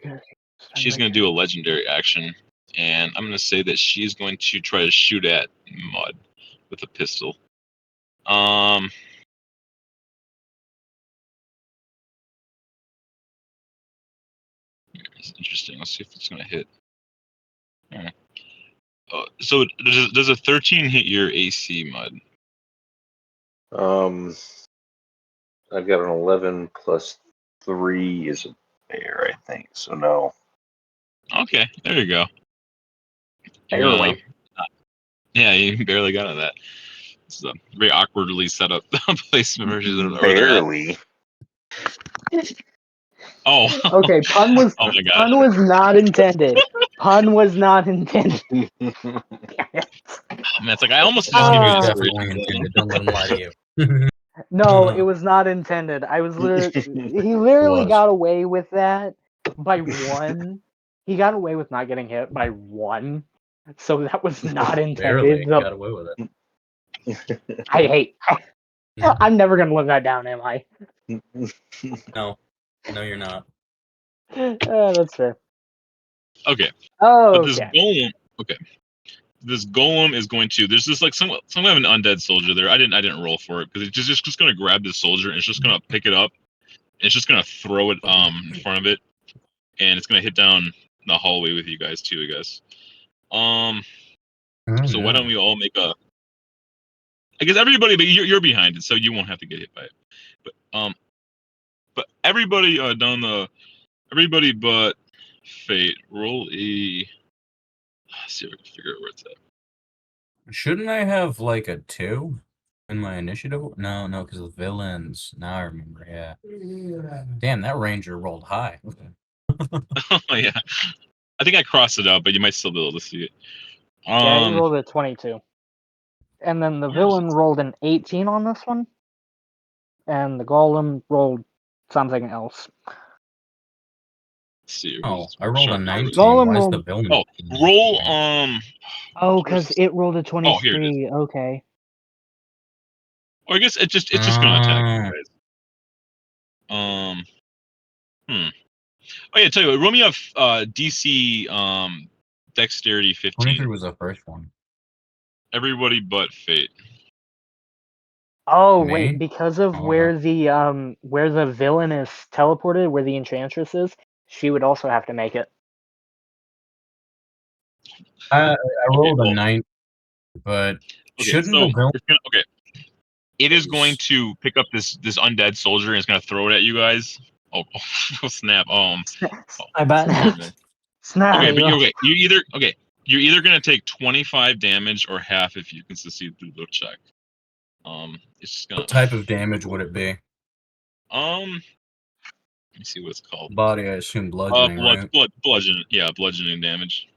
S2: She's gonna do a legendary action, and I'm gonna say that she's going to try to shoot at Mud with a pistol. It's interesting. Let's see if it's gonna hit. So does a 13 hit your AC, Mud?
S7: I've got an 11 plus 3 is a bear, I think. So no.
S2: Okay, there you go.
S3: Barely.
S2: Yeah, you barely got on that. It's a very awkwardly set up placement version of
S7: Barely.
S2: Oh.
S3: Okay, pun was
S2: Oh my
S3: pun
S2: gosh.
S3: was not intended. Pun was not intended.
S2: Man, it's like I almost
S1: No,
S2: just
S1: it
S2: gave you
S1: was
S2: this
S1: definitely intended. Don't let him lie to you.
S3: No, it was not intended. I was he literally
S1: Was.
S3: got away with that by 1. He got away with not getting hit by 1. So that was not
S1: Barely
S3: intended.
S1: got away with it.
S3: I'm never gonna live that down, am I?
S1: No, you're not.
S3: That's fair.
S2: Okay.
S3: Oh,
S2: But this golem. Okay. This golem is going to. There's this like some kind of an undead soldier there. I didn't roll for it because it's just gonna grab this soldier and it's just gonna pick it up It's just gonna throw it in front of it, and it's gonna hit down the hallway with you guys too, I guess. So why don't we all make a? I guess everybody, but you're behind it, so you won't have to get hit by it. But everybody down the everybody but Fate roll a. Let's see if I can figure out where it's at.
S1: Shouldn't I have like a 2 in my initiative? No, because of villains. Now I remember. Yeah. Damn, that ranger rolled high.
S2: Oh yeah, I think I crossed it out, but you might still be able to see it.
S3: Yeah, he rolled a 22. And then the villain rolled an 18 on this one. And the golem rolled something else.
S2: Let's see.
S1: Oh, I rolled a 19.
S3: Golem
S1: Why is the
S3: rolled-
S1: villain?
S2: Oh, roll
S3: Oh, because it rolled a
S2: Oh, here it
S3: 23. Okay.
S2: Oh, I guess it's just gonna attack you guys. Oh yeah, tell you what, roll me off DC dexterity 15.
S1: 23 was the first one.
S2: Everybody but Fate.
S3: Oh
S1: Me?
S3: wait, because of
S1: Oh,
S3: where the villain is teleported, where the enchantress is, she would also have to make it.
S1: I rolled
S2: well,
S1: a 9, but
S2: Okay,
S1: shouldn't
S2: so
S1: the villain?
S2: okay, it is going to pick up this undead soldier and it's gonna throw it at you guys. Oh, oh snap!
S5: I bet.
S2: Okay,
S3: Snap.
S2: but you're either gonna take 25 damage or half if you can succeed through the check. It's just gonna.
S1: What type of damage would it be?
S2: Let me see what it's called.
S1: Body, I assume bludgeoning, right?
S2: Bludgeoning. Yeah, bludgeoning damage.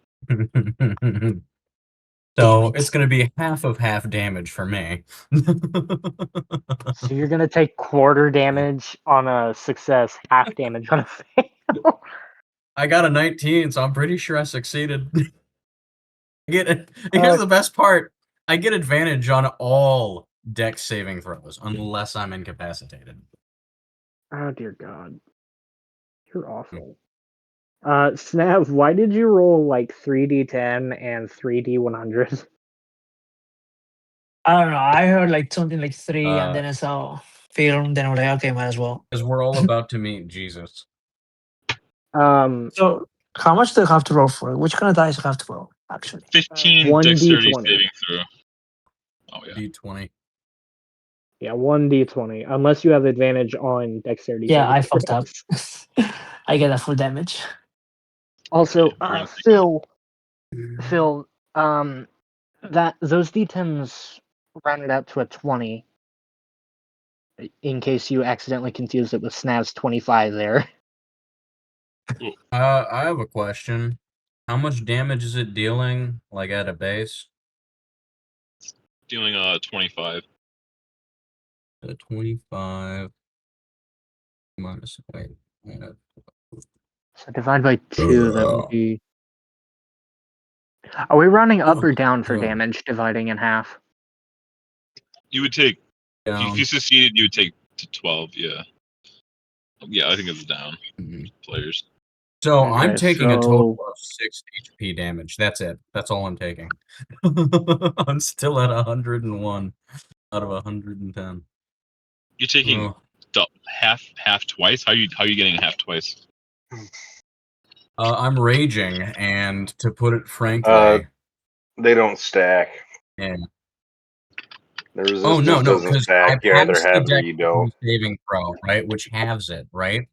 S1: So it's going to be half of half damage for me.
S3: So you're gonna take quarter damage on a success, half damage on a fail.
S1: I got a 19, so I'm pretty sure I succeeded. Here's the best part. I get advantage on all dex saving throws, unless I'm incapacitated.
S3: Oh dear God, you're awful. Snav, why did you roll like 3d10 and 3d100?
S5: I don't know. I heard like something like 3, and then I saw film. Then I was like, okay, might as well.
S1: Because we're all about to meet Jesus.
S5: So, how much do I have to roll for it? Which kind of dice do I have to roll, actually?
S2: 15
S3: 1d20.
S2: dexterity saving throw. Oh yeah.
S1: D20.
S3: Yeah, 1d20, unless you have advantage on dexterity.
S5: Yeah,
S3: saving
S5: I fucked up.
S3: throws.
S5: I get that full damage.
S3: Also,
S2: Okay,
S3: Phil, that those d10s rounded out to a 20. In case you accidentally confused it with Snav's 25 there.
S1: I have a question. How much damage is it dealing, like at a base?
S2: Dealing 25.
S1: 25 minus 8.
S3: So divide by 2, that would be... Are we rounding up or down for damage, dividing in half?
S2: You would take
S1: Down.
S2: if you succeeded, you would take to 12. Yeah. Yeah, I think it's down. Players.
S1: So
S3: Okay,
S1: I'm taking a total of 6 HP damage. That's it. That's all I'm taking. I'm still at 101 out of 110.
S2: You're taking half twice. How you getting half twice?
S1: I'm raging, and to put it frankly,
S7: they don't stack.
S1: yeah.
S7: The resistance
S1: no,
S7: doesn't
S1: because
S7: stack.
S1: I
S7: You either
S1: passed the
S7: have it or you don't.
S1: saving throw, right, which halves it, right?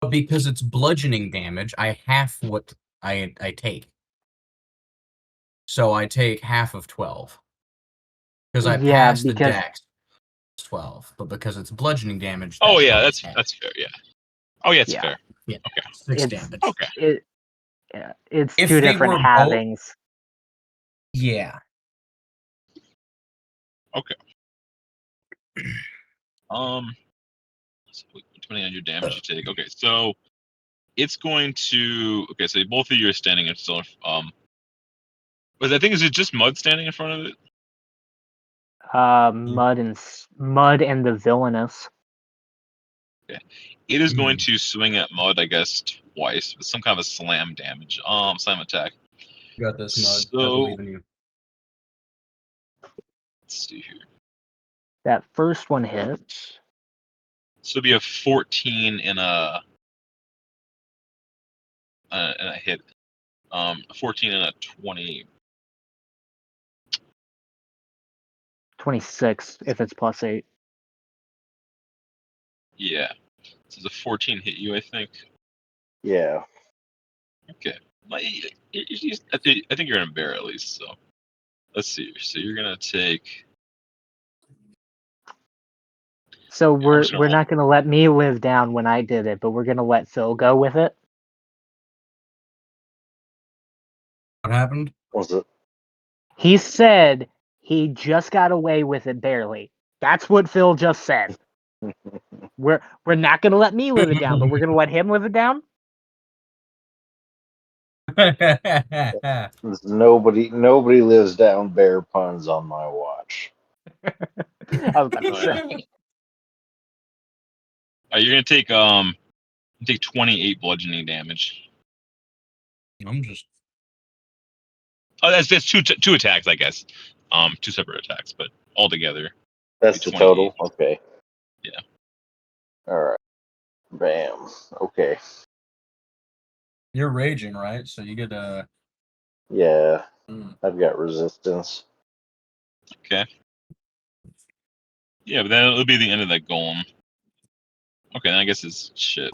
S1: But because it's bludgeoning damage, I half what I take. So I take half of 12. Because I passed the dex 12, but because it's bludgeoning damage.
S2: Oh yeah, that's fair. Yeah. Oh yeah, it's fair.
S1: Yeah.
S2: Okay.
S1: 6 damage.
S2: Okay.
S3: It's
S1: If
S3: two
S1: they
S3: different
S1: were
S3: halvings.
S1: Yeah.
S2: Okay. Depending on your damage you take. Okay, so it's going to. Okay, so both of you are standing in still. But I think is it just Mud standing in front of it?
S3: Mud and the villainous.
S2: Okay. It is going to swing at Mud, I guess, twice with some kind of a slam damage. Slam attack.
S1: You got this, Mud.
S2: So,
S1: I believe in you.
S2: Let's see here.
S3: That first one hits.
S2: So it'd be a 14 and a hit. A 14 and a 20.
S3: 26 if it's +8.
S2: Yeah. So does a 14 hit you, I think?
S7: Yeah.
S2: Okay. I think you're gonna bear at least, so let's see. So you're gonna take.
S3: So
S2: I'm
S3: we're
S2: just gonna
S3: we're
S2: roll.
S3: not gonna let me live down when I did it, but we're gonna let Phil go with it.
S1: What happened?
S7: Was it?
S3: He said he just got away with it barely. That's what Phil just said. We're not gonna let me live it down, but we're gonna let him live it down.
S7: Nobody lives down bear puns on my watch.
S3: I was about to say.
S2: You're gonna take 28 bludgeoning damage.
S1: I'm just.
S2: Oh, that's two attacks, I guess. Two separate attacks, but all together.
S7: That's the
S2: 28.
S7: total? Okay.
S2: Yeah.
S7: Alright. Bam. Okay.
S1: You're raging, right? So you get a.
S7: Yeah.
S1: Mm.
S7: I've got resistance.
S2: Okay. Yeah, but then it'll be the end of that golem. Okay, then I guess it's shit.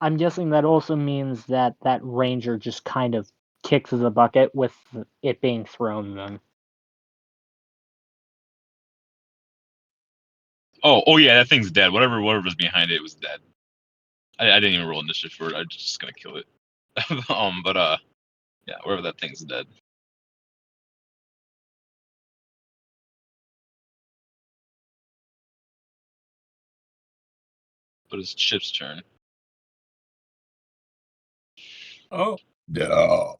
S3: I'm guessing that also means that that ranger just kind of kicks the bucket with it being thrown then.
S2: Oh yeah, that thing's dead. Whatever's behind it was dead. I didn't even roll initiative for it. I was just gonna kill it. But yeah, whatever that thing's dead. But it's Chip's turn.
S1: Oh. No.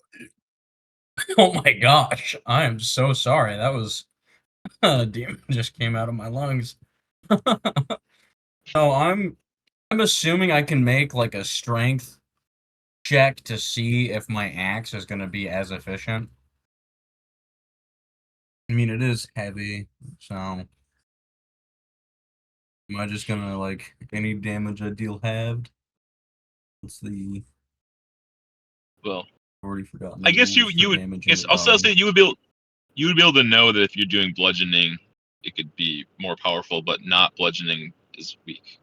S1: Oh my gosh. I am so sorry. That was. A demon just came out of my lungs. No, I'm assuming I can make like a strength check to see if my axe is going to be as efficient. I mean, it is heavy, so am I just gonna like any damage I deal halved? What's the?
S2: Well,
S1: I've already forgotten
S2: I
S1: the
S2: guess
S1: rules for
S2: you would.
S1: damaging
S2: Yes,
S1: the
S2: I'll
S1: dog.
S2: say you would be able to know that if you're doing bludgeoning, it could be more powerful, but not bludgeoning is weak.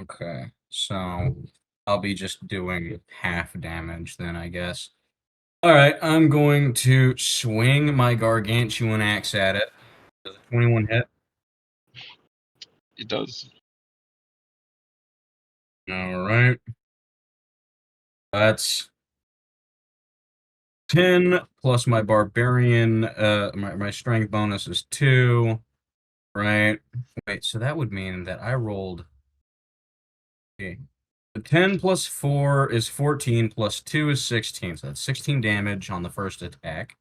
S1: Okay, so I'll be just doing half damage then, I guess. All right, I'm going to swing my gargantuan axe at it. Does a 21 hit?
S2: It does.
S1: All right. That's 10 plus my barbarian. My strength bonus is 2. Right. Wait, so that would mean that I rolled. Okay. The 10 plus 4 is 14 plus 2 is 16. So that's 16 damage on the first attack.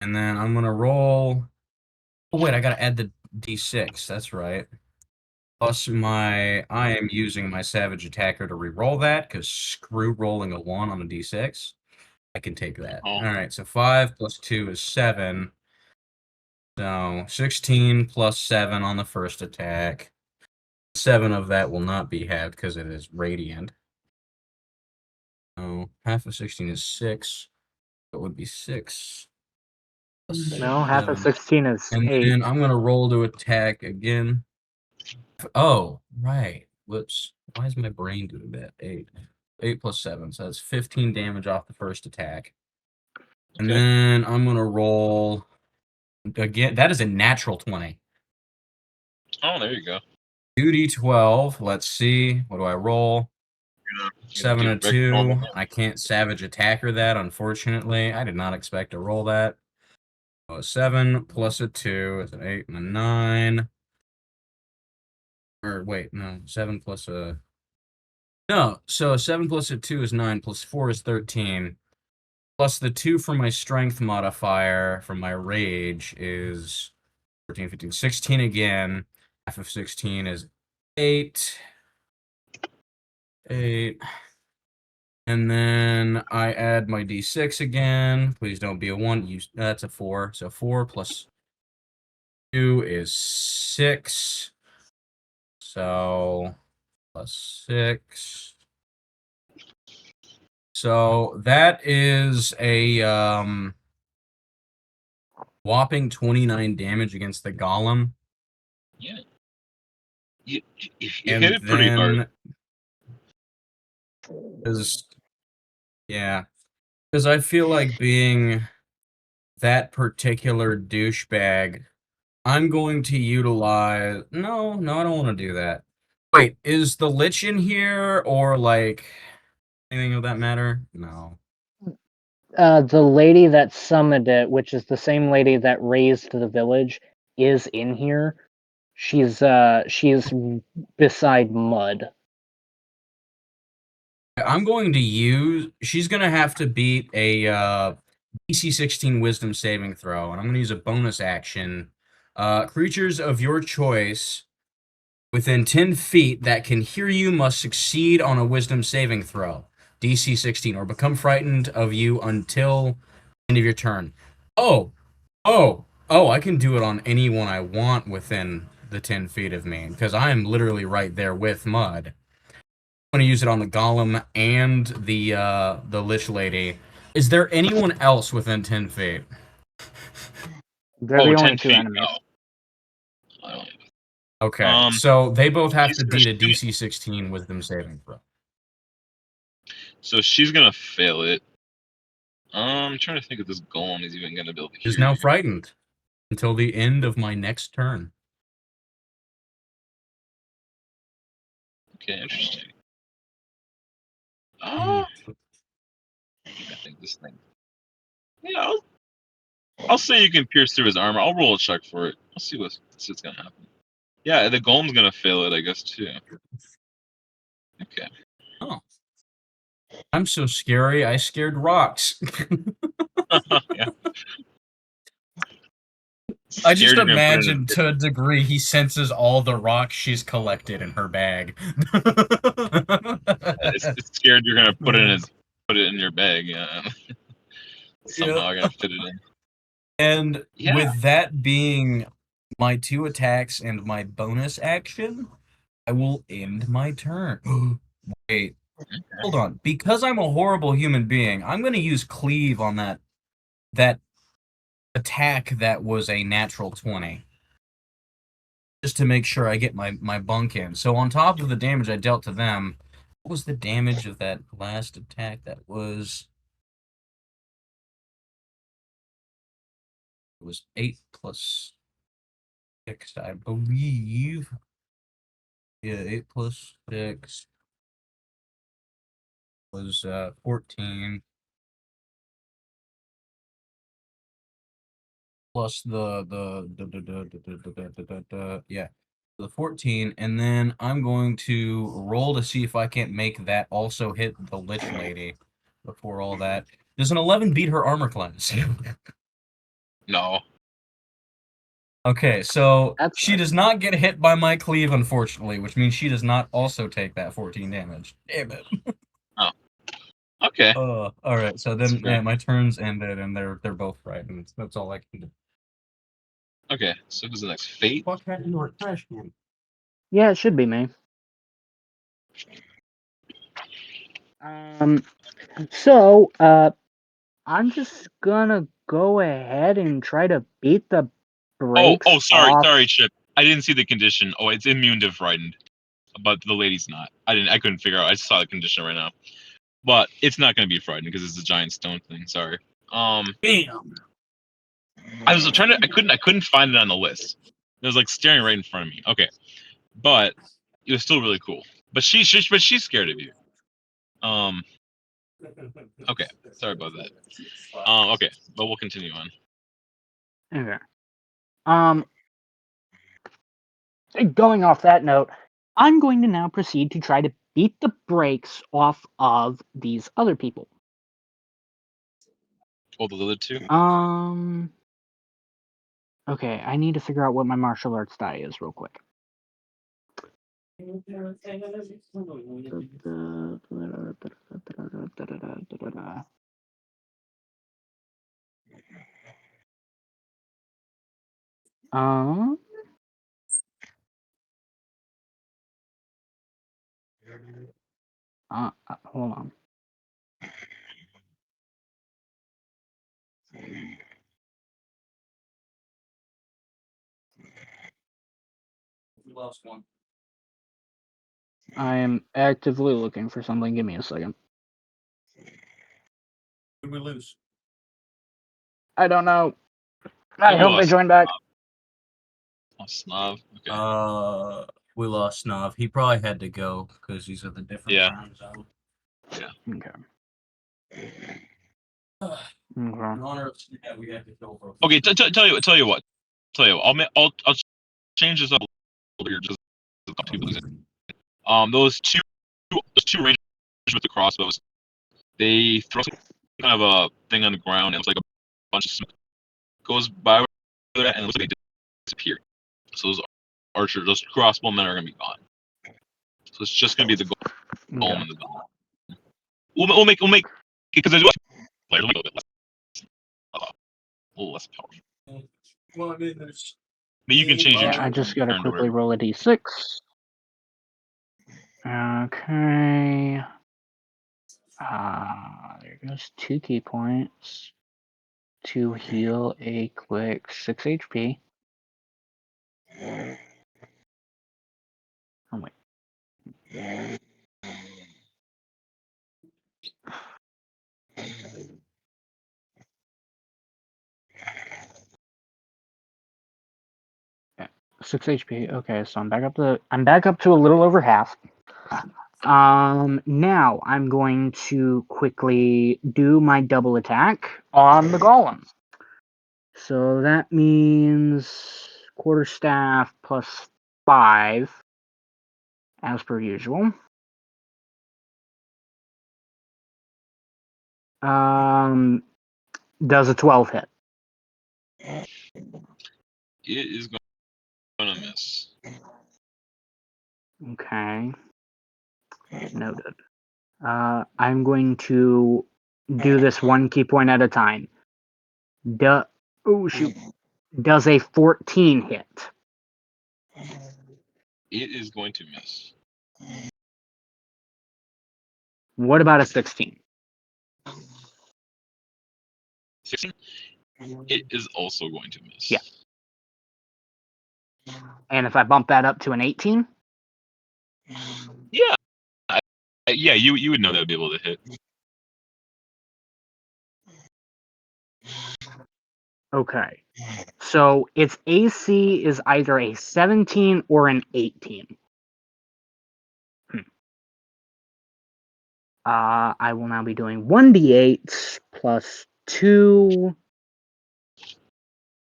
S1: And then I'm going to roll. Oh, wait, I got to add the d6. That's right. Plus I am using my Savage Attacker to re-roll that, because screw rolling a 1 on a d6. I can take that.
S2: Oh.
S1: Alright, so 5 plus 2 is 7. So 16 plus 7 on the first attack. 7 of that will not be halved because it is radiant. So half of 16 is 6. It would be 6.
S3: No, half of
S1: 7.
S3: 16 is
S1: And
S3: 8.
S1: then I'm going to roll to attack again. Oh, right. Whoops. Why is my brain doing that? 8. 8 plus 7. So that's 15 damage off the first attack. And
S2: Okay.
S1: then I'm going to roll again. That is a natural 20.
S2: Oh, there you go.
S1: 2d12. Let's see. What do I roll?
S2: You're
S1: 7
S2: gonna
S1: and
S2: get back to normal
S1: 2.
S2: now.
S1: I can't Savage Attacker that, unfortunately. I did not expect to roll that. Oh, 7 plus a 2 is an 8 and a 9. Or wait, no. 7 plus a... No, so 7 plus a 2 is 9, plus 4 is 13. Plus the 2 from my strength modifier from my rage is 14, 15, 16 again. Half of 16 is 8. 8. And then I add my d6 again. Please don't be a 1. That's a 4. So 4 plus 2 is 6. So plus 6. So that is a whopping 29 damage against the golem.
S2: Yeah. You
S1: And
S2: hit it pretty hard. Because I feel like being that particular douchebag, I'm going to utilize. No, I don't want to do that. Wait, is the Lich in here or like anything of that matter? No.
S3: The lady that summoned it, which is the same lady that raised the village, is in here. She's beside Mud.
S1: I'm going to use. She's gonna have to beat a DC 16 Wisdom saving throw, and I'm gonna use a bonus action. Creatures of your choice within 10 feet that can hear you must succeed on a Wisdom saving throw, DC 16, or become frightened of you until the end of your turn. Oh, I can do it on anyone I want within the 10 feet of me because I am literally right there with Mud. I'm gonna use it on the golem and the lich lady. Is there anyone else within 10 feet?
S3: They're the only
S2: 10
S3: two
S2: feet.
S3: enemies.
S2: Oh.
S1: Okay, so they both have
S2: she's
S1: to
S2: gonna
S1: beat a
S2: shoot me.
S1: DC 16 wisdom saving throw.
S2: So she's gonna fail it. I'm trying to think if this golem is even gonna be able to hear
S1: Is now
S2: you.
S1: frightened until the end of my next turn.
S2: Okay, interesting. I think this thing. Yeah, I'll say you can pierce through his armor. I'll roll a check for it. I'll see what's gonna happen. Yeah, the golem's gonna fail it, I guess too. Okay.
S1: Oh. I'm so scary, I scared rocks.
S2: Yeah.
S1: I just
S2: Scared you're gonna put it in
S1: imagine to a degree he senses all the rocks she's collected in her bag.
S2: it's scared you're gonna put it in your bag. Yeah. Somehow you're gonna fit it in.
S1: And
S2: Yeah.
S1: with that being my 2 attacks and my bonus action, I will end my turn. Wait, hold on. Because I'm a horrible human being, I'm going to use cleave on that attack that was a natural 20. Just to make sure I get my bunk in. So on top of the damage I dealt to them, what was the damage of that last attack? That was... It was 8 plus 6, I believe. Yeah, 8 plus 6 was 14. Plus yeah, the 14, and then I'm going to roll to see if I can't make that also hit the Lich Lady before all that. Does an 11 beat her armor class?
S2: No.
S1: Okay, so
S3: That's
S1: she does not get hit by my cleave, unfortunately, which means she does not also take that 14 damage. Damn it.
S2: Oh. Okay.
S1: All right, so then yeah, my turn's ended, and they're both frightened. That's all I can do.
S2: Okay, so who's the next? Fate?
S8: Fuck that in our trash can.
S3: Yeah, it should be me. So, I'm just gonna go ahead and try to beat the brakes
S2: Sorry,
S3: off.
S2: Chip. I didn't see the condition. Oh, it's immune to frightened, but the lady's not. I couldn't figure out. I just saw the condition right now, but it's not going to be frightened because it's a giant stone thing. Sorry.
S8: Bam.
S2: I was trying to. I couldn't find it on the list. It was like staring right in front of me. Okay, but it was still really cool. But she's scared of you. Okay. Sorry about that. Okay, but we'll continue on.
S3: Okay. Going off that note, I'm going to now proceed to try to beat the brakes off of these other people.
S2: Oh, the other two?
S3: Okay, I need to figure out what my martial arts die is real quick. Um, hold on.
S1: We lost one.
S3: I am actively looking for something. Give me a second.
S1: Who did we lose?
S3: I don't know.
S2: I
S3: I
S2: think we
S3: hope they
S2: lost
S3: join back.
S2: Snob. Okay.
S1: We lost Nav. He probably had to go because he's at the different
S2: Yeah.
S1: time zone.
S3: Okay.
S1: In
S3: Okay.
S1: honor of yeah, we had to go for.
S2: Okay. Tell you what. I'll change this up a little here. Just two abilities. Those two rangers with the crossbows. They throw some kind of a thing on the ground, and it's like a bunch of smoke goes by where they're at, and it looks like they disappear. So those crossbowmen are gonna be gone. So it's just gonna be the golem and the golem. We'll make because there's players. We'll make it a little less powerful.
S1: Well, I mean, there's.
S2: But you can change your
S3: Yeah, I just gotta
S2: turn to
S3: quickly
S2: wherever.
S3: roll a d6. Okay. There goes 2 key points to heal a quick 6 HP. Oh wait. Yeah, 6 HP. Okay, so I'm back up to a little over half. Now I'm going to quickly do my double attack on the golem. So that means quarterstaff plus 5, as per usual. Does a 12 hit?
S2: It is gonna miss.
S3: Okay. Noted. I'm going to do this 1 key point at a time. Oh shoot. Does a 14 hit?
S2: It is going to miss.
S3: What about a 16?
S2: 16. It is also going to miss.
S3: Yeah. And if I bump that up to an 18?
S2: Yeah. Yeah, you would know that would be able to hit.
S3: Okay. So its AC is either a 17 or an 18. I will now be doing 1d8 plus 2.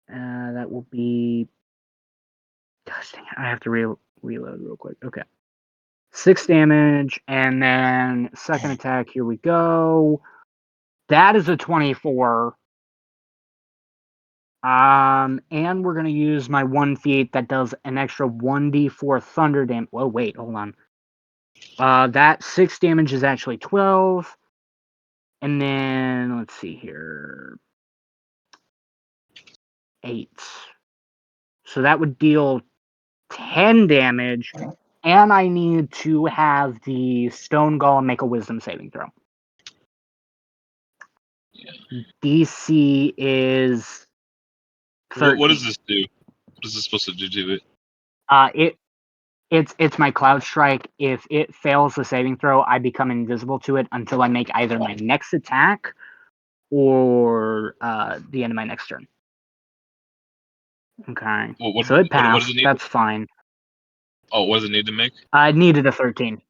S3: That will be. Gosh dang it, I have to reload real quick. Okay. 6 damage, and then second attack. Here we go. That is a 24. And we're gonna use my 1 feat that does an extra 1d4 thunder damage. Whoa, wait, hold on. That 6 damage is actually 12. And then let's see here. 8. So that would deal 10 damage. And I need to have the stone golem make a wisdom saving throw.
S2: Yeah.
S3: DC is 13.
S2: What does this do? What is this supposed to do to it?
S3: It's my cloud strike. If it fails the saving throw, I become invisible to it until I make either my next attack or the end of my next turn. Okay. So it passed.
S2: What does it need?
S3: That's fine.
S2: Oh, what does it need to make?
S3: I needed a 13.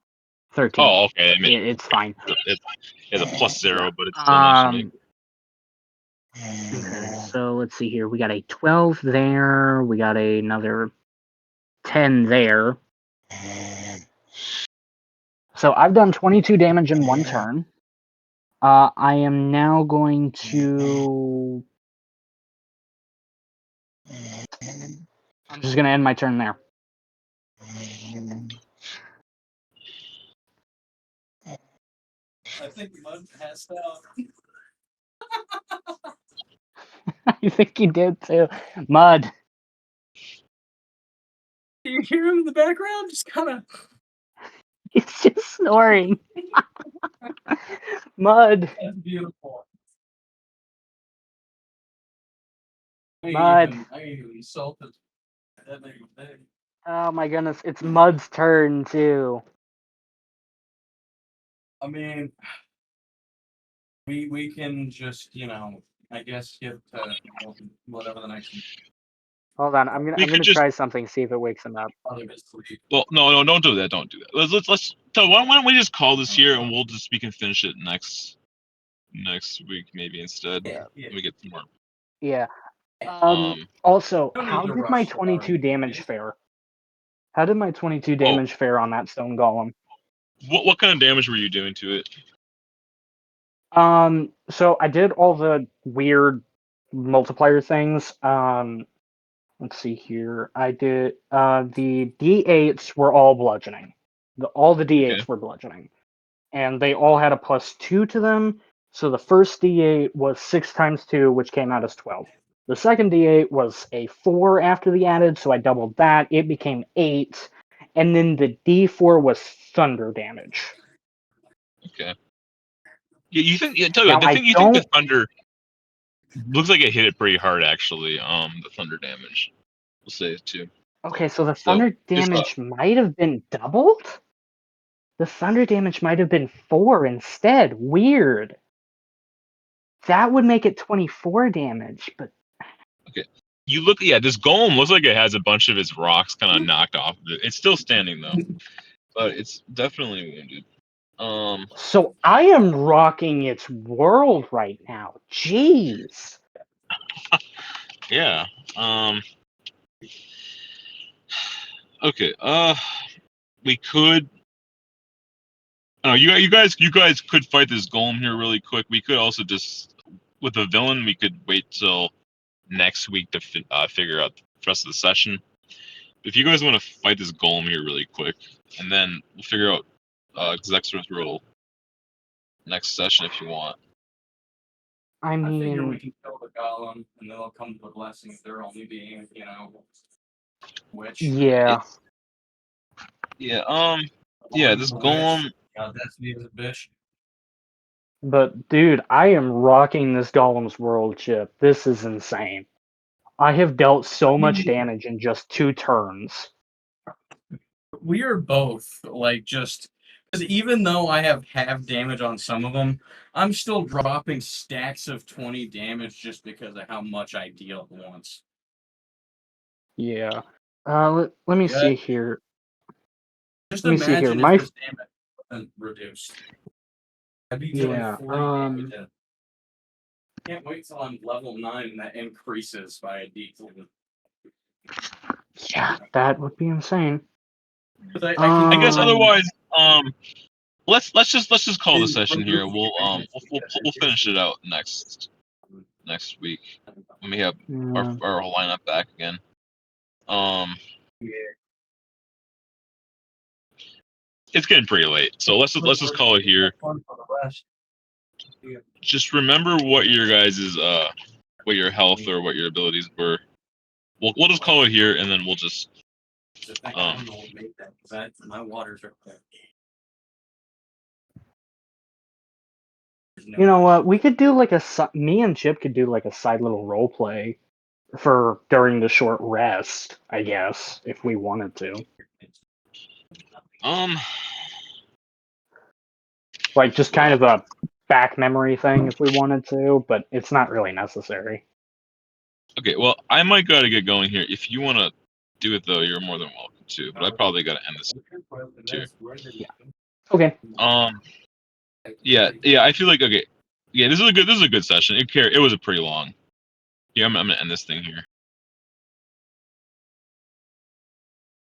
S3: 13.
S2: Oh, okay. I mean,
S3: It's fine.
S2: it's a plus 0,
S3: Yeah.
S2: but it's still nice to make.
S3: Okay, so let's see here. We got a 12 there. We got another 10 there. So I've done 22 damage in 1 turn. I am now going to. I'm just going to end my turn there.
S1: I think Mud passed out.
S3: I think he did too. Mud.
S1: Do you hear him in the background? Just kind of.
S3: He's just snoring. Mud.
S1: That's beautiful.
S3: Mud.
S1: I ain't even insulted. That made me big.
S3: Oh my goodness, it's Mud's turn too.
S1: I mean, we can just, I guess get to whatever the next
S3: Hold on, I'm
S2: We
S3: gonna
S2: could just.
S3: try something, see if it wakes him up.
S1: other bit sleep.
S2: Well, no, don't do that. Don't do that. Let's. So why don't we just call this here, and we can finish it next week maybe instead.
S1: Yeah.
S2: Let me get some more.
S3: Yeah.
S2: Um.
S3: Also,
S1: Don't need
S3: how
S1: to
S3: did my
S1: rush the
S3: 22
S1: learning
S3: damage
S1: phase.
S3: fare? How did my 22
S2: Oh.
S3: damage fare on that stone golem?
S2: What kind of damage were you doing to it?
S3: So I did all the weird multiplier things. Let's see here. I did the D8s were all bludgeoning. All the D8s
S2: Okay.
S3: were bludgeoning. And they all had a +2 to them. So the first D8 was 6 times 2, which came out as 12. The second D8 was a 4 after the added, so I doubled that. It became 8. And then the D4 was thunder damage.
S2: Okay. Yeah, you think? Yeah, tell you
S3: Now
S2: what, the
S3: I
S2: thing you think the
S3: don't.
S2: thunder looks like it hit it pretty hard actually. The thunder damage. We'll say it too.
S3: Okay, so the
S2: So
S3: thunder
S2: just
S3: damage might have been doubled? The thunder damage might have been 4 instead. Weird. That would make it 24 damage, but
S2: okay. You look. Yeah, this golem looks like it has a bunch of its rocks kind of knocked off of it. It's still standing though, but it's definitely wounded.
S3: so I am rocking its world right now. Jeez.
S2: Yeah. Okay. We could. I don't know, you guys could fight this golem here really quick. We could also just, with the villain, we could wait till next week to figure out the rest of the session. If you guys want to fight this golem here really quick, and then we'll figure out Xexor's rule next session if you want.
S3: I
S1: I figure we
S3: mean,
S1: can kill the golem, and then they'll come to the blessing of there only being, witch.
S3: yeah.
S2: Yeah. Yeah. This golem.
S1: God, that's me as a bitch.
S3: But dude, I am rocking this golem's world chip. This is insane. I have dealt so much damage in just 2 turns.
S1: We are both just because even though I have half damage on some of them, I'm still dropping stacks of 20 damage just because of how much I deal at once.
S3: Yeah. Let me see here.
S1: Just
S3: Let me see here.
S1: imagine
S3: My
S1: if this damage wasn't reduced. I'd be doing
S3: yeah.
S1: 40 damage. Can't wait till I'm level 9 and that increases by a D10.
S3: Yeah, that would be insane.
S2: I guess
S3: Um,
S2: otherwise, let's just call the session here. We'll finish it out next week when we have our whole lineup back again. It's getting pretty late, so let's just call it here. Just remember what your guys's what your health or what your abilities were. We'll just call it here, and then we'll just
S1: My waters are clear.
S3: you know what? We could do like me and Chip could do like a side little role play for during the short rest, I guess, if we wanted to. Like just kind of a back memory thing if we wanted to, but it's not really necessary.
S2: Okay, well, I might gotta get going here. If you want to do it though, you're more than welcome to. But I probably gotta end this too.
S3: Yeah. Okay.
S2: Yeah. I feel like okay. Yeah, this is a good session. It was a pretty long. Yeah, I'm gonna end this thing here.